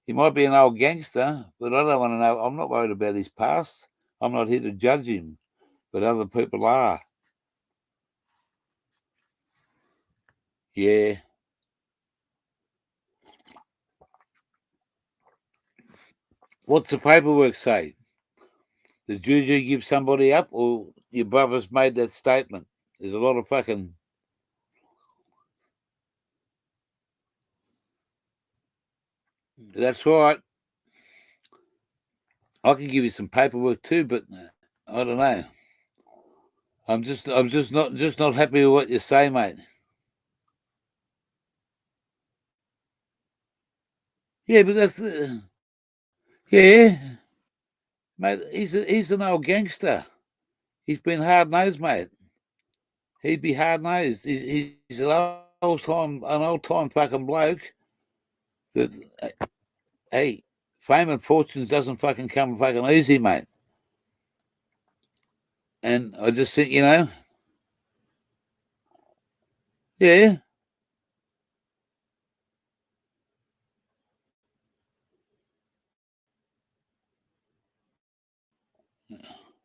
He might be an old gangster, but I don't want to know. I'm not worried about his past. I'm not here to judge him, but other people are. Yeah. What's the paperwork say? Did Juju give somebody up or your brother's made that statement? There's a lot of fucking... That's right. I can give you some paperwork too, but I don't know. I'm just not happy with what you say, mate. Yeah, but that's yeah, mate. He's an old gangster. He's been hard nosed, mate. He'd be hard nosed. He's an old time fucking bloke. That hey, fame and fortune doesn't fucking come fucking easy, mate. And I just think, yeah.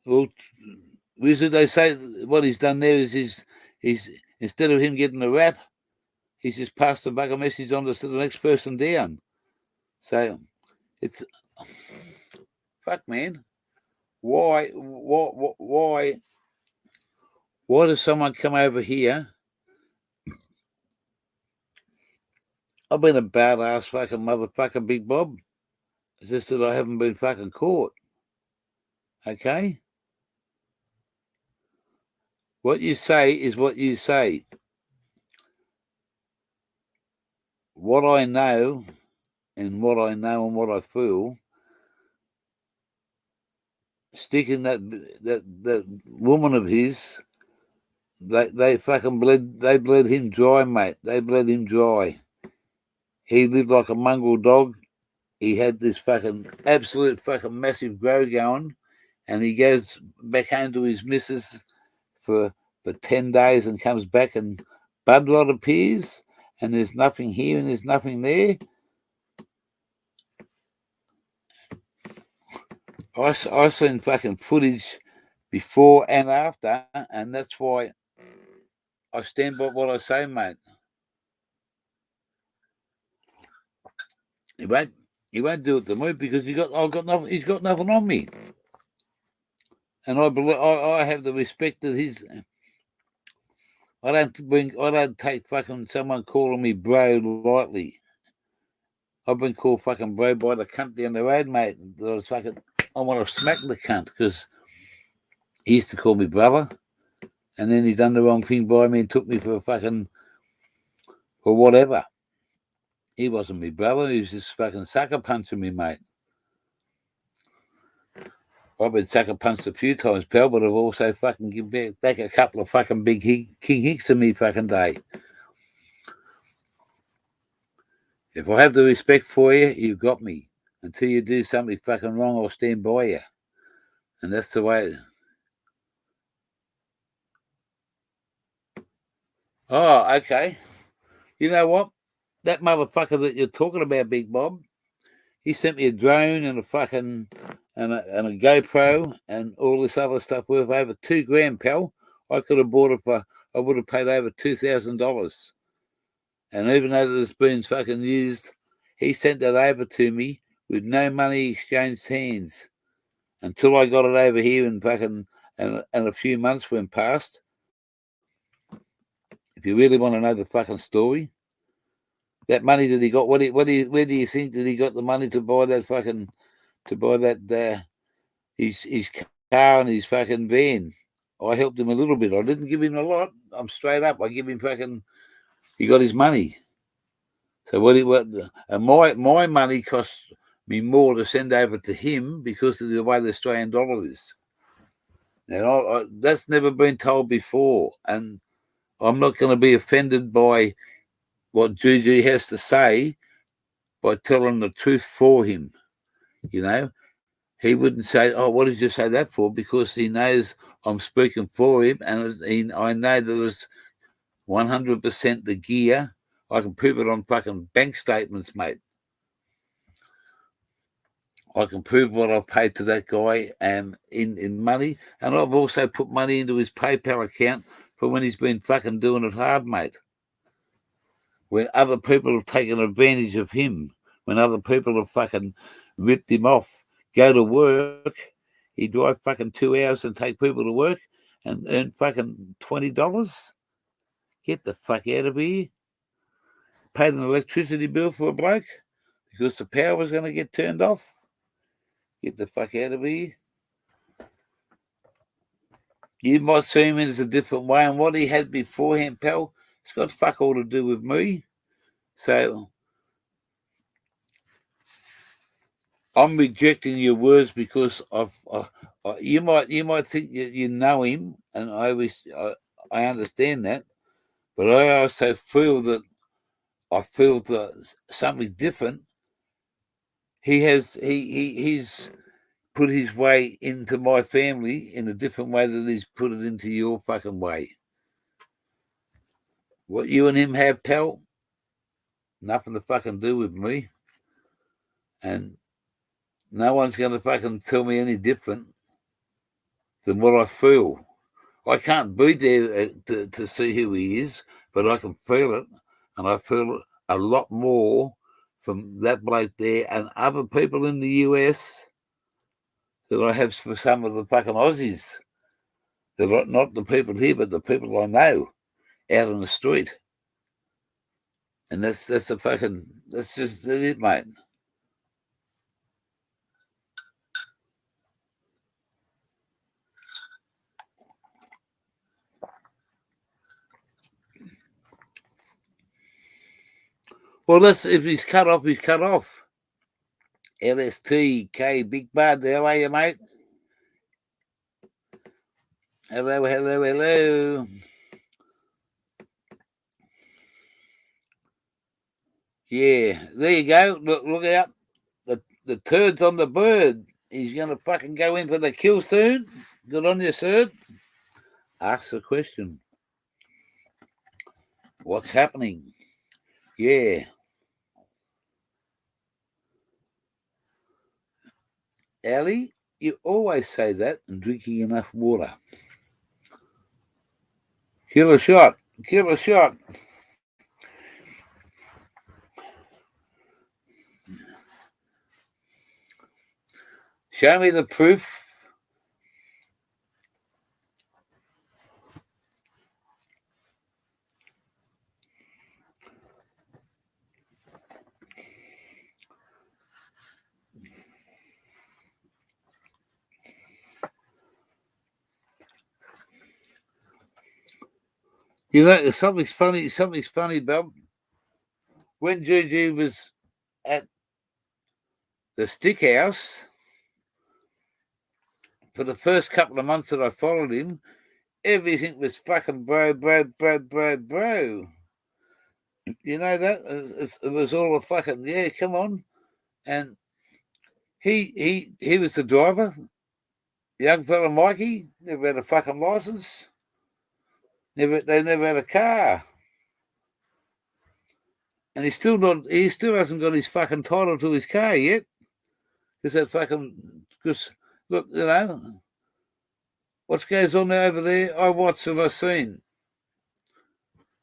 Well, Wizard, they say what he's done there is he's instead of him getting a rap, he's just passed the bugger message on to the next person down. So it's fuck, man. Why does someone come over here? I've been a badass fucking motherfucker, Big Bob. It's just that I haven't been fucking caught. Okay? What you say is what you say. What I know and what I feel, sticking that woman of his, they fucking bled him dry, mate. They bled him dry. He lived like a mongrel dog. He had this fucking absolute fucking massive grow going, and he goes back home to his missus for 10 days and comes back and bud rot appears and there's nothing here and there's nothing there. I seen fucking footage before and after, and that's why I stand by what I say, mate. He won't do it to me because he's got nothing on me. And I have the respect that I don't take fucking someone calling me bro lightly. I've been called fucking bro by the cunt down the road, mate. I want to smack the cunt because he used to call me brother, and then he done the wrong thing by me and took me for whatever. He wasn't me brother. He was just fucking sucker punching me, mate. I've been sucker punched a few times, pal, but I've also fucking given back a couple of fucking big King Hicks in me fucking day. If I have the respect for you, you've got me. Until you do something fucking wrong, I'll stand by you. And that's the way. Oh, okay. You know what? That motherfucker that you're talking about, Big Bob, he sent me a drone and a fucking and a GoPro and all this other stuff worth over $2,000, pal. I could have bought it I would have paid over $2,000. And even though it's been fucking used, he sent that over to me with no money exchanged hands until I got it over here and fucking and a few months went past. If you really want to know the fucking story, that money that he got, where do you think that he got the money to buy that his car and his fucking van? I helped him a little bit. I didn't give him a lot. I'm straight up. I give him he got his money. So and my money cost me more to send over to him because of the way the Australian dollar is. And that's never been told before. And I'm not going to be offended by what Juju has to say by telling the truth for him. You know, he wouldn't say, "Oh, what did you say that for?" Because he knows I'm speaking for him, and I know that it's 100% the gear. I can prove it on fucking bank statements, mate. I can prove what I've paid to that guy in money, and I've also put money into his PayPal account for when he's been fucking doing it hard, mate. When other people have taken advantage of him, when other people have fucking ripped him off, go to work, he drive fucking 2 hours and take people to work and earn fucking $20. Get the fuck out of here. Paid an electricity bill for a bloke because the power was going to get turned off. Get the fuck out of here. You might see him as a different way, and what he had beforehand, pal, it's got fuck all to do with me. So I'm rejecting your words because you might think you know him, and I understand that, but I also feel that something different. He's put his way into my family in a different way than he's put it into your fucking way. What you and him have, pal, nothing to fucking do with me. And no one's going to fucking tell me any different than what I feel. I can't be there to see who he is, but I can feel it. And I feel a lot more from that bloke there and other people in the US that I have for some of the fucking Aussies. They're not the people here, but the people I know out on the street. And that's just it, mate. Well, if he's cut off, he's cut off. LSTK, Big Bud, how are you, mate? Hello. Yeah, there you go. Look out. The turd's on the bird. He's going to fucking go in for the kill soon. Good on you, sir. Ask the question. What's happening? Yeah. Ali, you always say that and drinking enough water. Kill a shot. Show me the proof. You know, something's funny, Bob. When Gigi was at the Stick House, for the first couple of months that I followed him, everything was fucking bro. You know that? It was all a fucking, yeah, come on. And he was the driver. Young fella Mikey, never had a fucking license. They never had a car. And he still hasn't got his fucking title to his car yet. Because look, you know, what goes on over there, I watched and I seen.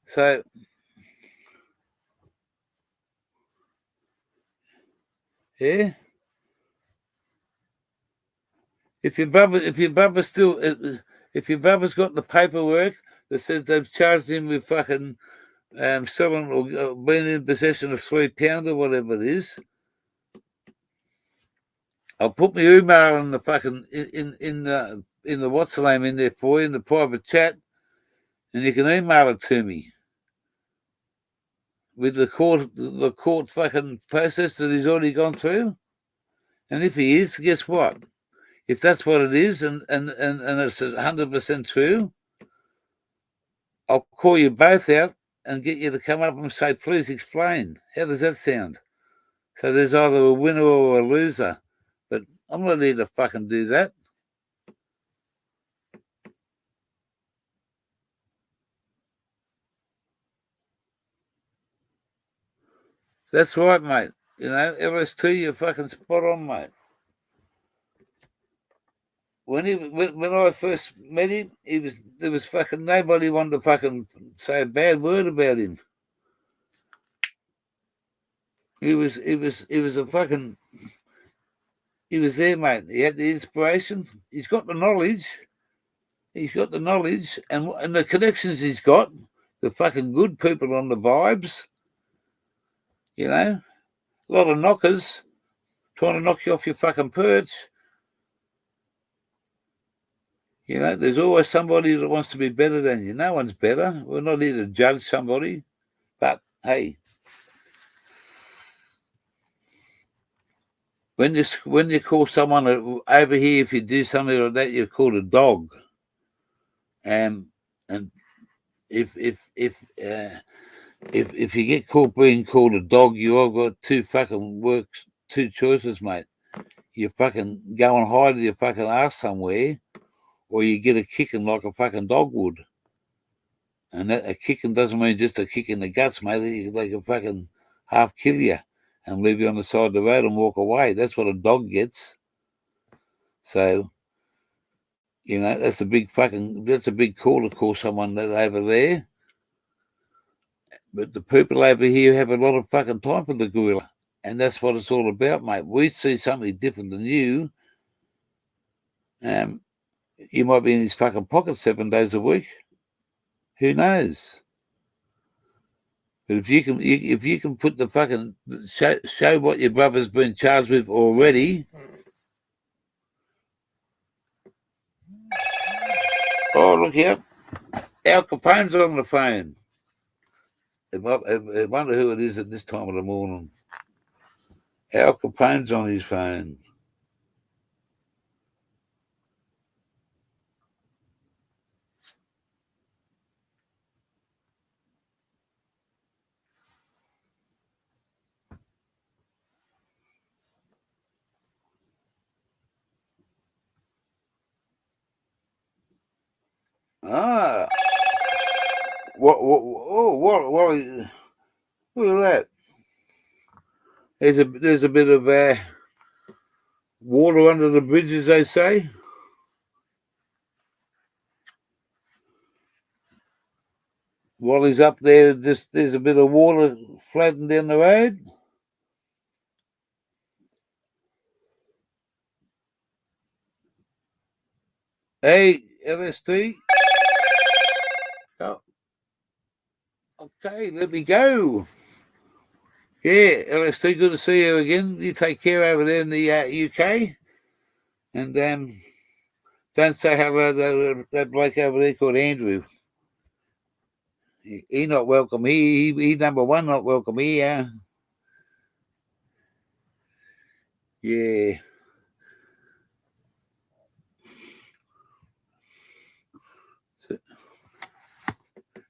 So yeah. If your brother's got the paperwork that says they've charged him with fucking selling or being in possession of £3 or whatever it is, I'll put my email in the fucking in the what's the name in there for you in the private chat, and you can email it to me with the court fucking process that he's already gone through. And if he is, guess what? If that's what it is, and it's 100% true, I'll call you both out and get you to come up and say, please explain. How does that sound? So there's either a winner or a loser. But I'm not here to fucking do that. That's right, mate. You know, LS2, you're fucking spot on, mate. When I first met him, there was fucking nobody wanted to fucking say a bad word about him. He was there, mate. He had the inspiration. He's got the knowledge. And the connections he's got, the fucking good people on the vibes, you know, a lot of knockers trying to knock you off your fucking perch. You know, there's always somebody that wants to be better than you. No one's better. We're not here to judge somebody. But, hey, when you call someone over here, if you do something like that, you're called a dog. And if you get caught being called a dog, you all got two choices, mate. You fucking go and hide your fucking ass somewhere, or you get a kicking like a fucking dog would. And that a kicking doesn't mean just a kick in the guts, mate. They can fucking half kill you and leave you on the side of the road and walk away. That's what a dog gets. So, you know, that's a big call to call someone that over there. But the people over here have a lot of fucking time for the gorilla. And that's what it's all about, mate. We see something different than you. You might be in his fucking pocket 7 days a week. Who knows? But if you can put the fucking show what your brother's been charged with already. Oh, look out. Al Capone's on the phone. I wonder who it is at this time of the morning. Al Capone's on his phone. Ah. What look at that. There's a bit of water under the bridge, as they say. While he's up there, there's a bit of water floating down the road. Hey, LST. Oh. Okay, let me go. Yeah, LST, good to see you again. You take care over there in the UK. And don't say hello to that bloke over there called Andrew. He not welcome here. He number one not welcome here. Yeah.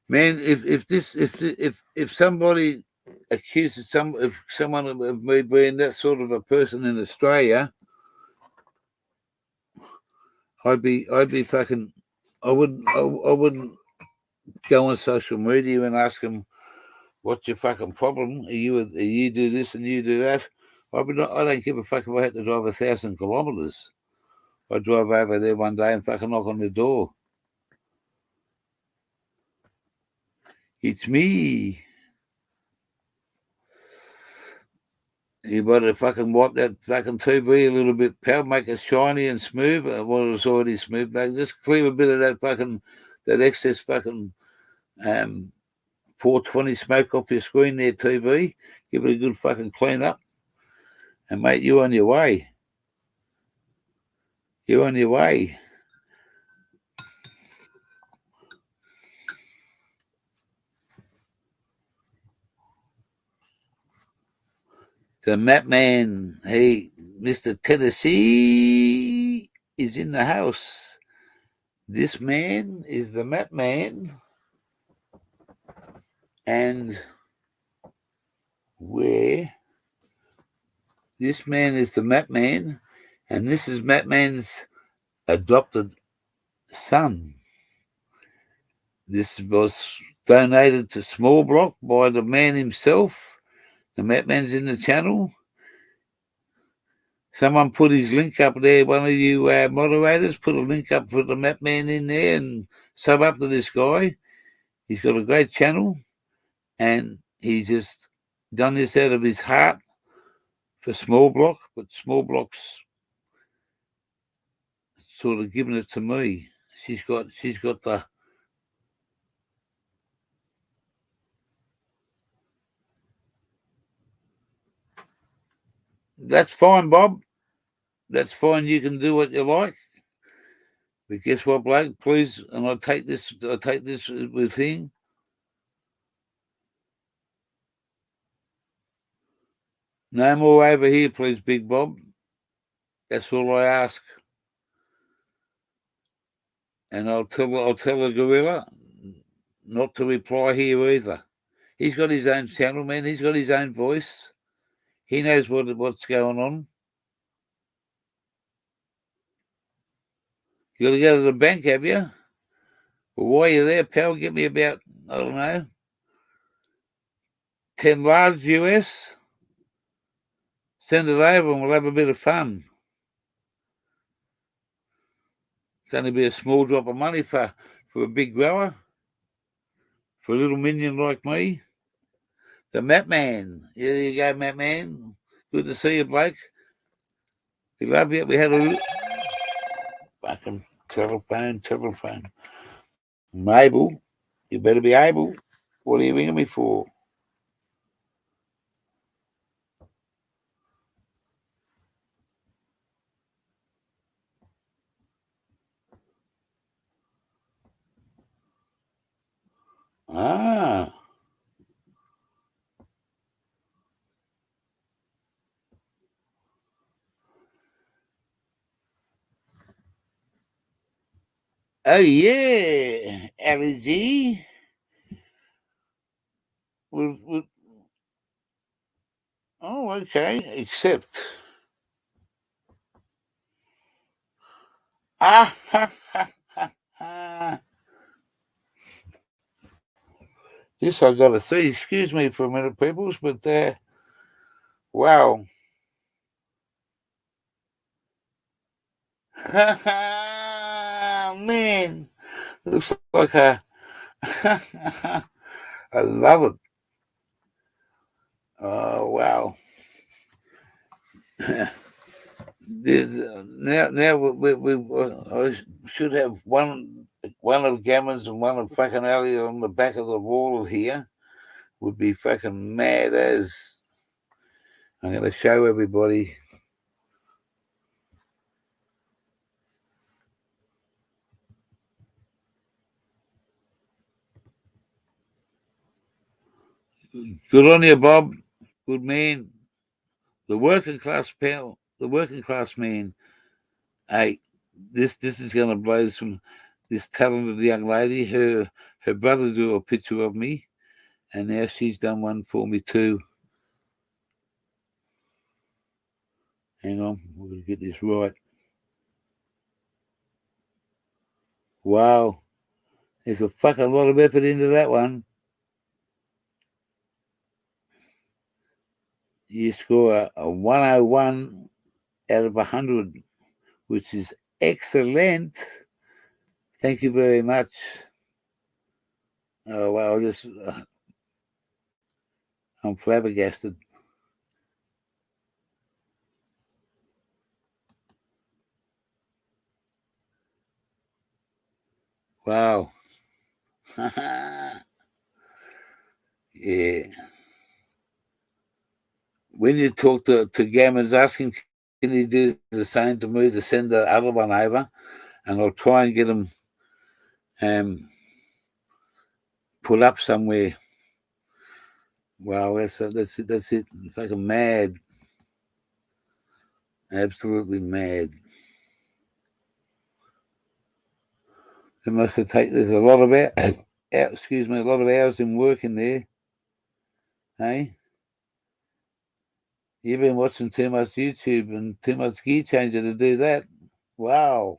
Man, if somebody accuses someone of me being that sort of a person in Australia, I'd be fucking. I wouldn't go on social media and ask them, "What's your fucking problem? You do this and you do that." I don't give a fuck if I had to drive 1,000 kilometres. I'd drive over there one day and fucking knock on the door. It's me. You better fucking wipe that fucking TV a little bit, pal, make it shiny and smooth. Well, it's already smooth, but just clear a bit of that excess fucking 420 smoke off your screen there, TV. Give it a good fucking clean up. And mate, you're on your way. You're on your way. The Map Man, hey, Mr. Tennessee is in the house. This man is the Map Man. And where this man is the Map Man, and this is Map Man's adopted son. This was donated to Small Block by the man himself. The Map Man's in the channel. Someone put his link up there. One of you moderators put a link up for the Map Man in there and sub up to this guy. He's got a great channel, and he's just done this out of his heart for Small Block, but Small Block's sort of giving it to me. She's got the. That's fine, Bob. That's fine. You can do what you like. But guess what, bloke? Please, and I take this with him. No more over here, please, Big Bob. That's all I ask. And I'll tell the gorilla not to reply here either. He's got his own channel, man. He's got his own voice. He knows what's going on. You got to go to the bank, have you? Well, while you're there, pal, get me about, I don't know, 10 large US. Send it over and we'll have a bit of fun. It's only be a small drop of money for a big grower, for a little minion like me. The Map Man. There you go, Map Man. Good to see you, bloke. We love you. We had a fucking telephone. Mabel, you better be able. What are you ringing me for? Ah. Oh, yeah, LG. Oh, okay, except. Ah, ha, ha, ha, ha. This I got to see. Excuse me for a minute, peoples, but wow. Man, looks like a. I love it. Oh, wow. Now I should have one of Gammons and one of fucking Elliot on the back of the wall here. Would be fucking mad as. I'm going to show everybody. Good on you, Bob. Good man. The working class man. Hey, this is gonna blow this talented young lady. Her brother drew a picture of me, and now she's done one for me too. Hang on, we're gonna get this right. Wow, there's a fucking lot of effort into that one. You score a 101 out of 100, which is excellent. Thank you very much. Oh, well, I'm flabbergasted. Wow. Yeah. When you talk to Gammons, ask him, can he do the same to me to send the other one over? And I'll try and get him put up somewhere. Wow, that's it. Fucking mad. Absolutely mad. They must have taken, there's a lot of a lot of hours in working there. Hey? You've been watching too much YouTube and too much Gear Changer to do that. Wow.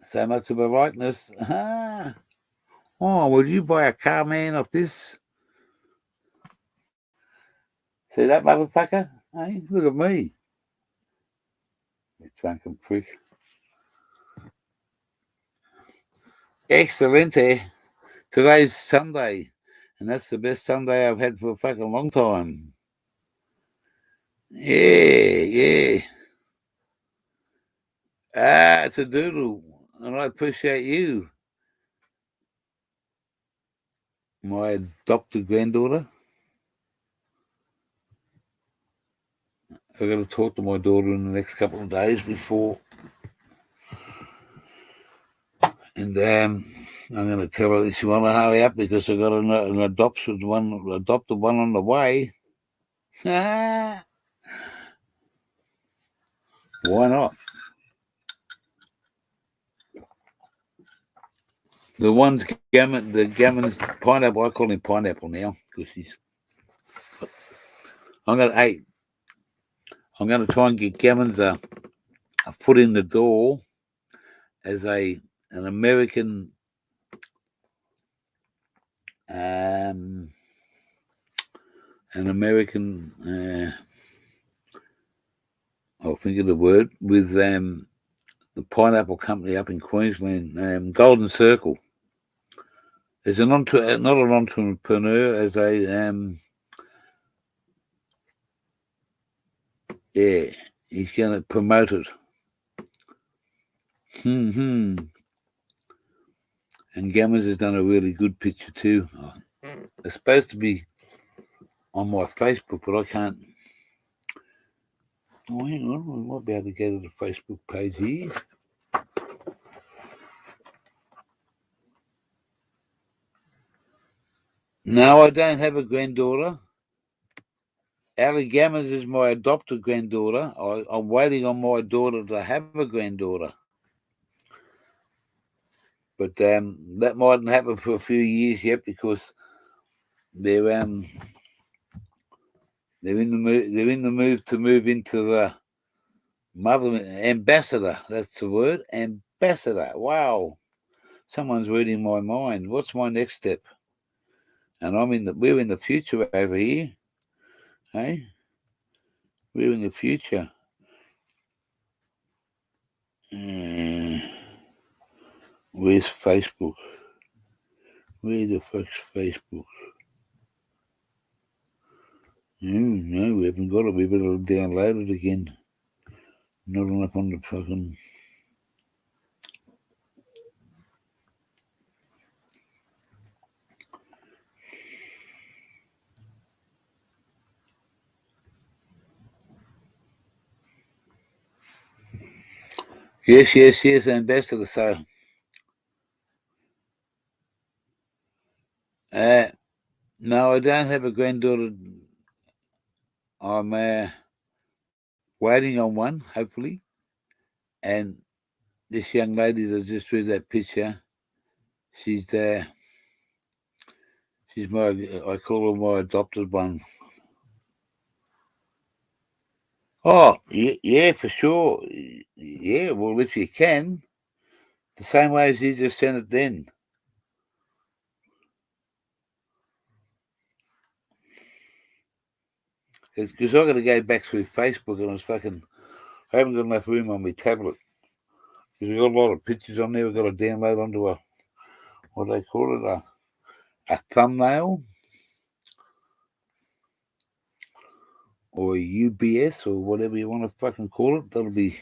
So much of a likeness. Oh, would you buy a car, man, off this? See that motherfucker? Hey, look at me. You drunken prick. Excellent, eh? Today's Sunday, and that's the best Sunday I've had for a fucking long time. Yeah. It's a doodle, and I appreciate you. My adopted granddaughter. I've got to talk to my daughter in the next couple of days before. And I'm going to tell her that she want to hurry up because I've got an adopted one on the way. Why not? The one's the Gammon's pineapple. I call him Pineapple now because I'm going to try and get Gammon's a foot in the door as an American I'll think of the word, with the pineapple company up in Queensland, Golden Circle. As not an entrepreneur, as he's going to promote it. And Gammons has done a really good picture too. It's supposed to be on my Facebook, but I can't. Oh, hang on, we might be able to go to the Facebook page here. No, I don't have a granddaughter. Allie Gammons is my adopted granddaughter. I'm waiting on my daughter to have a granddaughter. But that mightn't happen for a few years yet because they're in the move to move into the mother ambassador. That's the word, ambassador. Wow, someone's reading my mind. What's my next step? And we're in the future over here. Hey, we're in the future. Where's Facebook? Where the fuck's Facebook? No, we haven't got it. We better download it again. Not enough on the fucking. Yes, ambassador. So No, I don't have a granddaughter. I'm waiting on one, hopefully. And this young lady that just drew that picture, she's my, I call her my adopted one. Oh, yeah, for sure. Yeah, well, if you can, the same way as you just sent it then. Because I got to go back through Facebook and I haven't got enough room on my tablet. Because we've got a lot of pictures on there. We've got to download onto what do they call it, a thumbnail or a UBS or whatever you want to fucking call it. That'll be.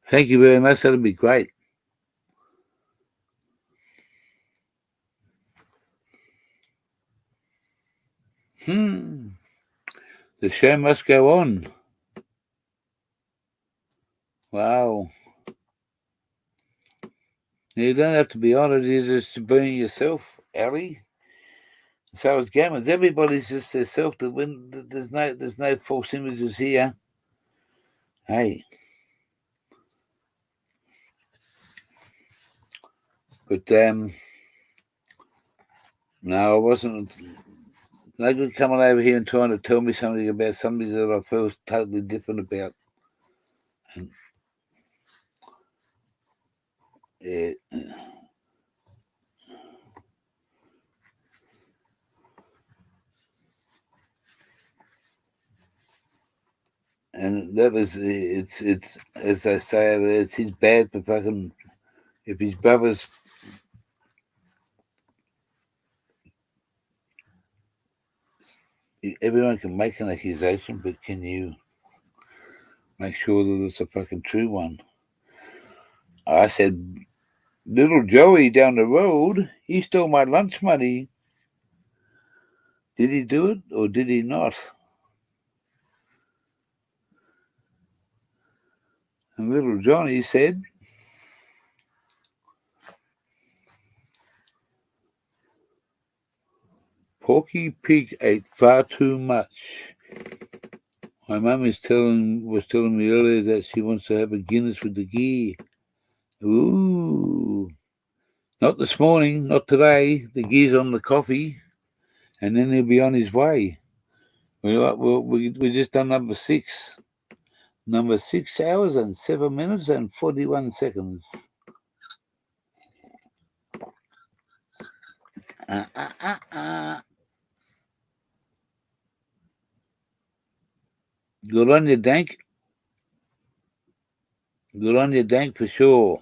Thank you very much. That'll be great. The show must go on. Wow. You don't have to be honest. You're just being yourself, Ali. So is Gammons. Everybody's just their self. There's no false images here. Hey. But no, I wasn't. No good coming over here and trying to tell me something about somebody that I feel totally different about. And, and that was it's as they say over there, it's his bad for fucking if his brothers. Everyone can make an accusation, but can you make sure that it's a fucking true one? I said, little Joey down the road, he stole my lunch money. Did he do it or did he not? And little Johnny said, Porky Pig ate far too much. My mum was telling me earlier that she wants to have a Guinness with the gear. Ooh. Not this morning, not today. The gear's on the coffee, and then he'll be on his way. We just done number 6. Number 6 hours and 7 minutes and 41 seconds. Good on you, Dank. Good on you, Dank, for sure.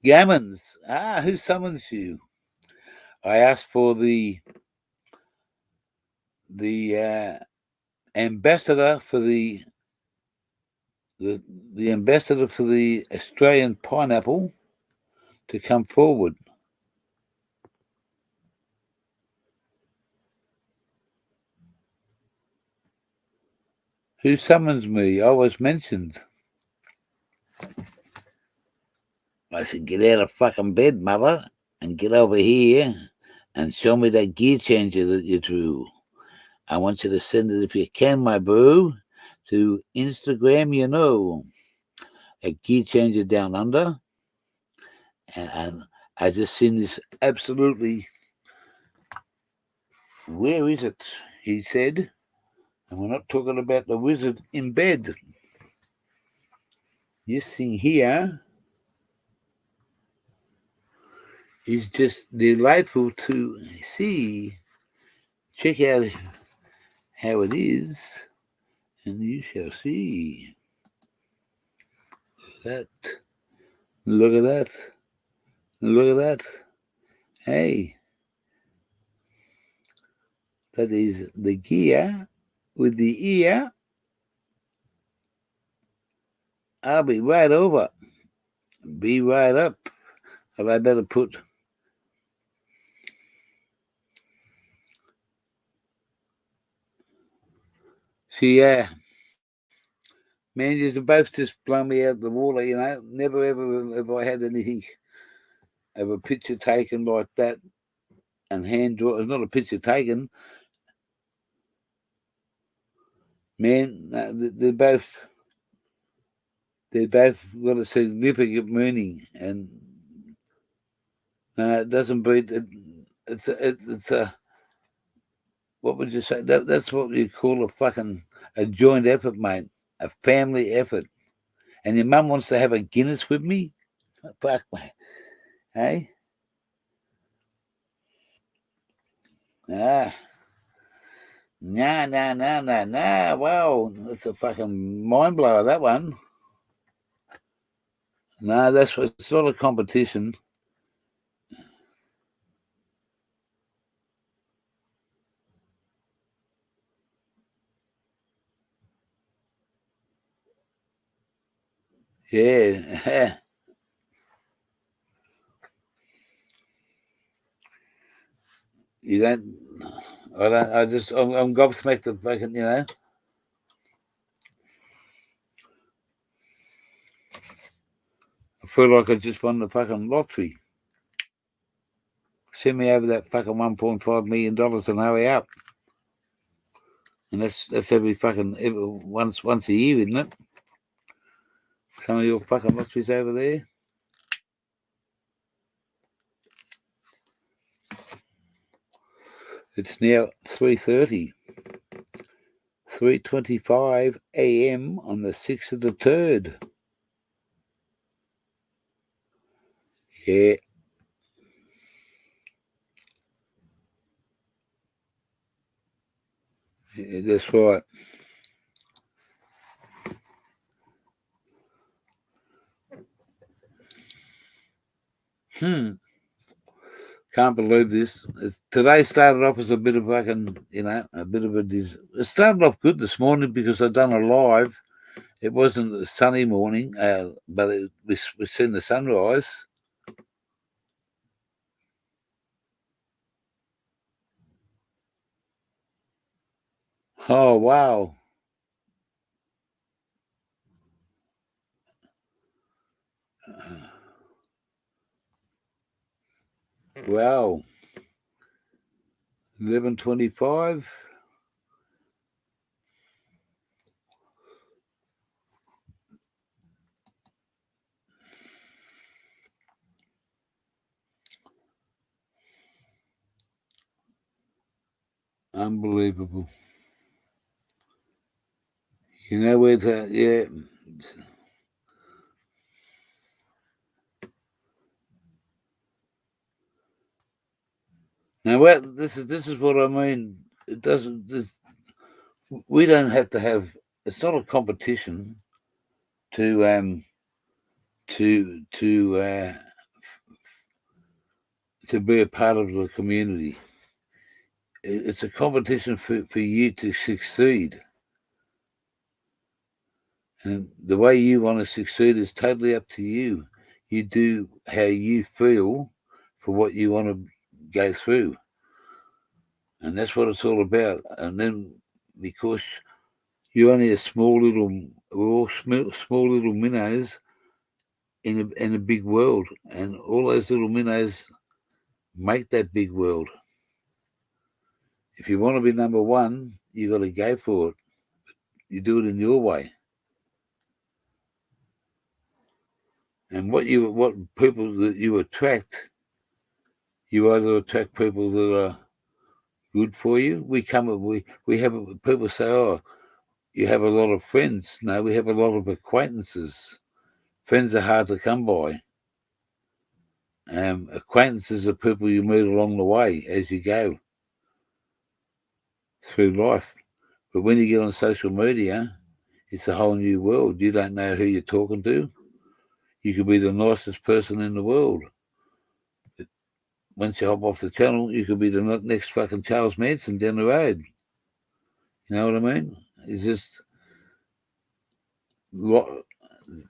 Gammons. Who summons you? I asked for the ambassador for the ambassador for the Australian pineapple to come forward. Who summons me? I was mentioned. I said, get out of fucking bed, mother, and get over here and show me that gear changer that you drew. I want you to send it, if you can, my boo, to Instagram, a gear changer down under. And I just seen this absolutely, where is it? He said, and we're not talking about the wizard in bed. This thing here is just delightful to see. Check out how it is, and you shall see. That. Look at that. Look at that. Hey. That is the gear with the ear. I'll be right over. Be right up. But I better put. See, man, you're both just blown me out of the water, Never ever have I had anything have a picture taken like that and hand draw. It's not a picture taken. Man, no, they're both got a significant meaning, and no, it doesn't beat it. It's a what would you say? That's what you call a joint effort, mate. A family effort. And your mum wants to have a Guinness with me? Fuck, mate. Hey? Ah. No. Well, that's a fucking mind blower, that one. No, it's not a competition. Yeah. You don't. I'm gobsmacked at fucking, I feel like I just won the fucking lottery. Send me over that fucking $1.5 million and hurry up. And that's every once a year, isn't it? Some of your fucking lotteries over there. It's now 3:30. 3:25 a.m. on the 6th of the 3rd. Yeah. That's right. Can't believe this. Today started off as a bit of fucking, a bit of a it started off good this morning because I'd done a live. It wasn't a sunny morning, but we've seen the sunrise. Oh, wow. Wow. 11:25. Unbelievable. You know where to, yeah. Now, this is what I mean. It doesn't. We don't have to have. It's not a competition to be a part of the community. It's a competition for you to succeed. And the way you want to succeed is totally up to you. You do how you feel for what you want to go through. And that's what it's all about. And then because you're only we're all small little minnows in a big world. And all those little minnows make that big world. If you want to be number one, you got to go for it. You do it in your way. And what people that you attract, you either attract people that are good for you. We have people say, "Oh, you have a lot of friends." No, we have a lot of acquaintances. Friends are hard to come by. Acquaintances are people you meet along the way as you go through life. But when you get on social media, it's a whole new world. You don't know who you're talking to. You could be the nicest person in the world. But once you hop off the channel, you could be the next fucking Charles Manson down the road. You know what I mean? It's just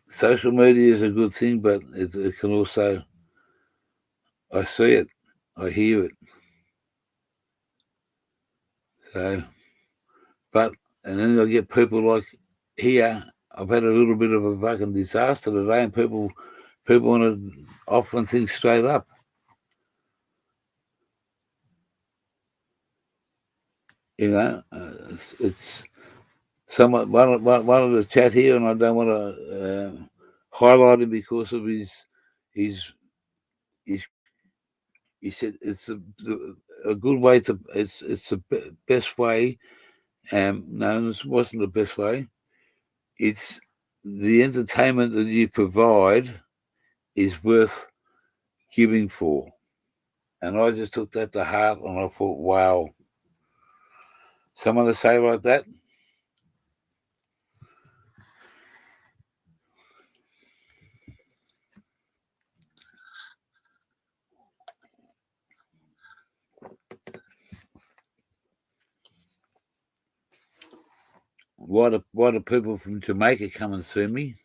social media is a good thing, but it can also, I see it, I hear it. So, and then I get people like here. I've had a little bit of a fucking disaster today, and people want to often think straight up. You know, it's somewhat one of the chat here, and I don't want to highlight him because of his he said it's a good way to it's the best way. No, this wasn't the best way. It's the entertainment that you provide is worth giving for, and I just took that to heart, and I thought, wow, someone to say like that. Why do people from Jamaica come and see me?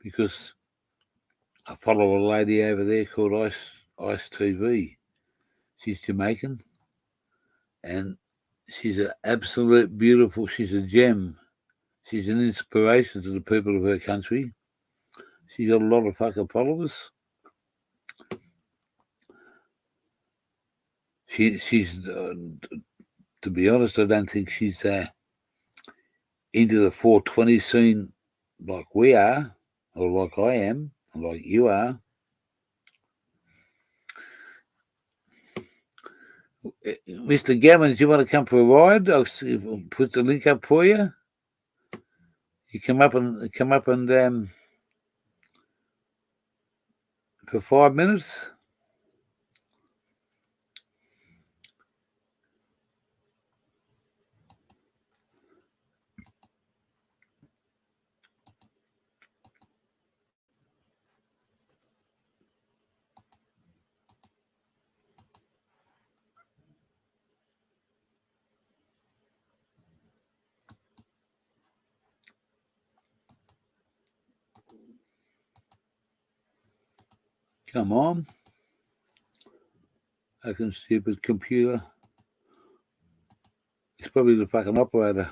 Because I follow a lady over there called Ice TV. She's Jamaican, and she's an absolute beautiful. She's a gem. She's an inspiration to the people of her country. She's got a lot of fucking followers. She's to be honest, I don't think she's into the 420 scene like we are, or like I am, or like you are. Mr. Gammons, you want to come for a ride? I'll put the link up for you. You come up and for 5 minutes. Come on. Fucking stupid computer. It's probably the fucking operator.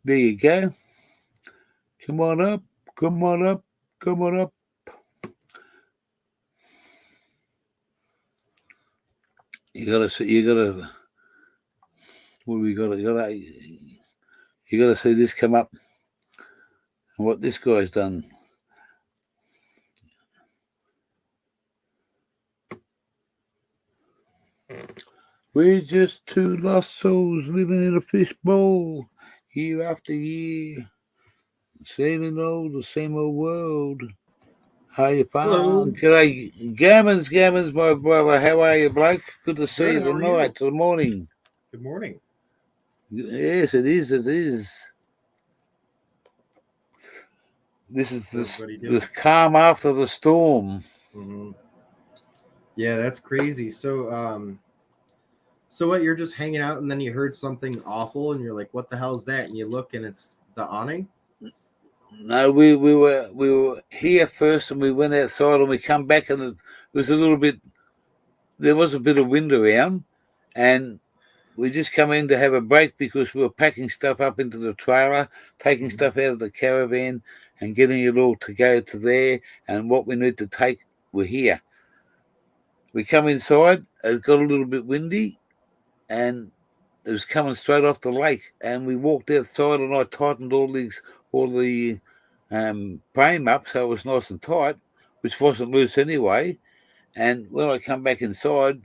There you go. Come on up. Come on up. Come on up. You gotta what we gotta you gotta see this come up and what this guy's done. We're just two lost souls living in a fishbowl year after year. Saving all the same old world. How you found? G'day, Gammons, my brother. How are you, bloke? Good to see you tonight, till the morning. Good morning. Yes, it is. It is. This is the calm after the storm. Mm-hmm. Yeah, that's crazy. So, so what? You're just hanging out, and then you heard something awful, and you're like, "What the hell is that?" And you look, and it's the awning. No, we were here first, and we went outside, and we come back, and it was a little bit. There was a bit of wind around, and we just come in to have a break because we were packing stuff up into the trailer, taking stuff out of the caravan, and getting it all to go to there. And what we need to take, we're here. We come inside. It got a little bit windy, and it was coming straight off the lake. And we walked outside, and I tightened all the frame up so it was nice and tight, which wasn't loose anyway. And when I come back inside,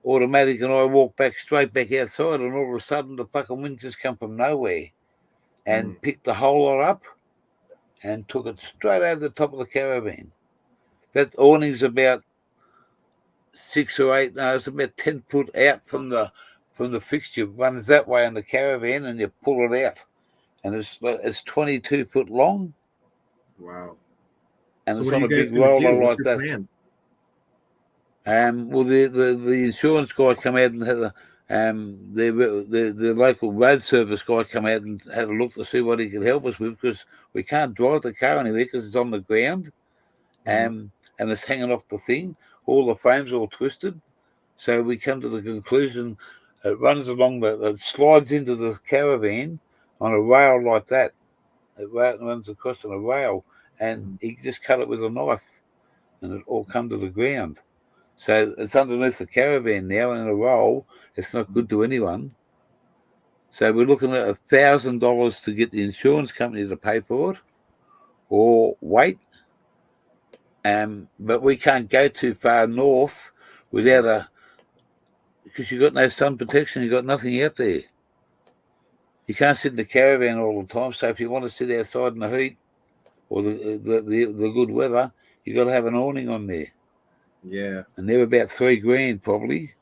automatic, and I walk straight back outside, and all of a sudden the fucking wind just come from nowhere and picked the whole lot up and took it straight over the top of the caravan. That awning's about 6 or 8, no, it's about 10 foot out from the fixture. It runs that way on the caravan, and you pull it out, and it's 22 foot long. Wow! And so it's what on a big roller like that. Plan? Well, the insurance guy come out and had the local road service guy come out and had a look to see what he could help us with, because we can't drive the car anywhere because it's on the ground, and it's hanging off the thing. All the frames are all twisted, so we come to the conclusion it runs along it slides into the caravan on a rail like that. It runs across on a rail, and he just cut it with a knife, and it all come to the ground. So it's underneath the caravan now in a roll. It's not good to anyone. So we're looking at $1,000 to get the insurance company to pay for it, or wait. But we can't go too far north without because you've got no sun protection. You've got nothing out there. You can't sit in the caravan all the time. So if you want to sit outside in the heat or the good weather, you got to have an awning on there. Yeah. And they're about $3,000 probably.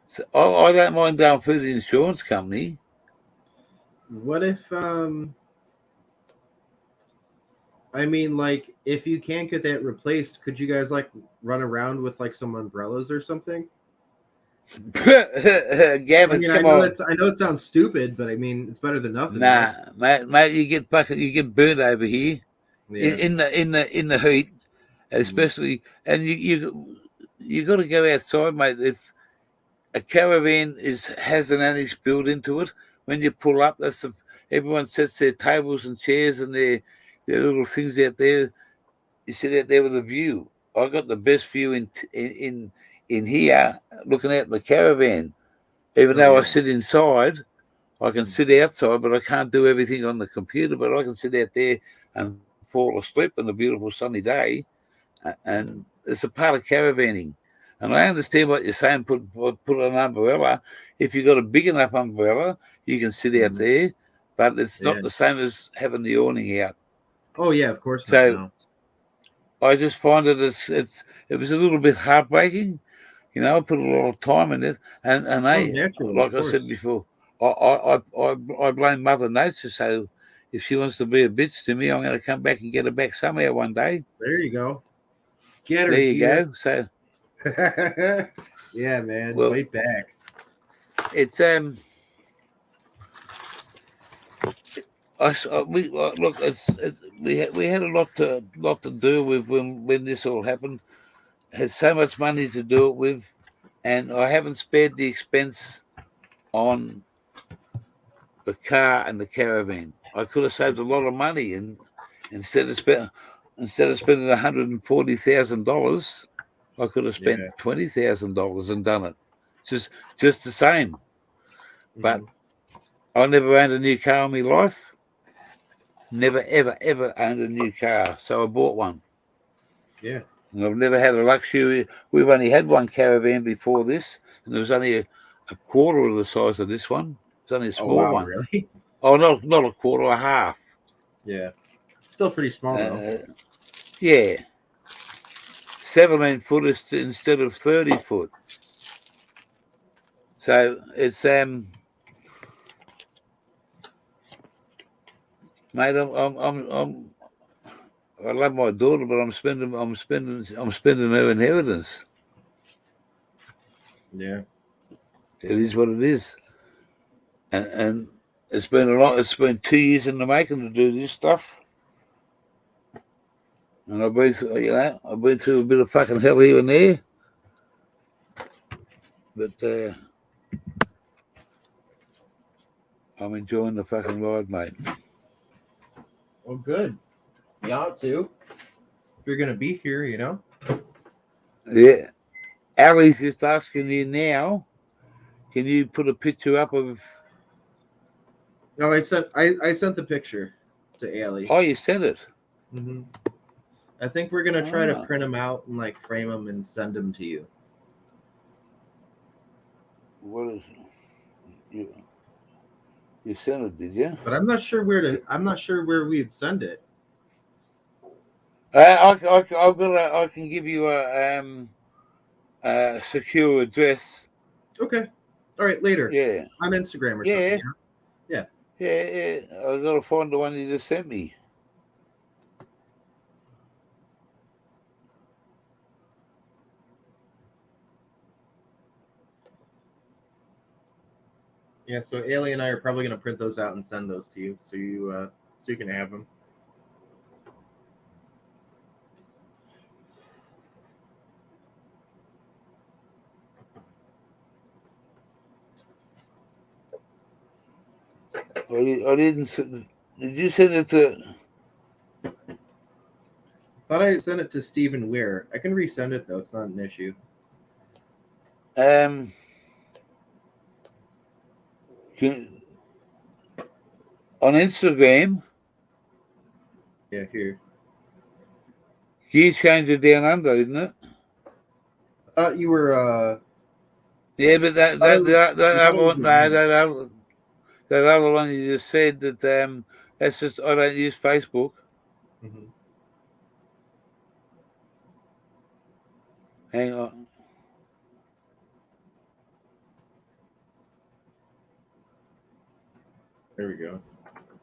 So I don't mind going through the insurance company. What if I mean, like, if you can't get that replaced, could you guys like run around with like some umbrellas or something? Gammons, come on. I know it sounds stupid, but I mean it's better than nothing. Nah, mate, you get burnt over here Yeah. in the heat, especially, and you got to go outside, mate. If a caravan has an annex built into it, when you pull up, everyone sets their tables and chairs and their little things out there. You sit out there with a view. I got the best view in here, looking out the caravan. Even though I sit inside, I can sit outside, but I can't do everything on the computer. But I can sit out there and fall asleep on a beautiful sunny day, and it's a part of caravanning. And I understand what you're saying. Put an umbrella. If you've got a big enough umbrella, you can sit out there. But it's not the same as having the awning out. Oh yeah, of course. So no. I just find that it was a little bit heartbreaking. You know, I put a lot of time in it, and naturally, like I said before, I blame Mother Nature. So if she wants to be a bitch to me, I'm going to come back and get her back somehow one day. There you go. Get her. There you go. So yeah, man. Well, Fight back. It's we had a lot to do with when this all happened. Had so much money to do it with, and I haven't spared the expense on the car and the caravan. I could have saved a lot of money, and instead of spending $140,000, I could have spent $20,000 and done it, just the same. But I never owned a new car in my life. Never, ever owned a new car. So I bought one. Yeah. And I've never had a luxury. We've only had one caravan before this, and it was only a quarter of the size of this one. It's only a small one. Really? Oh, not a quarter, a half. Yeah. Still pretty small though. Yeah. 17 foot instead of 30 foot. So it's mate, I love my daughter, but I'm spending her inheritance. Yeah. It is what it is. And it's been a lot. It's been 2 years in the making to do this stuff. And I've been through, a bit of fucking hell here and there. But I'm enjoying the fucking ride, mate. Well, good. You ought to. If you're gonna be here, you know. Yeah. Ali's just asking you now. Can you put a picture up of? No, I sent the picture to Ali. Oh, you sent it. Mm-hmm. I think we're gonna try to print them out and like frame them and send them to you. What is it? You sent it, did you? But I'm not sure where we'd send it. I can give you a secure address. Okay. All right. Later. Yeah. On Instagram or Yeah. something. Yeah. Yeah. I gotta find the one you just sent me. Yeah, so Ali and I are probably going to print those out and send those to you, so you can have them. I didn't. Did you send it to? Thought thought I sent it to Stephen Weir. I can resend it though. It's not an issue. Can, on Instagram, Yeah, here. Gear Changer Down Under, isn't it? You were. Yeah, but that I that was- that, that, I other was one, with you. that other one you just said that that's just I don't use Facebook. Mhm. Hang on. There we go.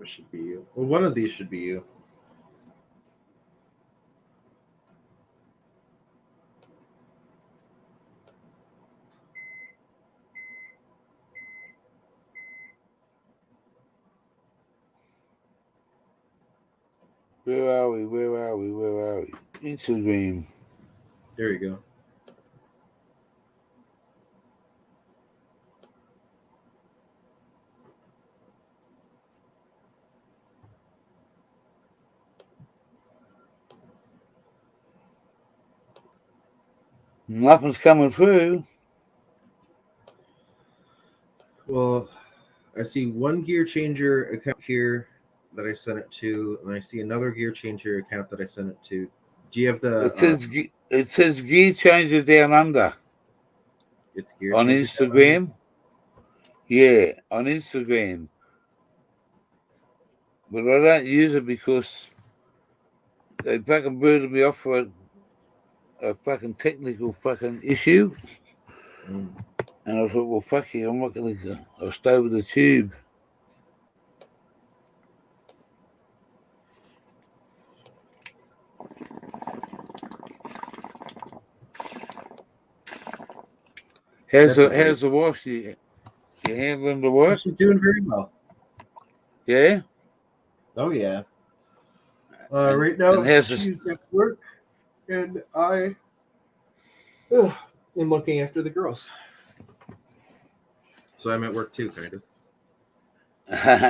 It should be you. Well, one of these should be you. Where are we? Instagram. There you go. Nothing's coming through. Well, I see one gear changer account here that I sent it to, and I see another gear changer account that I sent it to. Do you have the? It says Gear Changer Down Under It's gear on changer Instagram. Yeah, on Instagram. But I don't use it because they fucking booted me off for a fucking technical fucking issue. Mm. And I thought, well, fuck you, I'm not going to go. I'll stay with the tube. How's the wife? She handling the work? She's doing very well. Yeah? Oh yeah. Right now and how's the- she's at work, and I am looking after the girls. So I'm at work too, kind of.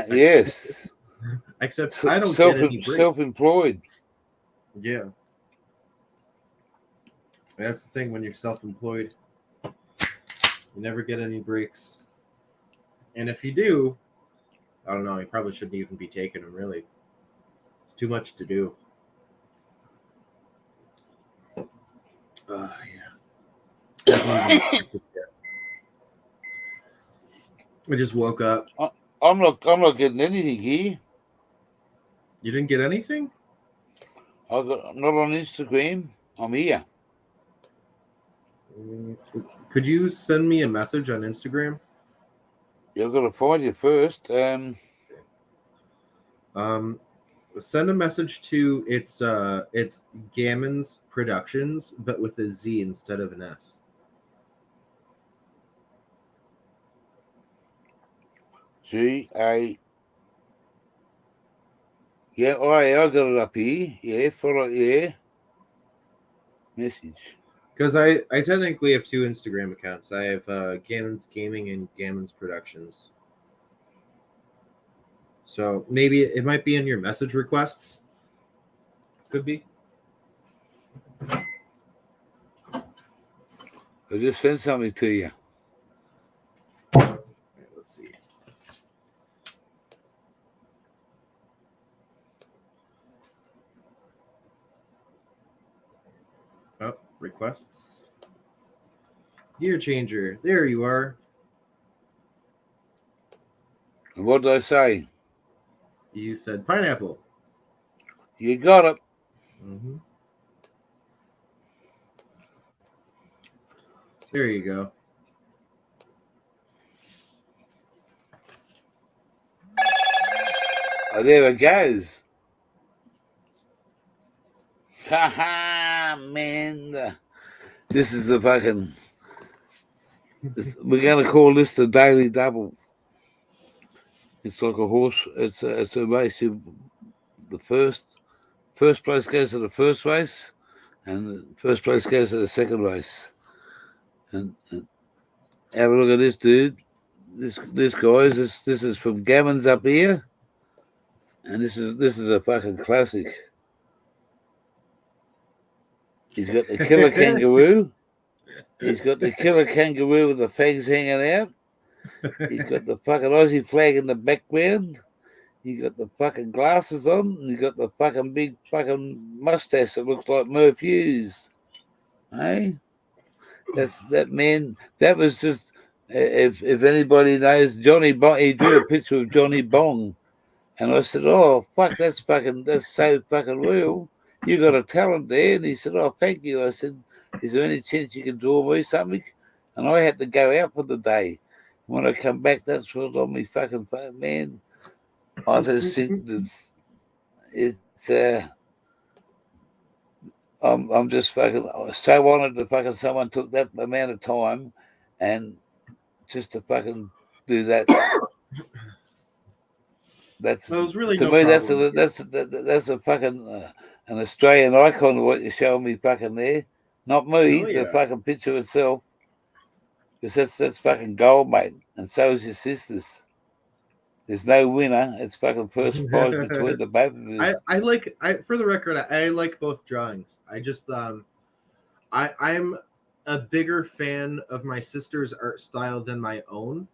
Yes. Except I don't get any breaks. Self-employed. Yeah. That's the thing when you're self-employed. You never get any breaks. And if you do, I don't know, you probably shouldn't even be taking them, really. It's too much to do. Yeah. I just woke up. I'm not getting anything here. You didn't get anything? I'm not on Instagram. I'm here. Could you send me a message on Instagram? You've got to find you first. Send a message to it's Gammons Productions, but with a Z instead of an S. G-A. Yeah, all right, I got it up here. Yeah, follow, yeah. Message. Because I technically have two Instagram accounts. I have Gammons Gaming and Gammons Productions. So maybe it might be in your message requests. Could be. I just sent something to you. Right, let's see. Oh, requests. Gear changer. There you are. And what did I say? You said pineapple. You got it. Mm-hmm. There you go. Oh, there it goes. Ha ha, man. This is the fucking. We're going to call this the Daily Double. It's like a horse. It's a race. The first place goes to the first race, and the first place goes to the second race. And have a look at this dude. This guys. This is from Gammons up here, and this is a fucking classic. He's got the killer kangaroo. He's got the killer kangaroo with the fangs hanging out. He's got the fucking Aussie flag in the background. He got the fucking glasses on. And he got the fucking big fucking mustache that looks like Murph Hughes. Hey, that's that man. That was just if anybody knows Johnny Bong. He drew a picture of Johnny Bong, and I said, "Oh fuck, that's so fucking real. You got a talent there." And he said, "Oh, thank you." I said, "Is there any chance you can draw me something?" And I had to go out for the day. When I come back, that's what's on me fucking phone, man. I just think I'm just fucking so honored that fucking someone took that amount of time and just to fucking do that. That's Well, it was really to no me. problem. That's a fucking an Australian icon of what you're showing me fucking there. Not me, Oh, yeah. the fucking picture itself. Because that's fucking gold, mate. And so is your sister's. There's no winner. It's fucking first prize between the both of us. I like for the record, I like both drawings. I just I'm a bigger fan of my sister's art style than my own.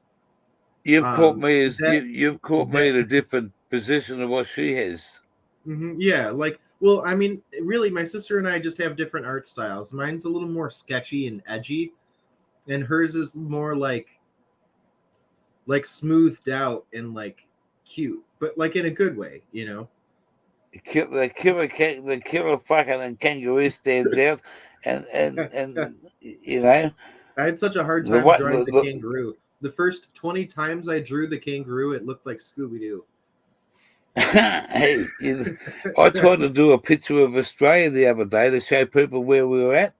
You've caught me as that- you've caught me in a different position of what she has. Yeah, like, well, I mean, really, my sister and I just have different art styles. Mine's a little more sketchy and edgy, and hers is more like smoothed out and like cute, but like in a good way, you know. The killer fucking and kangaroo stands out, and you know. I had such a hard The time what- drawing the- the the- kangaroo. The first 20 times I drew the kangaroo, it looked like Scooby-Doo. Hey, I tried to do a picture of Australia the other day to show people where we were at,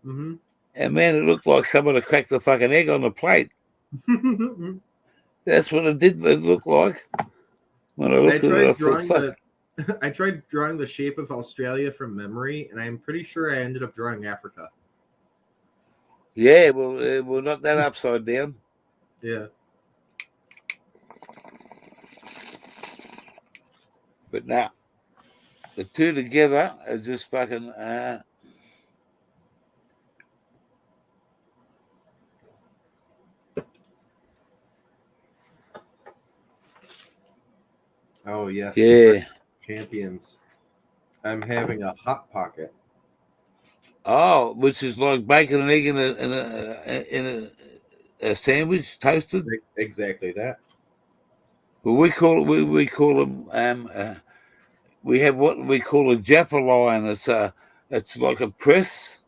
Mm-hmm. and man, it looked like someone had cracked the fucking egg on the plate. That's what it did look like when I looked at it. I thought, fuck. I tried drawing the shape of Australia from memory, and I'm pretty sure I ended up drawing Africa. Yeah, well, we're not that upside down. Yeah. But now, the two together are just fucking. Oh yes. Yeah. Champions. I'm having a hot pocket. Oh, which is like bacon and egg in a sandwich, toasted. Exactly that. Well, we call it. We call them. We have what we call a Jaffa line. It's like a press.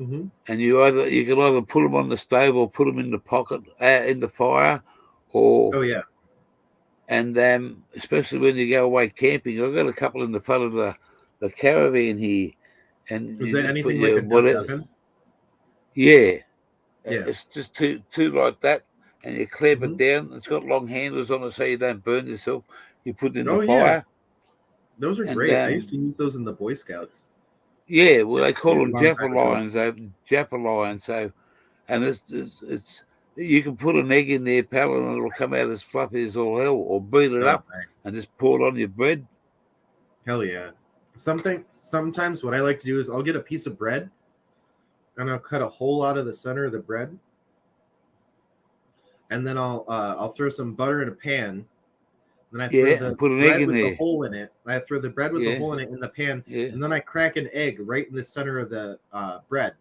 Mm-hmm. And you can either put them on the stove or put them in the pocket in the fire, or Oh yeah. and especially when you go away camping. I've got a couple in the front of the caravan here, and Was you that just anything put like your a whatever. oven? Yeah, Yeah. it's just two like that, and you clamp Mhm. it down. It's got long handles on it so you don't burn yourself. You put it in Oh, the yeah. fire. Those are And, great. I used to use those in the Boy Scouts. Yeah, well, they call A them long Jaffa time ago. lions. Jaffa lions. So, and it's you can put an egg in there, pal, and it'll come out as fluffy as all hell, or beat it Oh, up nice. and just pour it on your bread. Hell yeah. Sometimes what I like to do is I'll get a piece of bread and I'll cut a hole out of the center of the bread. And then I'll throw some butter in a pan. Then I throw the and put an bread egg in with there. the hole in it. I throw the bread with the Yeah. hole in it in the pan. Yeah, And then I crack an egg right in the center of the bread.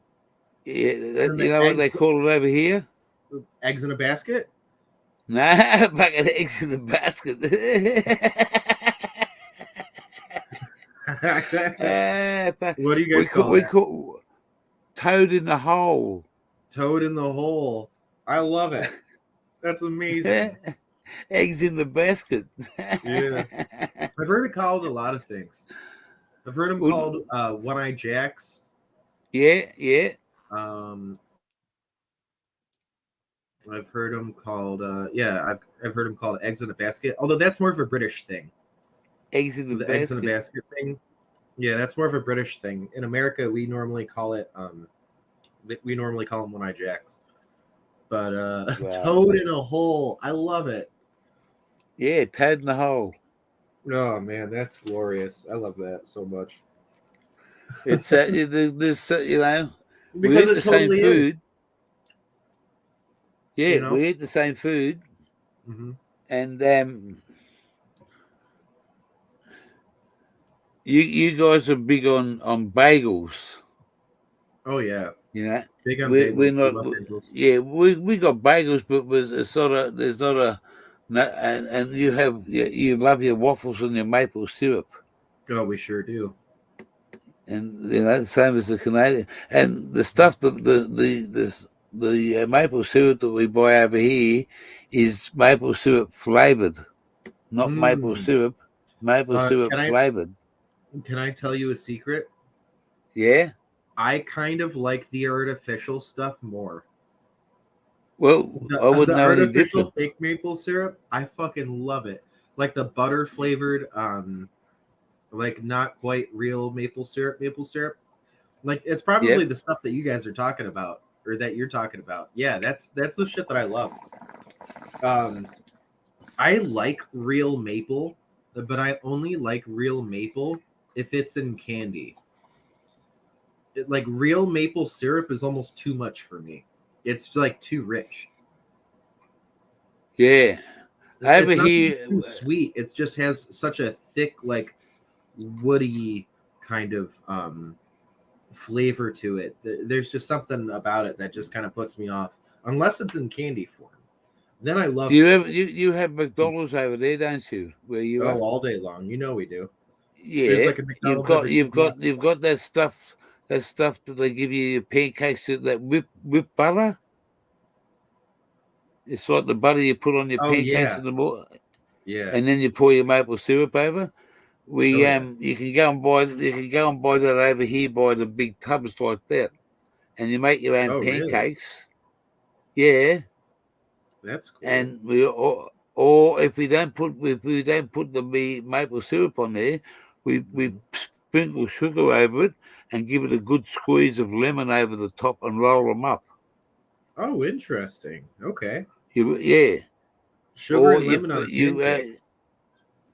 yeah. And the You know what eggs- they call it over here? Eggs in a basket? Nah, bucket eggs in the basket. What do you we guys call we that? call toad in the hole. Toad in the hole. I love it. That's amazing. Eggs in the basket. Yeah. I've heard it called a lot of things. I've heard them Well- called one-eyed jacks. Yeah. I've heard them called I've heard them called eggs in a basket. Although that's more of a British thing. Eggs in the basket. Eggs in a basket thing. Yeah, that's more of a British thing. In America, we normally call it them one-eyed jacks. But Wow. toad in a hole. I love it. Yeah, toad in the hole. Oh man, that's glorious. I love that so much. It's this you know, we Because eat it the same totally food. is. Yeah, You know? we eat the same food, Hmm. and you guys are big on bagels. Oh yeah, You know, big on we're bagels. We not. love bagels. Yeah, we got bagels, but it's not a. There's not a. No, and you love your waffles and your maple syrup, Oh, we sure do. and you know, same as the Canadian and the stuff that the maple syrup that we buy over here is maple syrup flavored, not maple Mm. syrup. Maple syrup Can flavored. I tell you a secret? Yeah. I kind of like the artificial stuff more. Well, I The wouldn't know any artificial different. fake maple syrup, I fucking love it. Like the butter flavored, like not quite real maple syrup. Like it's probably Yep. the stuff that you guys are talking about, or that you're talking about. Yeah, that's the shit that I love. Um, I like real maple, but I only like real maple if it's in candy. Like real maple syrup is almost too much for me. It's like too rich. Yeah. Over It's not that it's here, too sweet. It just has such a thick, like woody kind of flavor to it. There's just something about it that just kind of puts me off. Unless it's in candy form, then I do love you it. ever you have McDonald's over there, don't you? Where you Oh, are? all day long. You know we do. There's Yeah. like a McDonald's every single block. You've got that stuff that they give you your pancakes with that whipped butter. It's like the butter you put on your Oh pancakes yeah, in the morning, yeah. and then you pour your maple syrup over. Oh yeah. You can go and buy that over here by the big tubs like that, and you make your own Oh really? pancakes. Yeah, That's cool. and or if we don't put the maple syrup on there, we Mhm. sprinkle sugar over it and give it a good squeeze of lemon over the top and roll them up. Oh, interesting. Okay. Yeah, Sugar or and lemon on a you pancake.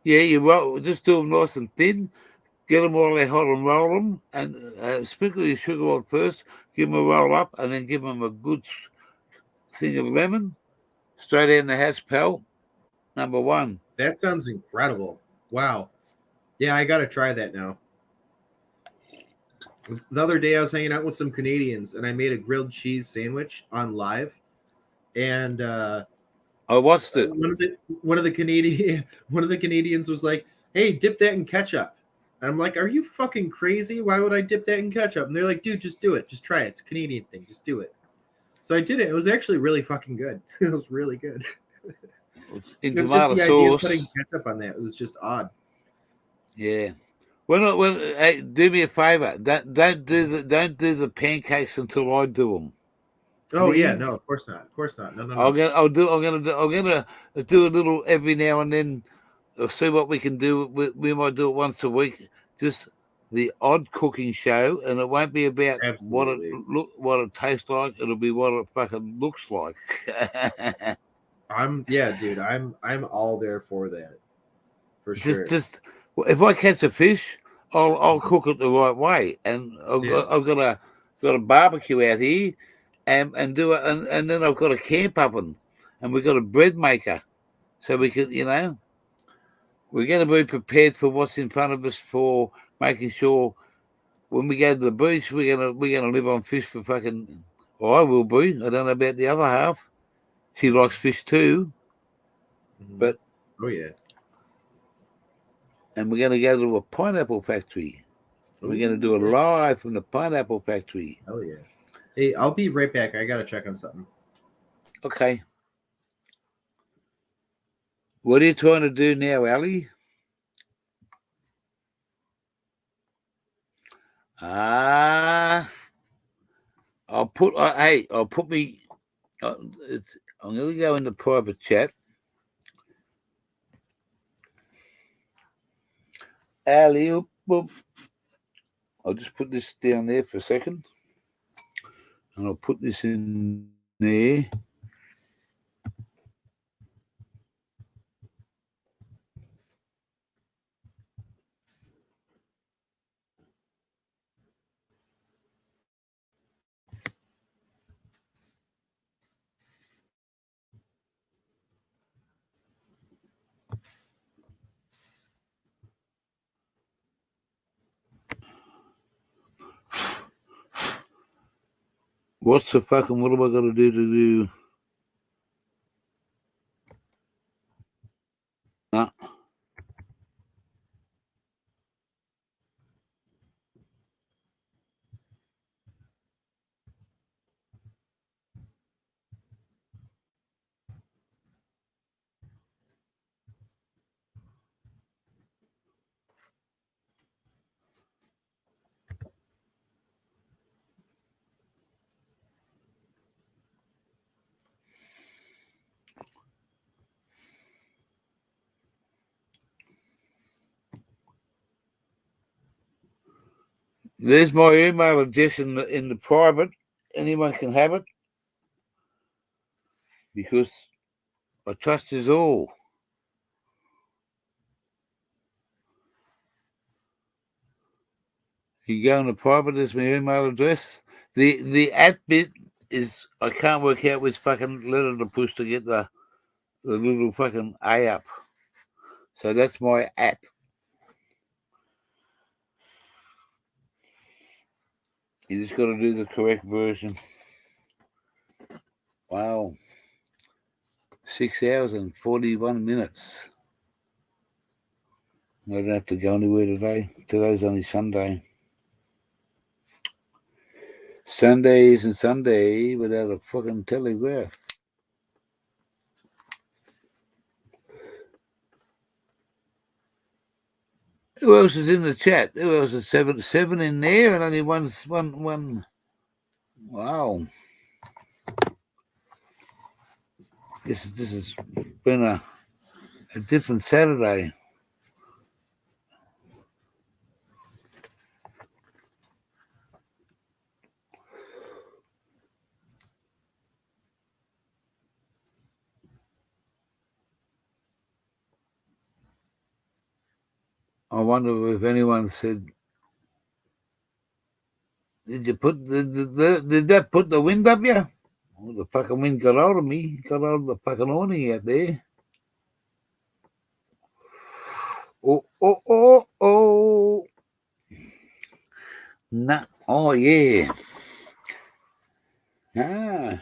yeah, you roll, just do them nice and thin. Get them all there hot and roll them, and sprinkle your sugar on first. Give them a roll up, and then give them a good thing of lemon. Straight in the house, pal. Number one. That sounds incredible. Wow. Yeah, I gotta try that now. The other day I was hanging out with some Canadians and I made a grilled cheese sandwich on live. And I watched it. one of the Canadian one of the Canadians was like, "Hey, dip that in ketchup." And I'm like, "Are you fucking crazy? Why would I dip that in ketchup?" And they're like, "Dude, just do it. Just try it. It's a Canadian thing. Just do it." So I did it. It was actually really fucking good. It was really good. In It was just tomato the idea of sauce. putting ketchup on that. It was just odd. Yeah. Well, hey, do me a favor. Don't do the pancakes until I do them. Oh yeah, Please. no, of course not. Of course not. No, no, I'm no. gonna I'm gonna do a little every now and then. I'll see what we can do. We might do it once a week. Just the odd cooking show, and it won't be about Absolutely. what it tastes like. It'll be what it fucking looks like. Yeah, dude. I'm all there for that. For sure. just if I catch a fish, I'll cook it the right way, and Yeah. I've got a barbecue out here, and do it, and then I've got a camp oven, and we've got a bread maker, so we can we're going to be prepared for what's in front of us for making sure when we go to the beach we're gonna live on fish for fucking. Or I will be. I don't know about the other half. She likes fish too, Mhm. but Oh yeah. and we're going to go to a pineapple factory. We're going to do a Ooh, live from the pineapple factory. hell yeah. Hey, I'll be right back. I gotta check on something. Okay. What are you trying to do now, Ali? I'll put. I'll put me. I'm going to go in the private chat. Ali, I'll just put this down there for a second, and I'll put this in there. What's the fucking, what am I going to do? Nah. There's my email address in the private. Anyone can have it because I trust us all. You go in the private, there's my email address. The at bit is I can't work out which fucking letter to push to get the little fucking A up. So that's my at. You just got to do the correct version. Wow. 6 hours and 41 minutes. I don't have to go anywhere today. Today's only Sunday. Sunday isn't Sunday without a fucking telegraph. Who else is in the chat? Who else is seven in there and only one. Wow. This has been a different Saturday. I wonder if anyone said, did that put the wind up you? Oh, the fucking wind got out of me. Got out of the fucking awning out there. Oh. Nah. Oh, yeah. Ah.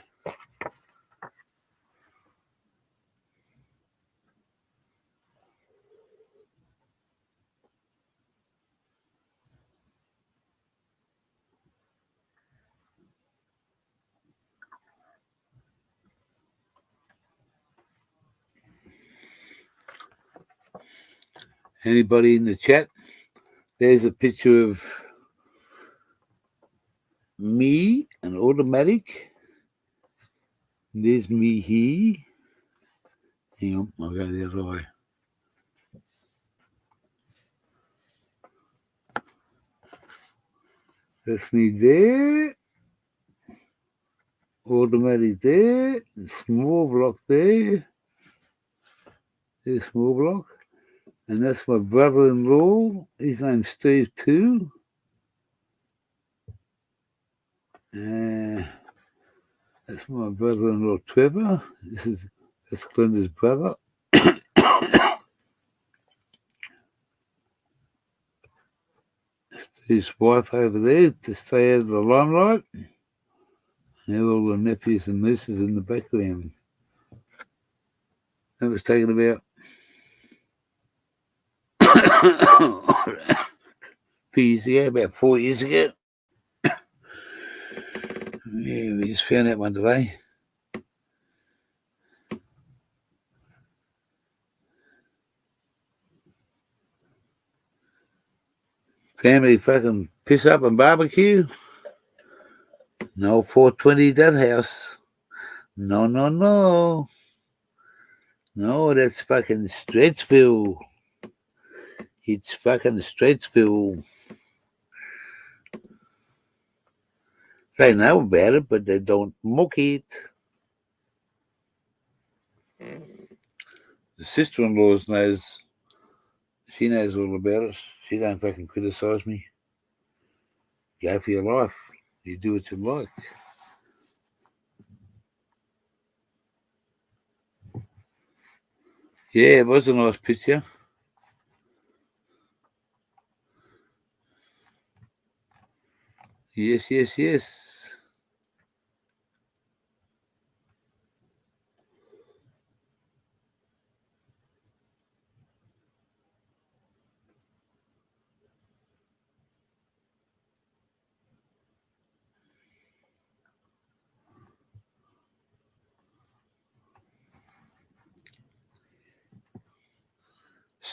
Anybody in the chat? There's a picture of me, an automatic. There's me here. Hang on, I'll go the other way. That's me there. Automatic there. Small block there. There's small block. And that's my brother-in-law. His name's Steve too. That's my brother-in-law Trevor. That's Glenda's brother. His wife over there to stay out of the limelight. Now all the nephews and nieces in the background. That was taken about a few years ago, about 4 years ago. Yeah, we just found that one today. Family fucking piss up and barbecue. No 420 that house. No. No, that's fucking Strettsville. It's fucking Strettsville. They know about it, but they don't mock it. The sister-in-law knows. She knows all about it. She don't fucking criticize me. Go for your life. You do what you like. Yeah, it was a nice picture. Yes.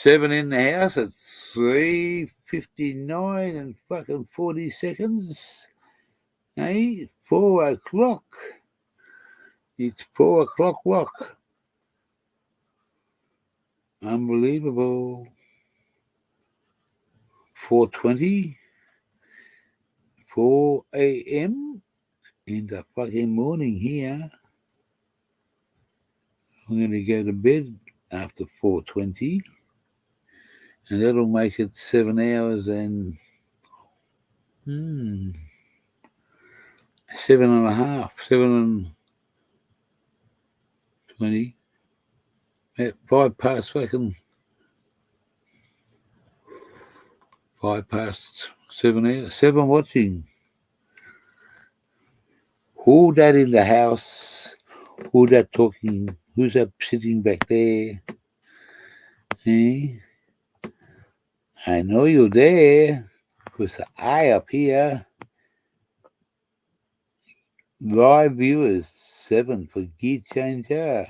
7 in the house at 3:59 and fucking 40 seconds. Hey, 4 o'clock. It's 4 o'clock rock. Unbelievable. 4:20. 4 a.m. in the fucking morning here. I'm going to go to bed after 4:20. And that'll make it 7 hours and 7.5, 7:20. At 5 past 7 hours. 7 watching. Who that in the house? Who that talking? Who's that sitting back there? Eh? I know you're there because I up here. Live viewers 7 for Gear Changer.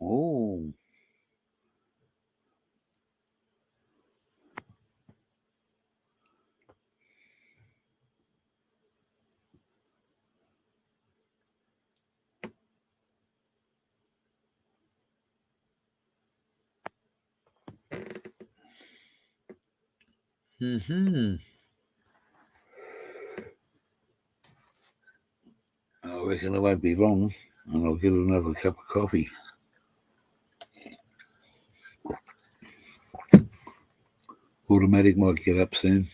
Oh. I reckon it won't be long, and I'll get another cup of coffee. Automatic might get up soon.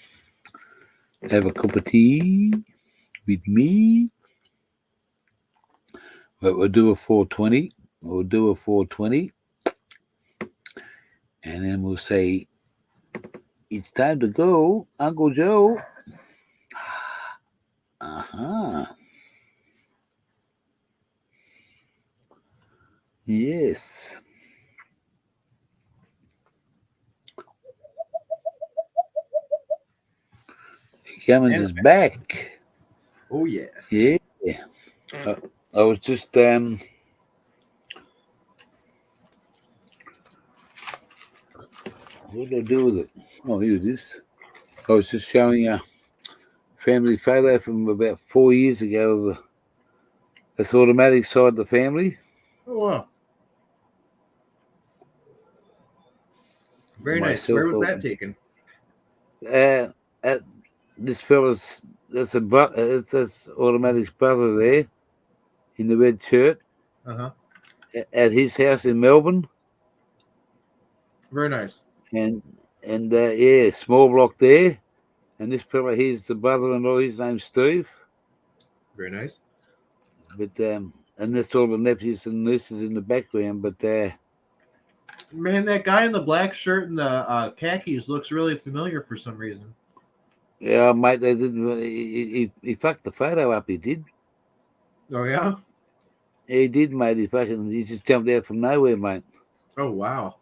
Have a cup of tea with me. But we'll do a 4:20. We'll do a 4:20. And then we'll say, it's time to go, Uncle Joe. Uh-huh. Yes. Cummins is back. Oh yeah. Yeah. I was just what did I do with it? Oh, here it is. I was just showing a family photo from about 4 years ago of this automatic side of the family. Oh wow. Very nice. Myself, Where was that taken? At this fella's, it's this automatic's brother there in the red shirt Uh-huh. at his house in Melbourne. Very nice. And yeah, small block there. And this fella here's the brother-in-law. His name's Steve. Very nice. But and that's all the nephews and nieces in the background. But Man, that guy in the black shirt and the khakis looks really familiar for some reason. yeah, mate, they didn't. He fucked the photo up. He did. Oh yeah. He did, mate. He just jumped out from nowhere, mate. Oh wow.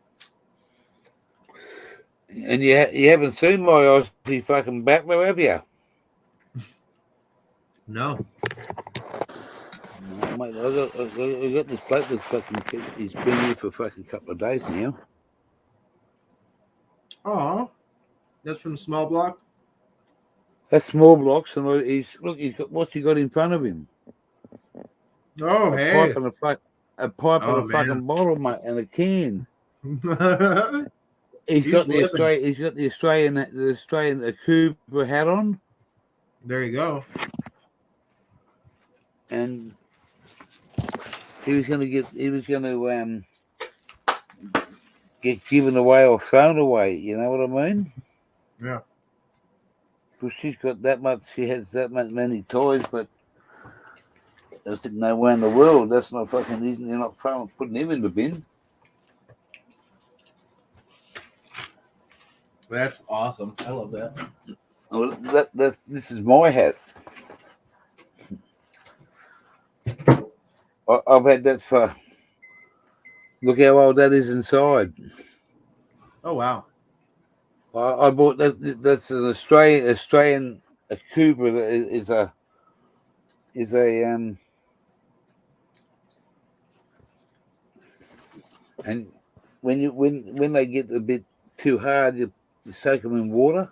And you haven't seen my Aussie fucking battler, have you? No. No, mate, I got this bloke that's fucking. He's been here for a fucking couple of days now. Oh, that's from Small Block. That's small blocks, and he's what's he got in front of him? Oh a hey. pipe and a fucking bottle, mate, and a can. He's got the Australian Cooper hat on. There you go. And he was going to get given away or thrown away. You know what I mean? Yeah. Because she's got that much. She has that many toys, but there's nowhere in the world. That's not fucking. You're not putting him in the bin. That's awesome. I love that. Well, this is my hat. I've had that for. Look how old that is inside. Oh wow. I bought that. That's an Australian a Cooper. Is a and when they get a bit too hard, you soak them in water,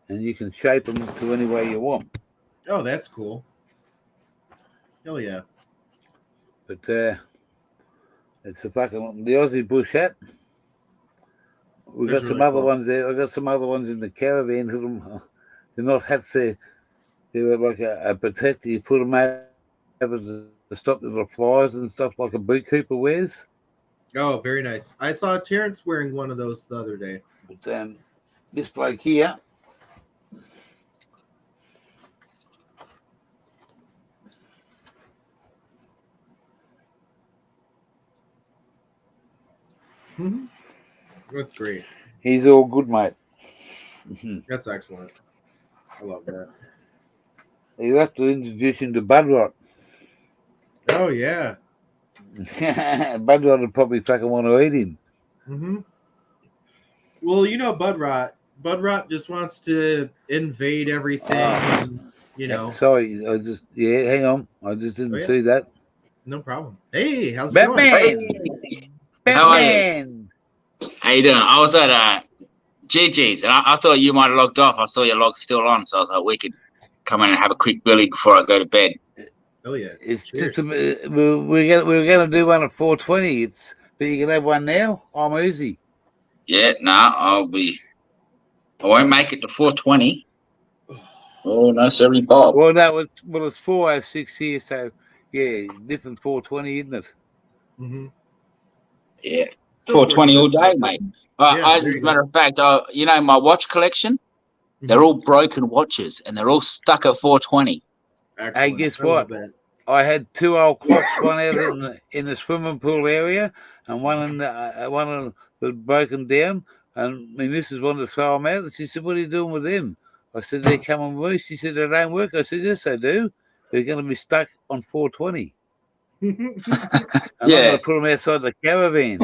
and you can shape them to any way you want. Oh, that's cool. Hell yeah. But it's the Aussie bush hat. We've got That's some really other cool. ones there. I've got some other ones in the caravan. They're not hats. They're like a protector. You put them over to stop the flies and stuff like a boot keeper wears. Oh, very nice. I saw Terrence wearing one of those the other day. But this bloke here, That's great. he's all good, mate. That's excellent. I love that. You have to introduce him to Budrot. Oh yeah. Budrot would probably fucking want to eat him. Mm-hmm. Well, you know, Budrot just wants to invade everything. And, you know, Sorry, hang on. I just didn't see that. no problem. Hey, how's it going? Batman! How are you? Batman! How you doing? I was at GG's and I thought you might have logged off. I saw your log still on, so I was like, we could come in and have a quick billy before I go to bed. Oh yeah. It's Cheers. just we're gonna do one at 4:20. But you can have one now. I'm easy. Yeah, nah, I won't make it to 4:20. Oh no, 75. Well, no, it's 4:06 here, so yeah, different 4:20, isn't it? Mm-hmm. Yeah, 4:20 all day, mate. Yeah, As there a you matter of fact, you know, my watch collection, they're all broken watches and they're all stuck at 4:20. Hey, guess I love what? that. I had two old clocks, one out in the swimming pool area, and one in the broken down. And my missus wanted to throw them out. And she said, "What are you doing with them?" I said, "They're coming with me." She said, "They don't work." I said, "Yes, they do. They're going to be stuck on 4:20." And I'm Yeah. going to put them outside the caravan.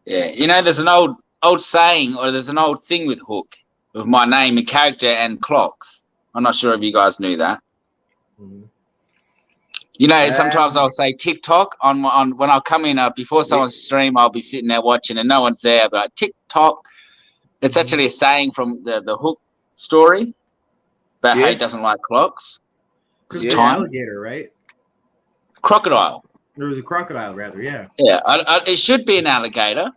Yeah, you know, there's an old saying, or there's an old thing with Hook, with my name and character and clocks. I'm not sure if you guys knew that. Mhm. You know, sometimes I'll say TikTok on when I'll come in before someone's stream. I'll be sitting there watching and no one's there, but TikTok. It's actually a saying from the Hook story about how he Yes. doesn't like clocks. Because Yeah. the Time alligator, right? crocodile. Or the crocodile, rather. Yeah. Yeah, it should be an alligator.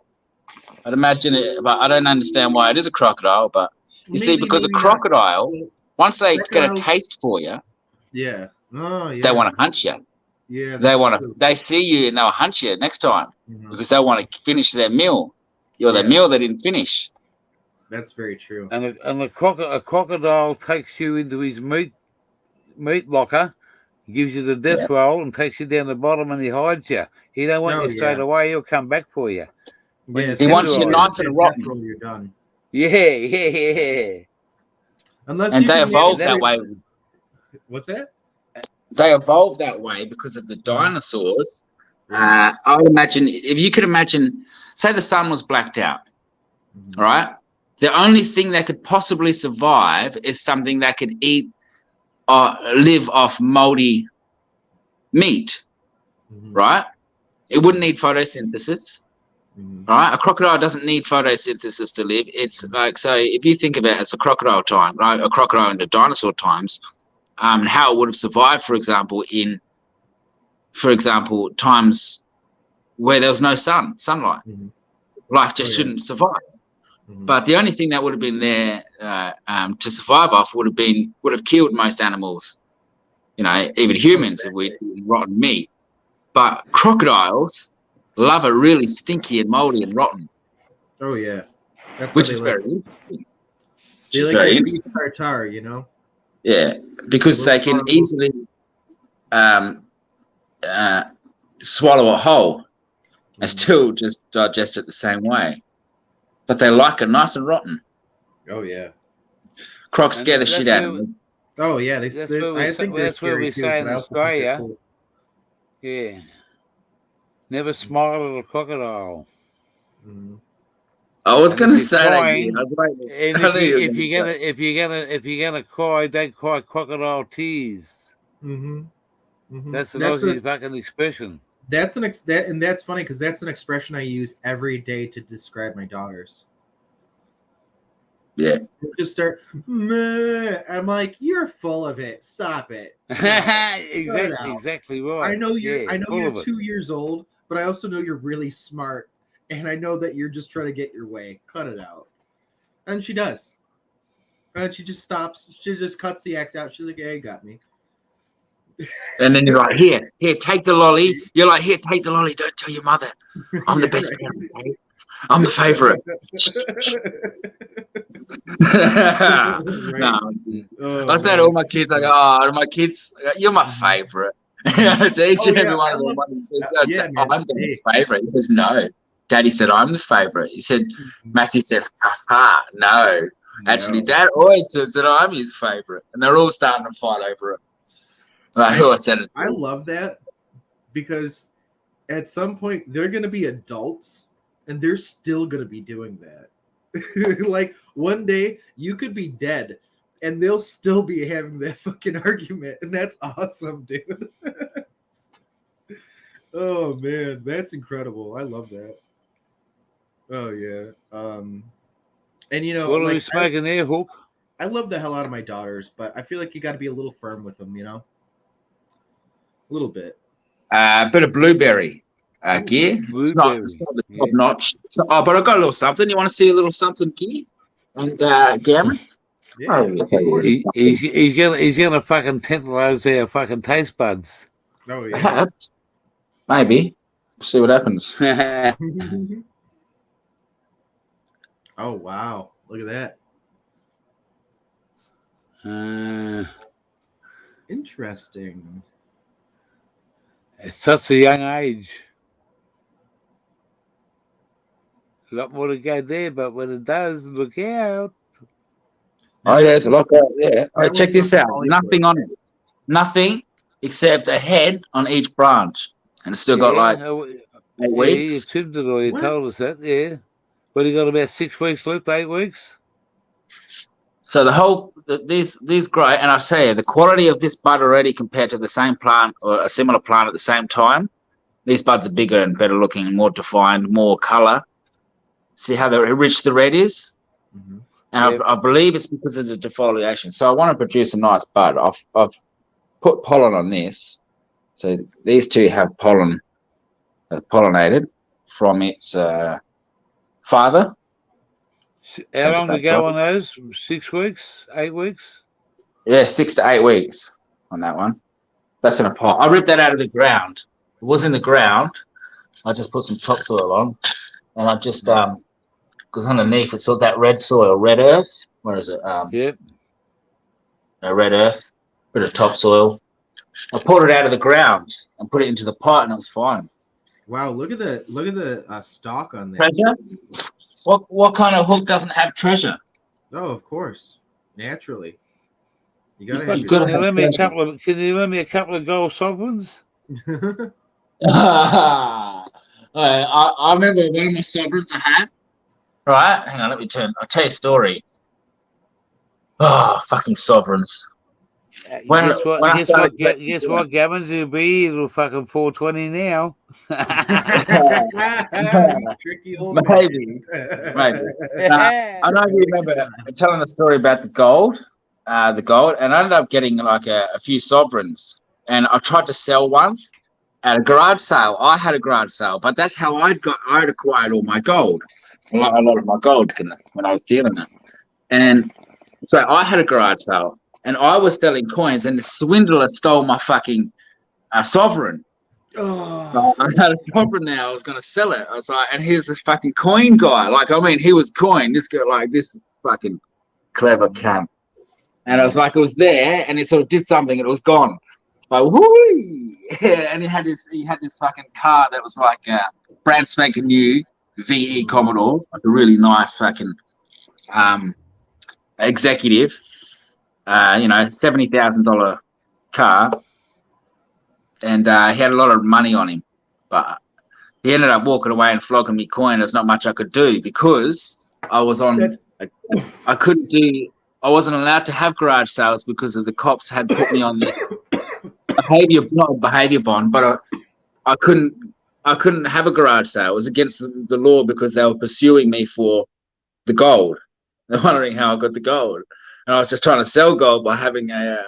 I'd imagine it, but I don't understand why it is a crocodile. But you see, because a maybe not. crocodile, once they get a Crocodiles- taste for you, Yeah. Oh yeah. they want to hunt you. Yeah. They that's want to. true. They see you and they'll hunt you next time Mhm. because they want to finish their meal, or the Yeah. meal they didn't finish. That's very true. And a crocodile takes you into his meat locker, gives you the death roll, and takes you down the bottom, and he hides you. He don't want Oh, you straight yeah. away. He'll come back for you. When Yeah, you He wants you tenderize. nice and rotten. Roll, you're done. Yeah. Unless And you they can evolved manage- that way. What's that? They evolved that way because of the dinosaurs. I would imagine if you could imagine, say the sun was blacked out. Mhm. All right. The only thing that could possibly survive is something that could eat or live off moldy meat, Mhm. right? It wouldn't need photosynthesis, Mhm. right? A crocodile doesn't need photosynthesis to live. It's like, so if you think of it as a crocodile time, right? A crocodile in the dinosaur times, how it would have survived, for example, times where there was no sunlight. Mhm. Life just Oh, yeah. shouldn't survive. Mhm. But the only thing that would have been there to survive off would have killed most animals, you know, even humans if we'd eaten rotten meat. But crocodiles love it really stinky and moldy and rotten, Oh yeah. That's which how is they like very interesting. Which They is like very their interesting. beef tartare, you know. Yeah, because they can Little easily swallow a whole and still just digest it the same way. But they like it nice and rotten. Oh yeah. Crocs And scare the that's shit out of where- me. Oh yeah. That's where we I say- think they're that's where we scary too, say in but I also think they're Australia. cool. Yeah. Never smile at a crocodile. Mhm. I was And going to if you're say that. crying- I was like, And I knew you were if gonna you're say. if you're gonna cry, don't cry crocodile tears. Mhm. Mhm. That's an That's Aussie a- fucking expression. That's and that's funny because that's an expression I use every day to describe my daughters. Yeah. Just start. Meh. I'm like, you're full of it. Stop it. exactly right. I know you're. Yeah, I know full you're of it. 2 years old, but I also know you're really smart, and I know that you're just trying to get your way. Cut it out. And she does. And she just stops. She just cuts the act out. She's like, "Yeah, you got me." And then you're like, here, take the lolly. You're like, here, take the lolly. Don't tell your mother. I'm the best parent. Okay? I'm the favorite. No, Oh, I say to all my kids, I go, oh, my kids, I go, you're my favorite. To each and every one of them, he says, yeah, oh, man. I'm Daddy's favorite. He says, no. Daddy said, I'm the favorite. He said, Matthew said, ha, no. Actually, No. Dad always says that I'm his favorite. And they're all starting to fight over it. Who I said it. I love that because at some point they're going to be adults and they're still going to be doing that. Like one day you could be dead and they'll still be having that fucking argument. And that's awesome, dude. Oh man, that's incredible. I love that. Oh yeah. And you know, What are we like, smoking there, Hook? I love the hell out of my daughters, but I feel like you got to be a little firm with them, you know? A little bit. A bit of blueberry gear. It's not Blueberry, the yeah. top notch. Oh, but I got a little something. You want to see a little something, gear? And Cameron? Yeah. Oh, He's gonna fucking tantalize our fucking taste buds. Oh yeah. perhaps. Maybe. See what happens. Oh wow. Look at that. Interesting. At such a young age. A lot more to go there, but when it does, look out. Oh, there's a lot. Yeah. That Check was this from out. Hollywood. Nothing on it. Nothing except a head on each branch. And it's still got like 8 you weeks. trimmed it or you What? told us that, yeah. But you got about 6 weeks left, 8 weeks. So the whole these grow, and I say the quality of this bud already compared to the same plant or a similar plant at the same time, these buds are bigger and better looking, more defined, more color. See how rich the red is, Mhm. and Yep. I believe it's because of the defoliation. So I want to produce a nice bud. I've put pollen on this, so these two have pollen pollinated from its father. How long to go on those? 6 weeks? 8 weeks? Yeah, 6 to 8 weeks on that one. That's in a pot. I ripped that out of the ground. It was in the ground. I just put some topsoil on, and I just because underneath it's all that red soil, red earth. What is it? Yep. Red earth, bit of topsoil. I pulled it out of the ground and put it into the pot, and it was fine. Wow, look at the stalk on there. Treasure? What kind of hook doesn't have treasure? Oh, of course. Naturally. You gotta You've have got Can to you have lend me a treasure. couple of? Can you lend me a couple of gold sovereigns? I remember one of my sovereigns I had. Right, hang on, I'll tell you a story. Oh, fucking sovereigns. When- Guess what? when I started Guess what, Gammons? You'll be little fucking 420 now. Tricky old Maybe. Maybe. I don't remember telling the story about the gold, and I ended up getting like a few sovereigns, and I tried to sell one at a garage sale. I had a garage sale, but that's how I'd acquired all my gold, a lot of my gold when I was dealing it. And so I had a garage sale, and I was selling coins, and the swindler stole my fucking sovereign. Oh, I had a sovereign now. I was going to sell it. I was like, and here's this fucking coin guy. Like, I mean, he was coin. This guy, like, this fucking clever cunt. And I was like, it was there, and it sort of did something, and it was gone. Like, whoo! And he had this fucking car that was like brand spanking new VE Commodore, like a really nice fucking executive. $70,000 car. And he had a lot of money on him, but he ended up walking away and flogging me coin. There's not much I could do because I was on. I wasn't allowed to have garage sales because of the cops had put me on the not a behavior bond, but I couldn't have a garage sale. It was against the law because they were pursuing me for the gold. They're wondering how I got the gold, and I was just trying to sell gold by having a.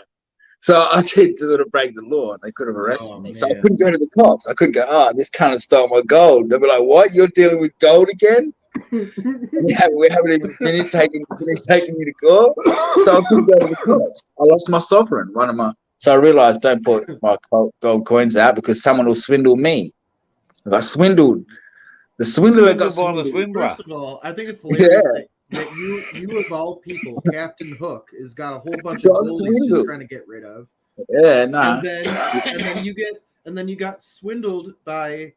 So I did sort of break the law, and they could have arrested me. So I man. couldn't go to the cops. I couldn't go. Oh, this kind of stole my gold. They'd be like, "What? You're dealing with gold again? Yeah, we haven't even finished taking you to court." So I couldn't go to the cops. I lost my sovereign. So I realized don't put my gold coins out because someone will swindle me. I got swindled. The swindler got Swindled by the swindled. swindler. First of all, I think it's hilarious that you of all people, Captain Hook, has got a whole bunch of Got gold he's swindled. just trying to get rid of. Yeah, nah. And then you got swindled by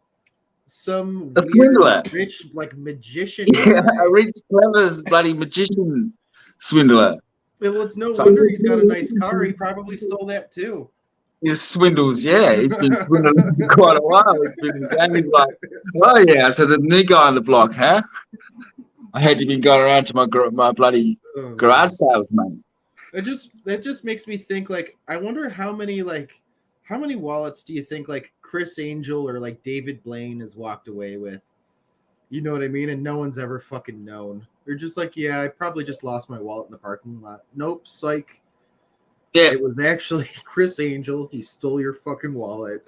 some A swindler. weird, rich, like magician. Yeah, a rich, clever, bloody magician swindler. Well, it's no wonder he's got a nice car. He probably stole that too. He swindles, yeah. He's been swindling for quite a while. And he's like, oh yeah, so the new guy on the block, huh? I had you been going around to my bloody Oh, garage sales, mate. That just makes me think, like, I wonder how many wallets do you think like Chris Angel or like David Blaine has walked away with? You know what I mean? And no one's ever fucking known. They're just like, yeah, I probably just lost my wallet in the parking lot. Nope, psych. Yeah. It was actually Chris Angel. He stole your fucking wallet.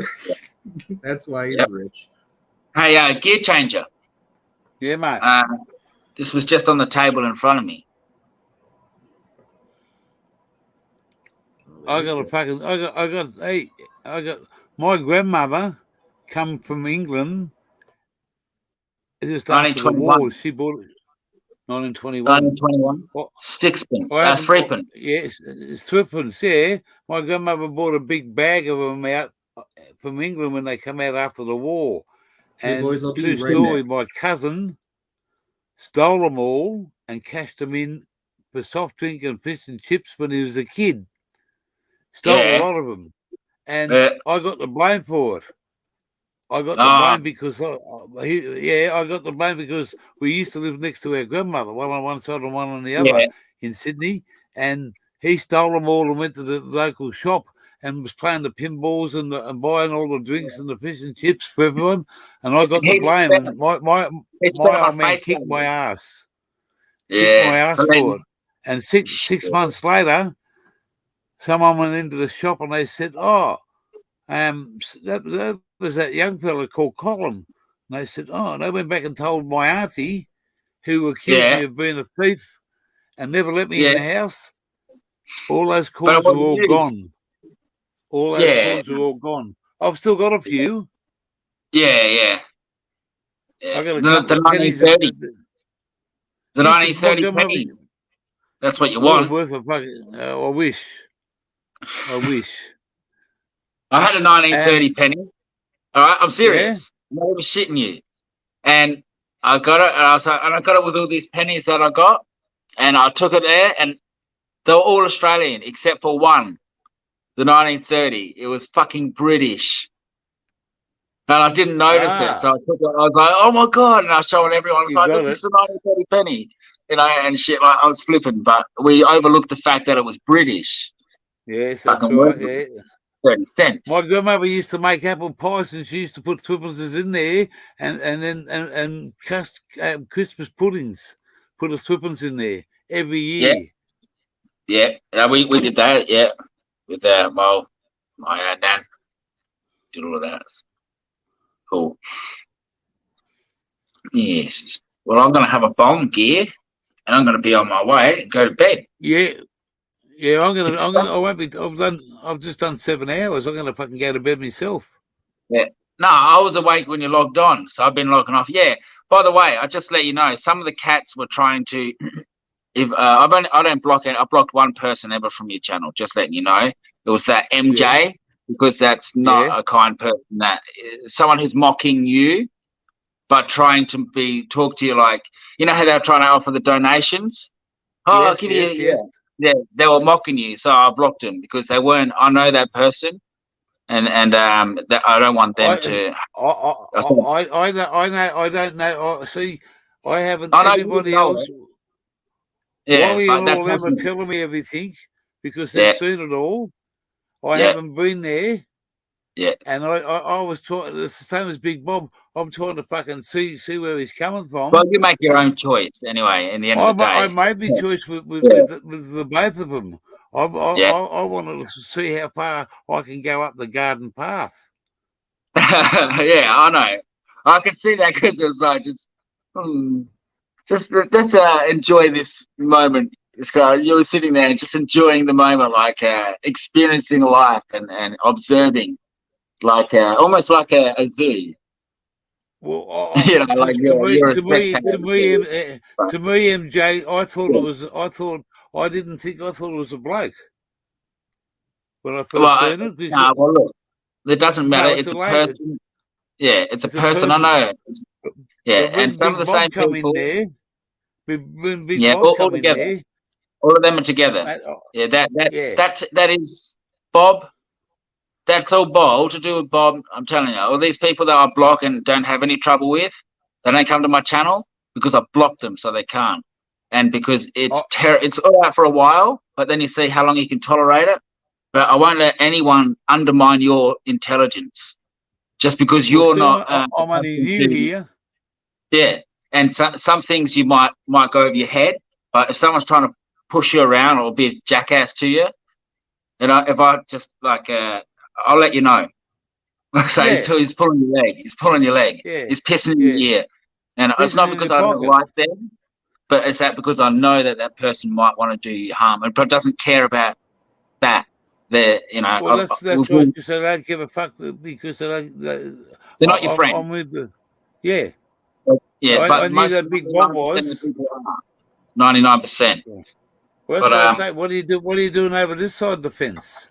That's why he's rich. Hey, gear changer. Yeah, mate. This was just on the table in front of me. I got my grandmother come from England just after the 1921. war. She bought it 1921. 1921. What? 6p. 3p. Yes, it's 3p, yeah. My grandmother bought a big bag of them out from England when they come out after the war. Hey, And boys, I'll be true right story, back. my cousin stole them all and cashed them in for soft drink and fish and chips when he was a kid. Stole a Yeah. lot of them. And Yeah. I got the blame for it. I got the Ah. blame because I got the blame because we used to live next to our grandmother, one on one side and one on the other Yeah. in Sydney, and he stole them all and went to the local shop and was playing the pinballs and buying all the drinks and the fish and chips for everyone, and I got the He blame. spent- And my He spent old my man face kicked on my me. ass, kicked my Yeah. ass for it. And six months later, someone went into the shop and they said, "Oh, that was that young fella called Colin." And they said, "Oh," and they went back and told my auntie, who accused Yeah. me of being a thief and never let me Yeah. in the house. All those But it coins are wasn't all you. gone. All those Yeah. coins are all gone. I've still got a few. Yeah. I got a The couple of pennies. 1930. The My 1930 grandmother- penny. That's what you well, want. worth of fucking. I wish. I had a 1930 penny. All right, I'm serious. Yeah? I'm not even shitting you. And I got it, and I got it with all these pennies that I got, and I took it there, and they were all Australian except for one, the 1930. It was fucking British. And I didn't notice it, so I took it. I was like, "Oh my god!" And I was showing everyone. I was You like, got "Look, this is a 1930 penny," you know, and shit. Like, I was flipping, but we overlooked the fact that it was British. Yes, that's Fucking right. worth Yeah. it. 30 cents. My grandmother used to make apple pies, and she used to put threepences in there, and Christmas puddings. Put a threepence in there every year. Yeah, we did that. Yeah, with my nan did all of that. Cool. Yes. Well, I'm gonna have a bong gear, and I'm gonna be on my way and go to bed. Yeah. I won't be. I've just done 7 hours. I'm gonna fucking go to bed myself. No, I was awake when you logged on, so I've been logging off. Yeah. By the way, I just let you know, some of the cats were trying to. If I don't block it. I blocked one person ever from your channel. Just letting you know, it was that MJ because that's not a kind person. That someone who's mocking you, but trying to talk to you like you know how they're trying to offer the donations. Oh, I'll give you. Yeah, they were mocking you, so I blocked them because they weren't. I know that person, and that I don't want them to. I don't know. See, I haven't. I know Everybody you know else. Yeah, Wally like and that all them are person. telling me everything because they've seen it all. I haven't been there, Yeah. And I was trying. It's the same as Big Bob. I'm trying to fucking see where he's coming from. Well, you make your But own choice anyway. In the end I, of the I day. made my Yeah. choice with Yeah. the both of them. Yeah. I wanted to see how far I can go up the garden path. Yeah, I know. I can see that because it's like just let's enjoy this moment. You were sitting there and just enjoying the moment, like experiencing life and observing, like almost like a zoo. Well, You know, like you're a spectator. to me, MJ, I thought I didn't think I thought it was a bloke when I first Well, seen it. nah, well, look, it doesn't matter. No, It's a lady. person. Yeah, it's a It's a person. I person. know. Yeah, But when and some of Big the Bob same come people. in there, when Big Yeah, Bob all come in together. there, All of them are together. mate, Yeah, yeah. that is Bob. That's all Bob. All to do with Bob. I'm telling you, all these people that I block and don't have any trouble with, they don't come to my channel because I blocked them, so they can't. And because it's Oh. it's all right for a while, but then you see how long you can tolerate it. But I won't let anyone undermine your intelligence just because Well, you're see, not. I'm only new here. Yeah, and some things you might go over your head, but if someone's trying to push you around or be a jackass to you, if I just like, I'll let you know. So Yeah. he's pulling your leg. He's pulling your leg. Yeah. He's pissing in Yeah. your ear, and it's Pissing not in because your I don't pocket. like them, but it's that because I know that person might want to do you harm, but doesn't care about that. They're Well, that's right. Because I don't give a fuck. Because I don't. they're not your friend. I'm with the. Yeah. Yeah, I but knew most that Big Bob was 99%. Well, that's But, what I say. What are you doing over this side of the fence?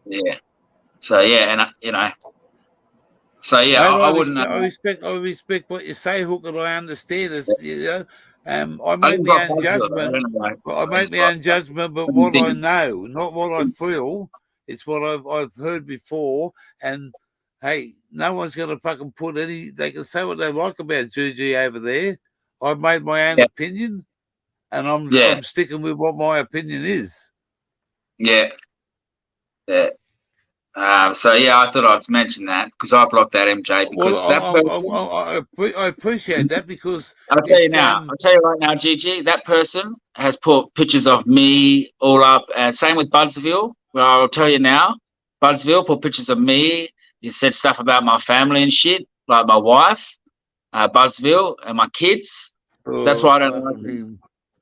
Yeah. So yeah, and So yeah, Mate, I wouldn't. I respect what you say, Hook, and I understand this. I I make didn't my got own bugs with it. I judgment. don't know why. I make my own judgment, but what I know, not what I feel. It's what I've heard before. And hey, no one's going to fucking put any. They can say what they like about GG over there. I've made my own opinion, and I'm sticking with what my opinion is. Yeah. Yeah. So yeah, I thought I'd mention that because I blocked that MJ because I appreciate that because I'll tell you now. I'll tell you right now, Gigi, that person has put pictures of me all up, and same with Budsville. Well, I'll tell you now, Budsville put pictures of me. He said stuff about my family and shit, like my wife, Budsville, and my kids. That's why I don't like him.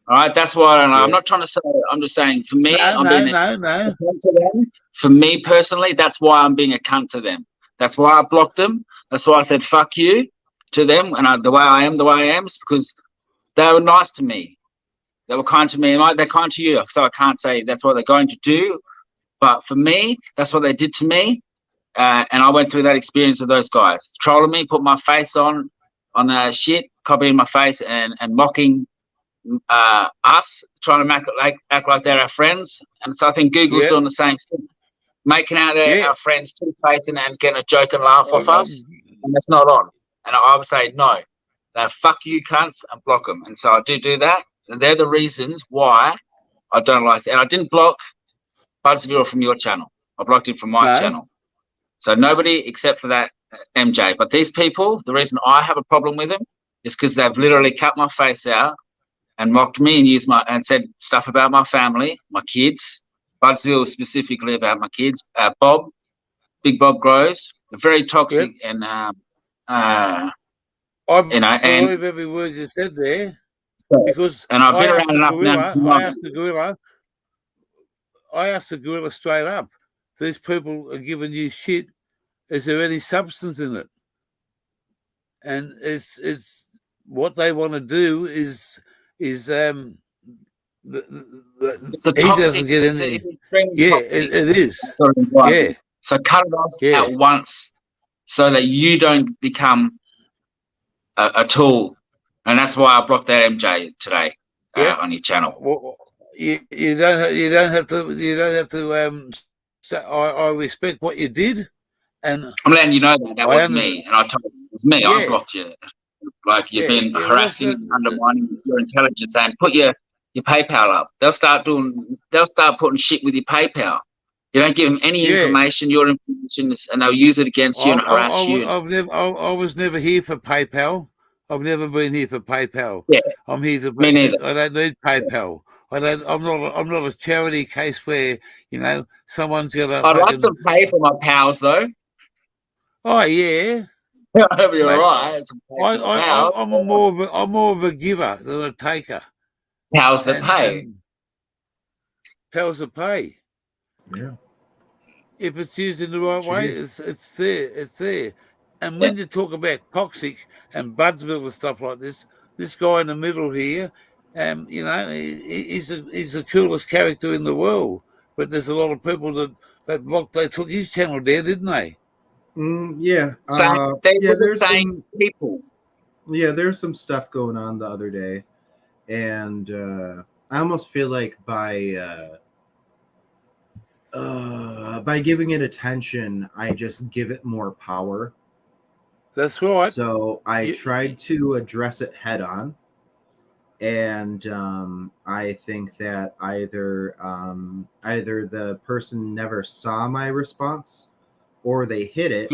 All right, that's why I don't know. I'm not trying to say. I'm just saying for me, I'm being a cunt to them. For me personally, that's why I'm being a cunt to them. That's why I blocked them. That's why I said fuck you to them. And the way I am is because they were nice to me. They were kind to me. They're kind to you. So I can't say that's what they're going to do. But for me, that's what they did to me. And I went through that experience with those guys. Trolling me, put my face on the shit, copying my face and mocking us, trying to act like they're our friends. And so I think Google's doing the same thing, making out our friends two-facing and getting a joke and laugh off us, and that's not on. And I would say no, fuck you cunts and block them. And so I do that, and they're the reasons why I don't like that. And I didn't block Budsville from your channel. I blocked him from my channel. So nobody except for that MJ. But these people, the reason I have a problem with them is because they've literally cut my face out and mocked me and said stuff about my family, my kids. Budsville specifically about my kids. Bob, Big Bob Groves, very toxic and I believe every word you said there because I've been around enough now. I asked the gorilla straight up. These people are giving you shit. Is there any substance in it? And it's what they want to do is he doesn't get any. It is. Yeah. So cut it off at once, so that you don't become a tool, and that's why I blocked that MJ today on your channel. Well, you don't have to. So I respect what you did, and I'm letting you know that was me, and I told you it was me. I blocked you. Like you've been harassing, undermining your intelligence, and put your PayPal up. They'll start putting shit with your PayPal. You don't give them any Yeah. information, your information, and they'll use it against you and harass you. I was never here for PayPal. I've never been here for PayPal. Yeah. I'm here to. Me neither. I don't need PayPal. I'm not a charity case where someone's gonna. I'd like to pay for my pals though. Oh yeah. You're Mate, right. I'm more of a giver than a taker. Pals that pay. And pals that pay. Yeah. If it's used in the right way, it's there. It's there. And when you talk about toxic and Budsville and stuff like this guy in the middle here, he's the coolest character in the world. But there's a lot of people they took his channel there, didn't they? Yeah. So they were the there's same people. Yeah, there's some stuff going on the other day, and I almost feel like by giving it attention, I just give it more power. That's right. So I tried to address it head on, and I think that either the person never saw my response, or they hit it.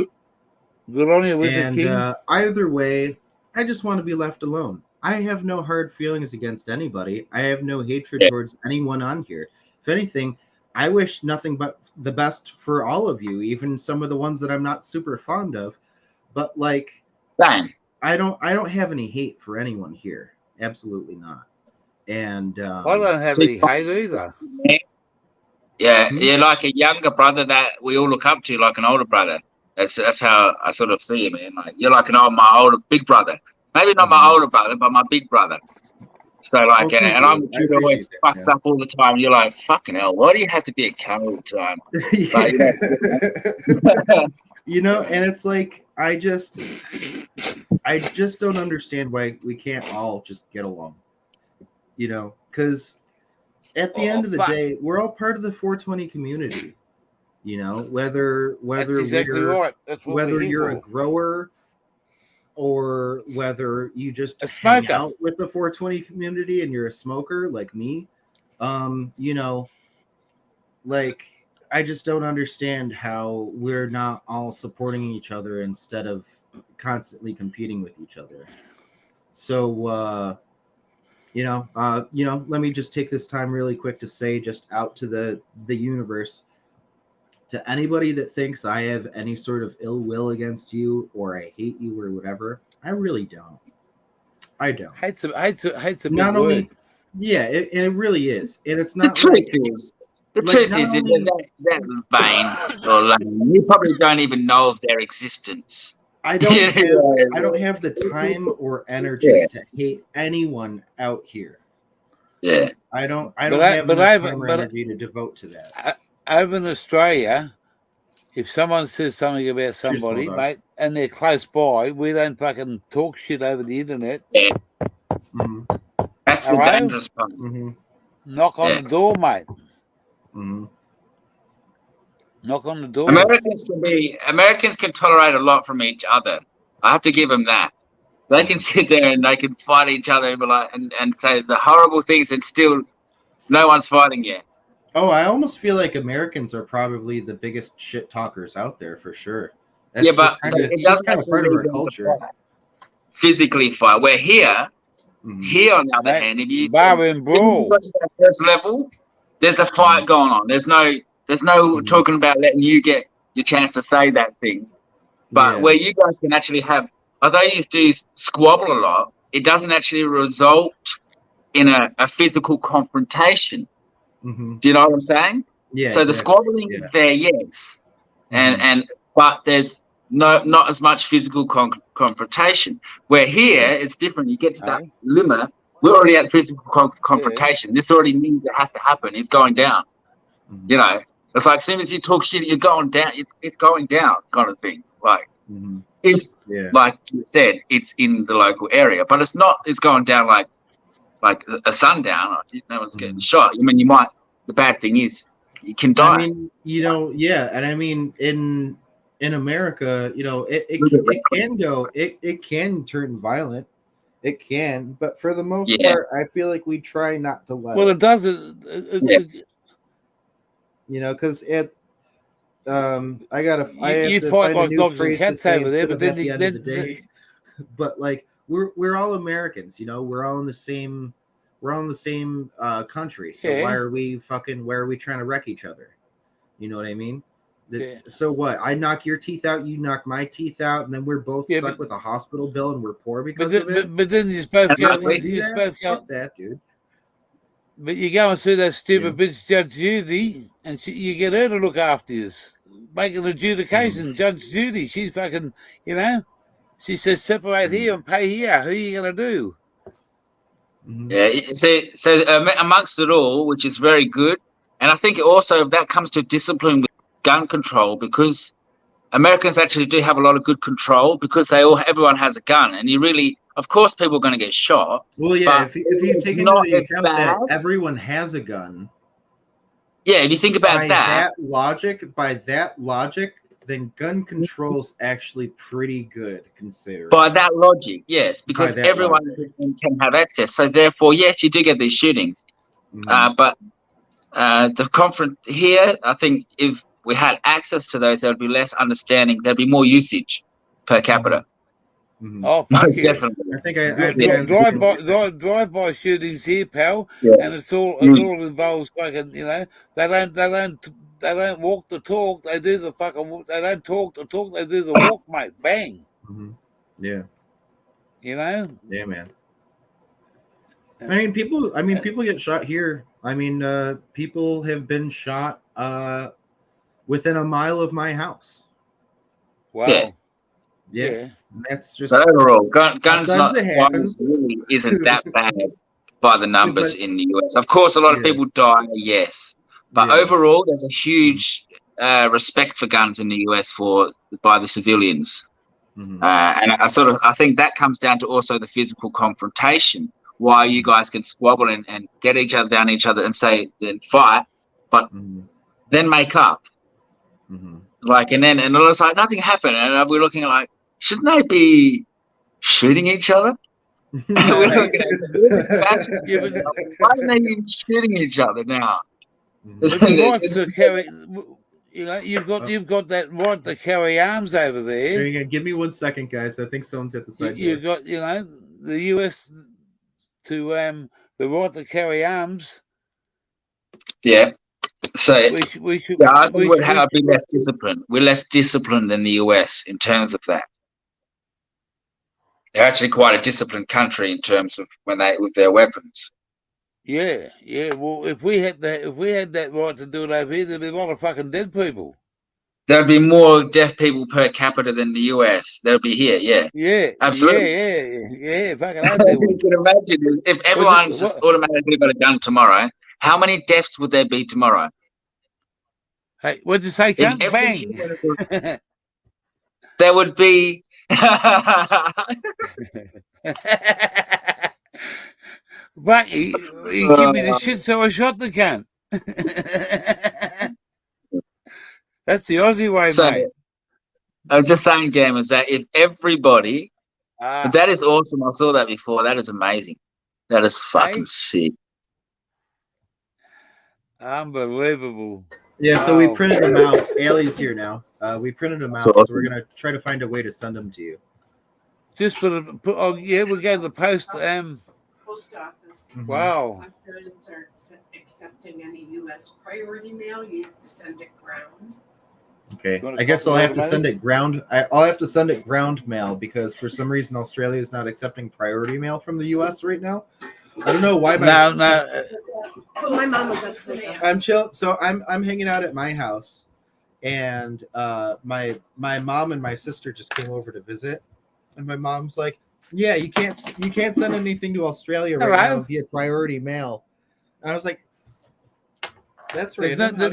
Good on you, Wizard King. And either way, I just want to be left alone. I have no hard feelings against anybody. I have no hatred towards anyone on here. If anything, I wish nothing but the best for all of you, even some of the ones that I'm not super fond of. But like, Same. I don't have any hate for anyone here. Absolutely not. And I don't have any hate either. Yeah, you're like a younger brother that we all look up to, like an older brother. That's how I sort of see you, man. Like you're like my older big brother. Maybe not my older brother, but my big brother. So like, and I'm the kid who always fucks up all the time. You're like, fucking hell, why do you have to be a cunt all the time? And it's like I just don't understand why we can't all just get along. Because at the end of the day, we're all part of the 420 community. Whether exactly right. whether you're a grower or whether you just a hang smoker out with the 420 community and you're a smoker like me, like I just don't understand how we're not all supporting each other instead of constantly competing with each other. So, let me just take this time really quick to say just out to the universe, to anybody that thinks I have any sort of ill will against you or I hate you or whatever, I really don't. I don't. Hate's a big Not word. only, yeah, it really is, and it's not. The truth is, in that vein, or like, you probably don't even know of their existence. I don't have the time or energy to hate anyone out here. Yeah. I don't have enough time or energy to devote to that. Over in Australia, if someone says something about somebody, mate, and they're close by, we don't fucking talk shit over the internet. Yeah. Mm-hmm. That's the dangerous part. Mm-hmm. Knock on the door, mate. Mm-hmm. Knock on the door. Americans can tolerate a lot from each other. I have to give them that. They can sit there and they can fight each other and say the horrible things, and still no one's fighting yet. Oh, I almost feel like Americans are probably the biggest shit talkers out there for sure. That's it does kind of part of our culture. Physically fight. We're here. Mm-hmm. Here, on the other hand, if you that first level, there's a fight going on. There's no talking about letting you get your chance to say that thing. But where you guys can actually have, although you do squabble a lot, it doesn't actually result in a physical confrontation. Mm-hmm. Do you know what I'm saying? Yeah. So the squabbling is there, yes, but there's not as much physical confrontation. Where here it's different. You get to that limit. We're already at physical confrontation. This already means it has to happen. It's going down. Mm-hmm. It's like as soon as you talk shit, you're going down. It's going down, kind of thing. Like if, like you said, it's in the local area, but it's not. It's going down like a sundown. No one's getting shot. I mean, you might. The bad thing is you can die. I mean, and I mean in America, it can go. It can turn violent. It can, but for the most part, I feel like we try not to let. Well, it does. Because I have You to fight find a like new dogs and phrase to cats say over there, instead but of then at the you- end of then- the day. But like we're all Americans, you know. We're all in the same country. So Yeah. why are we trying to wreck each other? You know what I mean? Yeah. So what? I knock your teeth out, you knock my teeth out, and then we're both Yeah, stuck but- with a hospital bill and we're poor But because then, of it. but then you both And go. like, wait, Do You that? both go. Fuck that, dude. But you go and see that stupid Yeah. bitch Judge Judy, and you get her to look after you, make an adjudication. Judge Judy, she's fucking, you know, she says separate here and pay here. Who are you gonna do? Mhm. Yeah. So amongst it all, which is very good, and I think also that comes to discipline with gun control, because Americans actually do have a lot of good control because everyone has a gun, and you really, of course, people are going to get shot. Well, yeah. But If you it's take into not the as account that bad. everyone has a gun, Yeah, if you think about by that, that logic, then gun control's actually pretty good considering. by that logic, yes, because that everyone can have access. So therefore, yes, you do get these shootings. Mhm. But the conference here, I think if we had access to those, there would be less understanding. There'd be more usage per capita. Mhm. Oh, fuck Most yeah. definitely. I think I Drive-by shootings here, pal, Yeah. and it all involves fucking, you know, they don't walk the talk, they do the fucking, they don't talk the talk, they do the walk, mate. Bang, Mhm. Yeah, you know. yeah, man. I mean, people get shot here. I mean, people have been shot within a mile of my house. Wow. Yeah. Yeah, that's just But overall, guns Sometimes not it happens. really isn't that bad by the numbers But- in the US. Of course, a lot of Yeah. people die, yes, but Yeah. overall, there's a huge respect for guns in the US by the civilians. Mhm. And I think that comes down to also the physical confrontation. Why you guys can squabble and get each other down each other and say then fight, but Mhm. then make up. Mhm. Like and it's like nothing happened, and we're looking like, shouldn't they be shooting each other? We're looking at Yeah, but why are they even shooting each other now? Mhm. but the right to carry, you know, you've got that right to carry arms over there. Hang on, give me 1 second, guys. I think someone's at the side door. You've got, you know, the US to the right to carry arms. Yeah. So We should. yeah, I think we we'd should- have be less disciplined. We're less disciplined than the US in terms of that. They're actually quite a disciplined country in terms of with their weapons. Yeah, yeah. Well, if we had that right to do it over here, there'd be a lot of fucking dead people. There'd be more deaf people per capita than the US. They'll be here, yeah. Yeah, Absolutely. yeah. Fucking hell, they You would. can imagine if everyone just automatically got a gun tomorrow, how many deaths would there be tomorrow? Hey, what'd you say, If cunt? every Bang. human was- there would be But he give me the shit, so I shot the cunt. That's the Aussie way, So, mate. I'm just saying, gamers, that if everybody, Ah, that is awesome. I saw that before. That is amazing. That is fucking Hey. sick. unbelievable. Yeah, so we Wow. printed them out. Ailey's here now. We printed them out, That's so awesome. we're gonna try to find a way to send them to you. Just oh yeah, we go to the post. Post office. Wow. Australians aren't accepting any U.S. priority mail. You have to send it ground. Okay, You wanna I guess copy I'll have to automatic? send it ground. I'll have to send it ground mail because for some reason Australia is not accepting priority mail from the U.S. right now. I don't know why. No. My mom was upset. I'm chill. So I'm hanging out at my house, and my mom and my sister just came over to visit, and my mom's like, "Yeah, you can't send anything to Australia right Hello? now via priority mail." And I was like, "That's There's right. no,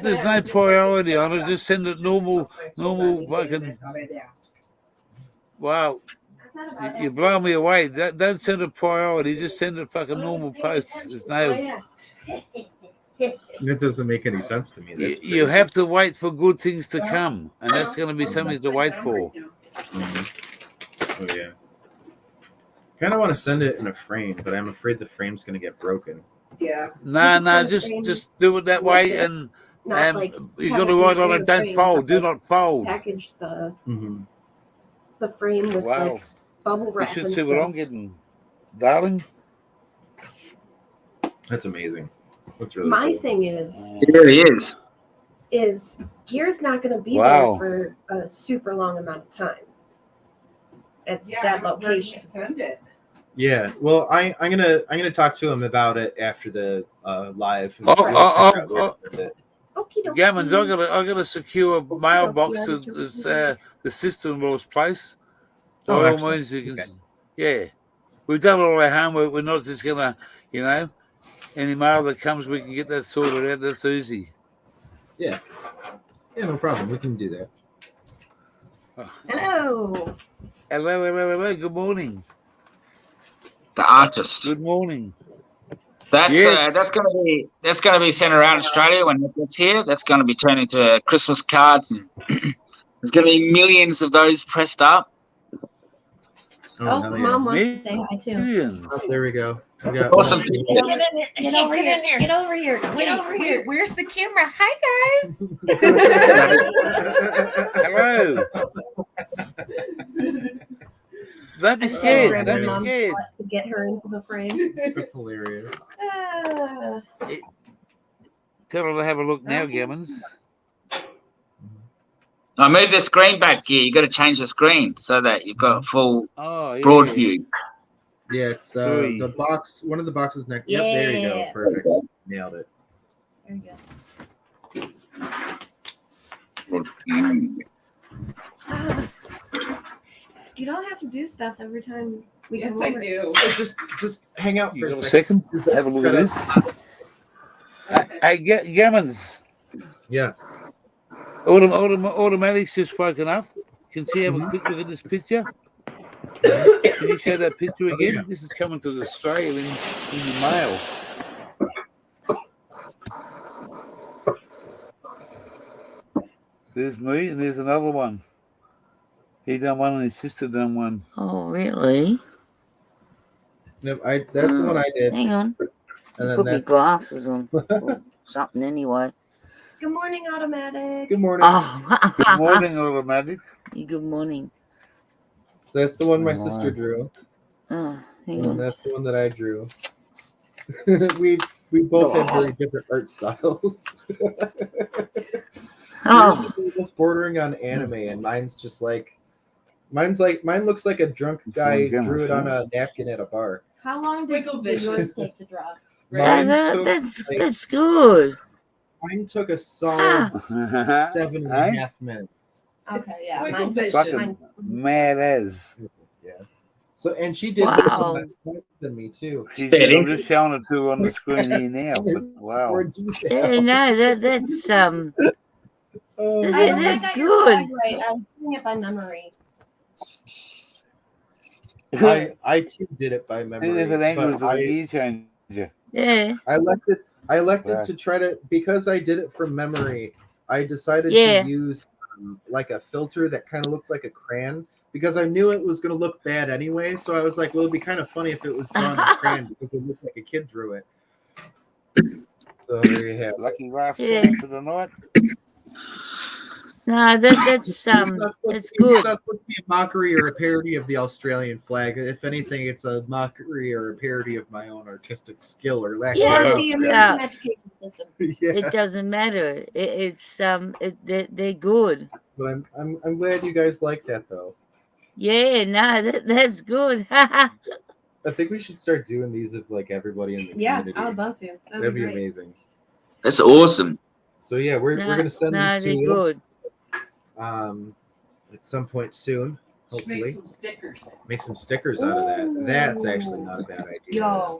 there's no priority on it. Just send it normal fucking. Wow. You blow me away. Don't send a priority. Just send a fucking normal post. There's no. That doesn't make any sense to me. That's You have to wait for good things to come, and that's going to be something to wait for. Oh yeah. Kind of want to send it in a frame, but I'm afraid the frame's going to get broken. Yeah. No, just do it that way, and Not like you have got to it write on in it, the don't frame, fold, but, do like, not fold. package Mm-hmm. the frame with Wow. like bubble You wrap should and see what stuff. I'm getting, darling. That's amazing. That's really My cool. thing is It really is. Gear's not going to be Wow. there for a super long amount of time at Yeah, that where do you location. send it? Yeah. Well, I'm gonna talk to him about it after the live. And Oh, we'll oh, figure out where to send it. Okie dokie. Gammons, I got a secure mailbox okay, at the sister-in-law's place. By Oh, all excellent. means, you can. Okay. Yeah, we've done all our homework. We're not just gonna, any mail that comes, we can get that sorted out. That's easy. Yeah, no problem. We can do that. Hello. Hello. Good morning. The artist. Good morning. That's Yes. that's gonna be sent around Australia when it gets here. That's gonna be turned into Christmas cards, and there's gonna be millions of those pressed up. Oh, hell yeah. Mom wants to say hi too. Millions. Oh, there we go. We That's got awesome. one. Get in here. Get over here. Get over here. Get over here. Where's the camera? Hi, guys. Hello. Don't be I said scared. grab Don't my be mom's scared. butt to get her into the frame. That's hilarious. Ah. Tell her to have a look now, Gammons. I move the screen back here. You got to change the screen so that you've got a full Oh, yeah. broad view. Yeah, it's Three. the box. One of the boxes next. Yep, there you go. Yeah. Perfect. Nailed it. There you go. Broad view. Ah. You don't have to do stuff every time we Yes, come I over. do. Just hang out You for a got a second. second? Have a look at this. Hey, Gammons. Yes. Automatic's just woken up. Can she have a quick look at this picture? Can you show that picture again? This is coming to Australia in the mail. There's me and there's another one. He done one and his sister done one. Oh, really? No, that's the one I did. Hang on. And then Put my that's glasses on. Or something anyway. Good morning, Automatic. good morning. Oh, Good morning, Automatic. Good morning. That's the one my Wow. sister drew. Oh, hang And on. that's the one that I drew. we both have very different art styles. Oh, Yours is just bordering on anime, and mine looks like a drunk guy Gammons, drew it on a napkin at a bar. How long did Squiggle yours vision. take to draw? Mine took, that's good. mine took a solid Ah. 7.5 minutes. Okay, It's yeah. squiggle Mine took vision. Fucking mad as. Yeah. So and she did Wow. some less points than me too. She Steady. did. I'm just showing it to her on the screen here now. But wow. More detail. No, that's Oh, Yeah, I that's got your good. flag right. I was doing it by memory. I too did it by memory. See if it angles but a gear changer. yeah. I elected Right. to try to, because I did it from memory. I decided Yeah. to use like a filter that kind of looked like a crayon because I knew it was going to look bad anyway. So I was like, well, it'd be kind of funny if it was drawn in crayon because it looked like a kid drew it. So there you have it. Lucky last Yeah. one for the night. No, that's It's not supposed that's to be- It's good. not supposed to be a mockery or a parody of the Australian flag. If anything, it's a mockery or a parody of my own artistic skill or lack Yeah, Or thereof. the yeah. American education system. Yeah. It doesn't matter. They're good. But I'm glad you guys like that though. Yeah, no, that's good. I think we should start doing these of like everybody in the Yeah, community. I would love to. That'd That'd be be great. amazing. That's awesome. So yeah, we're gonna send no, these to they're you good. At some point soon. Should make Hopefully, some stickers. make some stickers out of that. That's actually not a bad idea. Yo,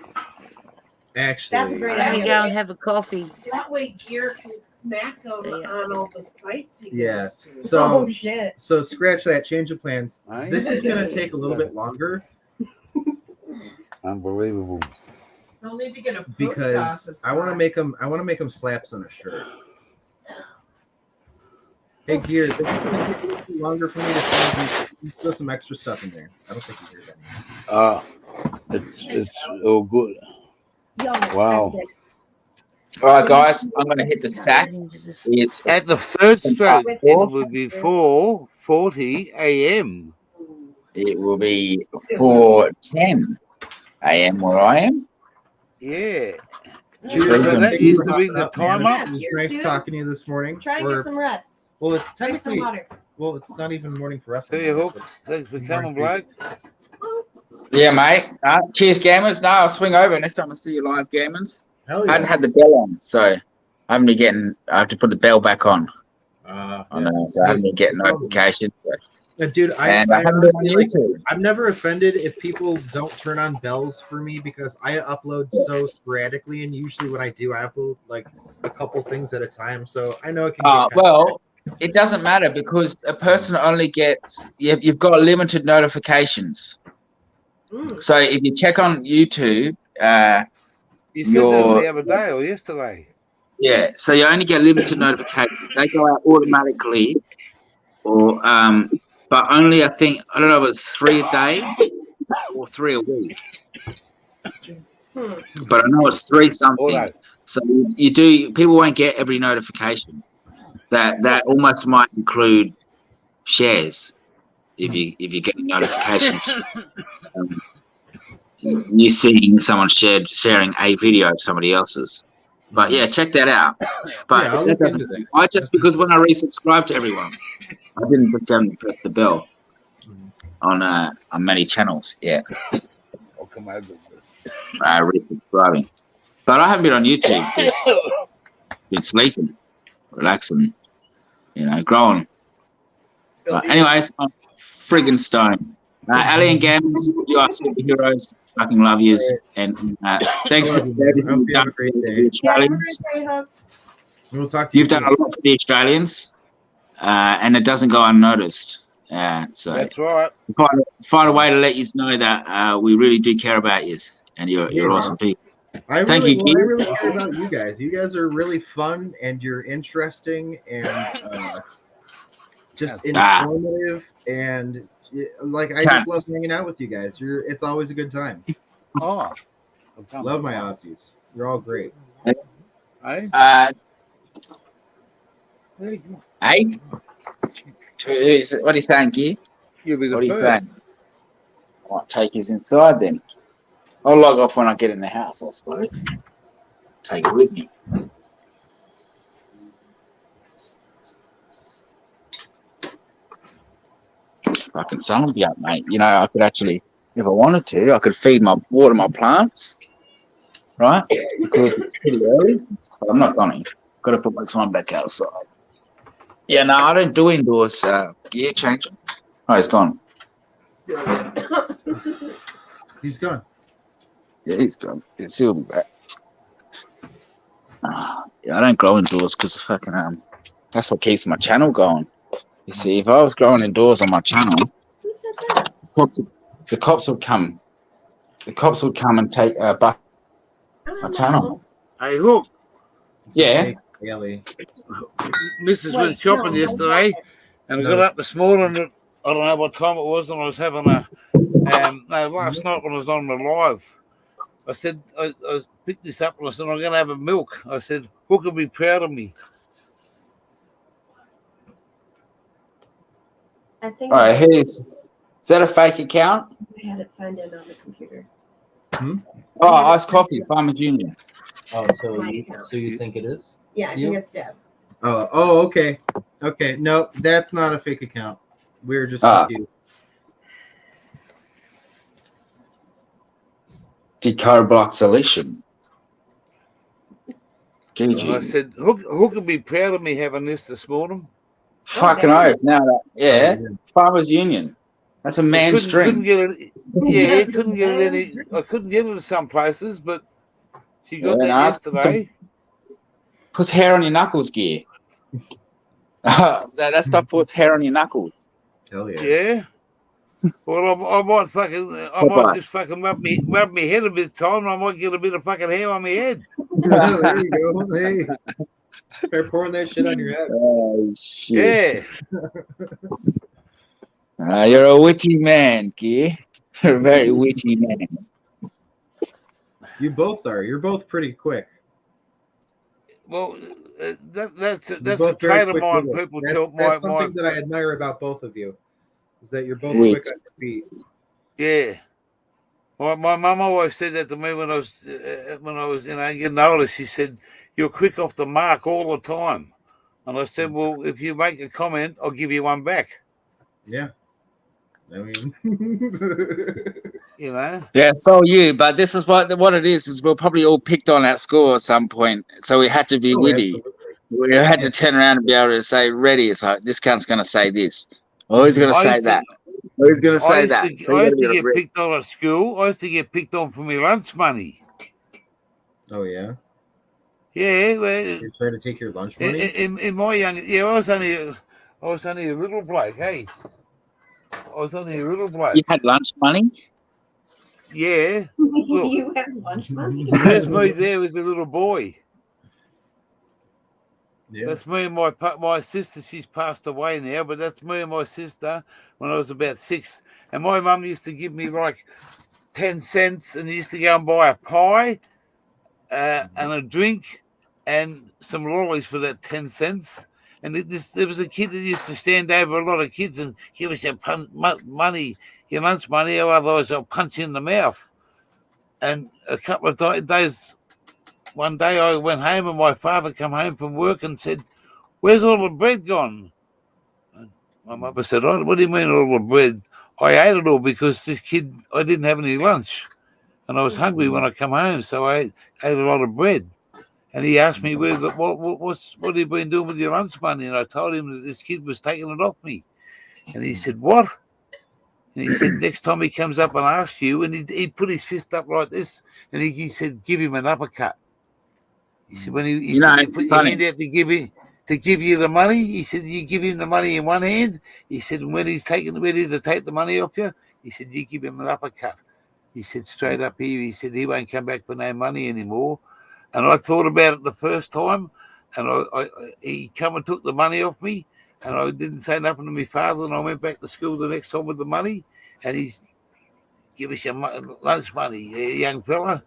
Actually, that's a great Let me idea. go and have a coffee. That way Gear can smack them Yeah. on all the sites he Yeah. goes to. So Oh shit. so scratch that. Change of plans. Right? This is gonna take a little bit longer Unbelievable. I'll need to get a post because office I want to box. make them. I want to make them slaps on a shirt. Hey, Gear, this is gonna take a little bit longer for me to send you. Throw some extra stuff in there. I don't think you heard that. It's all good. Yo, Wow. that's it. All right, guys, I'm going to hit the sack. It's At the third stroke, it Four. will be 4:40 a.m. It will be 4:10 a.m. where I am. Yeah. So So you can- that used to bring the time up. It was nice talking to you this morning. Try and Or- get some rest. well, it's Drink some technically water. well, it's not even morning for us. See you, Hook. Thanks for coming, bloke. Yeah, mate. Cheers, gamers. No, I'll swing over next time I see you live, gamers. Hell I hadn't had the bell on, so I'm getting. I have to put the bell back on. So I haven't been getting notifications. So. Dude, I haven't been on honestly, like, YouTube. I'm never offended if people don't turn on bells for me because I upload so sporadically, and usually when I do, I upload like a couple things at a time. So I know it can. Get kind of Well, it doesn't matter because a person only gets. You've got limited notifications. So if you check on YouTube, You said that Your- the other day or yesterday. yeah, so you only get limited notifications. They go out automatically, or but only I don't know if it was 3 a day or 3 a week. But I know it's 3 something. All right. So people won't get every notification. That almost might include shares if you get notifications. You're seeing someone sharing a video of somebody else's. But yeah, check that out. But Yeah, I'll that look doesn't, into that. I just because when I resubscribed to everyone, I didn't put down to press the bell on many channels. Yeah, I'll come over. resubscribing. But I haven't been on YouTube. Just been sleeping, relaxing, growing. But anyways, I'm friggin' stoned. Ali and Gams, you are superheroes. Fucking love yous. And thanks for everything Hope you've you have done a great for day. the Australians. We'll talk to you You've done soon. a lot for the Australians, and it doesn't go unnoticed. So That's right. find a way to let you know that we really do care about you, and you're Yeah. awesome people. I Thank really, you, well, I Keith. really care about you guys. You guys are really fun and you're interesting and just informative and like I just Thanks. love hanging out with you guys. It's always a good time. Oh. Love my Aussies. You're all great. Hey? Hey, what are you saying, Gear? You'll be the What are you first. saying? I might take his inside then. I'll log off when I get in the house, I suppose. Take it with me. Fucking sun will be up, mate. I could actually, if I wanted to, I could water my plants, right? Because it's pretty early. But I'm not going to. Got to put my son back outside. Yeah, no, I don't do indoors gear changing. Oh, he's gone. He's gone. Yeah, he's gone. He'll be back. Yeah, I don't grow indoors because fucking that's what keeps my channel going. You see, if I was growing indoors on my channel, Who said that? the cops would come. The cops would come and take back my channel. Hey, Hook. Yeah. Ellie. Mrs. went Wait, shopping no, yesterday, and I got up this morning. I don't know what time it was, and I was having last night when I was on the live. I said I picked this up and I said I'm going to have a milk. I said Hook will be proud of me. I think All right, is that a fake account? I had it signed in on the computer. Oh, iced coffee, Farmers Union. Oh, My so you think it is? Yeah, I think it's Deb. Oh, okay. Okay. No, that's not a fake account. We're just Ah. confused. Decarboxylation. And I GG. said Hook will be proud of me having this morning. Fucking oath. Now that, yeah, Farmers Union. That's a man's Couldn't dream. get it. Yeah, That's couldn't get it any. amazing. I couldn't get it in some places, but she got Yeah, that no, yesterday. Puts hair on your knuckles, gear. that stuff puts hair on your knuckles. Hell yeah. Yeah. Well, I might just fucking rub me head a bit of time. And I might get a bit of fucking hair on my head. There you go. Hey. Start pouring that shit on your head. Oh, shit. Yeah. You're a witty man, gear. You're a very witty man. You both are. You're both pretty quick. Well, that's You're a both very trait of quick mine. witted. People That's, tell that's my something that I admire about both of you, is that you're both Wit. quick on your feet. yeah. My mum always said that to me when I was getting older. She said, "You're quick off the mark all the time," and I said, "Well, if you make a comment, I'll give you one back." Yeah. I mean, You know. Yeah, so you, but this is what it is we're probably all picked on at school at some point. So we had to be oh, witty. absolutely. We had to turn around and be able to say, ready. It's like, this cunt's going to say this. Or he's going to I say used to- that. Or he's going to I say used that. to, So I you used to gotta get be ready. picked on at school. I used to get picked on for my lunch money. Oh, yeah? Yeah, well, You're trying to take your lunch money? in my young, I was only a little bloke. Hey, I was only a little bloke. You had lunch money? Yeah, Look. You have lunch money? there's me. There was a little boy. Yeah. That's me and my sister. She's passed away now, but that's me and my sister when I was about 6. And my mum used to give me like 10 cents, and used to go and buy a pie and a drink and some lollies for that 10 cents. And there was a kid that used to stand over a lot of kids and give us your money, your lunch money, or otherwise I'll punch you in the mouth. And a couple of days, one day I went home and my father come home from work and said, "Where's all the bread gone?" And my mother said, "Oh, what do you mean all the bread? I ate it all because this kid, I didn't have any lunch. And I was hungry when I come home, so I ate a lot of bread." And he asked me, what have you been doing with your lunch money? And I told him that this kid was taking it off me. And he said, "What?" And he said, "Next time he comes up and asks you," and he put his fist up like this, and he said, "Give him an uppercut." He said, when he said, "You put your hand out to give you the money," he said, "You give him the money in one hand." He said, "And when he's ready to take the money off you," he said, "You give him an uppercut." He said, "Straight up here," he said, "he won't come back for no money anymore." And I thought about it the first time, and he come and took the money off me, and I didn't say nothing to my father, and I went back to school the next time with the money, and he's, "Give us your lunch money, young fella."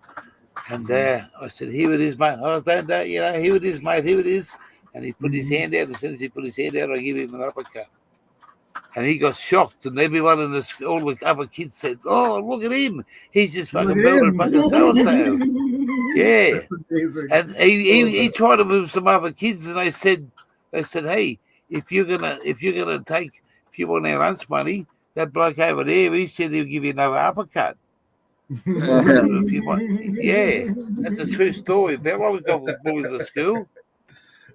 And I said, "Here it is, mate." "Oh, don't, here it is, mate, here it is." And he put his hand out. As soon as he put his hand out, I give him an uppercut. And he got shocked, and everyone in all the other kids said, "Oh, look at him. He's just fucking building fucking so-and-so." Yeah. That's amazing. And he tried it with some other kids, and they said, "Hey, if you want our lunch money, that bloke over there, he said he'll give you another uppercut." If you want, yeah, that's a true story. Bella, we got bullied at school.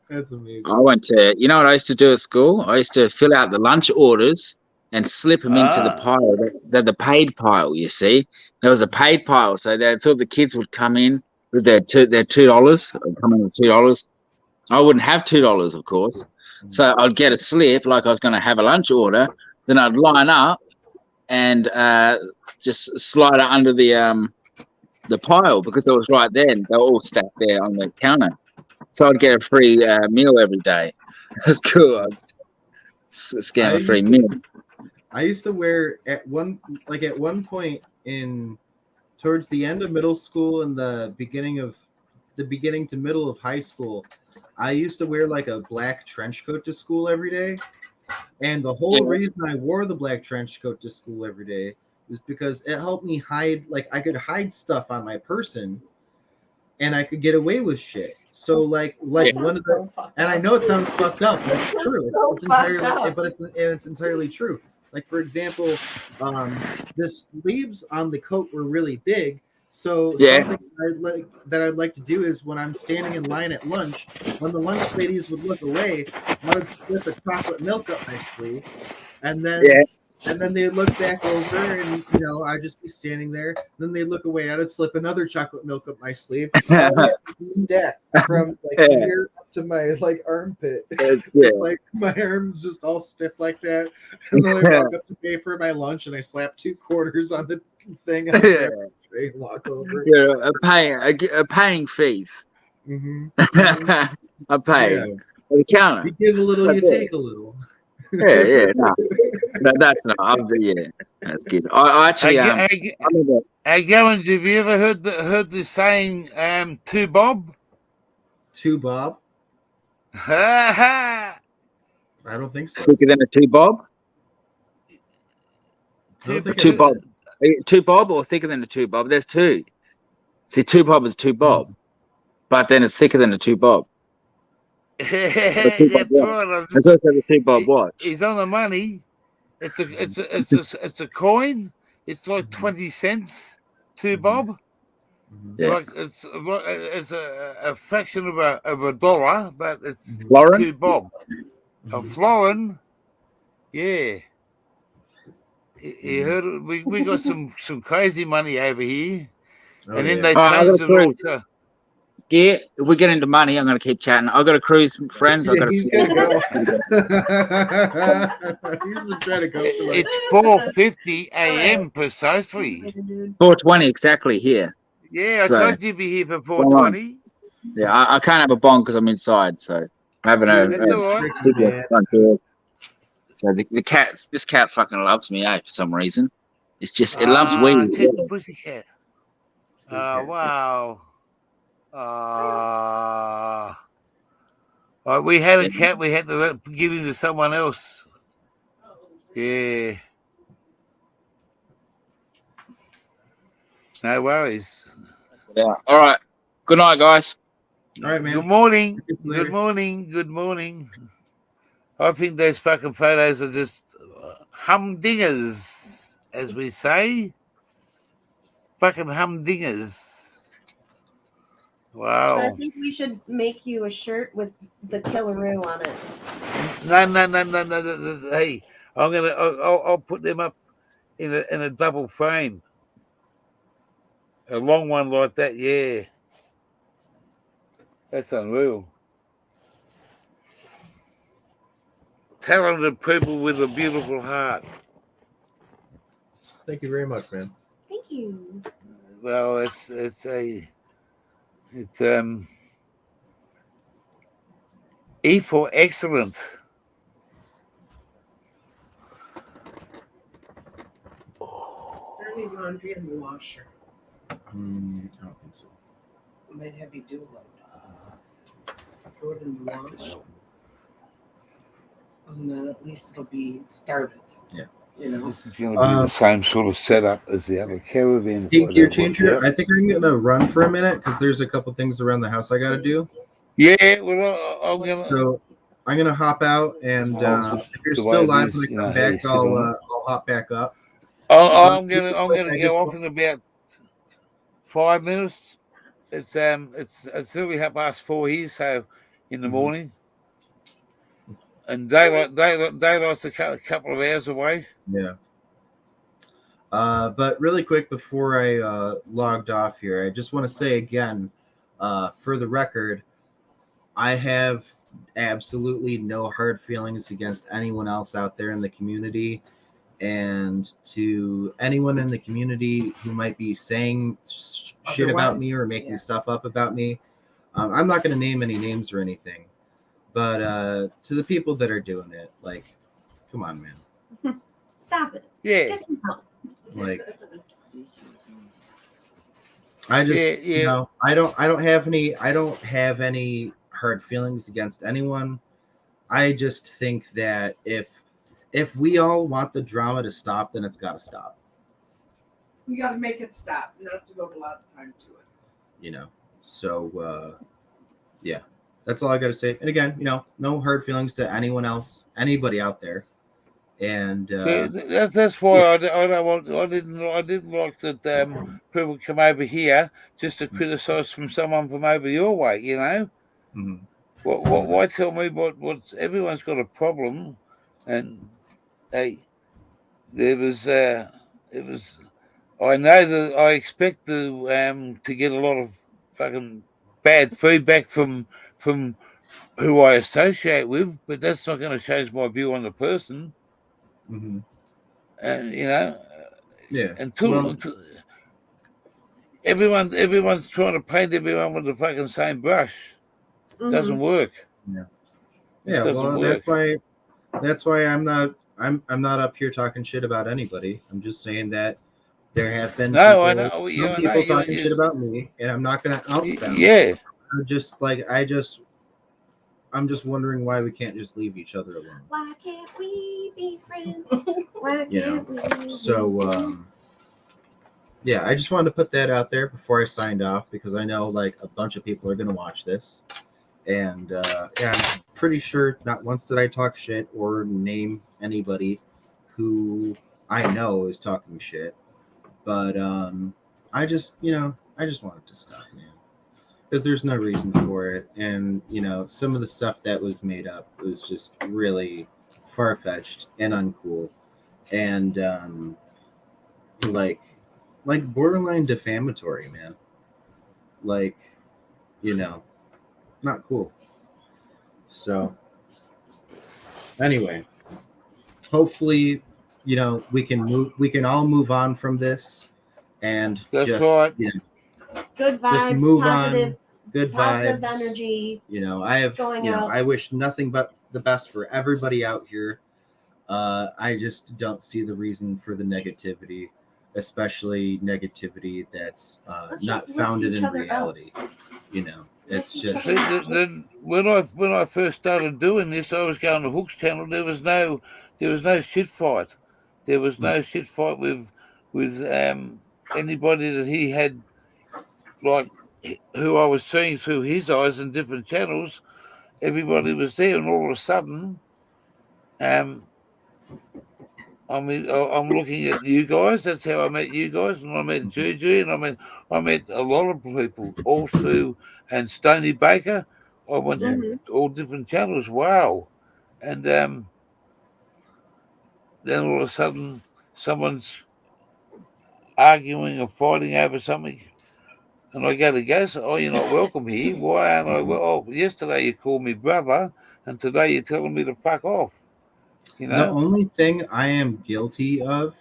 That's amazing. I went to, you know what I used to do at school? I used to fill out the lunch orders and slip them into the pile, the paid pile, you see. There was a paid pile, so the kids would come in with their $2, come in with $2. I wouldn't have $2, of course. So I'd get a slip like I was going to have a lunch order. Then I'd line up and just slide it under the pile because it was right there. They were all stacked there on the counter. So I'd get a free meal every day. That's cool. I'd scan a free meal. I used to wear at one point towards the end of middle school and the beginning to middle of high school, I used to wear like a black trench coat to school every day. And the whole reason I wore the black trench coat to school every day was because it helped me hide, like I could hide stuff on my person and I could get away with shit. So like one of the, and I know it sounds fucked up, but it's true. It's entirely true. Like for example, the sleeves on the coat were really big. So something I'd like to do is when I'm standing in line at lunch, when the lunch ladies would look away, I would slip a chocolate milk up my sleeve, and then they'd look back over, and I'd just be standing there. Then they'd look away, I'd slip another chocolate milk up my sleeve, stacked from here up to my armpit. Like my arms just all stiff like that, and then I walk up to pay for my lunch, and I slap 2 quarters on the thing. And walk over. Yeah, a paying thief. Mm-hmm. A paying. Yeah. The counter. You give a little, you take a little. Yeah. No, that's not. That's good. I actually. Hey, Gavin, have you ever heard the saying "to Bob"? 2 bob? Ha ha! I don't think so. Thicker than a 2 bob? I don't think 2 bob. 2 bob or thicker than a 2 bob? There's 2. See, 2 bob is 2 bob, but then it's thicker than a 2 bob. That's Bob watch. right. It's also the 2 bob watch. He's on the money. It's a coin. It's like 20 cents. 2 bob. Yeah. Like it's a fraction of a dollar, but it's Florin? 2 bob. A florin. Yeah. You heard it? We got some crazy money over here, Oh, and then yeah. they I changed got it a all to. Yeah, if we get into money, I'm going to keep chatting. I've got a cruise, friends. I've got to He's sleep. gonna go. He's been trying to go for like It's 4:50 a.m. precisely. 4:20 exactly here. Yeah, I So- told you to be here for 4:20. Yeah, I can't have a bong because I'm inside, so I'm having a That's all right. cigarette at the front door. So this cat fucking loves me, for some reason. It loves weed. Check the pussycat. Wow. We had a cat. We had to give him to someone else. Yeah. No worries. Yeah. All right. Good night, guys. All right, man. Good morning. Later. Good morning. Good morning. I think those fucking photos are just humdingers, as we say. Fucking humdingers. So I Wow. think we should make you a shirt with the Killaroo on it. No. Hey, I'll put them up in a double frame. A long one like that, yeah. That's unreal. Talented people with a beautiful heart. Thank you very much, man. Thank you. Well, it's E for excellent. Is there any laundry in the washer? I don't think so. I might have you do a load. Throw it in the wash. And then at least it'll be started. Yeah. You know? This is going to be the same sort of setup as the other caravan. Hey, gear changer. I think I'm gonna run for a minute because there's a couple things around the house I gotta do. Yeah, well, I'm gonna. So I'm gonna hop out, and if you're still live when I come back, I'll hop back up. I'm gonna go off in about 5 minutes. It's really 4:30 here, so in the morning. And daylight's a couple of hours away. Yeah. But really quick before I logged off here, I just want to say again, for the record, I have absolutely no hard feelings against anyone else out there in the community. And to anyone in the community who might be saying shit about me or making stuff up about me, I'm not going to name any names or anything. But to the people that are doing it, like, come on, man. Stop it. Yeah. Get some help. Like, I just, Yeah. you know, I don't have any hard feelings against anyone. I just think that if we all want the drama to stop, then it's got to stop. You gotta make it stop. Not to go a lot of time to it. You know, so yeah, that's all I got to say. And again, you know, no hard feelings to anyone else, anybody out there. And That's why I didn't like that people come over here just to criticise from someone from over your way. You know, why tell me what everyone's got a problem, and hey, it was. I know that I expect to get a lot of fucking bad feedback from who I associate with, but that's not going to change my view on the person. And you know, yeah, until everyone's trying to paint everyone with the fucking same brush, doesn't work. Yeah, well, that's why I'm not up here talking shit about anybody. I'm just saying that there have been No, I people, know. some people talking shit about me, and I'm not going to out them. Yeah, I'm just wondering why we can't just leave each other alone. Why can't we be friends? Why You know, can't we be So, friends? yeah, I just wanted to put that out there before I signed off because I know like a bunch of people are going to watch this. And yeah, I'm pretty sure not once did I talk shit or name anybody who I know is talking shit. But I just wanted to stop, man. Because there's no reason for it. And, some of the stuff that was made up was just really far-fetched and uncool. And like borderline defamatory, man. Like, not cool. So anyway, hopefully, we can all move on from this and That's just, right. Good just vibes, move positive, on. Good positive vibes. energy. Going out. I wish nothing but the best for everybody out here. I just don't see the reason for the negativity, especially negativity that's Let's not just lift founded each in other up. reality. It's each just See, then when I first started doing this, I was going to Hook's channel. There was no shit fight. There was no shit fight with anybody that he had, like, who I was seeing through his eyes in different channels. Everybody was there, and all of a sudden, I'm looking at you guys. That's how I met you guys, and I met Juju, and I met a lot of people all through, and Stoney Baker. I went to all different channels. Wow, and then all of a sudden, someone's arguing or fighting over something, and I go to go. So, oh, you're not welcome here. Why aren't I? Well, oh, yesterday you called me brother, and today you're telling me to fuck off. The only thing I am guilty of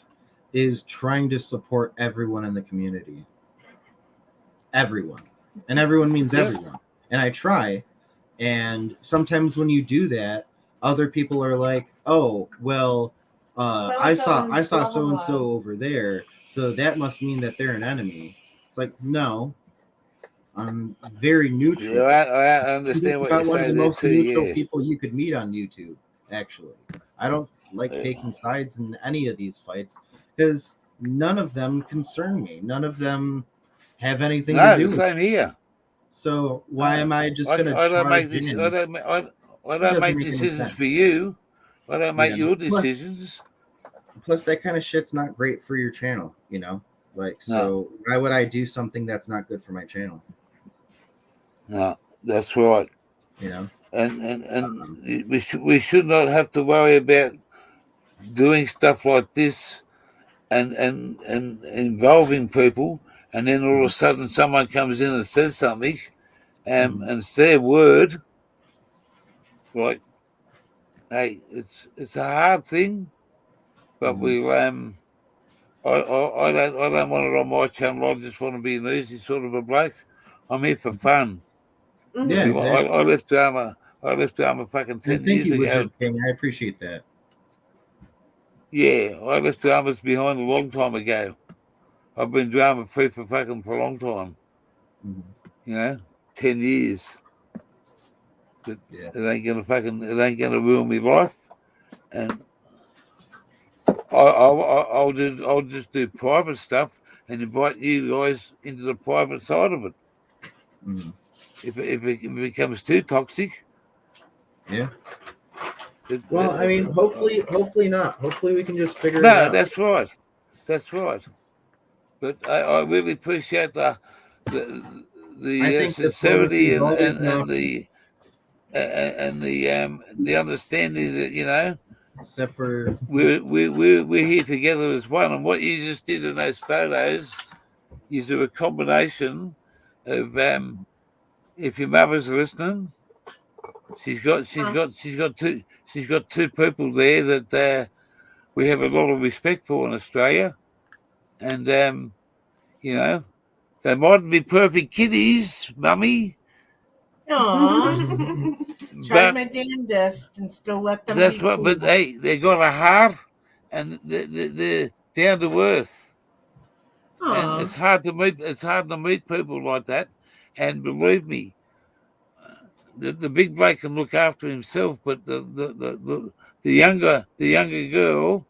is trying to support everyone in the community. Everyone. And everyone means everyone. And I try. And sometimes when you do that, other people are like, oh, well, I saw so and so over there, so that must mean that they're an enemy. It's like, no. I'm very neutral. Yeah, I understand what you're saying. One of the most too, neutral people you could meet on YouTube, actually. I don't like taking sides in any of these fights because none of them concern me. None of them have anything to do with same here. So why am I just going to I don't make this. I don't make decisions for you. I don't make your decisions. Plus, that kind of shit's not great for your channel, So why would I do something that's not good for my channel? No, that's right. And we should not have to worry about doing stuff like this and involving people, and then all of a sudden someone comes in and says something, and it's their word. Like, hey, it's a hard thing, but we I don't want it on my channel. I just want to be an easy sort of a bloke. I'm here for fun. Yeah, exactly. I left Armour fucking 10 years ago. King. I appreciate that. Yeah, I left the Armours behind a long time ago. I've been drama free for a long time. 10 years. But it ain't gonna ruin my life. And I'll just do private stuff and invite you guys into the private side of it. If it becomes too toxic. Yeah. Well, I mean, hopefully not. Hopefully we can just figure it No, out. that's right. That's right. But I really appreciate the sincerity and the understanding that except for we're here together as one. And what you just did in those photos is a combination of if your mother's listening, she's got two people there that we have a lot of respect for in Australia, and they mightn't be perfect kiddies, Mummy. Aww. Try my damnedest and still let them. That's what. But hey, they got a heart, and they're down to earth. And it's hard to meet. It's hard to meet people like that. And believe me, the big bloke can look after himself, but the younger girl,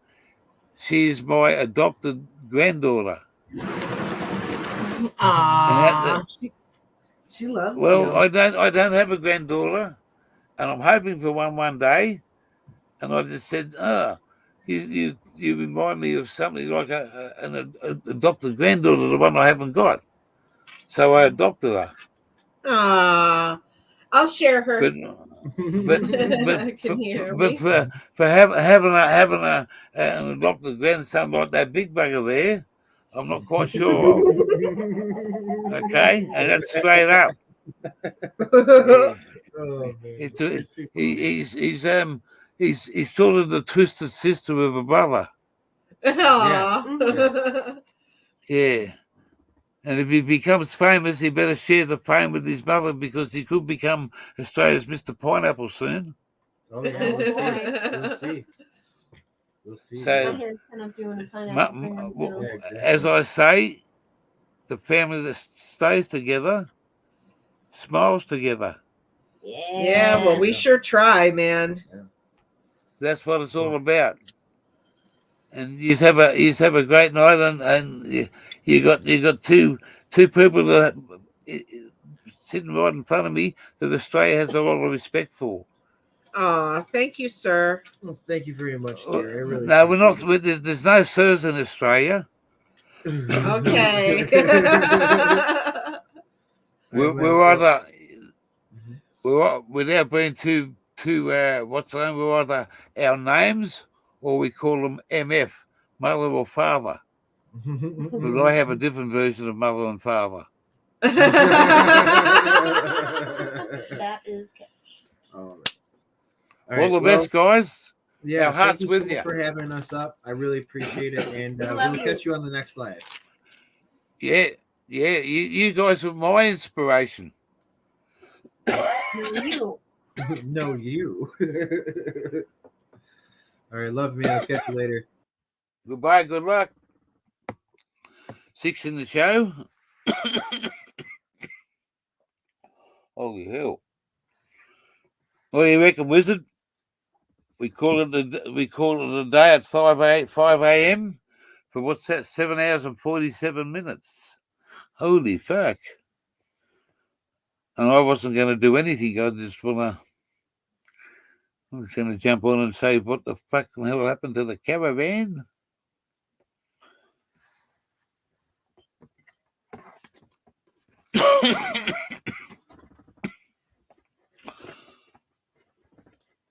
she's my adopted granddaughter. Aww. She loves Well, you. I don't have a granddaughter, and I'm hoping for one day. And I just said, you remind me of something like an adopted granddaughter, the one I haven't got. So I adopted her. Aww. I'll share her. But Can you hear but me? for having an adopted grandson like that big bugger there, I'm not quite sure of. Okay, and that's straight up. Yeah. Oh, man. He's It's too funny. he's sort of the twisted sister of a brother. Aww. Yeah. And if he becomes famous, he better share the fame with his mother because he could become Australia's Mr. Pineapple soon. Oh, yeah, we'll see. We'll see. We'll see. So, My head's kind of doing a pineapple thing on the middle. Yeah, exactly. as I say, the family that stays together smiles together. Yeah, well, we sure try, man. That's what it's all about. And you have a great night, and you got two people that sitting right in front of me that Australia has a lot of respect for. Aw, thank you, sir. Well, thank you very much, dear. I really No, we're not. appreciate There's no sirs in Australia. it. Okay. We're either without being too what's the name? We're either our names or we call them MF, mother or father. But I have a different version of mother and father. That is cash. All right. All the best, guys. Yeah, Our hearts thank with so you. much for having us up. I really appreciate it, and Love we'll you. catch you on the next live. Yeah. You guys are my inspiration. You. No, you. All right, love me. I'll catch you later. Goodbye. Good luck. 6 in the show. Holy hell! What do you reckon, Wizard? We call it a day at 5 a.m. for what's that? 7 hours and 47 minutes. Holy fuck! And I wasn't going to do anything. I was going to jump on and say, what the fucking hell happened to the caravan?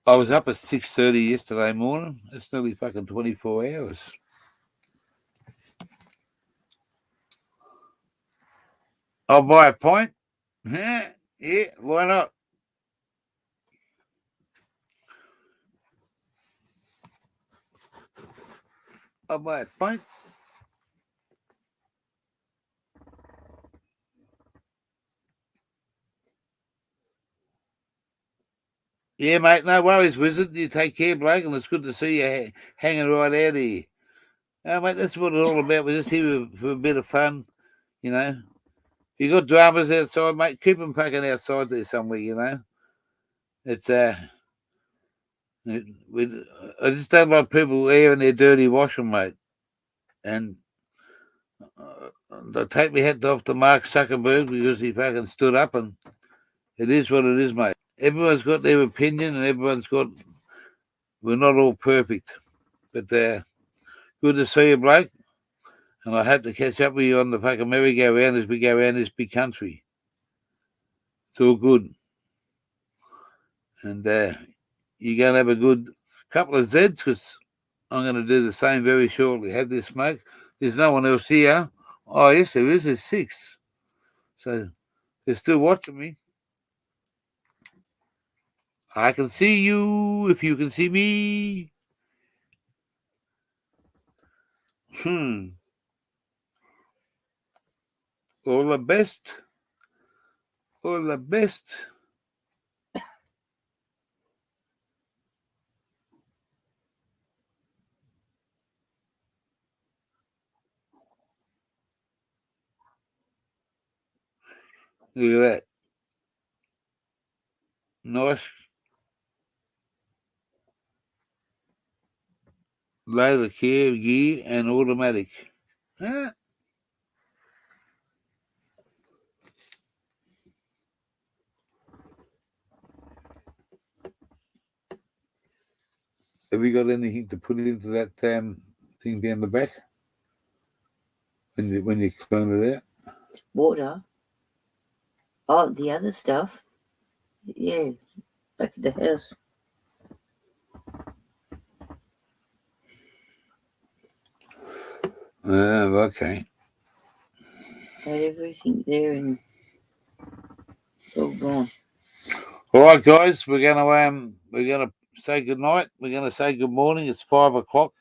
I was up at 6:30 yesterday morning. It's nearly fucking 24 hours. I'll buy a pint. Yeah, why not? I'll buy a pint. Yeah, mate, no worries, Wizard. You take care, bloke, and it's good to see you hanging right out here. Mate, that's what it's all about. We're just here for a bit of fun, you know. If you got dramas outside, mate, keep them fucking outside there somewhere, you know. It's I just don't like people airing their dirty washing, mate. And they take me hat off to Mark Zuckerberg because he fucking stood up, and it is what it is, mate. Everyone's got their opinion, and we're not all perfect, but good to see you, bloke. And I hope to catch up with you on the fucking merry-go-round as we go around this big country. It's all good. And you're going to have a good couple of Zeds because I'm going to do the same very shortly. Have this smoke. There's no one else here. Oh, yes, there is. There's 6. So they're still watching me. I can see you if you can see me. All the best. All the best. Look at that. nice load of care gear and automatic. Huh? Have you got anything to put into that thing down the back when you clean it out? Water. Oh, the other stuff. Yeah, back at the house. Okay. Had everything there and it's all gone. All right, guys, we're gonna say good night. We're gonna say good morning. It's 5 o'clock.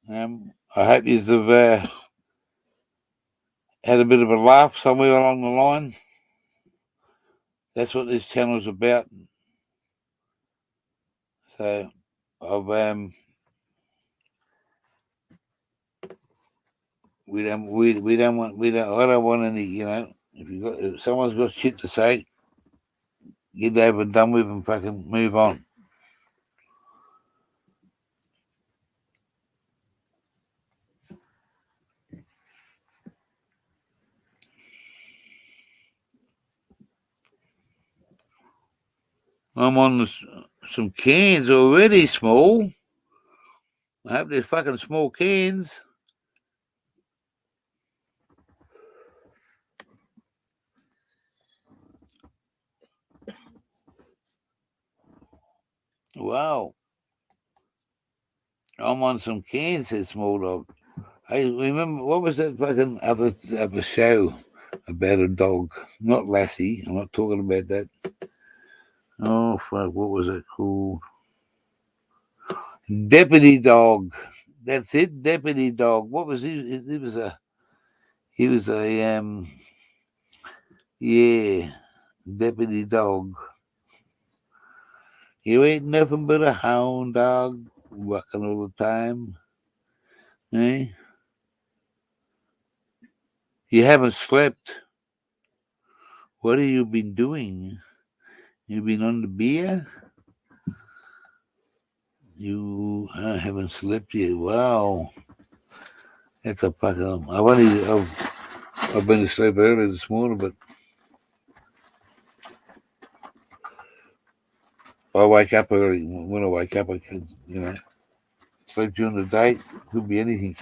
I hope you've had a bit of a laugh somewhere along the line. That's what this channel's about. So I've I don't want any, if someone's got shit to say, get over and done with and fucking move on. I'm on some cans already, small. I hope they're fucking small cans. Wow. I'm on some cans, said Small Dog. Hey, remember, what was that fucking other show about a dog? Not Lassie. I'm not talking about that. Oh, fuck. What was it called? Deputy Dog. That's it. Deputy Dog. What was he? He was a yeah, Deputy Dog. You ain't nothing but a hound dog working all the time. Eh? You haven't slept. What have you been doing? You been on the beer? You haven't slept yet. Wow. That's a fucking... I've been to sleep early this morning, but I wake up early. When I wake up, I can, sleep during the day. Could be anything.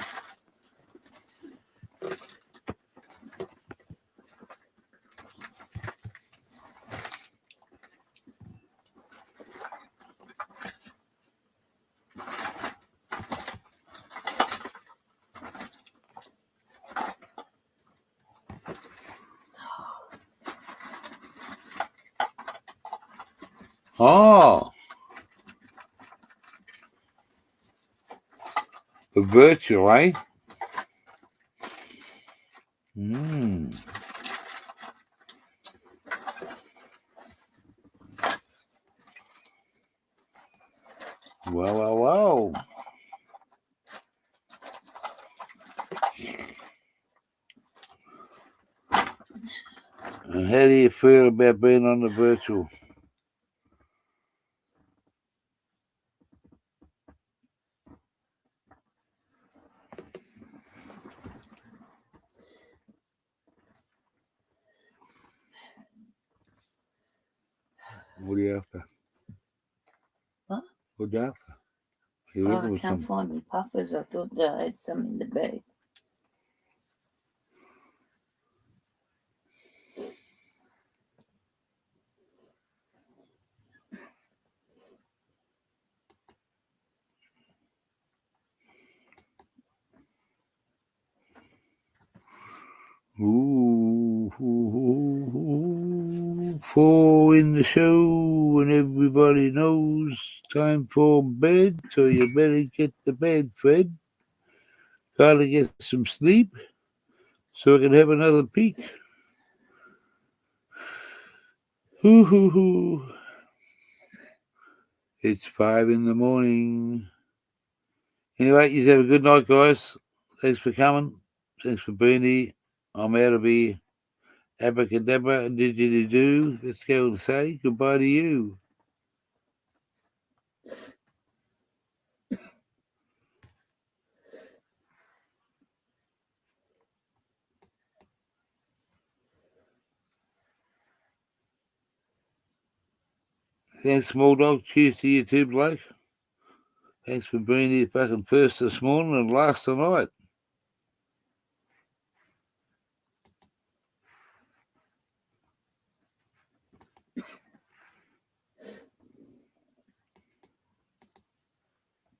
Oh, the virtual, eh? Wow. And how do you feel about being on the virtual? What are you after? What? What are you after? You Oh, looking I for can't something? find my puffers. I thought I had some in the bag. Ooh, 4 in the show, and everybody knows time for bed, so you better get to bed, Fred. Gotta get some sleep so I can have another peek. It's 5 in the morning. Anyway, you have a good night, guys. Thanks for coming. Thanks for being here. I'm out of here. Abracadabra, didgeridoo. Let's go and say goodbye to you. Thanks, small dog. Cheers to you too, Blake. Thanks for being here fucking first this morning and last tonight.